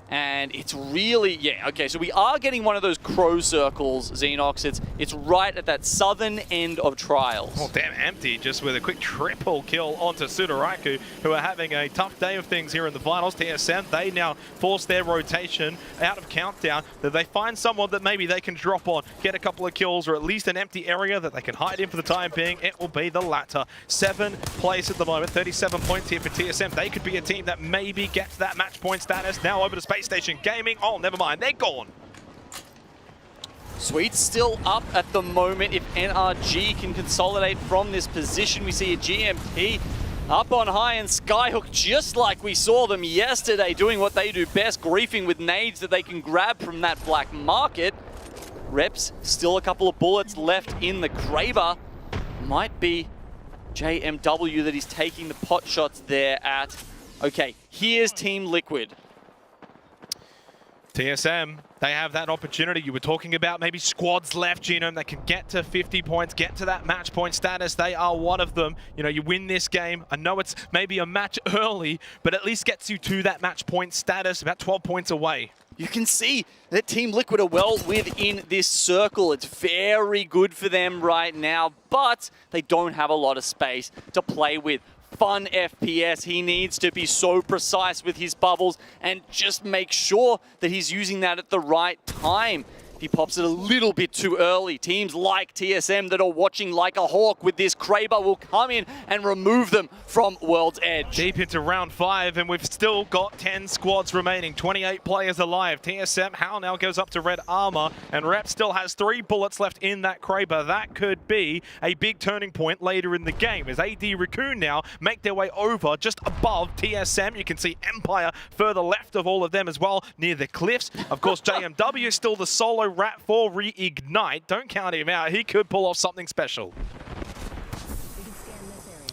S18: And it's really, yeah, okay, so we are getting one of those crow circles, Xenox. It's right at that southern end of Trials.
S17: Oh, damn, Empty just with a quick triple kill onto Sudaraku, who are having a tough day of things here in the finals. TSM, they now force their rotation out of Countdown, that they find someone that maybe they can drop on, get a couple of kills, or at least an empty area that they can hide in for the time being. It will be the latter. 7th place at the moment, 37 points here for TSM. They could be a team that maybe gets that match point status. Now over to Space Station Gaming. Oh, never mind. They're gone.
S18: Sweet's still up at the moment. If NRG can consolidate from this position, we see a GMT up on high and Skyhook, just like we saw them yesterday, doing what they do best, griefing with nades that they can grab from that black market. Reps, still a couple of bullets left in the Kraber. Might be JMW that he's taking the pot shots there at. Okay, here's Team Liquid.
S17: TSM, they have that opportunity. You were talking about maybe squads left, Genome, that can get to 50 points, get to that match point status. They are one of them. You know, you win this game. I know it's maybe a match early, but at least gets you to that match point status, about 12 points away.
S18: You can see that Team Liquid are well within this circle. It's very good for them right now, but they don't have a lot of space to play with. Fun FPS. He needs to be so precise with his bubbles and just make sure that he's using that at the right time. If he pops it a little bit too early, teams like TSM that are watching like a hawk with this Kraber will come in and remove them from World's Edge.
S17: Deep into round 5, and we've still got 10 squads remaining, 28 players alive. TSM, Hal now goes up to red armor, and Rep still has 3 bullets left in that Kraber. That could be a big turning point later in the game, as AD Raccoon now make their way over just above TSM. You can see Empire further left of all of them as well, near the cliffs. Of course, JMW is still the solo rat for Reignite. Don't count him out. He could pull off something special.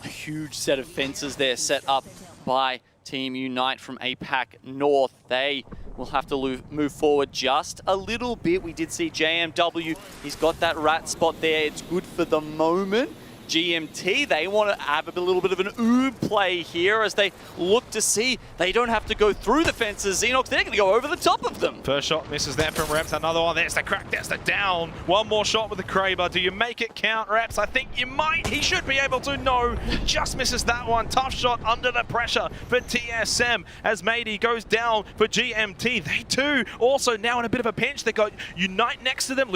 S18: A huge set of fences there set up by Team Unite from APAC North. They will have to move forward just a little bit. We did see JMW. He's got that rat spot there. It's good for the moment. GMT, they want to have a little bit of an oob play here as they look to see they don't have to go through the fences. Xenox, they're going to go over the top of them.
S17: First shot misses there from Reps. Another one. There's the crack. There's the down. One more shot with the Kraber. Do you make it count, Reps? I think you might. He should be able to. No, just misses that one. Tough shot under the pressure for TSM as Matey goes down for GMT. They too also now in a bit of a pinch. They got Unite next to them.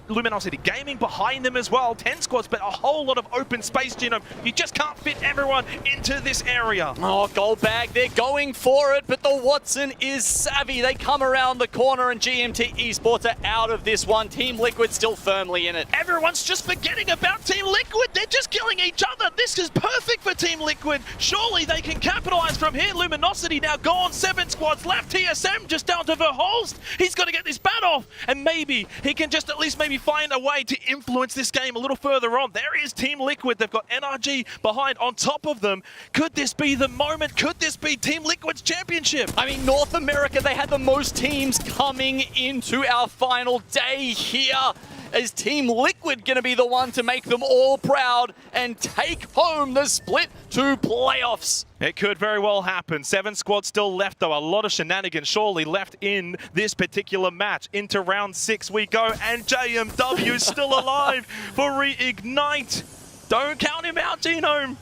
S17: Luminosity Gaming behind them as well. 10 squads, but a whole lot of open space, Genome. You just can't fit everyone into this area.
S18: Oh, gold bag, they're going for it, but the Watson is savvy. They come around the corner and GMT Esports are out of this one. Team Liquid still firmly in it.
S6: Everyone's just forgetting about Team Liquid. They're just killing each other. This is perfect for Team Liquid. Surely they can capitalize from here. Luminosity now gone. 7 squads left. TSM just down to Verholst. He's got to get this bat off, and maybe he can just at least maybe find a way to influence this game a little further on. There is Team Liquid. They've got NRG behind on top of them. Could this be the moment? Could this be Team Liquid's championship?
S18: I mean, North America, they had the most teams coming into our final day here. Is Team Liquid going to be the one to make them all proud and take home the Split 2 playoffs?
S17: It could very well happen. 7 squads still left, though. A lot of shenanigans surely left in this particular match. Into round 6 we go, and JMW is still alive for Reignite. Don't count him out, Genome.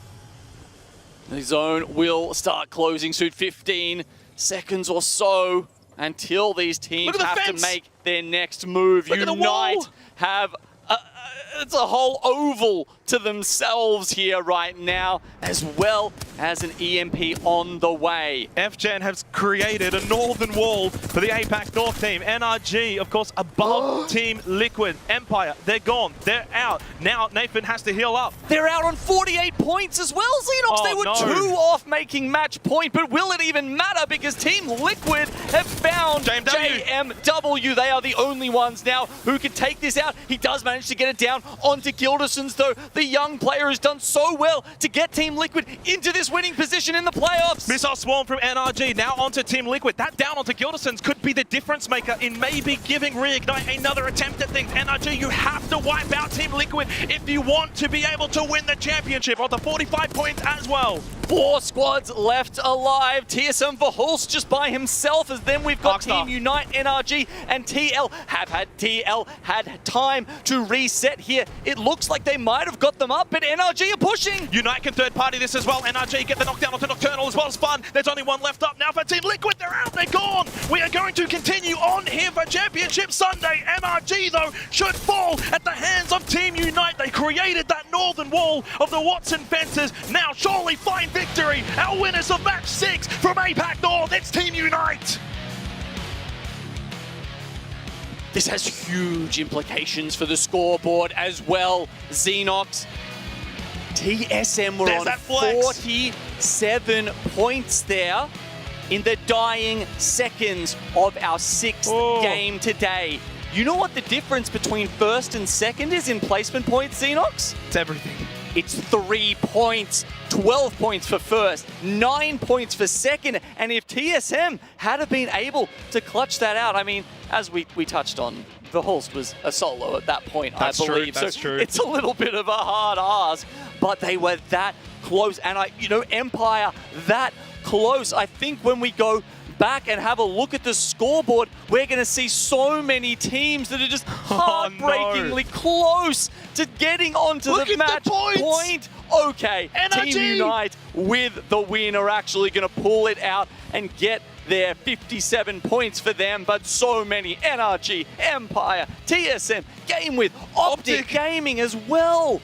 S18: The zone will start closing soon. 15 seconds or so until these teams have to make their next move. Unite have it's a whole oval to themselves here right now, as well as an EMP on the way.
S17: FGen has created a northern wall for the APAC North team. NRG, of course, above Team Liquid. Empire, they're gone. They're out. Now Nathan has to heal up.
S18: They're out on 48 points as well, Xenox. They were 2 off making match point, but will it even matter? Because Team Liquid have found JMW. They are the only ones now who can take this out. He does manage to get it down onto Gildersons, though. The young player has done so well to get Team Liquid into this winning position in the playoffs.
S17: Missile Swarm from NRG, now onto Team Liquid. That down onto Gildersons could be the difference maker in maybe giving Reignite another attempt at things. NRG, you have to wipe out Team Liquid if you want to be able to win the championship on the 45 points as well.
S18: 4 squads left alive. TSM for Hulse just by himself, as then we've got Team Unite, NRG, and TL. TL had time to reset here. It looks like they might have got them up, but NRG are pushing.
S17: Unite can third party this as well. NRG get the knockdown onto Nocturnal as well as fun. There's only one left up now for Team Liquid. They're out, they're gone. We are going to continue on here for Championship Sunday. NRG, though, should fall at the hands of Team Unite. They created that northern wall of the Watson fences. Now surely find victory. Our winners of match 6 from APAC North, it's Team Unite.
S18: This has huge implications for the scoreboard as well, Xenox. TSM were on 47 points there in the dying seconds of our 6th game today. You know what the difference between first and second is in placement points, Xenox?
S17: It's everything.
S18: It's 3 points. 12 points for first, 9 points for second. And if TSM had been able to clutch that out, I mean, as we touched on, Verholst was a solo at that point, I believe.
S17: That's true.
S18: It's a little bit of a hard ask, but they were that close. And Empire that close. I think when we go back and have a look at the scoreboard, we're going to see so many teams that are just heartbreakingly close to getting onto the match point. Okay, Team Unite with the win are actually going to pull it out and get their 57 points for them, but so many NRG, Empire, TSM, Game with Optic Gaming as well.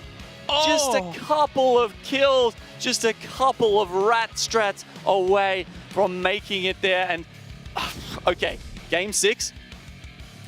S18: Just a couple of kills, just a couple of rat strats away from making it there. And okay, Game 6.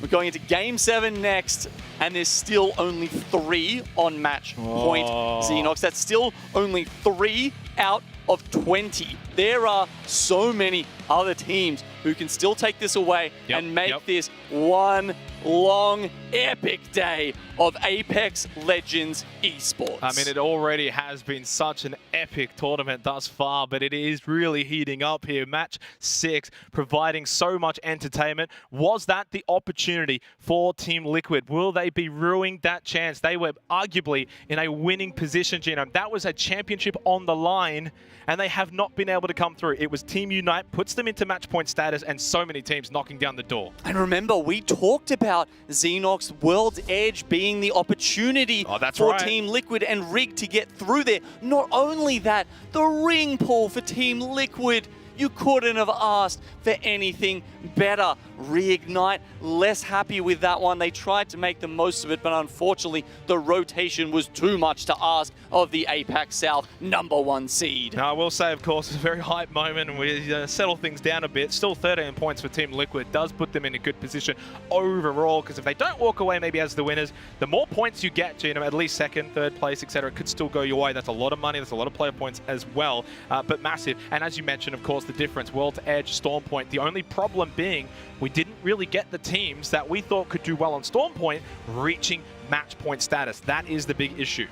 S18: We're going into Game 7 next, and there's still only 3 on match point, Xenox. That's still only 3 out of 20. There are so many other teams who can still take this away and make this one long, epic day of Apex Legends Esports.
S17: I mean, it already has been such an epic tournament thus far, but it is really heating up here. Match 6, providing so much entertainment. Was that the opportunity for Team Liquid? Will they be ruining that chance? They were arguably in a winning position, Genome. That was a championship on the line, and they have not been able to come through. It was Team Unite, puts them into match point status, and so many teams knocking down the door.
S18: And remember, we talked about Xenox World's Edge being the opportunity for Team Liquid and Rig to get through there. Not only that, the ring pull for Team Liquid. You couldn't have asked for anything better. Reignite, less happy with that one. They tried to make the most of it, but unfortunately, the rotation was too much to ask of the APAC South #1 seed.
S17: Now, I will say, of course, it's a very hype moment, and we settle things down a bit. Still 13 points for Team Liquid does put them in a good position overall, because if they don't walk away maybe as the winners, the more points you get, you know, at least second, third place, etc., it could still go your way. That's a lot of money. That's a lot of player points as well, but massive. And as you mentioned, of course, the difference, World's Edge, Storm Point. The only problem being we didn't really get the teams that we thought could do well on Storm Point reaching match point status. That is the big issue.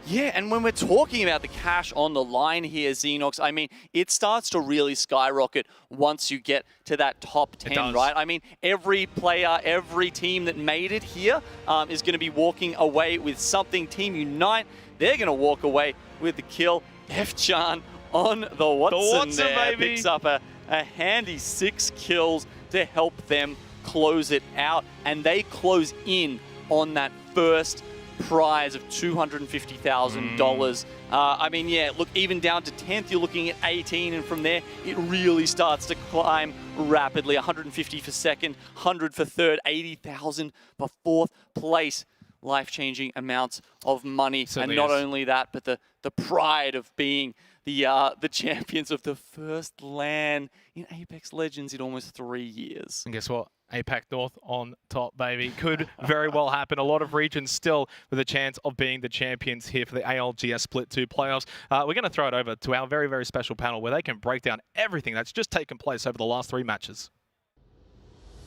S18: Yeah, and when we're talking about the cash on the line here, Xenox, I mean, it starts to really skyrocket once you get to that top 10, right? I mean, every player, every team that made it here is going to be walking away with something. Team Unite, they're going to walk away with the kill. F-Chan on the Watson there,
S17: baby.
S18: picks up a handy 6 kills to help them close it out. And they close in on that first prize of $250,000. I mean, yeah, look, even down to 10th, you're looking at 18, and from there, it really starts to climb rapidly. 150 for second, 100 for third, 80,000 for fourth place. Life-changing amounts of money.
S17: Certainly
S18: and not
S17: is.
S18: only that, but the pride of being the champions of the first LAN in Apex Legends in almost 3 years.
S17: And guess what? APAC North on top, baby. Could very well happen. A lot of regions still with a chance of being the champions here for the ALGS Split 2 playoffs. We're going to throw it over to our very, very special panel where they can break down everything that's just taken place over the last 3 matches.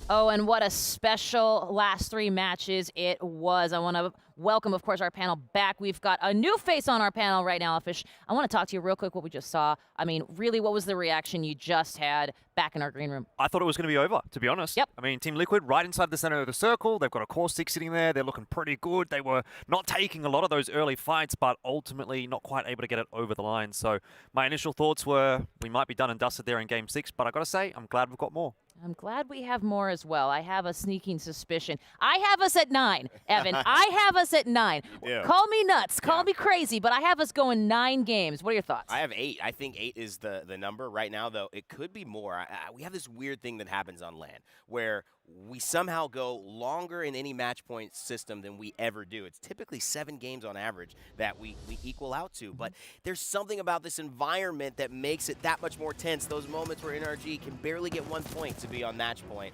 S4: Oh, and what a special last 3 matches it was. I want to welcome, of course, our panel back. We've got a new face on our panel right now, Fish. I want to talk to you real quick what we just saw. I mean, really, what was the reaction you just had back in our green room?
S15: I thought it was going to be over, to be honest.
S4: Yep.
S15: I mean, Team Liquid right inside the center of the circle. They've got a core 6 sitting there. They're looking pretty good. They were not taking a lot of those early fights, but ultimately not quite able to get it over the line. So my initial thoughts were we might be done and dusted there in Game 6, but I got to say, I'm glad we've got more.
S4: I'm glad we have more as well. I have a sneaking suspicion. I have us at 9, Evan. I have us at 9.
S10: Yeah.
S4: Call me nuts. Call me crazy, but I have us going 9 games. What are your thoughts?
S10: I have 8. I think 8 is the number right now, though. It could be more. We have this weird thing that happens on LAN where we somehow go longer in any match point system than we ever do. It's typically 7 games on average that we equal out to. But there's something about this environment that makes it that much more tense. Those moments where NRG can barely get 1 point to be on match point.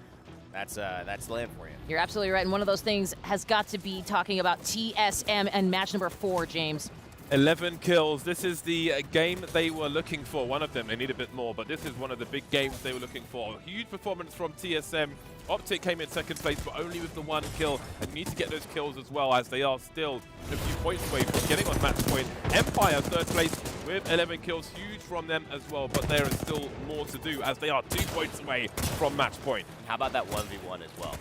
S10: That's LAN for you.
S4: You're absolutely right. And one of those things has got to be talking about TSM and match number 4, James.
S1: 11 kills. This is the game that they were looking for. One of them, they need a bit more, but this is one of the big games they were looking for. A huge performance from TSM. Optic came in second place, but only with the 1 kill. And you need to get those kills as well, as they are still a few points away from getting on match point. Empire, third place with 11 kills. Huge from them as well, but there is still more to do, as they are 2 points away from match point.
S10: How about that 1v1 as well?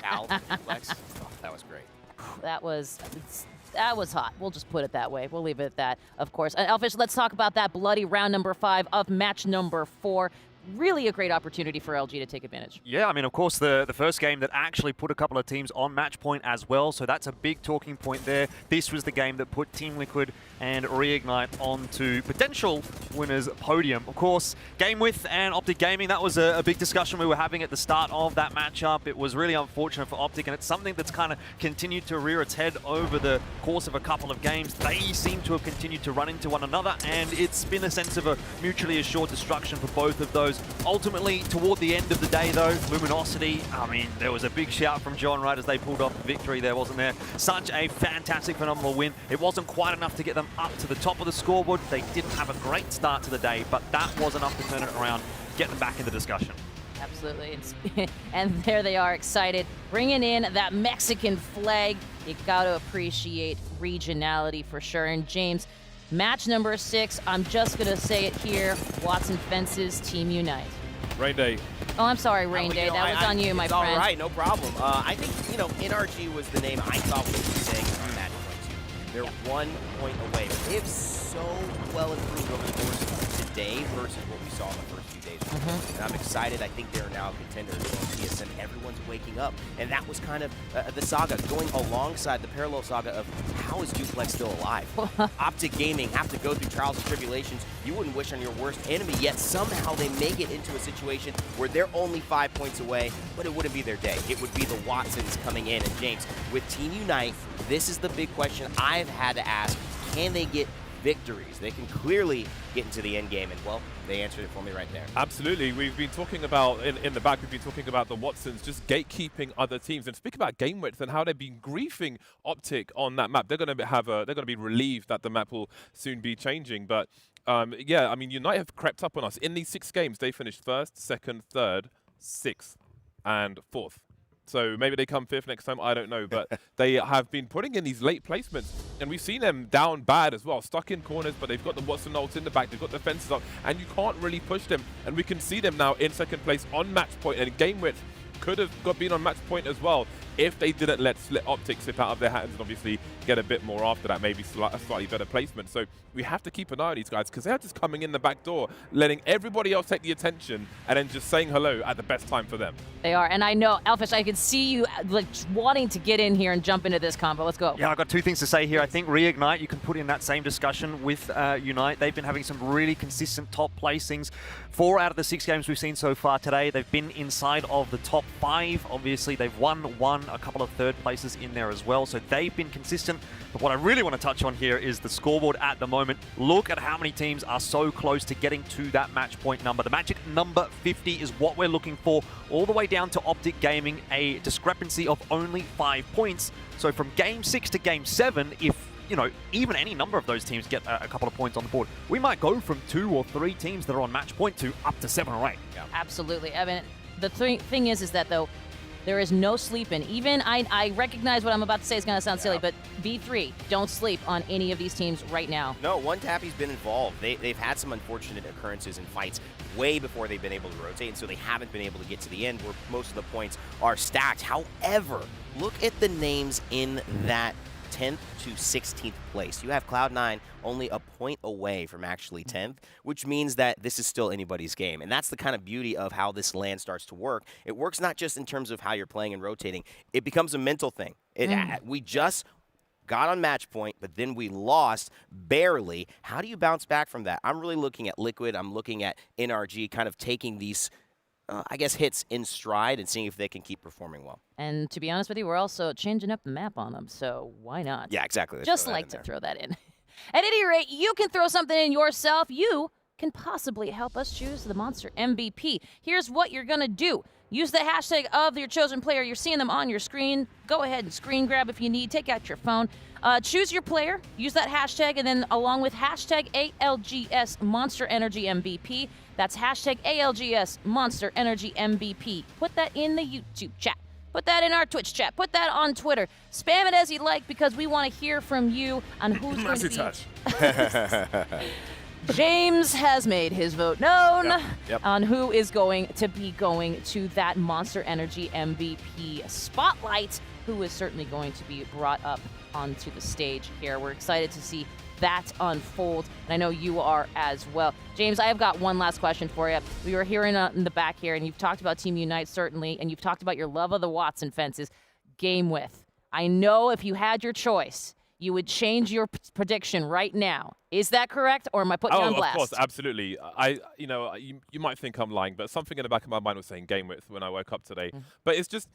S10: Al, Lex, that was great.
S4: That was hot. We'll just put it that way. We'll leave it at that, of course. And Elfish, let's talk about that bloody round number 5 of match number 4. Really a great opportunity for LG to take advantage.
S15: Yeah, I mean, of course, the first game that actually put a couple of teams on match point as well, so that's a big talking point there. This was the game that put Team Liquid and Reignite onto potential winners' podium. Of course, Game Width and Optic Gaming, that was a big discussion we were having at the start of that matchup. It was really unfortunate for Optic, and it's something that's kind of continued to rear its head over the course of a couple of games. They seem to have continued to run into one another, and it's been a sense of a mutually assured destruction for both of those. Ultimately, toward the end of the day, though, Luminosity, I mean, there was a big shout from John right as they pulled off the victory there, wasn't there? Such a fantastic, phenomenal win. It wasn't quite enough to get them up to the top of the scoreboard. They didn't have a great start to the day, but that was enough to turn it around, get them back in the discussion.
S4: Absolutely. And there they are, excited, bringing in that Mexican flag. You got to appreciate regionality for sure. And James, match number 6, I'm just going to say it here, Watson Fences, Team Unite.
S1: Rain Day.
S4: Oh, I'm sorry, Rain Day. That was on you, my friend.
S10: All right, no problem. I think, NRG was the name I thought we were saying on match point 2. They're 1 point away. But they have so well improved over the course of today versus what we saw in the first few days. And I'm excited. I think they're now contenders on TSM. Everyone's waking up. And that was kind of the saga going alongside the parallel saga of how is Duplex still alive? Optic Gaming have to go through trials and tribulations you wouldn't wish on your worst enemy, yet somehow they make it into a situation where they're only 5 points away, but it wouldn't be their day. It would be the Watsons coming in. And James, with Team Unite, this is the big question I've had to ask. Can they get victories? They can clearly get into the end game, and well, they answered it for me right there.
S1: Absolutely. We've been talking about, in the back, we've been talking about the Watsons just gatekeeping other teams. And speak about game width and how they've been griefing Optic on that map. They're going to be relieved that the map will soon be changing. But yeah, I mean, Unite have crept up on us. In these 6 games, they finished 1st, 2nd, 3rd, 6th, and 4th. So maybe they come 5th next time, I don't know. But they have been putting in these late placements. And we've seen them down bad as well, stuck in corners, but they've got the Watson ults in the back, they've got the fences up, and you can't really push them. And we can see them now in 2nd place on match point, and game width could have been on match point as well if they didn't let Optic slip out of their hands and obviously get a bit more after that, maybe a slightly better placement. So we have to keep an eye on these guys because they're just coming in the back door, letting everybody else take the attention and then just saying hello at the best time for them.
S4: They are, and I know, Elfish, I can see you like wanting to get in here and jump into this combo. Let's go.
S15: Yeah, I've got 2 things to say here. I think Reignite, you can put in that same discussion with Unite. They've been having some really consistent top placings. 4 out of the 6 games we've seen so far today, they've been inside of the top 5. Obviously, they've won a couple of 3rd places in there as well, so they've been consistent. But what I really want to touch on here is the scoreboard at the moment. Look at how many teams are so close to getting to that match point number. The magic number 50 is what we're looking for, all the way down to Optic Gaming, a discrepancy of only 5 points. So from game 6 to game 7, if even any number of those teams get a couple of points on the board, we might go from 2 or 3 teams that are on match point to up to 7 or 8.
S4: Yeah. Absolutely. I mean, the thing is that though, there is no sleeping. Even I recognize what I'm about to say is going to sound silly, but B3, don't sleep on any of these teams right now.
S10: No, One Tappy's been involved. They've had some unfortunate occurrences in fights way before they've been able to rotate, and so they haven't been able to get to the end where most of the points are stacked. However, look at the names in that 10th to 16th place. You have Cloud9 only a point away from actually 10th, which means that this is still anybody's game. And that's the kind of beauty of how this LAN starts to work. It works not just in terms of how you're playing and rotating. It becomes a mental thing. We just got on match point, but then we lost barely. How do you bounce back from that? I'm really looking at Liquid. I'm looking at NRG kind of taking these I guess, hits in stride and seeing if they can keep performing well.
S4: And to be honest with you, we're also changing up the map on them, so why not?
S10: Yeah, exactly.
S4: Just like to throw that in. At any rate, you can throw something in yourself. You can possibly help us choose the Monster MVP. Here's what you're going to do. Use the hashtag of your chosen player. You're seeing them on your screen. Go ahead and screen grab if you need. Take out your phone. Choose your player. Use that hashtag, and then along with hashtag ALGS Monster Energy MVP. That's hashtag ALGS Monster Energy MVP. Put that in the YouTube chat. Put that in our Twitch chat. Put that on Twitter. Spam it as you like because we want to hear from you on who's going to be... James has made his vote known on who is going to be going to that Monster Energy MVP spotlight, who is certainly going to be brought up onto the stage here. We're excited to see that unfold, and I know you are as well. James, I have got one last question for you. We were hearing in the back here, and you've talked about Team Unite, certainly, and you've talked about your love of the Watson fences. Game width. I know if you had your choice, you would change your prediction right now. Is that correct, or am I putting you on blast?
S1: Of course, absolutely. You might think I'm lying, but something in the back of my mind was saying game width when I woke up today. But it's just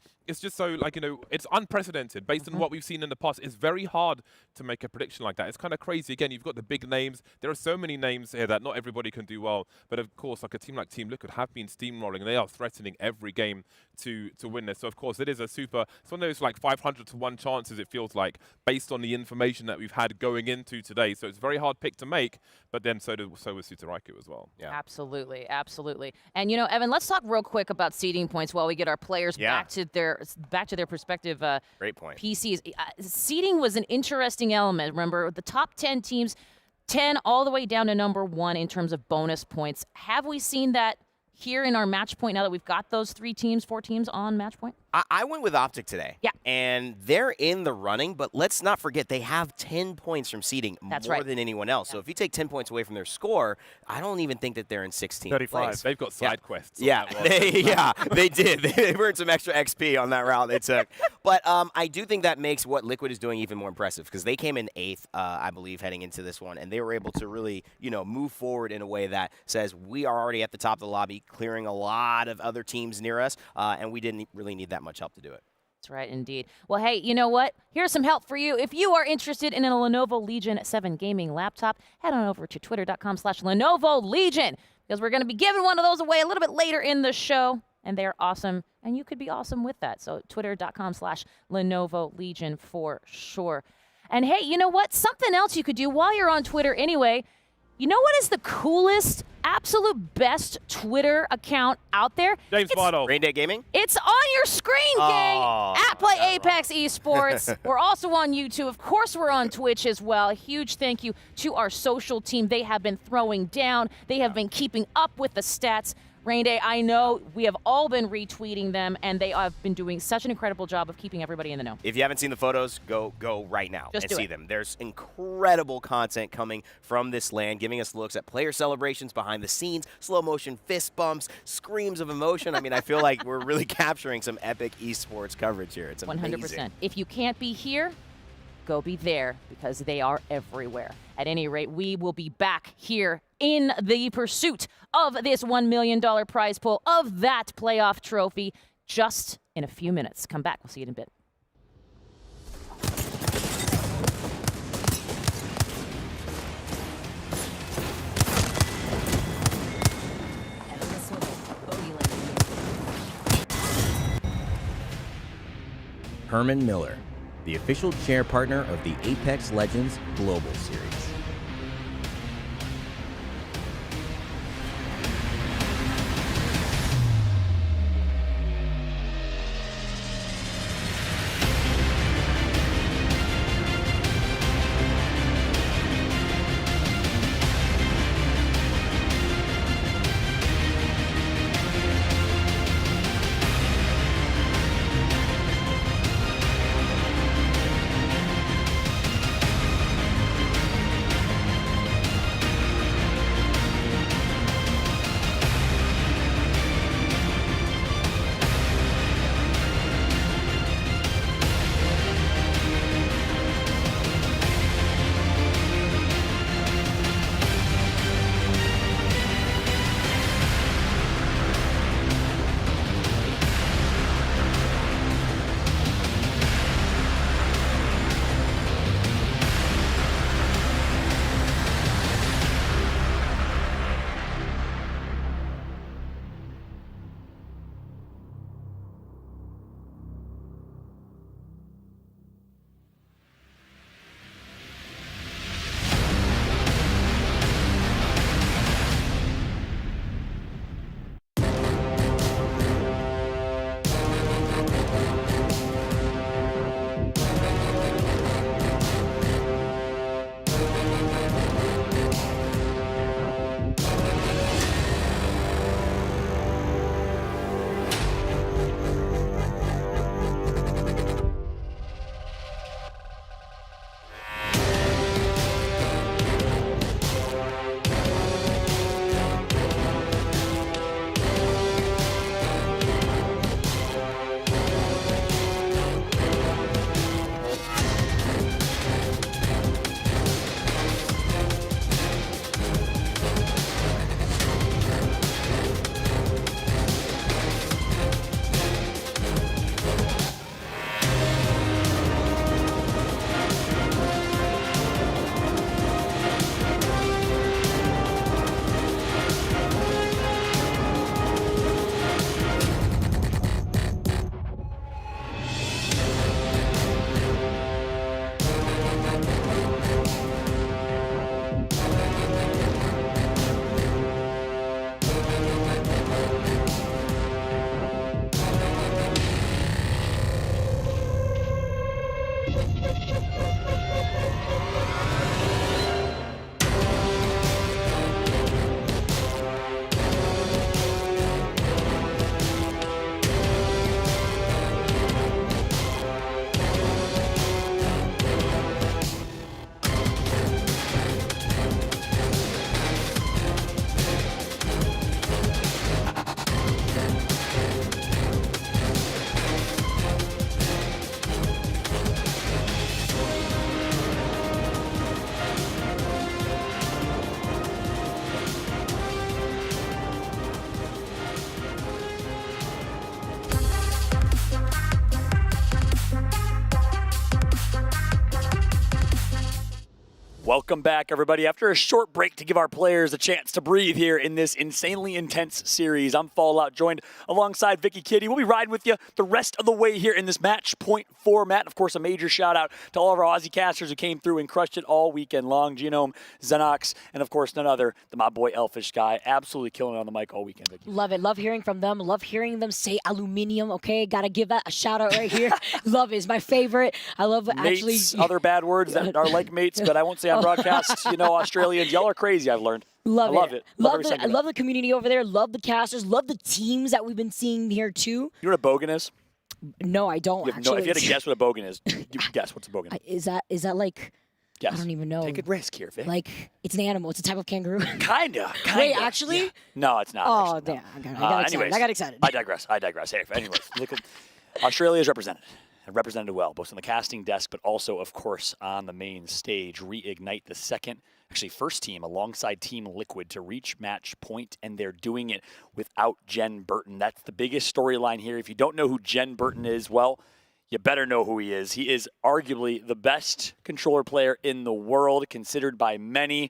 S1: so, like, it's unprecedented based on what we've seen in the past. It's very hard to make a prediction like that. It's kind of crazy. Again, you've got the big names. There are so many names here that not everybody can do well. But of course, like a team like Team Liquid have been steamrolling. They are threatening every game to win this. So of course, it's one of those like 500 to 1 chances, it feels like, based on the information that we've had going into today. So it's very hard pick to make, but then so was Sutaraiku as well.
S10: Yeah.
S4: Absolutely, absolutely. And you know, Evan, let's talk real quick about seeding points while we get our players back to their perspective.
S10: Great point.
S4: PCs. Seeding was an interesting element. Remember, the top 10 teams, 10 all the way down to number 1 in terms of bonus points. Have we seen that here in our match point now that we've got those 4 teams on match point?
S10: I went with Optic today.
S4: Yeah.
S10: And they're in the running, but let's not forget they have 10 points from seeding more than anyone else. So if you take 10 points away from their score, I don't even think that they're in 16th
S1: 35.
S10: place.
S1: They've got side quests.
S10: Yeah, they did. They earned some extra XP on that route they took. But I do think that makes what Liquid is doing even more impressive because they came in 8th, I believe, heading into this one, and they were able to really, move forward in a way that says we are already at the top of the lobby, clearing a lot of other teams near us, and we didn't really need that much help to do it.
S4: That's right, indeed. Well, hey, you know what? Here's some help for you. If you are interested in a Lenovo Legion 7 gaming laptop, head on over to twitter.com/Lenovo Legion because we're going to be giving one of those away a little bit later in the show, and they're awesome, and you could be awesome with that. So twitter.com/Lenovo Legion for sure. And hey, you know what? Something else you could do while you're on Twitter anyway. You know what is the coolest, absolute best Twitter account out there?
S1: James Bottle.
S10: Rain Day Gaming?
S4: It's on your screen, gang. At Play Apex Esports. We're also on YouTube. Of course, we're on Twitch as well. A huge thank you to our social team. They have been throwing down. They have been keeping up with the stats. Rain Day, I know we have all been retweeting them, and they have been doing such an incredible job of keeping everybody in the know.
S10: If you haven't seen the photos, go right now
S4: Just
S10: and
S4: do
S10: see
S4: it.
S10: them. There's incredible content coming from this land, giving us looks at player celebrations, behind the scenes, slow motion fist bumps, screams of emotion. I mean, I feel like we're really capturing some epic esports coverage here. It's amazing.
S4: 100%. If you can't be here, go be there because they are everywhere. At any rate, we will be back here in the pursuit of this $1 million prize pool of that playoff trophy just in a few minutes. Come back. We'll see you in a bit.
S2: Herman Miller, the official chair partner of the Apex Legends Global Series.
S13: Welcome back, everybody. After a short break to give our players a chance to breathe here in this insanely intense series, I'm Fallout, joined alongside Vicky Kitty. We'll be riding with you the rest of the way here in this match point format. And of course, a major shout out to all of our Aussie casters who came through and crushed it all weekend long. Genome, Xenox, and of course, none other than my boy Elfish Guy. Absolutely killing it on the mic all weekend, Vicky.
S9: Love it. Love hearing from them. Love hearing them say aluminium. Okay, gotta give that a shout out right here. Love it. It's my favorite. I love
S13: mates, other bad words that are like mates, but I won't say on broadcast. You know, Australians, y'all are crazy, I've learned.
S9: I
S13: love it.
S9: I love the community over there. Love the casters. Love the teams that we've been seeing here, too.
S13: You know what a bogan is?
S9: No, I don't, actually.
S13: If you had to guess what a bogan is, you guess what's a bogan.
S9: Is that like...
S13: Yes.
S9: I don't even know.
S13: Take a risk here, Vic.
S9: Like, it's an animal. It's a type of kangaroo.
S13: Kinda.
S9: Wait, actually?
S13: Yeah. No, it's not.
S9: Oh,
S13: actually,
S9: damn.
S13: no.
S9: I got excited.
S13: I digress. Hey, anyways, look at Australia is represented. And represented well, both on the casting desk, but also, of course, on the main stage. Reignite the first team alongside Team Liquid to reach match point, and they're doing it without Jen Burton. That's the biggest storyline here. If you don't know who Jen Burton is, well, you better know who he is. He is arguably the best controller player in the world, considered by many,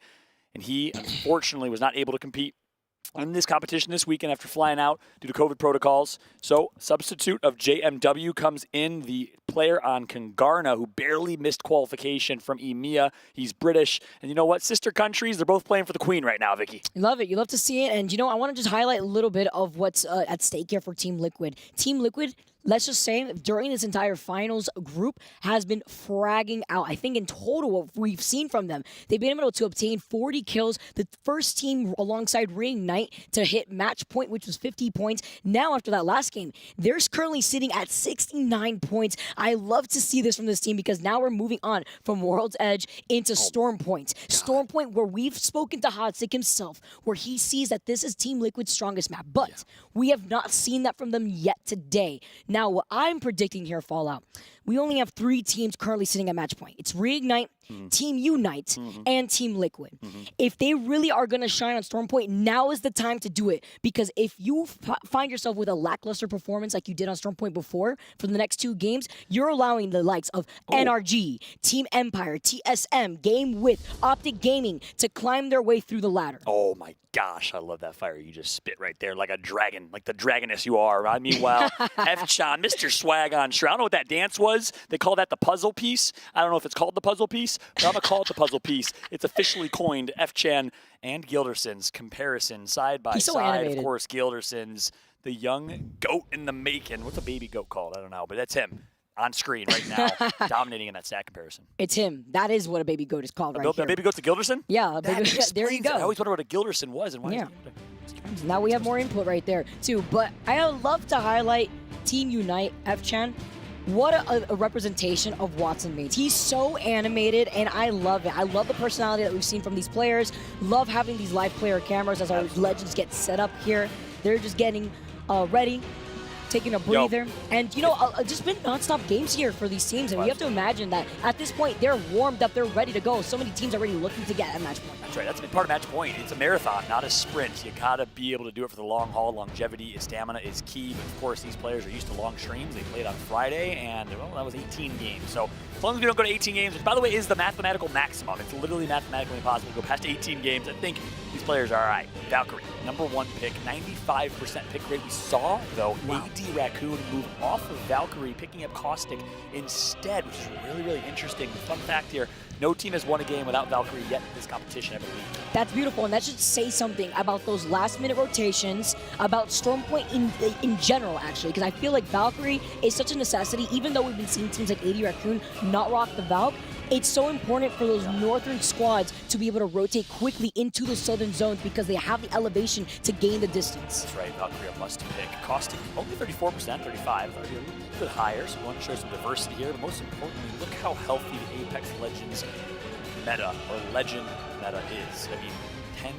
S13: and he, unfortunately, was not able to compete in this competition this weekend after flying out due to COVID protocols. So, substitute of JMW comes in, the player on Kangarna who barely missed qualification from EMEA. He's British. And you know what? Sister countries, they're both playing for the Queen right now, Vicky.
S9: Love it. You love to see it. And, you know, I want to just highlight a little bit of what's at stake here for Team Liquid. Team Liquid, let's just say, during this entire finals group has been fragging out. I think in total, what we've seen from them, they've been able to obtain 40 kills. The first team alongside Reignite to hit match point, which was 50 points. Now, after that last game, they're currently sitting at 69 points. I love to see this from this team because now we're moving on from World's Edge into Storm Point. Storm Point, where we've spoken to Hodzik himself, where he sees that this is Team Liquid's strongest map. But we have not seen that from them yet today. Now, what I'm predicting here, Fallout, we only have 3 teams currently sitting at match point. It's Reignite, Team Unite, and Team Liquid. If they really are going to shine on Storm Point, now is the time to do it. Because if you find yourself with a lackluster performance like you did on Storm Point before for the next 2 games, you're allowing the likes of NRG, Team Empire, TSM, Game With, Optic Gaming to climb their way through the ladder.
S13: Oh my gosh, I love that fire you just spit right there like a dragon, like the dragoness you are. Meanwhile, F-Chan, Mr. Swag on Sure. I don't know what that dance was. They call that the puzzle piece. I don't know if it's called the puzzle piece, but I'm going to call it the puzzle piece. It's officially coined F-Chan and Gilderson's comparison side by side.
S9: Animated.
S13: Of course, Gilderson's the young goat in the making. What's a baby goat called? I don't know, but that's him on screen right now, dominating in that stat comparison.
S9: It's him. That is what a baby goat is called here.
S13: A baby goat's a Gilderson?
S9: Yeah, there you go.
S13: I always wondered what a Gilderson was and why.
S9: Yeah. Now we have more input right there, too. But I would love to highlight Team Unite, F-Chan. What a representation of Watson Mates. He's so animated, and I love it. I love the personality that we've seen from these players. Love having these live player cameras as our legends get set up here. They're just getting ready, taking a breather. And, you know, just been nonstop games here for these teams. And we have to imagine that at this point, they're warmed up. They're ready to go. So many teams are already looking to get a match point.
S13: That's right. That's a big part of match point. It's a marathon, not a sprint. You got to be able to do it for the long haul. Longevity, stamina is key. But, of course, these players are used to long streams. They played on Friday, and, well, that was 18 games. So as long as we don't go to 18 games, which, by the way, is the mathematical maximum. It's literally mathematically impossible to go past 18 games. I think these players are all right. Valkyrie, #1 pick, 95% pick rate. We saw, though, AD Raccoon move off of Valkyrie, picking up Caustic instead, which is really, really interesting. Fun fact here, no team has won a game without Valkyrie yet in this competition, I believe.
S9: That's beautiful, and that should say something about those last-minute rotations, about Storm Point in general, actually, because I feel like Valkyrie is such a necessity. Even though we've been seeing teams like AD Raccoon not rock the Valk, it's so important for those northern squads to be able to rotate quickly into the southern zones because they have the elevation to gain the distance.
S13: That's right, Valkyrie a must pick. Caustic only 34%, 35, a little bit higher, so we want to show some diversity here. But most importantly, look how healthy the Apex Legends meta, or legend meta is. I mean, 10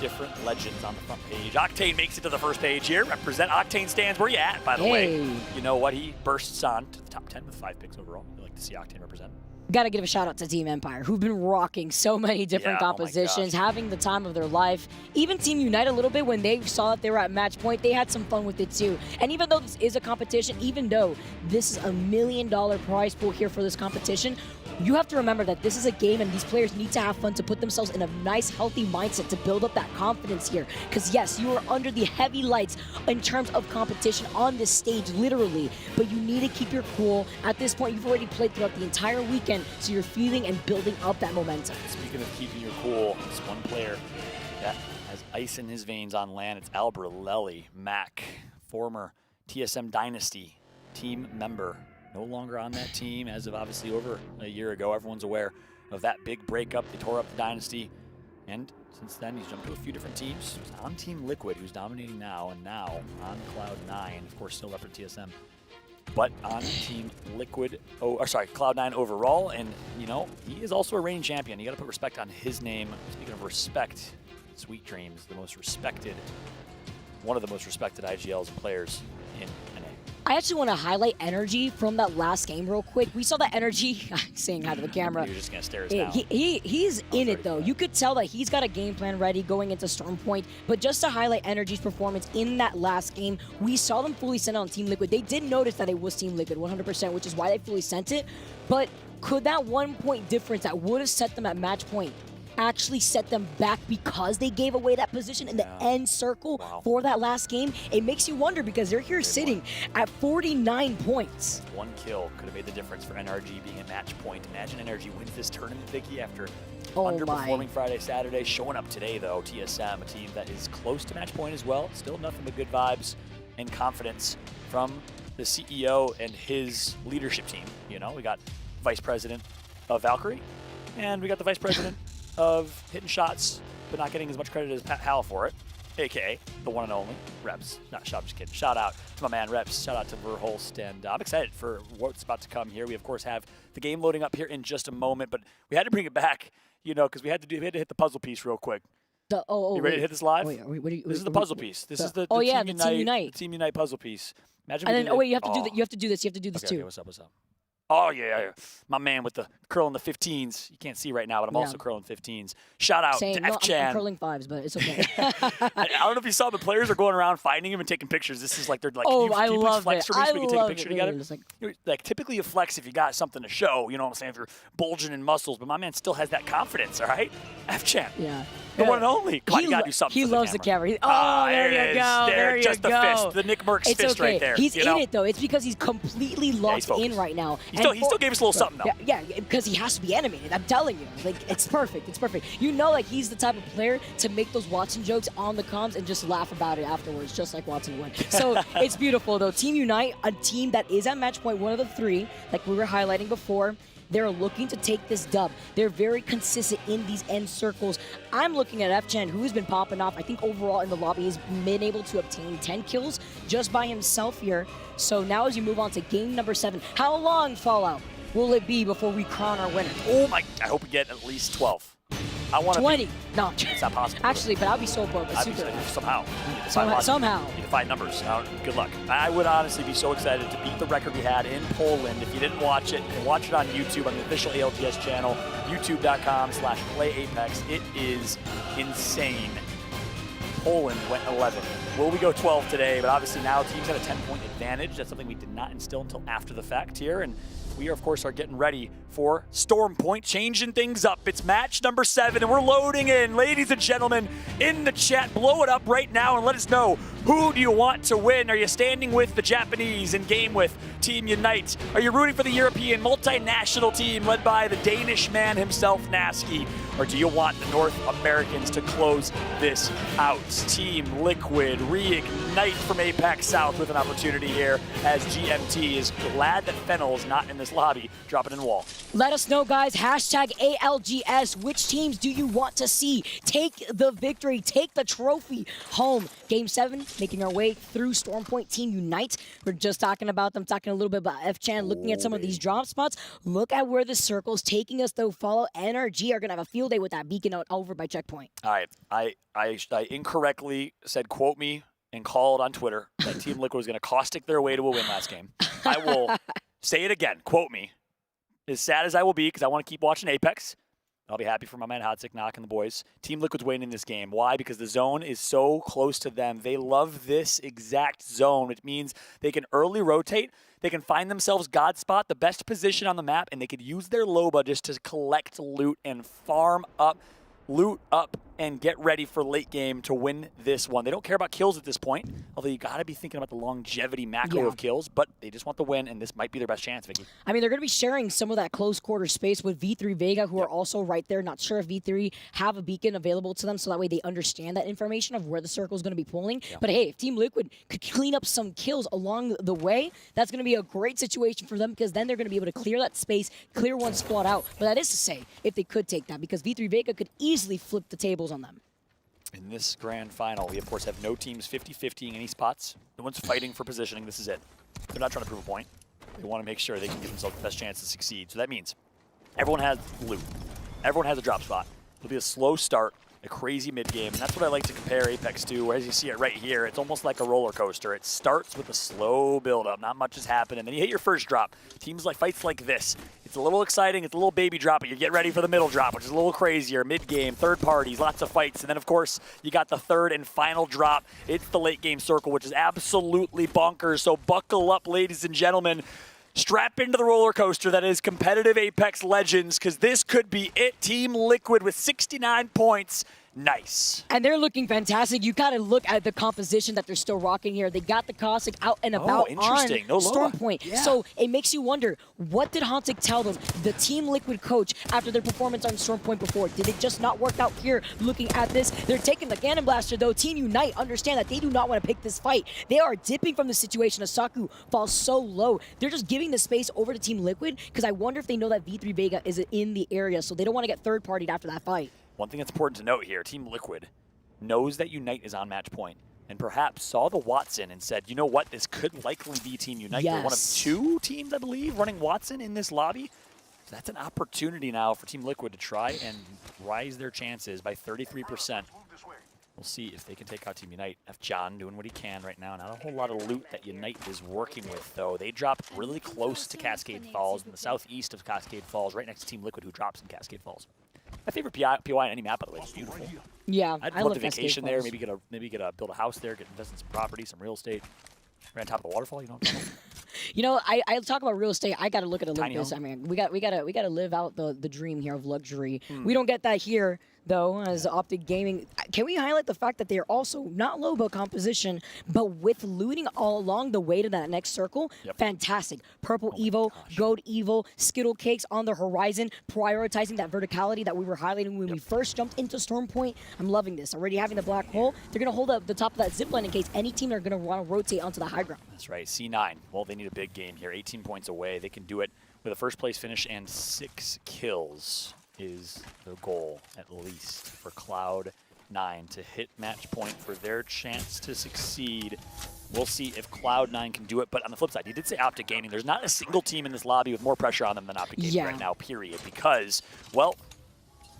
S13: different legends on the front page. Octane makes it to the first page here. Represent Octane stands. Where you at, by the way? You know what? He bursts on to the top 10 with 5 picks overall. We like to see Octane represent.
S9: Got to give a shout out to Team Empire, who've been rocking so many different compositions, having the time of their life. Even Team Unite a little bit, when they saw that they were at match point, they had some fun with it too. And even though this is a competition, even though this is $1 million prize pool here for this competition, you have to remember that this is a game and these players need to have fun to put themselves in a nice, healthy mindset to build up that confidence here. Because yes, you are under the heavy lights in terms of competition on this stage, literally, but you need to keep your cool. At this point, you've already played throughout the entire weekend, so you're feeling and building up that momentum.
S13: Speaking of keeping your cool, this one player that has ice in his veins on land, it's Albrelelli Mac, former TSM Dynasty team member. No longer on that team as of obviously over a year ago. Everyone's aware of that big breakup. They tore up the Dynasty, and since then he's jumped to a few different teams. He was on Team Liquid, who's dominating now, and now on Cloud9, of course still repping TSM. But on Team Liquid, Cloud9 overall, and you know, he is also a reigning champion. You gotta put respect on his name. Speaking of respect, Sweet Dreams, the most respected, one of the most respected IGLs and players in NA.
S9: I actually want to highlight energy from that last game real quick. We saw that energy, saying hi to the camera.
S13: You're just going to stare us down.
S9: He's in it, though. You could tell that he's got a game plan ready going into Storm Point. But just to highlight energy's performance in that last game, we saw them fully sent on Team Liquid. They did notice that it was Team Liquid 100%, which is why they fully sent it. But could that 1 point difference that would have set them at match point actually set them back because they gave away that position in the end circle for that last game? It makes you wonder, because they're here sitting at 49 points.
S13: One kill could have made the difference for NRG being at match point. Imagine NRG wins this tournament, Vicky, after underperforming Friday, Saturday. Showing up today, though, TSM, a team that is close to match point as well. Still nothing but good vibes and confidence from the CEO and his leadership team. You know, we got Vice President of Valkyrie, and we got the Vice President of hitting shots, but not getting as much credit as Pat Howell for it, a.k.a. the one and only Reps. I'm just kidding. Shout out to my man Reps. Shout out to Verholst, and I'm excited for what's about to come here. We, of course, have the game loading up here in just a moment, but we had to bring it back, you know, because we had to hit the puzzle piece real quick. You ready to hit this live? This is the puzzle piece. This is the Team Unite. The Team Unite puzzle piece. Imagine. And then,
S9: you have to do that. You have to do this. You have to do this too.
S13: Okay, what's up? Oh, yeah. My man with the curling the 15s. You can't see right now, but I'm also curling 15s. Shout out to F-Chan.
S9: I'm curling 5s, but it's okay.
S13: I don't know if you saw, but players are going around finding him and taking pictures. This is like, they're like,
S9: I
S13: can you
S9: love
S13: flex
S9: it.
S13: for me so we can take a picture
S9: Really,
S13: together? Like, typically you flex if you got something to show, you know what I'm saying, if you're bulging in muscles, but my man still has that confidence, all right? F-Chan.
S9: Yeah.
S13: The one and only. Come on, you gotta do something.
S9: He loves the camera. There you go. There you
S13: just
S9: go.
S13: the fist. The Nick Merckx fist right there.
S9: He's in it, though. It's because he's completely locked in right now.
S13: He still gave us a little something, though.
S9: Yeah, because he has to be animated. I'm telling you. Like, it's perfect. It's perfect. You know, like, he's the type of player to make those Watson jokes on the comms and just laugh about it afterwards, just like Watson would. So it's beautiful, though. Team Unite, a team that is at match point, one of the 3, like we were highlighting before. They're looking to take this dub. They're very consistent in these end circles. I'm looking at F-Chan, who's been popping off. I think overall in the lobby, he's been able to obtain 10 kills just by himself here. So now as you move on to game number 7, how long, Fallout, will it be before we crown our winner?
S13: Oh my, I hope we get at least 12. I want
S9: 20. No.
S13: It's not possible.
S9: Actually, but I'll be so broke.
S13: Somehow.
S9: Somehow.
S13: You need to find numbers. Good luck. I would honestly be so excited to beat the record we had in Poland. If you didn't watch it, you can watch it on YouTube on the official ALGS channel, youtube.com/playapex. It is insane. Poland went 11. Will we go 12 today? But obviously now teams have a 10-point advantage. That's something we did not instill until after the fact here. And we, of course, are getting ready for Storm Point, changing things up. It's match number 7, and we're loading in. Ladies and gentlemen, in the chat, blow it up right now and let us know, who do you want to win? Are you standing with the Japanese in game with Team Unite? Are you rooting for the European multinational team led by the Danish man himself, Nasky? Or do you want the North Americans to close this out? Team Liquid reignite from Apex South with an opportunity here as GMT is glad that Fennel is not in this lobby, dropping in wall.
S9: Let us know, guys. Hashtag ALGS. Which teams do you want to see take the victory, take the trophy home? Game 7, making our way through Storm Point. Team Unite. We're just talking about them, talking a little bit about F-Chan, looking at some of these drop spots. Look at where the circle's taking us, though. Follow NRG are going to have a field day with that beacon out over by checkpoint.
S13: All right. I incorrectly said, quote me, and called on Twitter that Team Liquid was going to caustic their way to a win last game. I will say it again. Quote me. As sad as I will be, because I want to keep watching Apex, I'll be happy for my man Hodzic knocking the boys. Team Liquid's winning this game. Why? Because the zone is so close to them. They love this exact zone, which means they can early rotate. They can find themselves God spot, the best position on the map, and they could use their Loba just to collect loot and farm up, loot up, and get ready for late game to win this one. They don't care about kills at this point, although you got to be thinking about the longevity macro of kills, but they just want the win, and this might be their best chance, Vicky.
S9: I mean, they're going to be sharing some of that close quarter space with V3 Vega, who are also right there. Not sure if V3 have a beacon available to them, so that way they understand that information of where the circle is going to be pulling. But hey, if Team Liquid could clean up some kills along the way, that's going to be a great situation for them, because then they're going to be able to clear that space, clear one squad out. But that is to say, if they could take that, because V3 Vega could easily flip the tables on them.
S13: In this grand final, we of course have no teams 50-50ing any spots. No one's fighting for positioning. This is it. They're not trying to prove a point. They want to make sure they can give themselves the best chance to succeed. So that means everyone has loot. Everyone has a drop spot. It'll be a slow start, a crazy mid-game, and that's what I like to compare Apex to. As you see it right here, it's almost like a roller coaster. It starts with a slow build-up. Not much has happened, and then you hit your first drop. Teams like fights like this. It's a little exciting. It's a little baby drop, but you get ready for the middle drop, which is a little crazier. Mid-game, third parties, lots of fights. And then, of course, you got the third and final drop. It's the late-game circle, which is absolutely bonkers. So buckle up, ladies and gentlemen. Strap into the roller coaster that is competitive Apex Legends, because this could be it. Team Liquid with 69 points. Nice.
S9: And they're looking fantastic. You got to look at the composition that they're still rocking here. They got the Caustic out and about on
S13: No
S9: Storm Point.
S13: Yeah.
S9: So it makes you wonder, what did Hauntic tell them, the Team Liquid coach, after their performance on Storm Point before? Did it just not work out here looking at this? They're taking the Cannon Blaster, though. Team Unite understand that they do not want to pick this fight. They are dipping from the situation as Saku falls so low. They're just giving the space over to Team Liquid, because I wonder if they know that V3 Vega is in the area, so they don't want to get third-partied after that fight.
S13: One thing that's important to note here, Team Liquid knows that Unite is on match point and perhaps saw the Watson and said, you know what, this could likely be Team Unite. They're one of two teams, I believe, running Watson in this lobby. So that's an opportunity now for Team Liquid to try and rise their chances by 33%. We'll see if they can take out Team Unite. F. John doing what he can right now. Not a whole lot of loot that Unite is working with, though. They drop really close to Cascade Falls in the southeast of Cascade Falls, right next to Team Liquid, who drops in Cascade Falls. My favorite POI on any map, by the way. It's beautiful.
S9: Yeah,
S13: I'd love to vacation there. Maybe build a house there, get invest in some property, some real estate. Right on top of the waterfall, you know.
S9: You know, I talk about real estate. I got to look at it like this. I mean, we got to live out the dream here of luxury. We don't get that here, though, as Optic Gaming. Can we highlight the fact that they are also not Loba composition, but with looting all along the way to that next circle? Fantastic. Purple Evo, Gold Evo, Skittle Cakes on the horizon, prioritizing that verticality that we were highlighting when we first jumped into Storm Point. I'm loving this. Already having the black hole. They're going to hold up the top of that zipline in case any team are going to want to rotate onto the high ground.
S13: That's right. C9. Well, they need a big game here. 18 points away. They can do it with a first place finish and 6 kills. Is the goal, at least, for Cloud9 to hit match point for their chance to succeed. We'll see if Cloud9 can do it, but on the flip side, he did say Optic Gaming. There's not a single team in this lobby with more pressure on them than Optic Gaming right now, period, because, well,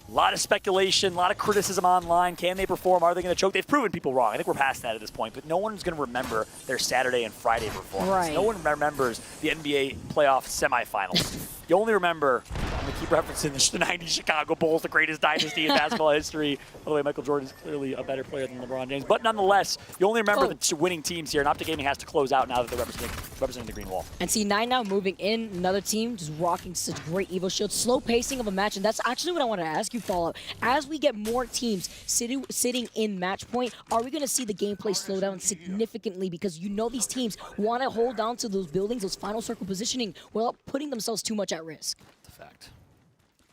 S13: a lot of speculation, a lot of criticism online. Can they perform? Are they going to choke? They've proven people wrong. I think we're past that at this point, but no one's going to remember their Saturday and Friday performance. No one remembers the NBA playoff semifinals. You only remember, I'm going to keep referencing the 90s Chicago Bulls, the greatest dynasty in basketball history. By the way, Michael Jordan is clearly a better player than LeBron James. But nonetheless, you only remember the winning teams here, and Optic Gaming has to close out now that they're representing the green wall. And
S9: C9 now moving in, another team just rocking such great Evo shields. Slow pacing of a match, and that's actually what I want to ask you, Fallout. As we get more teams sitting in match point, are we going to see the gameplay slow down significantly? Because you know these teams want to hold down to those buildings, those final circle positioning, without putting themselves too much at risk.
S13: That's a fact.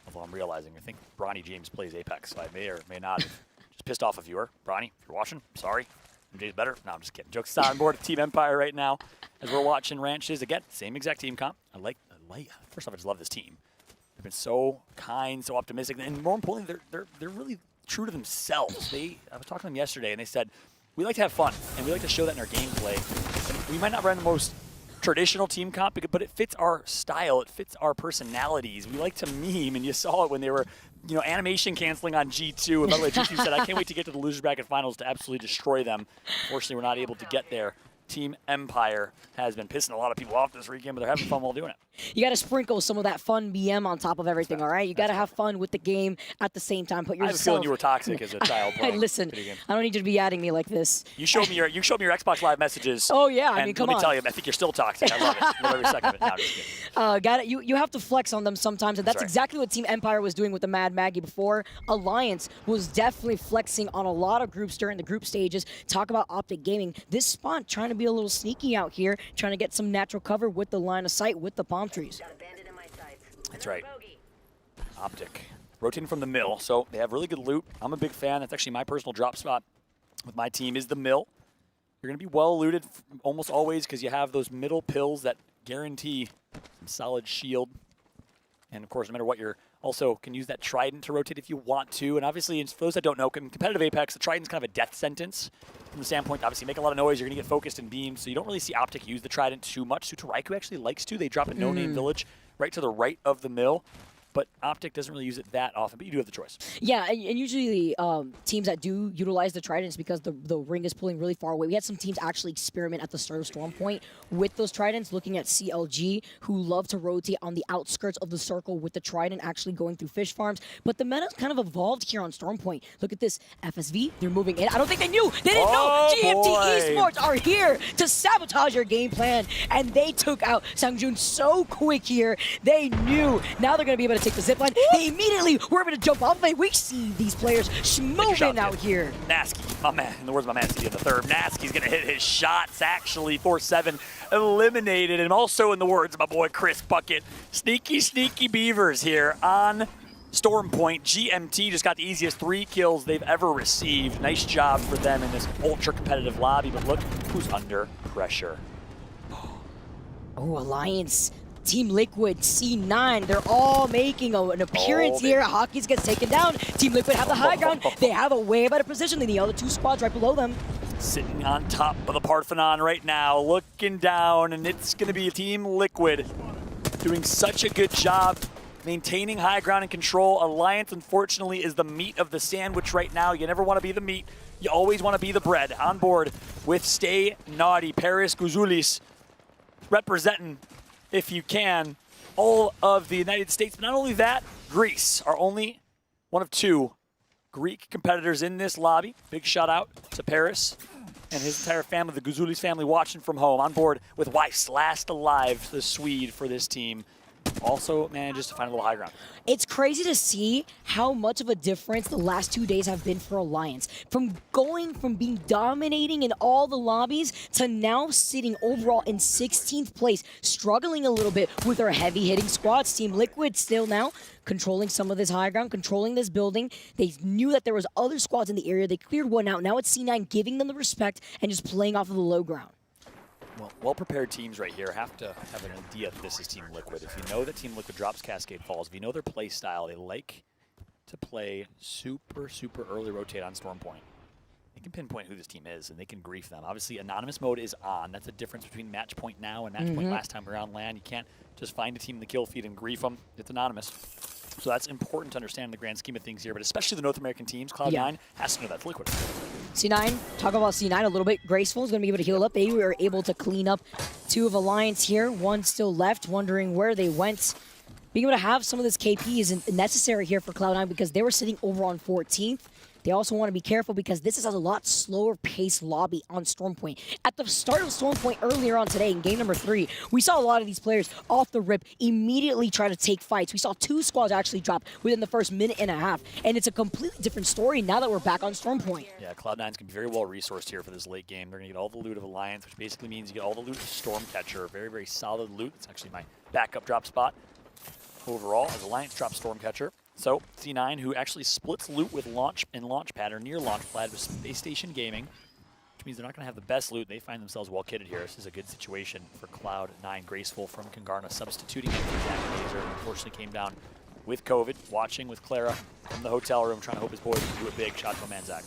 S13: Although I'm realizing, I think Bronny James plays Apex, so I may or may not have just pissed off a viewer. Bronny, if you're watching, sorry. MJ's better. No, I'm just kidding. Jokes aside, on board Team Empire right now as we're watching Ranches. Again, same exact team comp. I like. First off, I just love this team. They've been so kind, so optimistic, and more importantly, they're really true to themselves. I was talking to them yesterday, and they said, we like to have fun, and we like to show that in our gameplay. And we might not run the most traditional team comp, but it fits our style. It fits our personalities. We like to meme, and you saw it when they were, animation canceling on G2. And by the way, G2 said, I can't wait to get to the losers bracket finals to absolutely destroy them. Unfortunately, we're not able to get there. Team Empire has been pissing a lot of people off this weekend, but they're having fun while doing it.
S9: You got to sprinkle some of that fun BM on top of everything, all right? You got to have fun with the game at the same time. Put yourself.
S13: I have a feeling you were toxic as a child playing
S9: Listen,
S13: video games.
S9: I don't need you to be adding me like this.
S13: You showed me your Xbox Live messages.
S9: Oh, yeah. I
S13: and
S9: mean, come
S13: let me
S9: on.
S13: tell you, I think you're still toxic. I love it. I love every second of it. No, just kidding.
S9: Got it. You have to flex on them sometimes, and that's
S13: right.
S9: exactly what Team Empire was doing with the Mad Maggie before. Alliance was definitely flexing on a lot of groups during the group stages. Talk about Optic Gaming. This Spawn trying to be a little sneaky out here, trying to get some natural cover with the line of sight with the palm trees.
S13: That's right. Optic. Rotating from the mill, so they have really good loot. I'm a big fan. That's actually my personal drop spot with my team is the mill. You're going to be well looted almost always because you have those middle pills that guarantee some solid shield. And, of course, no matter what, you're also can use that Trident to rotate if you want to. And, obviously, for those that don't know, in competitive Apex, the Trident's kind of a death sentence from the standpoint. Obviously, make a lot of noise. You're going to get focused and beamed. So you don't really see Optic use the Trident too much. Sutaraiku actually likes to. They drop a no-name village right to the right of the mill. But Optic doesn't really use it that often, but you do have the choice.
S9: Yeah, and usually teams that do utilize the Tridents because the ring is pulling really far away. We had some teams actually experiment at the start of Storm Point with those Tridents, looking at CLG, who love to rotate on the outskirts of the circle with the Trident actually going through fish farms. But the meta's kind of evolved here on Storm Point. Look at this, FSV, they're moving in. I don't think they knew. They didn't know GMT Esports are here to sabotage your game plan, and they took out Sangjun so quick here. They knew. Now they're going to be able to take the zipline. They immediately were able to jump off. We see these players moving out here.
S13: Nasky, my man, in the words of my man CD in the third, Nasky's going to hit his shots, actually. 4-7 eliminated. And also in the words of my boy Chris Bucket, sneaky, sneaky beavers here on Storm Point. GMT just got the easiest 3 kills they've ever received. Nice job for them in this ultra-competitive lobby. But look who's under pressure.
S9: Oh, Alliance. Team Liquid, C9, they're all making an appearance here. Hawkins gets taken down. Team Liquid have the high ground. They have a way better position than the other 2 squads right below them.
S13: Sitting on top of the Parthenon right now, looking down, and it's going to be Team Liquid doing such a good job maintaining high ground and control. Alliance, unfortunately, is the meat of the sandwich right now. You never want to be the meat. You always want to be the bread. On board with Stay Naughty, Paris Gouzulis representing, if you can, all of the United States. But not only that, Greece are only one of 2 Greek competitors in this lobby. Big shout out to Paris and his entire family, the Gouzulis family, watching from home. On board with Weiss, last alive, the Swede for this team. Also manages to find a little high ground.
S9: It's crazy to see how much of a difference the last 2 days have been for Alliance. From going from being dominating in all the lobbies to now sitting overall in 16th place, struggling a little bit with our heavy-hitting squads. Team Liquid still now controlling some of this high ground, controlling this building. They knew that there was other squads in the area. They cleared one out. Now it's C9 giving them the respect and just playing off of the low ground.
S13: Well, well-prepared teams right here have to have an idea that this is Team Liquid. If you know that Team Liquid drops Cascade Falls, if you know their play style, they like to play super, super early rotate on Storm Point. They can pinpoint who this team is, and they can grief them. Obviously, Anonymous mode is on. That's a difference between Match Point now and Match Point last time around LAN. You can't just find a team in the kill feed and grief them. It's Anonymous. So that's important to understand in the grand scheme of things here, but especially the North American teams, Cloud9 has to know that's Liquid.
S9: C9, talk about C9 a little bit. Graceful is going to be able to heal up. They were able to clean up 2 of Alliance here. 1 still left, wondering where they went. Being able to have some of this KP isn't necessary here for Cloud9 because they were sitting over on 14th. They also want to be careful because this is a lot slower pace lobby on Storm Point. At the start of Storm Point earlier on today in game number 3, we saw a lot of these players off the rip immediately try to take fights. We saw 2 squads actually drop within the first minute and a half. And it's a completely different story now that we're back on Storm Point.
S13: Yeah, Cloud9's going to be very well resourced here for this late game. They're going to get all the loot of Alliance, which basically means you get all the loot of Stormcatcher. Very, very solid loot. It's actually my backup drop spot overall as Alliance drops Stormcatcher. So, C9, who actually splits loot with Launch and Launchpad, or near Launchpad with Space Station Gaming, which means they're not going to have the best loot. They find themselves well kitted here. This is a good situation for Cloud9. Graceful from Kangarna substituting in for Zach Mazer. Unfortunately came down with COVID, watching with Clara from the hotel room, trying to hope his boys can do it big. Shot to a man, Zach.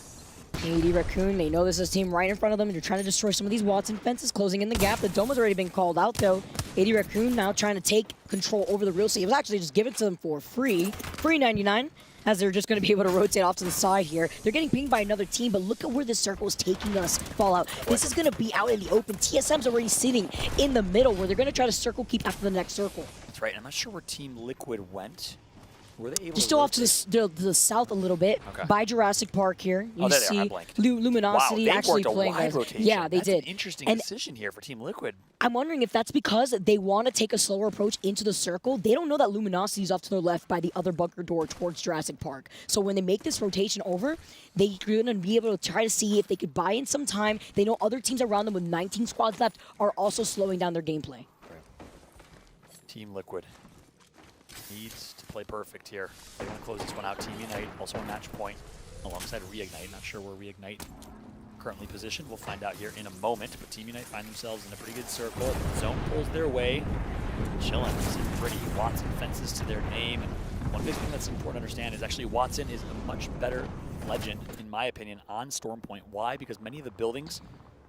S9: AD Raccoon, they know this is a team right in front of them, and they're trying to destroy some of these Watson fences, closing in the gap. The dome has already been called out, though. AD Raccoon now trying to take control over the real estate. It was actually just given to them for free. Free 99, as they're just going to be able to rotate off to the side here. They're getting pinged by another team, but look at where this circle is taking us, Fallout. This is going to be out in the open. TSM's already sitting in the middle, where they're going to try to circle keep after the next circle.
S13: right? I'm not sure where Team Liquid went. Were they able
S9: Just
S13: to
S9: still off to the south a little bit,
S13: Okay.
S9: by Jurassic Park here. You
S13: there they
S9: see
S13: are, I blanked.
S9: Luminosity
S13: wow, they
S9: actually
S13: worked a
S9: playing.
S13: wide rotation.
S9: Yeah, they
S13: That's
S9: did.
S13: An interesting
S9: And
S13: decision here for Team Liquid.
S9: I'm wondering if that's because they want to take a slower approach into the circle. They don't know that Luminosity is off to their left by the other bunker door towards Jurassic Park. So when they make this rotation over, they're going to be able to try to see if they could buy in some time. They know other teams around them with 19 squads left are also slowing down their gameplay.
S13: Team Liquid needs to play perfect here. They want to close this one out. Team Unite also on match point alongside Reignite. Not sure where Reignite currently positioned. We'll find out here in a moment. But Team Unite find themselves in a pretty good circle. Zone pulls their way. Chilling, sitting pretty. Watson fences to their name. And one big thing that's important to understand is actually Watson is a much better legend, in my opinion, on Storm Point. Why? Because many of the buildings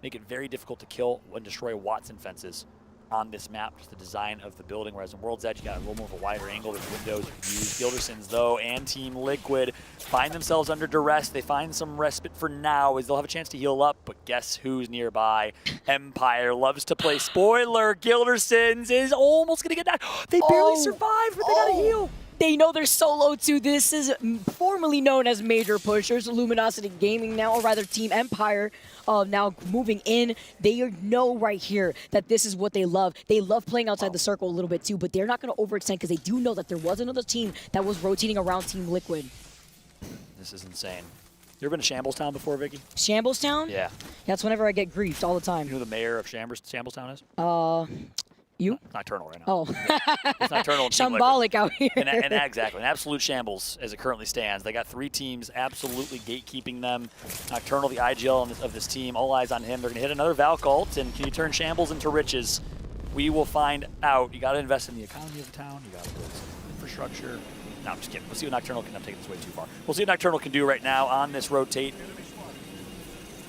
S13: make it very difficult to kill and destroy Watson fences on this map, just the design of the building, whereas in World's Edge, you got a little more of a wider angle. There's windows you can use. Gildersons, though, and Team Liquid find themselves under duress. They find some respite for now, as they'll have a chance to heal up, but guess who's nearby? Empire loves to play. Spoiler, Gildersons is almost going to get that. They barely survived, but they got to heal.
S9: They know they're solo too. This is formerly known as Major Pushers. Luminosity Gaming now, or rather Team Empire, now moving in. They know right here that this is what they love. They love playing outside the circle a little bit too, but they're not going to overextend because they do know that there was another team that was rotating around Team Liquid.
S13: This is insane. You ever been to Shambles Town before, Vicky?
S9: Shambles Town?
S13: Yeah.
S9: That's whenever I get griefed all the time.
S13: You know who the mayor of Shambles Town is?
S9: You?
S13: Nocturnal right now.
S9: Oh.
S13: It's Nocturnal.
S9: Shambolic out here.
S13: And exactly. An absolute shambles as it currently stands. They got 3 teams absolutely gatekeeping them. Nocturnal, the IGL of this team, all eyes on him. They're going to hit another Valk ult, and can you turn shambles into riches? We will find out. You got to invest in the economy of the town. You got to build some infrastructure. No, I'm just kidding. We'll see what Nocturnal can. I'm taking this way too far. We'll see what Nocturnal can do right now on this rotate.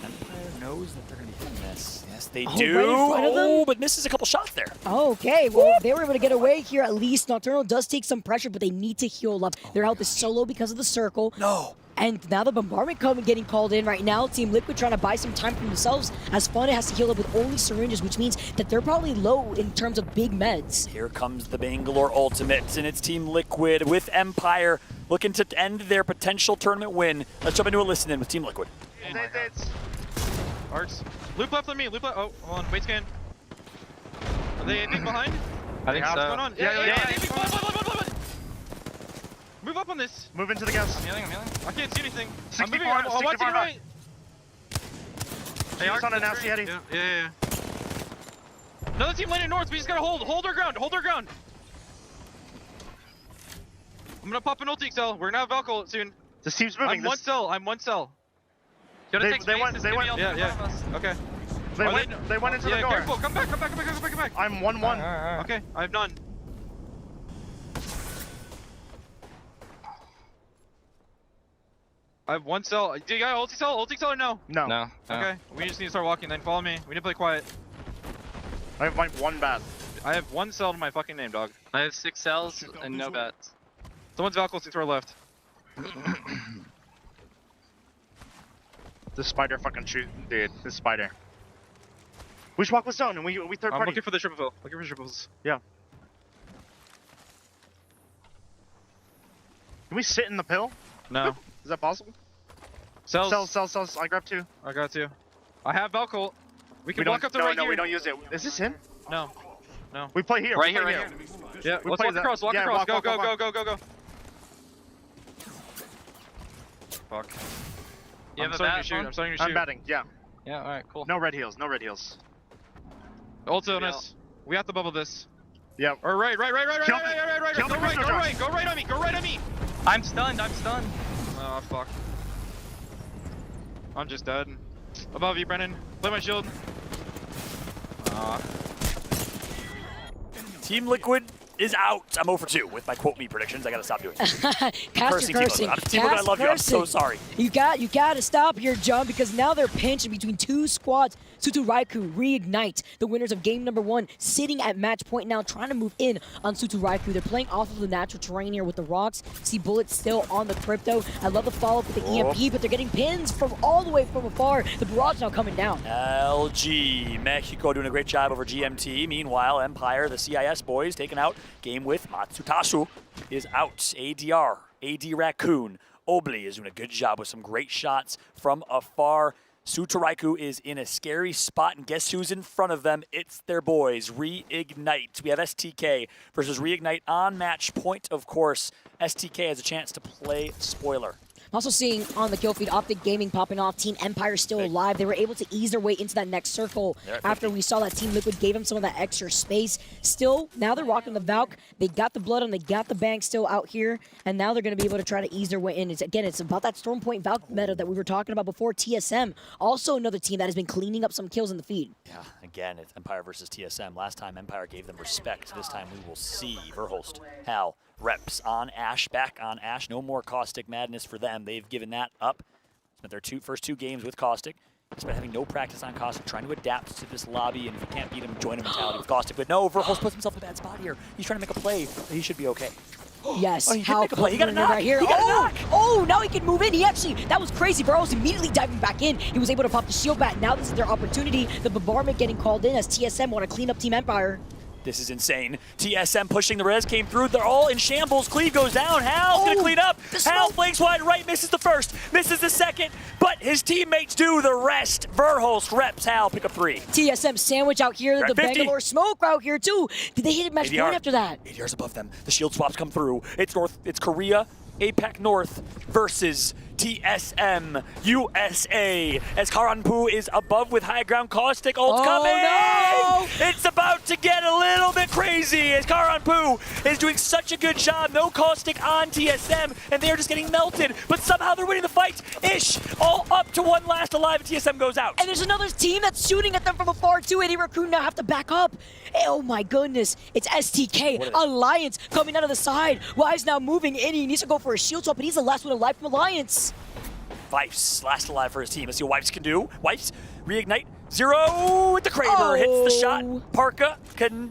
S13: Empire knows that they're going to be hitting this. Yes, they do.
S9: Right in front of them?
S13: But misses a couple shots there.
S9: Okay, well, they were able to get away here at least. Nocturnal does take some pressure, but they need to heal up. Their health is so low because of the circle.
S13: No.
S9: And now the bombardment getting called in right now. Team Liquid trying to buy some time for themselves. As Fun has to heal up with only syringes, which means that they're probably low in terms of big meds.
S13: Here comes the Bangalore Ultimates, and it's Team Liquid with Empire looking to end their potential tournament win. Let's jump into a listen-in with Team Liquid.
S21: Arcs. Loop left on me, loop left. Oh, hold on, wait scan. Are they anything behind?
S5: I think so.
S21: What's going on? Yeah. Move up on this.
S5: Move into the gas.
S21: I'm healing. I can't see anything.
S5: 64,
S21: I'm moving. I'm watching right.
S5: Hey, Arcs on a nasty heady.
S21: Yeah. Another team landing north. We just gotta hold our ground. I'm gonna pop an ulti cell. We're gonna have Valk ult soon.
S5: This team's moving.
S21: I'm one cell.
S5: They went.
S21: Yeah. Okay.
S5: They went into the door.
S21: Careful. Come back.
S5: I'm 1-1.
S21: Okay, I have none. I have one cell. Do you got ulti cell? Ulti cell or no?
S5: No.
S21: Okay, we just need to start walking then. Follow me. We need to play quiet.
S5: I have my 1 bat.
S21: I have 1 cell to my fucking name, dog.
S7: I have 6 cells and no bats.
S21: Someone's Valk ulting to our left.
S5: This spider fucking shoot, dude. This spider. We should walk with zone and we third party.
S21: I'm looking for the triple fill. Looking for triples.
S5: Yeah. Can we sit in the pill?
S21: No.
S5: Is that possible?
S21: Cells.
S5: I grabbed 2.
S21: I got 2. I have Valk ult. We can walk up the right here.
S5: No, we don't use it. Is this him?
S21: No.
S5: We play here.
S21: Right here. Yeah, let's walk across. Walk across. Go. Fuck.
S7: You have a bat?
S21: I'm starting to shoot.
S5: I'm batting, yeah.
S7: Yeah, alright, cool.
S5: No red heals.
S21: Ult on us. We have to bubble this.
S5: Yeah.
S21: Or right. Go right on me.
S7: I'm stunned.
S21: Oh, fuck. I'm just dead. Above you, Brennan. Play my shield.
S13: Team Liquid is out. I'm 0 for 2 with my quote me predictions. I gotta stop doing it.
S9: Cursing.
S13: Team Liquid, I love you. I'm so sorry.
S9: You got to stop here, John, because now they're pinched between 2 squads. Sutu Raikou Reignite, the winners of game number 1, sitting at match point now, trying to move in on Sutu Raikou. They're playing off of the natural terrain here with the rocks. See bullets still on the crypto. I love the follow-up with the EMP, but they're getting pins from all the way from afar. The barrage now coming down.
S13: LG Mexico doing a great job over GMT. Meanwhile, Empire, the CIS boys, taking out game with Matsutasu is out. ADR, AD Raccoon, Obli is doing a good job with some great shots from afar. Sutoraiku is in a scary spot, and guess who's in front of them? It's their boys, Reignite. We have STK versus Reignite on match point, of course. STK has a chance to play spoiler.
S9: I'm also seeing on the kill feed, Optic Gaming popping off. Team Empire still alive. They were able to ease their way into that next circle after we saw that Team Liquid gave them some of that extra space. Still, now they're rocking the Valk. They got the Blood on, they got the Bang still out here, and now they're going to be able to try to ease their way in. It's about that Storm Point Valk meta that we were talking about before. TSM, also another team that has been cleaning up some kills in the feed.
S13: Yeah, again, it's Empire versus TSM. Last time Empire gave them respect. This time we will see Verhulst, Hal, Reps on Ash, back on Ash. No more Caustic madness for them. They've given that up. Spent their first two games with Caustic. Despite having no practice on Caustic, trying to adapt to this lobby, and if you can't beat him, join him mentality with Caustic. But no, Verhulst puts himself in a bad spot here. He's trying to make a play, but he should be okay.
S9: Yes,
S13: he got a knock
S9: right here. Oh, now he can move in. That was crazy. Burrow's immediately diving back in. He was able to pop the shield back. Now this is their opportunity. The bombardment getting called in as TSM want to clean up Team Empire.
S13: This is insane. TSM pushing the res, came through. They're all in shambles. Cleave goes down. Hal's gonna clean up. Hal flanks wide right, misses the first, misses the second, but his teammates do the rest. Verhulst, Reps, Hal pick up 3.
S9: TSM sandwich out here. The Bangalore smoke out here too. Did they hit match point after that?
S13: ADR's above them. The shield swaps come through. It's North. It's Korea, APAC North versus TSM USA, as Karanpu is above with high ground. Caustic ult coming! No! It's about to get a little bit crazy as Karanpu is doing such a good job. No Caustic on TSM, and they're just getting melted, but somehow they're winning the fight. Ish, all up to one last alive, and TSM goes out.
S9: And there's another team that's shooting at them from afar too. AD Raccoon now have to back up. Oh my goodness, it's STK, Alliance coming out of the side. Wise now moving in, he needs to go for a shield swap, but he's the last one alive from Alliance.
S13: Wipes, last alive for his team. Let's see what Wipes can do. Wipes, reignite. Zero with the Kraber, hits the shot. Parka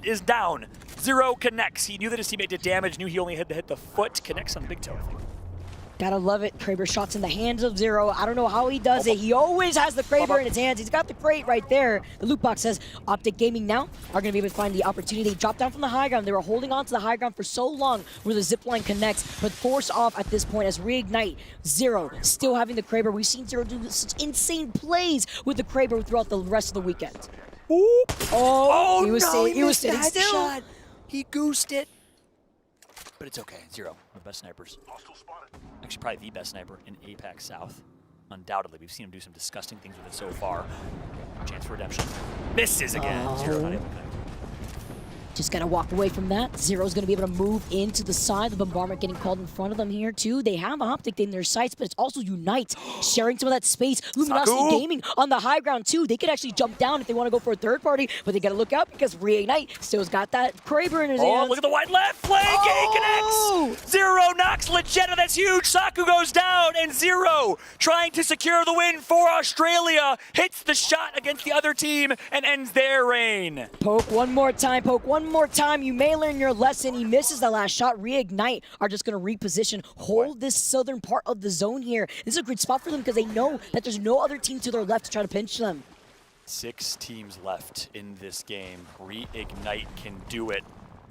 S13: is down. Zero connects. He knew that his teammate did damage, knew he only had to hit the foot. Connects on the big toe, I think.
S9: Gotta love it. Kraber shots in the hands of Zero. I don't know how he does it. He always has the Kraber in his hands. He's got the crate right there. The loot box says Optic Gaming now are going to be able to find the opportunity. They dropped down from the high ground. They were holding on to the high ground for so long where the zipline connects, but force off at this point as Reignite. Zero still having the Kraber. We've seen Zero do such insane plays with the Kraber throughout the rest of the weekend.
S13: Ooh.
S9: Oh,
S13: he
S9: was
S13: sitting
S9: that
S13: still.
S9: shot.
S13: He goosed it. But it's okay. Zero, the best snipers. Actually, probably the best sniper in APAC South. Undoubtedly, we've seen him do some disgusting things with it so far. Chance for redemption. Misses again. Zero not able to connect.
S9: Just gotta walk away from that. Zero's gonna be able to move into the side. The bombardment getting called in front of them here too. They have Optic in their sights, but it's also Unite sharing some of that space. Luminosity Gaming on the high ground too. They could actually jump down if they want to go for a third party, but they gotta look out because Reignite still's got that Kraber in his hands.
S13: Oh, look at the wide left flank. Connects. Zero knocks Legenda. That's huge. Saku goes down, and Zero trying to secure the win for Australia. Hits the shot against the other team and ends their reign.
S9: Poke one more time. Poke one more time. You may learn your lesson. He misses the last shot. Reignite are just going to reposition, hold this southern part of the zone here. This is a great spot for them because they know that there's no other team to their left to try to pinch them.
S13: 6 teams left in this game. Reignite can do it.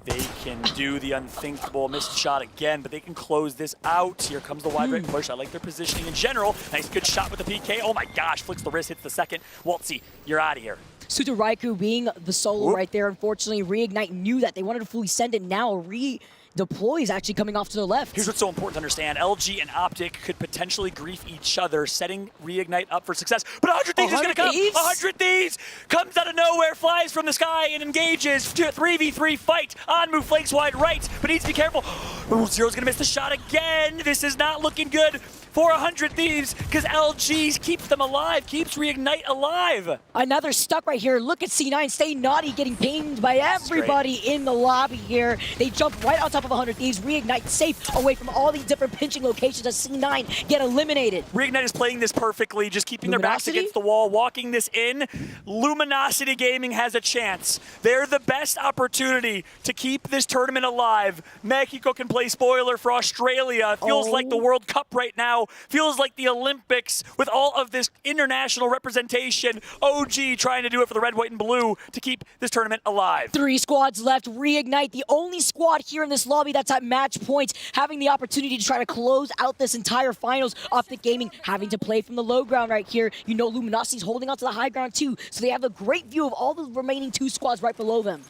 S13: They can do the unthinkable. Missed shot again, but they can close this out. Here comes the wide right push. I like their positioning in general. Nice good shot with the PK. Oh my gosh, flicks the wrist, hits the second. Waltzy, you're out of here.
S9: Sutoraiku being the solo right there. Unfortunately, Reignite knew that. They wanted to fully send it now. Redeploy is actually coming off to the left.
S13: Here's what's so important to understand. LG and Optic could potentially grief each other, setting Reignite up for success. But 100 Thieves is going to come. 100 Thieves comes out of nowhere, flies from the sky, and engages. 3v3 fight. Anmu flanks wide right, but needs to be careful. Oh, Zero's going to miss the shot again. This is not looking good for 100 Thieves because LG keeps them alive, keeps Reignite alive.
S9: Another stuck right here. Look at C9 stay naughty, getting pinged by everybody in the lobby here. They jump right on top of 100 Thieves. Reignite safe away from all these different pinching locations as C9 get eliminated.
S13: Reignite is playing this perfectly, just keeping their backs against the wall, walking this in. Luminosity Gaming has a chance. They're the best opportunity to keep this tournament alive. Mexico can play spoiler for Australia. It feels like the World Cup right now now feels like the Olympics with all of this international representation. OG trying to do it for the red, white, and blue to keep this tournament alive.
S9: 3 squads left. Reignite, the only squad here in this lobby that's at match point, having the opportunity to try to close out this entire finals. Optic Gaming having to play from the low ground right here. You know Luminosity's holding on to the high ground too, so they have a great view of all the remaining 2 squads right below them.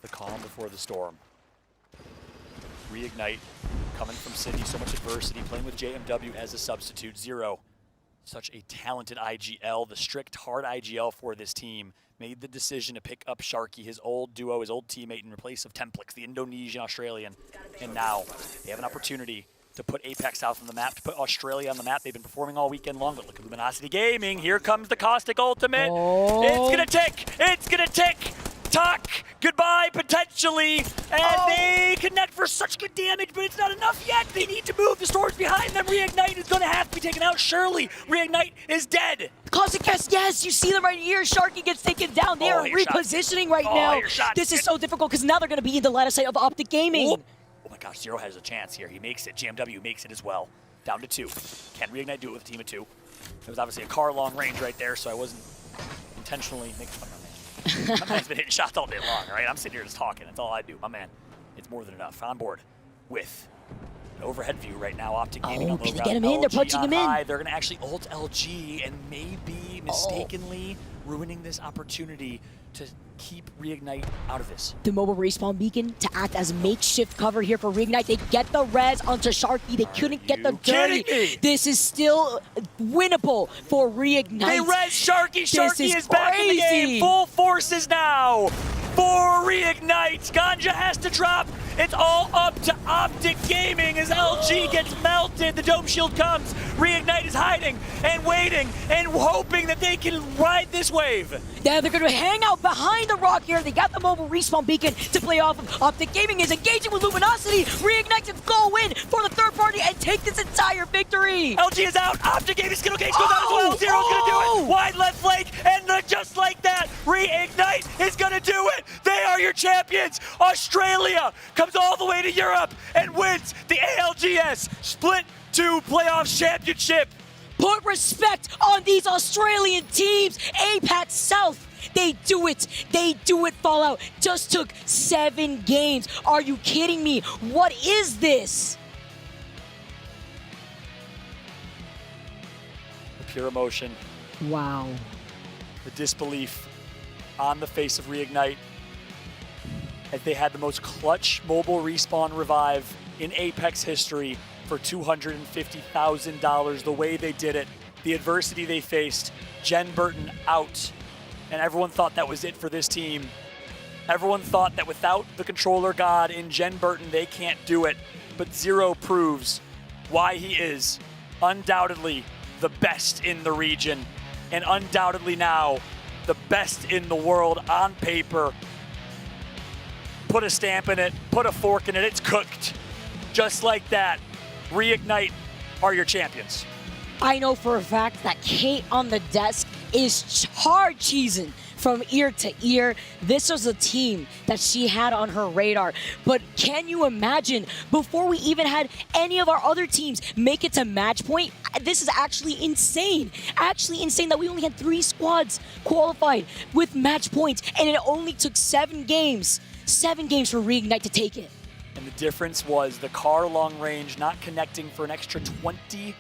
S13: The calm before the storm. Reignite coming from City, so much adversity, playing with JMW as a substitute. Zero, such a talented IGL, the strict hard IGL for this team, made the decision to pick up Sharky, his old duo, his old teammate, in place of Templix, the Indonesian Australian. And now they have an opportunity to put Apex South on the map, to put Australia on the map. They've been performing all weekend long, but look at Luminosity Gaming. Here comes the Caustic Ultimate.
S9: Oh.
S13: It's gonna tick, it's gonna tick. Tuck, goodbye, potentially, and they connect for such good damage, but it's not enough yet. They need to move. The storm's behind them. Reignite is going to have to be taken out. Surely, Reignite is dead.
S9: Caustic, yes, you see them right here. Sharky gets taken down. They are repositioning right now. This is so difficult because now they're going to be in the line of sight of Optic Gaming.
S13: Oh my gosh, Zero has a chance here. He makes it. JMW makes it as well. Down to 2. Can Reignite do it with a team of 2? It was obviously a car long range right there, so I wasn't intentionally making fun of him. My man's been hitting shots all day long, all right? I'm sitting here just talking. That's all I do. My man, it's more than enough. On board with an overhead view right now. Optic Gaming on low
S9: can they
S13: ground.
S9: get him in? They're punching him in.
S13: They're going to actually ult LG and maybe mistakenly ruining this opportunity to keep Reignite out of this.
S9: The mobile respawn beacon to act as makeshift cover here for Reignite. They get the res onto Sharky. They couldn't get the dirty. This is still winnable for Reignite.
S13: They res Sharky. Sharky is back in the game. Full forces now for Reignite. Ganja has to drop. It's all up to Optic Gaming as LG gets melted. The dome shield comes. Reignite is hiding and waiting and hoping that they can ride this wave.
S9: Yeah, they're going to hang out behind the rock here. They got the mobile respawn beacon to play off of. Optic Gaming is engaging with Luminosity. Reignite to go in for the third party and take this entire victory.
S13: LG is out. Optic Gaming Skittle Cage goes out as well. Zero's going to do it. Wide left flank, and just like that, Reignite is going to do it. They are your champions. Australia comes all the way to Europe and wins the ALGS Split 2 Playoffs Championship.
S9: Put respect on these Australian teams. APAC South, they do it. They do it, Fallout. Just took 7 games. Are you kidding me? What is this?
S13: The pure emotion.
S9: Wow.
S13: The disbelief on the face of Reignite as they had the most clutch mobile respawn revive in Apex history for $250,000. The way they did it, the adversity they faced, Jen Burton out, and everyone thought that was it for this team. Everyone thought that without the controller god in Jen Burton, they can't do it. But Zero proves why he is undoubtedly the best in the region, and undoubtedly now the best in the world on paper. Put a stamp in it, put a fork in it, it's cooked. Just like that, Reignite are your champions.
S9: I know for a fact that Kate on the desk is hard cheesing from ear to ear. This was a team that she had on her radar. But can you imagine, before we even had any of our other teams make it to match point, this is actually insane. Actually insane that we only had 3 squads qualified with match points, and it only took 7 games. 7 games for Reignite to take it.
S13: And the difference was the car long range not connecting for an extra 20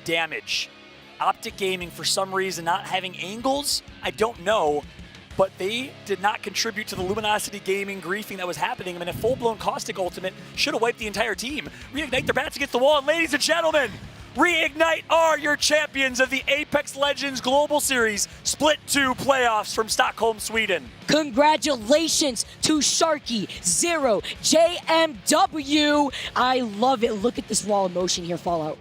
S13: damage. Optic Gaming, for some reason, not having angles, I don't know, but they did not contribute to the Luminosity Gaming griefing that was happening. I mean, a full-blown Caustic Ultimate should have wiped the entire team. Reignite their bats against the wall, and ladies and gentlemen, Reignite are your champions of the Apex Legends Global Series Split 2 Playoffs from Stockholm, Sweden.
S9: Congratulations to Sharky, Zero, JMW. I love it. Look at this raw emotion here, Fallout.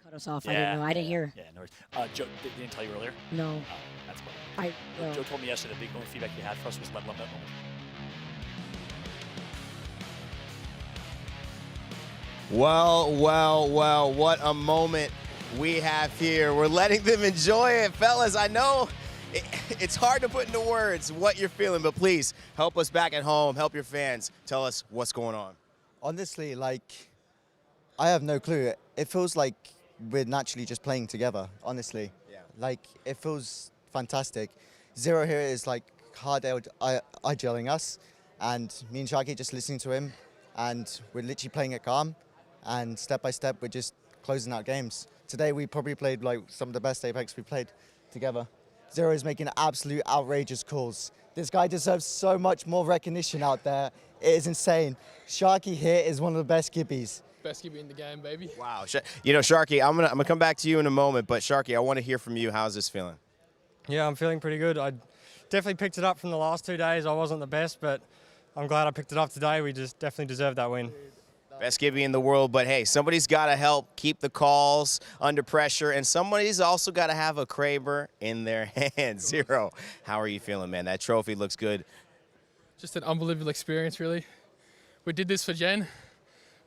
S9: Cut us off. I didn't know. I didn't hear.
S13: Yeah, no worries. Joe, didn't tell you earlier?
S9: No.
S13: That's what.
S9: No.
S13: Joe told me yesterday the big only feedback he had for us was let moment.
S10: Well, well, well, what a moment we have here. We're letting them enjoy it. Fellas, I know it's hard to put into words what you're feeling, but please help us back at home, help your fans. Tell us what's going on.
S14: Honestly, like, I have no clue. It feels like we're naturally just playing together, honestly. Yeah. Like, it feels fantastic. Zero here is like hard idling us, and me and Sharky just listening to him, and we're literally playing it calm, and step by step we're just closing out games. Today we probably played like some of the best Apex we played together. Zero is making absolute outrageous calls. This guy deserves so much more recognition out there. It is insane. Sharky here is one of the best gibbies.
S19: Best gibby in the game, baby.
S10: Wow. You know, Sharky, I'm gonna come back to you in a moment, but Sharky, I want to hear from you. How's this feeling?
S23: Yeah, I'm feeling pretty good. I definitely picked it up from the last 2 days. I wasn't the best, but I'm glad I picked it up today. We just definitely deserved that win.
S10: Best gibby in the world, but hey, somebody's got to help keep the calls under pressure, and somebody's also got to have a Kraber in their hand. Zero, how are you feeling, man? That trophy looks good.
S19: Just an unbelievable experience, really. We did this for Jen.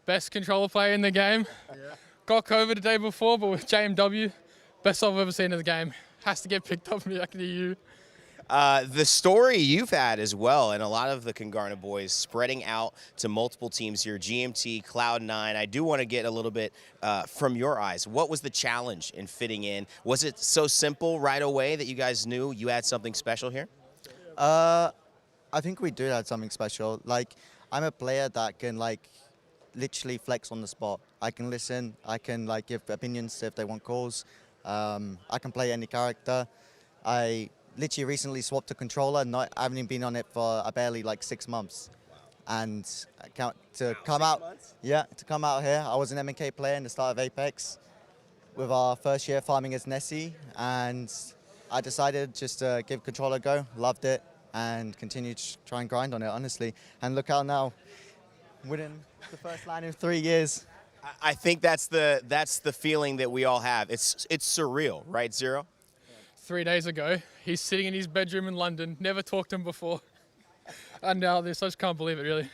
S19: Best controller player in the game. Yeah. Got COVID the day before, but with JMW, best I've ever seen in the game. Has to get picked up from the EU.
S10: The story you've had as well, and a lot of the Congarna boys spreading out to multiple teams here, GMT, Cloud9. I do want to get a little bit from your eyes. What was the challenge in fitting in? Was it so simple right away that you guys knew you had something special here?
S14: I think we do have something special. Like, I'm a player that can, like, literally flex on the spot. I can listen. I can, like, give opinions if they want calls. I can play any character. I literally recently swapped a controller. I haven't even been on it for barely like 6 months. Wow. And to come out here, I was an MK player in the start of Apex with our first year farming as Nessie, and I decided just to give controller a go. Loved it and continued to try and grind on it, honestly. And look out now, winning the first line in 3 years.
S10: I think that's the feeling that we all have. It's surreal, right, Zero?
S19: 3 days ago, he's sitting in his bedroom in London, never talked to him before. And now this, I just can't believe it, really.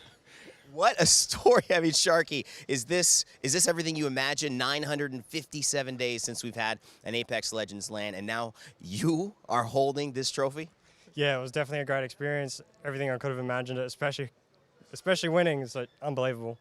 S10: What a story. I mean, Sharky, is this everything you imagined? 957 days since we've had an Apex Legends LAN, and now you are holding this trophy?
S23: Yeah, it was definitely a great experience. Everything I could have imagined it, especially winning. It's like unbelievable.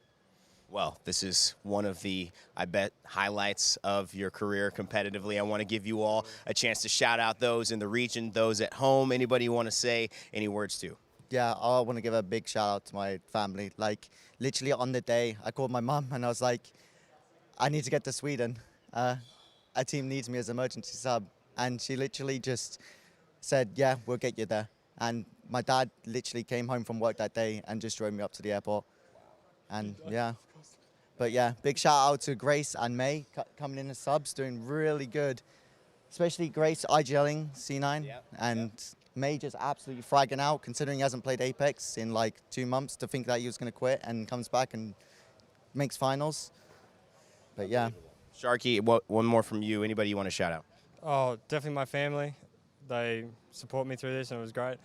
S10: Well, this is one of the, I bet, highlights of your career competitively. I want to give you all a chance to shout out those in the region, those at home. Anybody you want to say any words to?
S14: Yeah, I want to give a big shout out to my family. Like, literally on the day, I called my mum and I was like, I need to get to Sweden. A team needs me as an emergency sub. And she literally just said, yeah, we'll get you there. And my dad literally came home from work that day and just drove me up to the airport. And yeah. But yeah, big shout out to Grace and May coming in as subs, doing really good. Especially Grace IGLing C9, and May just absolutely fragging out, considering he hasn't played Apex in like 2 months, to think that he was going to quit and comes back and makes finals. But yeah.
S10: Sharky, one more from you. Anybody you want to shout out?
S23: Oh, definitely my family. They support me through this, and it was great.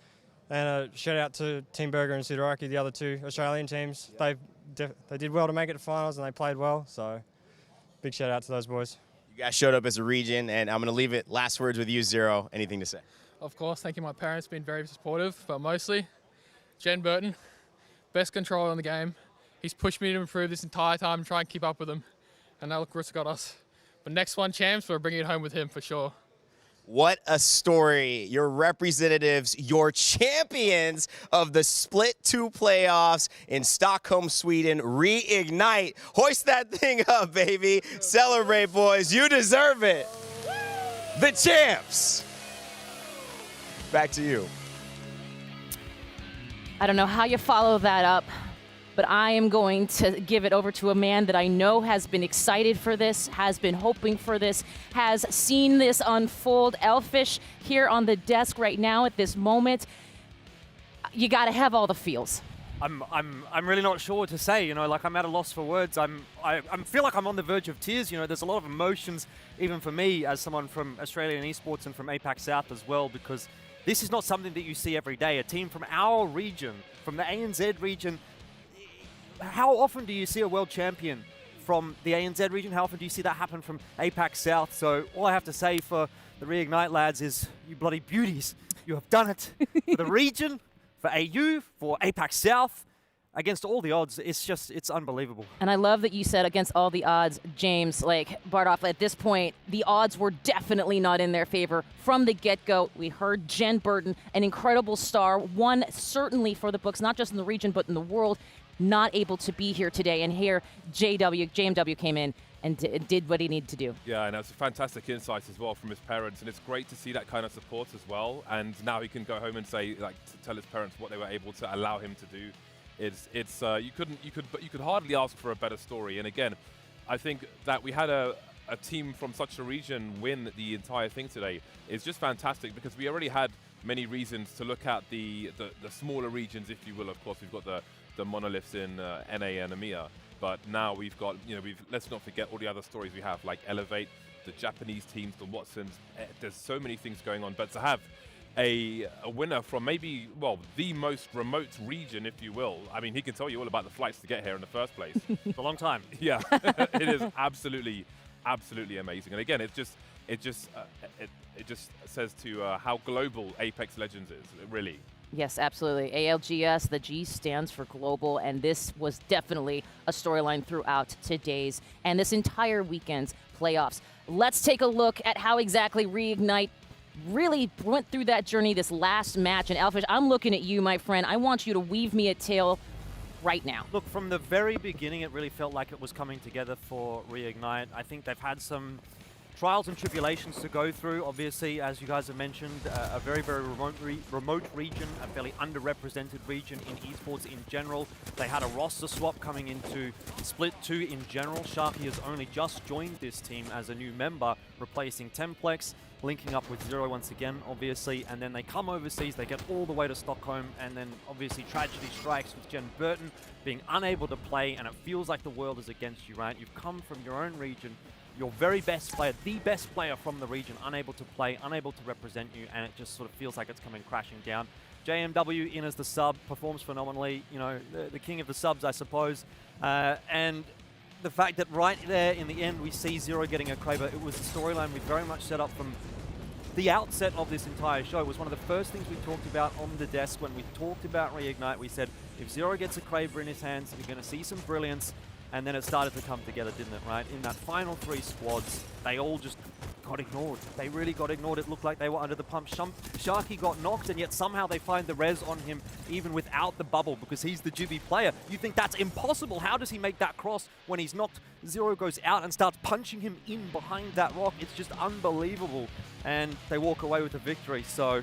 S23: And a shout out to Team Burger and Sudaraki, the other 2 Australian teams. Yeah. They did well to make it to finals, and they played well. So big shout out to those boys.
S10: You guys showed up as a region, and I'm going to leave it. Last words with you, Zero. Anything to say?
S19: Of course, thank you. My parents have been very supportive, but mostly Jen Burton, best controller in the game. He's pushed me to improve this entire time and try and keep up with him. And now look what's got us. But next one, champs, we're bringing it home with him for sure.
S10: What a story. Your representatives, your champions of the Split 2 playoffs in Stockholm, Sweden. Reignite. Hoist that thing up, baby. Celebrate, boys. You deserve it. The champs. Back to you.
S4: I don't know how you follow that up, but I am going to give it over to a man that I know has been excited for this, has been hoping for this, has seen this unfold. Elfish here on the desk right now at this moment. You got to have all the feels.
S15: I'm really not sure what to say. You know, like, I'm at a loss for words. I feel like I'm on the verge of tears. You know, there's a lot of emotions, even for me as someone from Australian esports and from APAC South as well, because this is not something that you see every day. A team from our region, from the ANZ region. How often do you see a world champion from the ANZ region? How often do you see that happen from APAC South? So all I have to say for the Reignite lads is, you bloody beauties, you have done it for the region, for AU, for APAC South. Against all the odds, it's unbelievable.
S4: And I love that you said against all the odds, James. Like, Bardoff, at this point, the odds were definitely not in their favor from the get-go. We heard Jen Burton, an incredible star, one certainly for the books, not just in the region, but in the world, not able to be here today. And here, JMW came in and did what he needed to do.
S1: Yeah, and that's a fantastic insight as well from his parents, and it's great to see that kind of support as well. And now he can go home and say, like, to tell his parents what they were able to allow him to do. You could hardly ask for a better story. And again, I think that we had a team from such a region win the entire thing today is just fantastic, because we already had many reasons to look at the smaller regions, if you will. Of course, we've got the monoliths in NA and EMEA, but now we've got, let's not forget all the other stories we have, like Elevate, the Japanese teams, the Watsons. There's so many things going on, but to have a winner from maybe, well, the most remote region, if you will. I mean, he can tell you all about the flights to get here in the first place.
S15: For a long time.
S1: Yeah, it is absolutely amazing. And again, it just says to how global Apex Legends is, really.
S4: Yes, absolutely. ALGS, the G stands for global, and this was definitely a storyline throughout today's and this entire weekend's playoffs. Let's take a look at how exactly Reignite really went through that journey this last match. And Elfish, I'm looking at you, my friend. I want you to weave me a tale right now.
S15: Look, from the very beginning, it really felt like it was coming together for Reignite. I think they've had some trials and tribulations to go through. Obviously, as you guys have mentioned, a very, very remote region, a fairly underrepresented region in esports in general. They had a roster swap coming into Split 2 in general. Sharky has only just joined this team as a new member, replacing Templex, linking up with Zero once again, obviously, and then they come overseas, they get all the way to Stockholm, and then obviously tragedy strikes with Jen Burton being unable to play, and it feels like the world is against you, right? You've come from your own region, your very best player, the best player from the region, unable to play, unable to represent you, and it just sort of feels like it's coming crashing down. JMW in as the sub, performs phenomenally, the king of the subs, I suppose, and the fact that right there in the end we see Zero getting a Kraber, it was a storyline we very much set up from the outset of this entire show. It was one of the first things we talked about on the desk when we talked about Reignite. We said, if Zero gets a Kraber in his hands, you're going to see some brilliance. And then it started to come together, didn't it, right? In that final 3 squads, they all just got ignored. They really got ignored. It looked like they were under the pump. Sharky got knocked, and yet somehow they find the res on him even without the bubble, because he's the Jibby player. You think that's impossible. How does he make that cross when he's knocked? Zero goes out and starts punching him in behind that rock. It's just unbelievable. And they walk away with a victory. So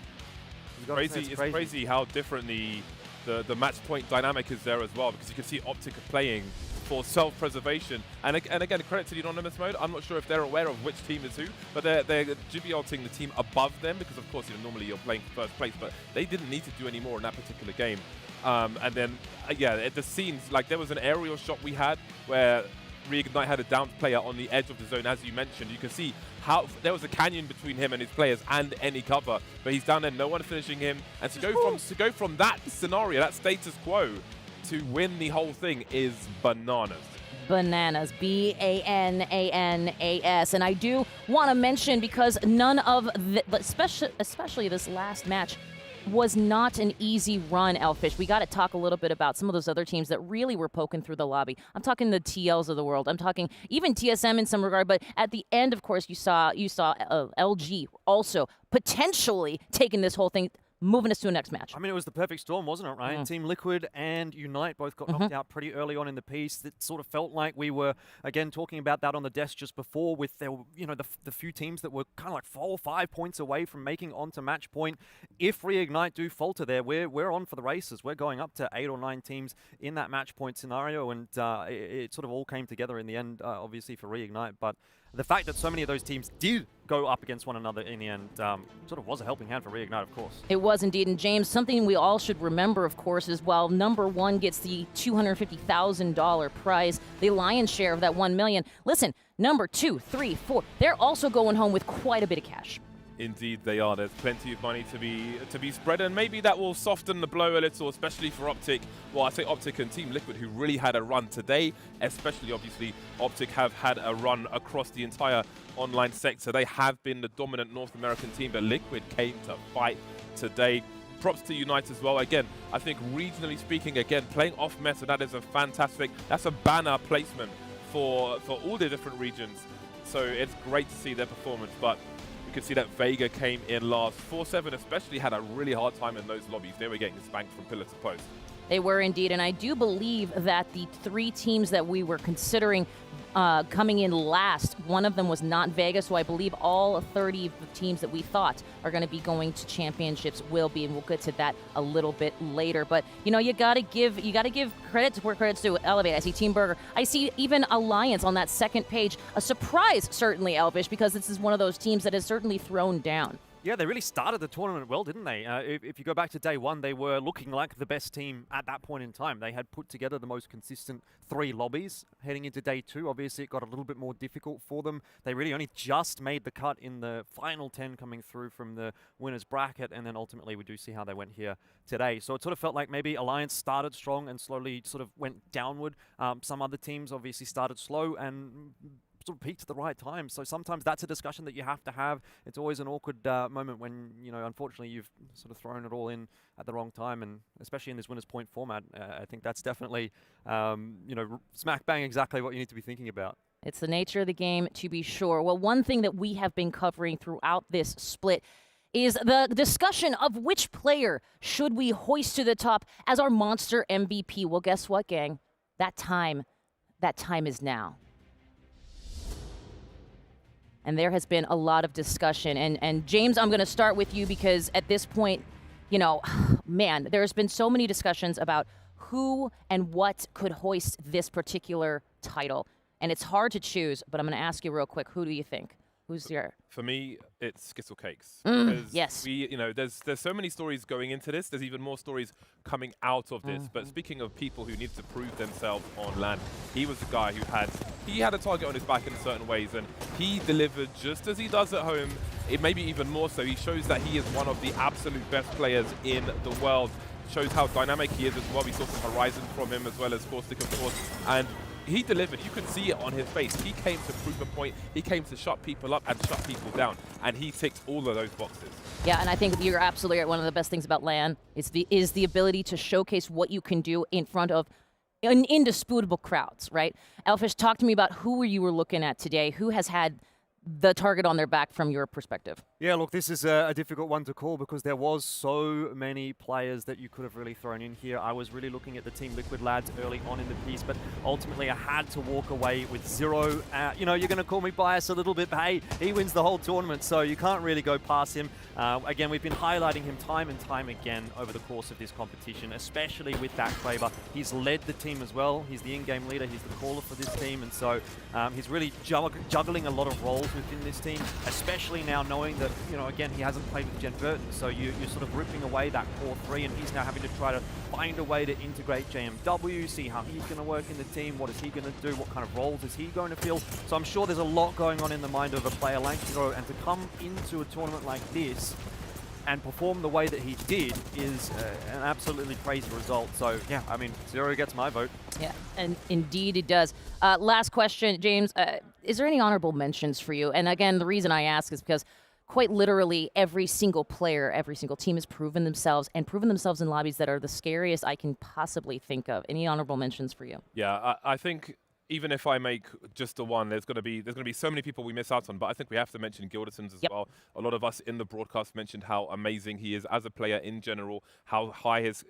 S1: it's crazy how different the match point dynamic is there as well, because you can see Optic playing for self-preservation. And again, credit to the anonymous mode. I'm not sure if they're aware of which team is who, but they're Jibby-ulting the team above them, because of course, normally you're playing for first place, but they didn't need to do any more in that particular game. And then, the scenes, like there was an aerial shot we had where Reignite had a downed player on the edge of the zone, as you mentioned. You can see how there was a canyon between him and his players and any cover, but he's down there, no one finishing him. And to go from that scenario, that status quo, to win the whole thing is bananas.
S4: Bananas, B-A-N-A-N-A-S. And I do want to mention, because none of the, especially this last match, was not an easy run, Elfish. We got to talk a little bit about some of those other teams that really were poking through the lobby. I'm talking the TLs of the world. I'm talking even TSM in some regard. But at the end, of course, you saw LG also potentially taking this whole thing, moving us to a next match.
S15: I mean, it was the perfect storm, wasn't it, right? Team Liquid and Unite both got knocked out pretty early on in the piece. It sort of felt like we were, again, talking about that on the desk just before, with the few teams that were kind of like 4 or 5 points away from making onto match point. If Reignite do falter there, we're on for the races. We're going up to 8 or 9 teams in that match point scenario, and it sort of all came together in the end, obviously, for Reignite. But the fact that so many of those teams did go up against one another in the end sort of was a helping hand for Reignite, of course.
S4: It was indeed. And James, something we all should remember, of course, is while number 1 gets the $250,000 prize, the lion's share of that $1 million. Listen, number 2, 3, 4, they're also going home with quite a bit of cash.
S1: Indeed they are. There's plenty of money to be spread, and maybe that will soften the blow a little, especially for Optic. Well, I say Optic and Team Liquid, who really had a run today, especially obviously Optic have had a run across the entire online sector. They have been the dominant North American team, but Liquid came to fight today. Props to Unite as well. Again, I think regionally speaking, again, playing off meta, that is that's a banner placement for all the different regions. So it's great to see their performance, but you can see that Vega came in last. 4-7 especially had a really hard time in those lobbies. They were getting spanked from pillar to post.
S4: They were indeed, and I do believe that the 3 teams that we were considering coming in last, one of them was not Vega, so I believe all 30 of the teams that we thought are going to be going to championships will be, and we'll get to that a little bit later. But you know, you gotta give credit to where credit's due. Elevate. I see Team Burger. I see even Alliance on that second page. A surprise, certainly, Elvish, because this is one of those teams that has certainly thrown down.
S15: Yeah, they really started the tournament well, didn't they? If you go back to day one, they were looking like the best team at that point in time. They had put together the most consistent 3 lobbies. Heading into day 2, obviously it got a little bit more difficult for them. They really only just made the cut in the final 10 coming through from the winner's bracket, and then ultimately we do see how they went here today. So it sort of felt like maybe Alliance started strong and slowly sort of went downward. Some other teams obviously started slow and sort of peaked at the right time. So sometimes that's a discussion that you have to have. It's always an awkward moment when, you know, unfortunately you've sort of thrown it all in at the wrong time, and especially in this winner's point format, I think that's definitely, you know, smack bang exactly what you need to be thinking about.
S4: It's the nature of the game, to be sure. Well, one thing that we have been covering throughout this split is the discussion of which player should we hoist to the top as our monster MVP. Well, guess what, gang? That time is now. And there has been a lot of discussion. And James, I'm going to start with you because at this point, you know, man, there's been so many discussions about who and what could hoist this particular title. And it's hard to choose, but I'm going to ask you real quick, who do you think? Who's your...
S1: For me, it's Skittle Cakes.
S4: Yes.
S1: You know, there's so many stories going into this. There's even more stories coming out of this. But speaking of people who need to prove themselves on land, he was the guy who had a target on his back in certain ways, and he delivered just as he does at home. It maybe even more so. He shows that he is one of the absolute best players in the world. Shows how dynamic he is as well. We saw some Horizon from him as well as Caustic, of course. And he delivered. You could see it on his face. He came to prove a point. He came to shut people up and shut people down. And he ticks all of those boxes.
S4: Yeah, and I think you're absolutely right. One of the best things about LAN is the ability to showcase what you can do in front of indisputable crowds, right? Elfish, talk to me about who you were looking at today. Who has had the target on their back from your perspective?
S15: Yeah, look, this is a difficult one to call because there was so many players that you could have really thrown in here. I was really looking at the Team Liquid lads early on in the piece, but ultimately I had to walk away with Zero. You know, you're going to call me biased a little bit, but hey, he wins the whole tournament, so you can't really go past him. Again, we've been highlighting him time and time again over the course of this competition, especially with that Kraber. He's led the team as well. He's the in-game leader. He's the caller for this team, and so he's really juggling a lot of roles within this team, especially now knowing that, you know, again, he hasn't played with Jen Burton, so you're sort of ripping away that core 3, and he's now having to try to find a way to integrate JMW, see how he's going to work in the team, what is he going to do, what kind of roles is he going to fill. So I'm sure there's a lot going on in the mind of a player like Zero, and to come into a tournament like this and perform the way that he did is an absolutely crazy result. So, yeah, I mean, Zero gets my vote.
S4: Yeah, and indeed it does. Last question, James. Is there any honorable mentions for you? And again, the reason I ask is because quite literally every single player, every single team has proven themselves and proven themselves in lobbies that are the scariest I can possibly think of. Any honorable mentions for you?
S1: Yeah, I think even if I make just the one, there's going to be so many people we miss out on. But I think we have to mention Gilderson's as well. A lot of us in the broadcast mentioned how amazing he is as a player in general, how high his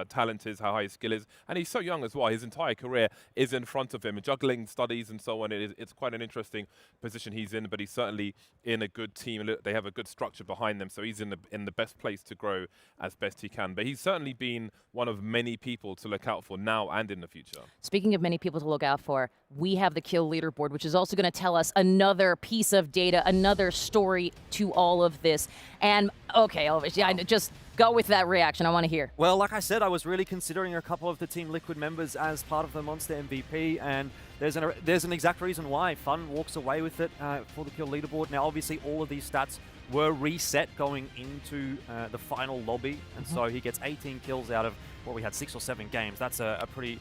S1: talent is, how high his skill is, and he's so young as well. His entire career is in front of him, juggling studies and so on. It's quite an interesting position he's in, but he's certainly in a good team. They have a good structure behind them, so he's in the best place to grow as best he can. But he's certainly been one of many people to look out for now and in the future.
S4: Speaking of many people to look out for, we have the kill leaderboard, which is also going to tell us another piece of data, another story to all of this. And okay, Elvis, yeah, just go with that reaction. I want to hear.
S15: Well, like I said, I was really considering a couple of the Team Liquid members as part of the Monster MVP, and there's an exact reason why. Fun walks away with it for the kill leaderboard. Now, obviously, all of these stats were reset going into the final lobby, and so he gets 18 kills out of, well, we had 6 or 7 games. That's a pretty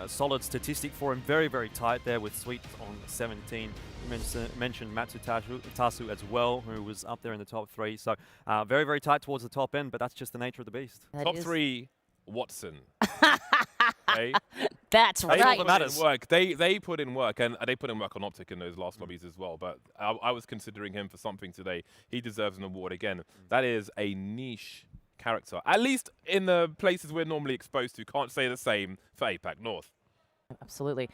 S15: solid statistic for him. Very, very tight there with Sweet on 17. You mentioned Matsutasu as well, who was up there in the top 3. So very, very tight towards the top end, but that's just the nature of the beast.
S1: Top 3, Watson. Okay?
S4: That's right.
S1: They put in work, and they put in work on Optic in those last lobbies as well. But I was considering him for something today. He deserves an award again. That is a niche character, at least in the places we're normally exposed to. Can't say the same for APAC North.
S4: Absolutely.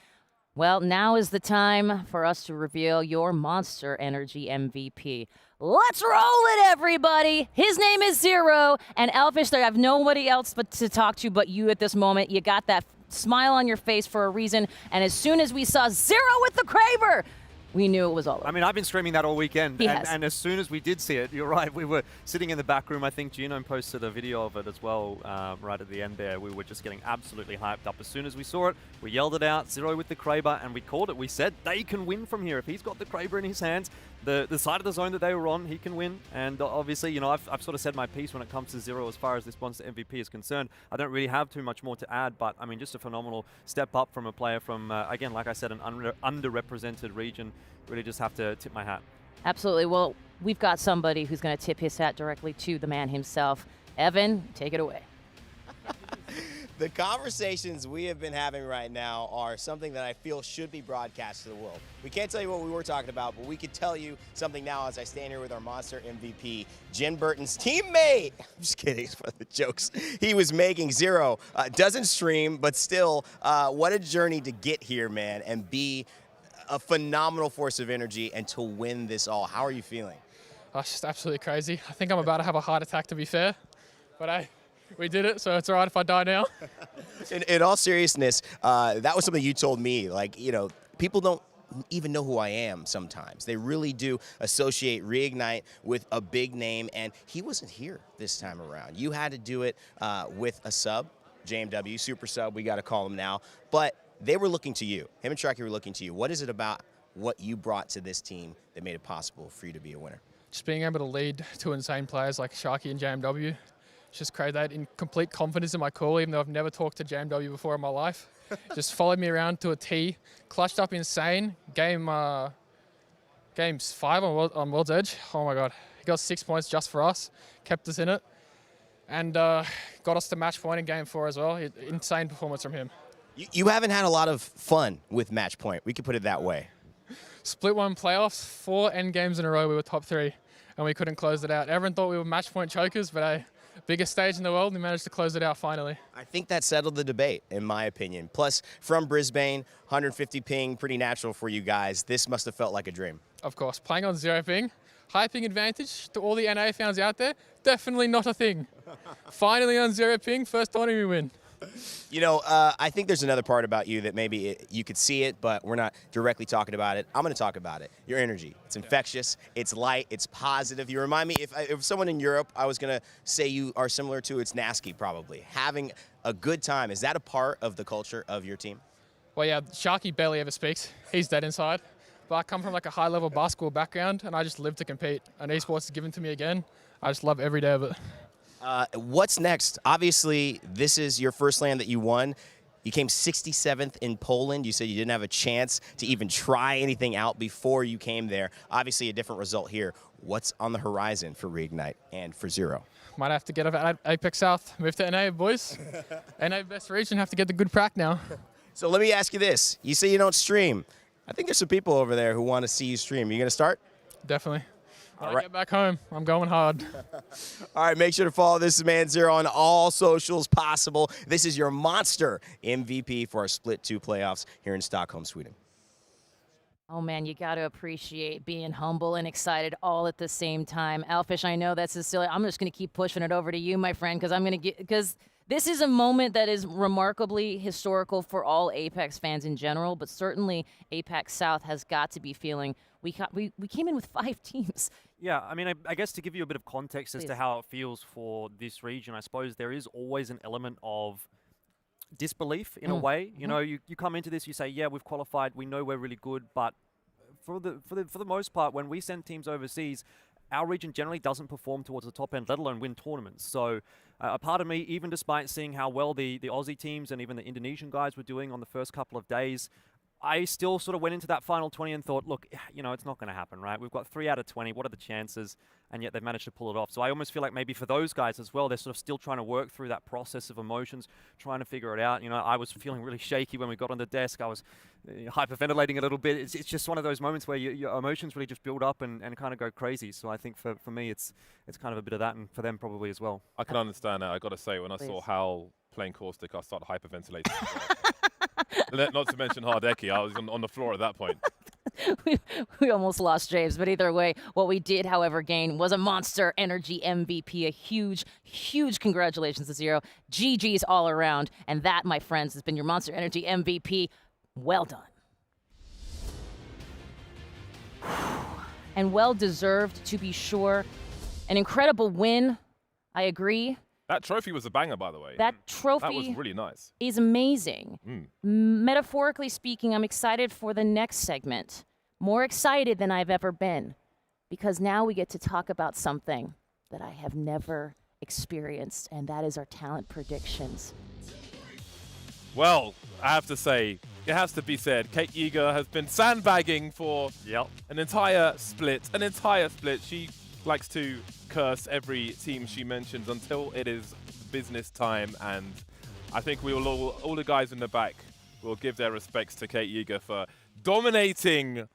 S4: Well, now is the time for us to reveal your Monster Energy MVP. Let's roll it, everybody. His name is Zero, and Elfish, I have nobody else but to talk to but you at this moment. You got that smile on your face for a reason, and as soon as we saw Zero with the Kraber, we knew it was all over.
S15: I mean, I've been streaming that all weekend,
S4: Yes.
S15: and as soon as we did see it, you're right, we were sitting in the back room. I think Genome posted a video of it as well right at the end there. We were just getting absolutely hyped up. As soon as we saw it, we yelled it out, Zero with the Kraber, and we called it. We said they can win from here. If he's got the Kraber in his hands, the side of the zone that they were on, he can win. And obviously, you know, I've sort of said my piece when it comes to Zero as far as this Monster MVP is concerned. I don't really have too much more to add, but I mean, just a phenomenal step up from a player from, again, like I said, an underrepresented region. Really just have to tip my hat.
S4: Absolutely. Well, we've got somebody who's going to tip his hat directly to the man himself. Evan, take it away.
S10: The conversations we have been having right now are something that I feel should be broadcast to the world. We can't tell you what we were talking about, but we could tell you something now as I stand here with our Monster MVP, Jen Burton's teammate. I'm just kidding, it's for the jokes. He was making Zero. Doesn't stream, but still, what a journey to get here, man, and be a phenomenal force of energy and to win this all. How are you feeling?
S19: Oh, it's just absolutely crazy. I think I'm about to have a heart attack, to be fair. But hey, we did it, so it's all right if I die now.
S10: In all seriousness, that was something you told me. Like, you know, people don't even know who I am sometimes. They really do associate Reignite with a big name, and he wasn't here this time around. You had to do it with a sub, JMW, super sub, we got to call him now. But they were looking to you. Him and Sharky were looking to you. What is it about what you brought to this team that made it possible for you to be a winner?
S19: Just being able to lead two insane players like Sharky and JMW. It's just crazy. They had in complete confidence in my call, even though I've never talked to JMW before in my life. Just followed me around to a tee, clutched up insane. Games 5 on World's Edge. Oh my God. He got 6 points just for us, kept us in it, and got us to match point in game 4 as well. Insane performance from him.
S10: You haven't had a lot of fun with match point. We could put it that way.
S19: Split 1 playoffs, 4 end games in a row. We were top 3, and we couldn't close it out. Everyone thought we were match point chokers, but hey, biggest stage in the world, we managed to close it out finally.
S10: I think that settled the debate, in my opinion. Plus, from Brisbane, 150 ping, pretty natural for you guys. This must have felt like a dream.
S19: Of course, playing on 0 ping, high ping advantage to all the NA fans out there, definitely not a thing. Finally on 0 ping, first tournament we win.
S10: You know, I think there's another part about you that maybe you could see it, but we're not directly talking about it. I'm going to talk about it. Your energy. It's infectious. It's light. It's positive. You remind me, if someone in Europe, I was going to say you are similar to, it's Nasky probably. Having a good time, is that a part of the culture of your team?
S19: Well, yeah, Sharky barely ever speaks. He's dead inside. But I come from like a high-level basketball background, and I just live to compete. And esports is given to me again. I just love every day of it.
S10: What's next? Obviously, this is your first LAN that you won. You came 67th in Poland. You said you didn't have a chance to even try anything out before you came there. Obviously, a different result here. What's on the horizon for Reignite and for Zero?
S19: Might have to get up at Apex South, move to NA, boys. NA best region, have to get the good prac now.
S10: So let me ask you this. You say you don't stream. I think there's some people over there who want to see you stream. Are you going to start?
S19: Definitely. When I get back home, I'm going hard.
S10: All right, make sure to follow this man Zero on all socials possible. This is your Monster MVP for our Split 2 playoffs here in Stockholm, Sweden.
S4: Oh man, you got to appreciate being humble and excited all at the same time. Alfish, I know that's silly. I'm just going to keep pushing it over to you, my friend, because this is a moment that is remarkably historical for all Apex fans in general, but certainly Apex South has got to be feeling we came in with 5 teams.
S15: Yeah, I mean, I guess to give you a bit of context as
S4: Please.
S15: to how it feels for this region, I suppose there is always an element of disbelief in a way. You know, you come into this, you say, yeah, we've qualified, we know we're really good, but for the most part, when we send teams overseas, our region generally doesn't perform towards the top end, let alone win tournaments. So a part of me, even despite seeing how well the Aussie teams and even the Indonesian guys were doing on the first couple of days, I still sort of went into that final 20 and thought, look, you know, it's not going to happen, right? We've got 3 out of 20. What are the chances? And yet they've managed to pull it off. So I almost feel like maybe for those guys as well, they're sort of still trying to work through that process of emotions, trying to figure it out. You know, I was feeling really shaky when we got on the desk. I was hyperventilating a little bit. It's just one of those moments where your emotions really just build up and kind of go crazy. So I think for me, it's kind of a bit of that, and for them probably as well.
S1: I can understand that. I got to say, when I saw Hal playing Caustic, I started hyperventilating. Not to mention Hardeki. I was on the floor at that point.
S4: we almost lost James, but either way, what we did, however, gain was a Monster Energy MVP. A huge, huge congratulations to Zero. GG's all around. And that, my friends, has been your Monster Energy MVP. Well done. And well deserved, to be sure. An incredible win. I agree.
S1: That trophy was a banger, by the way.
S4: That trophy
S1: that was really nice.
S4: Is amazing. Metaphorically speaking, I'm excited for the next segment. More excited than I've ever been. Because now we get to talk about something that I have never experienced, and that is our talent predictions.
S1: Well, I have to say, it has to be said, Kate Yeager has been sandbagging for an entire split. She likes to curse every team she mentions until it is business time, and I think we will all the guys in the back will give their respects to Kate Yeager for dominating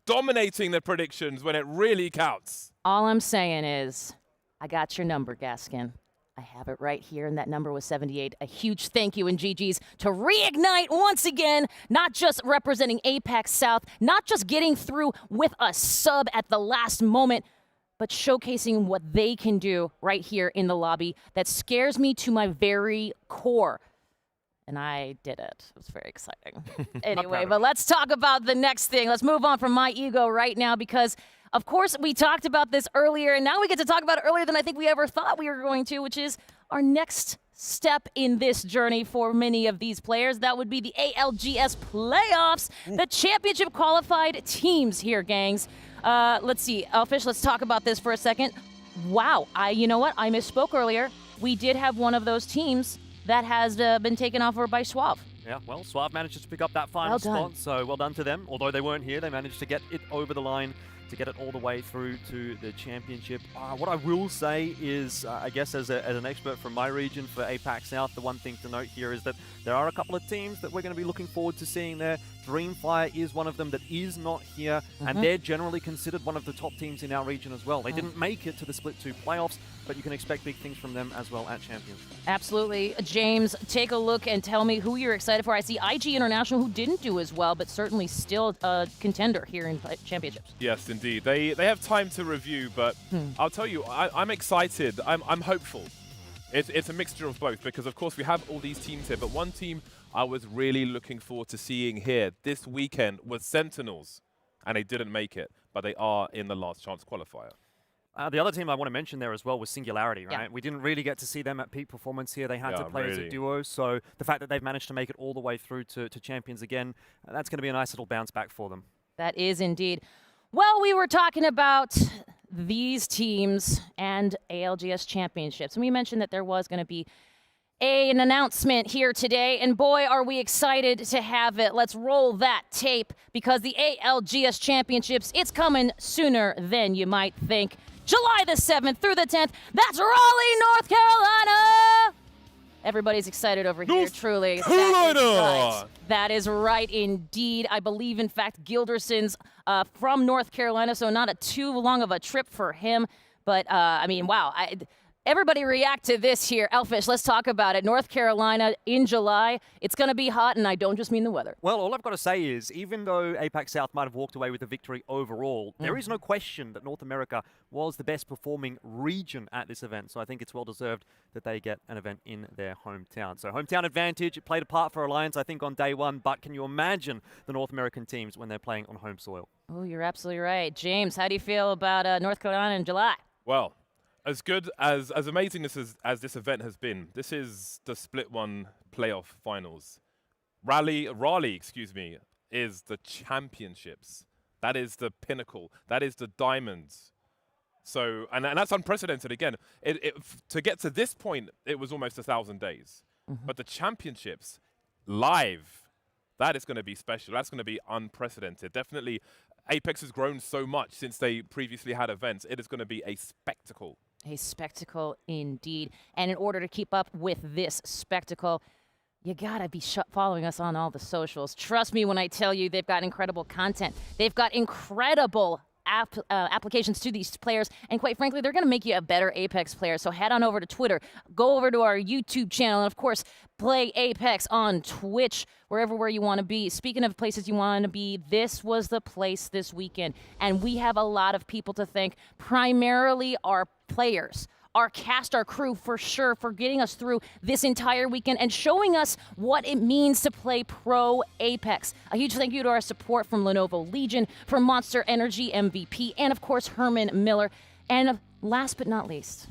S1: the predictions when it really counts.
S4: All I'm saying is, I got your number, Gaskin. I have it right here, and that number was 78. A huge thank you and GG's to Reignite once again, not just representing Apex South, not just getting through with a sub at the last moment, but showcasing what they can do right here in the lobby. That scares me to my very core. And I did it. It was very exciting. Anyway, but let's talk about the next thing. Let's move on from my ego right now because, of course, we talked about this earlier, and now we get to talk about it earlier than I think we ever thought we were going to, which is our next step in this journey for many of these players. That would be the ALGS playoffs, the championship qualified teams here, gangs. Let's see, Elfish, let's talk about this for a second. Wow, you know what? I misspoke earlier. We did have one of those teams that has been taken off by Suave.
S15: Yeah, well, Suave managed to pick up that final spot, so well done to them. Although they weren't here, they managed to get it over the line to get it all the way through to the championship. What I will say is, I guess as an expert from my region for APAC South, the one thing to note here is that there are a couple of teams that we're going to be looking forward to seeing there. Dreamfire is one of them that is not here, and they're generally considered one of the top teams in our region as well. They didn't make it to the Split 2 playoffs, but you can expect big things from them as well at Champions.
S4: Absolutely. James, take a look and tell me who you're excited for. I see IG International, who didn't do as well, but certainly still a contender here in championships.
S1: Yes, indeed. They have time to review, but I'll tell you, I'm excited. I'm hopeful. It's a mixture of both because, of course, we have all these teams here, but one team I was really looking forward to seeing here this weekend was Sentinels, and they didn't make it, but they are in the last chance qualifier.
S15: The other team I want to mention there as well was Singularity, right? Yeah. We didn't really get to see them at peak performance here. They had to play as a duo, so the fact that they've managed to make it all the way through to Champions again, that's going to be a nice little bounce back for them.
S4: That is indeed. Well, we were talking about these teams and ALGS championships, and we mentioned that there was going to be an announcement here today, and boy, are we excited to have it. Let's roll that tape because the ALGS championships, it's coming sooner than you might think. July the 7th through the 10th, that's Raleigh, North Carolina! Everybody's excited over here, truly. That is right indeed. I believe, in fact, Gilderson's from North Carolina, so not too long of a trip for him. But, I mean, wow. Everybody react to this here. Elfish, let's talk about it. North Carolina in July. It's going to be hot, and I don't just mean the weather.
S15: Well, all I've got to say is, even though APAC South might have walked away with the victory overall, there is no question that North America was the best performing region at this event. So I think it's well deserved that they get an event in their hometown. So hometown advantage, it played a part for Alliance, I think, on day one. But can you imagine the North American teams when they're playing on home soil?
S4: Oh, you're absolutely right. James, how do you feel about North Carolina in July?
S1: Well, as good as amazing as this event has been, this is the Split 1 playoff finals. Raleigh, excuse me, is the championships. That is the pinnacle. That is the diamonds. So, and that's unprecedented again. To get to this point, it was almost 1,000 days. But the championships, live, that is going to be special. That's going to be unprecedented. Definitely, Apex has grown so much since they previously had events. It is going to be a spectacle.
S4: A spectacle indeed. And in order to keep up with this spectacle, you gotta be following us on all the socials. Trust me when I tell you they've got incredible content. They've got incredible applications to these players, and quite frankly, they're going to make you a better Apex player. So head on over to Twitter, go over to our YouTube channel, and of course, play Apex on Twitch, where you want to be. Speaking of places you want to be, this was the place this weekend, and we have a lot of people to thank, primarily our players, our cast, our crew, for sure, for getting us through this entire weekend and showing us what it means to play pro Apex. A huge thank you to our support from Lenovo Legion, from Monster Energy MVP, and of course, Herman Miller. And last but not least,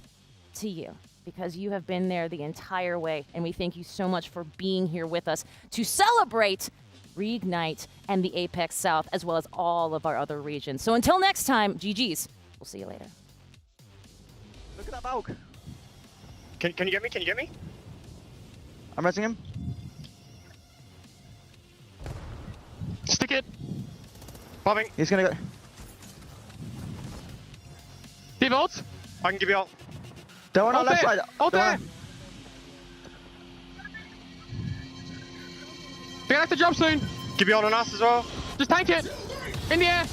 S4: to you, because you have been there the entire way, and we thank you so much for being here with us to celebrate Reignite and the Apex South, as well as all of our other regions. So until next time, GG's. We'll see you later.
S20: Look at that Valk. Can you get me? Can you get me?
S12: I'm resing him.
S20: Stick it. Bombing.
S12: He's gonna go.
S20: Give ults. I can give you ult.
S12: They're on our left side.
S20: Ult there. They're gonna have to jump soon. Give you ult on us as well. Just tank it. In the air.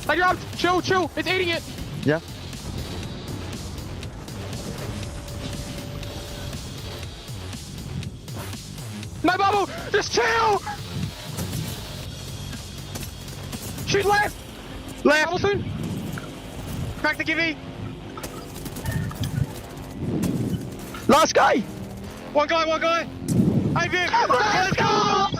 S20: They dropped. Chill, chill. It's eating it.
S12: Yeah.
S20: No bubble! Just chill! Shoot left! Left! Bubble soon! Crack the givey!
S12: Last guy!
S20: One guy! Hey, Vic! Let's go!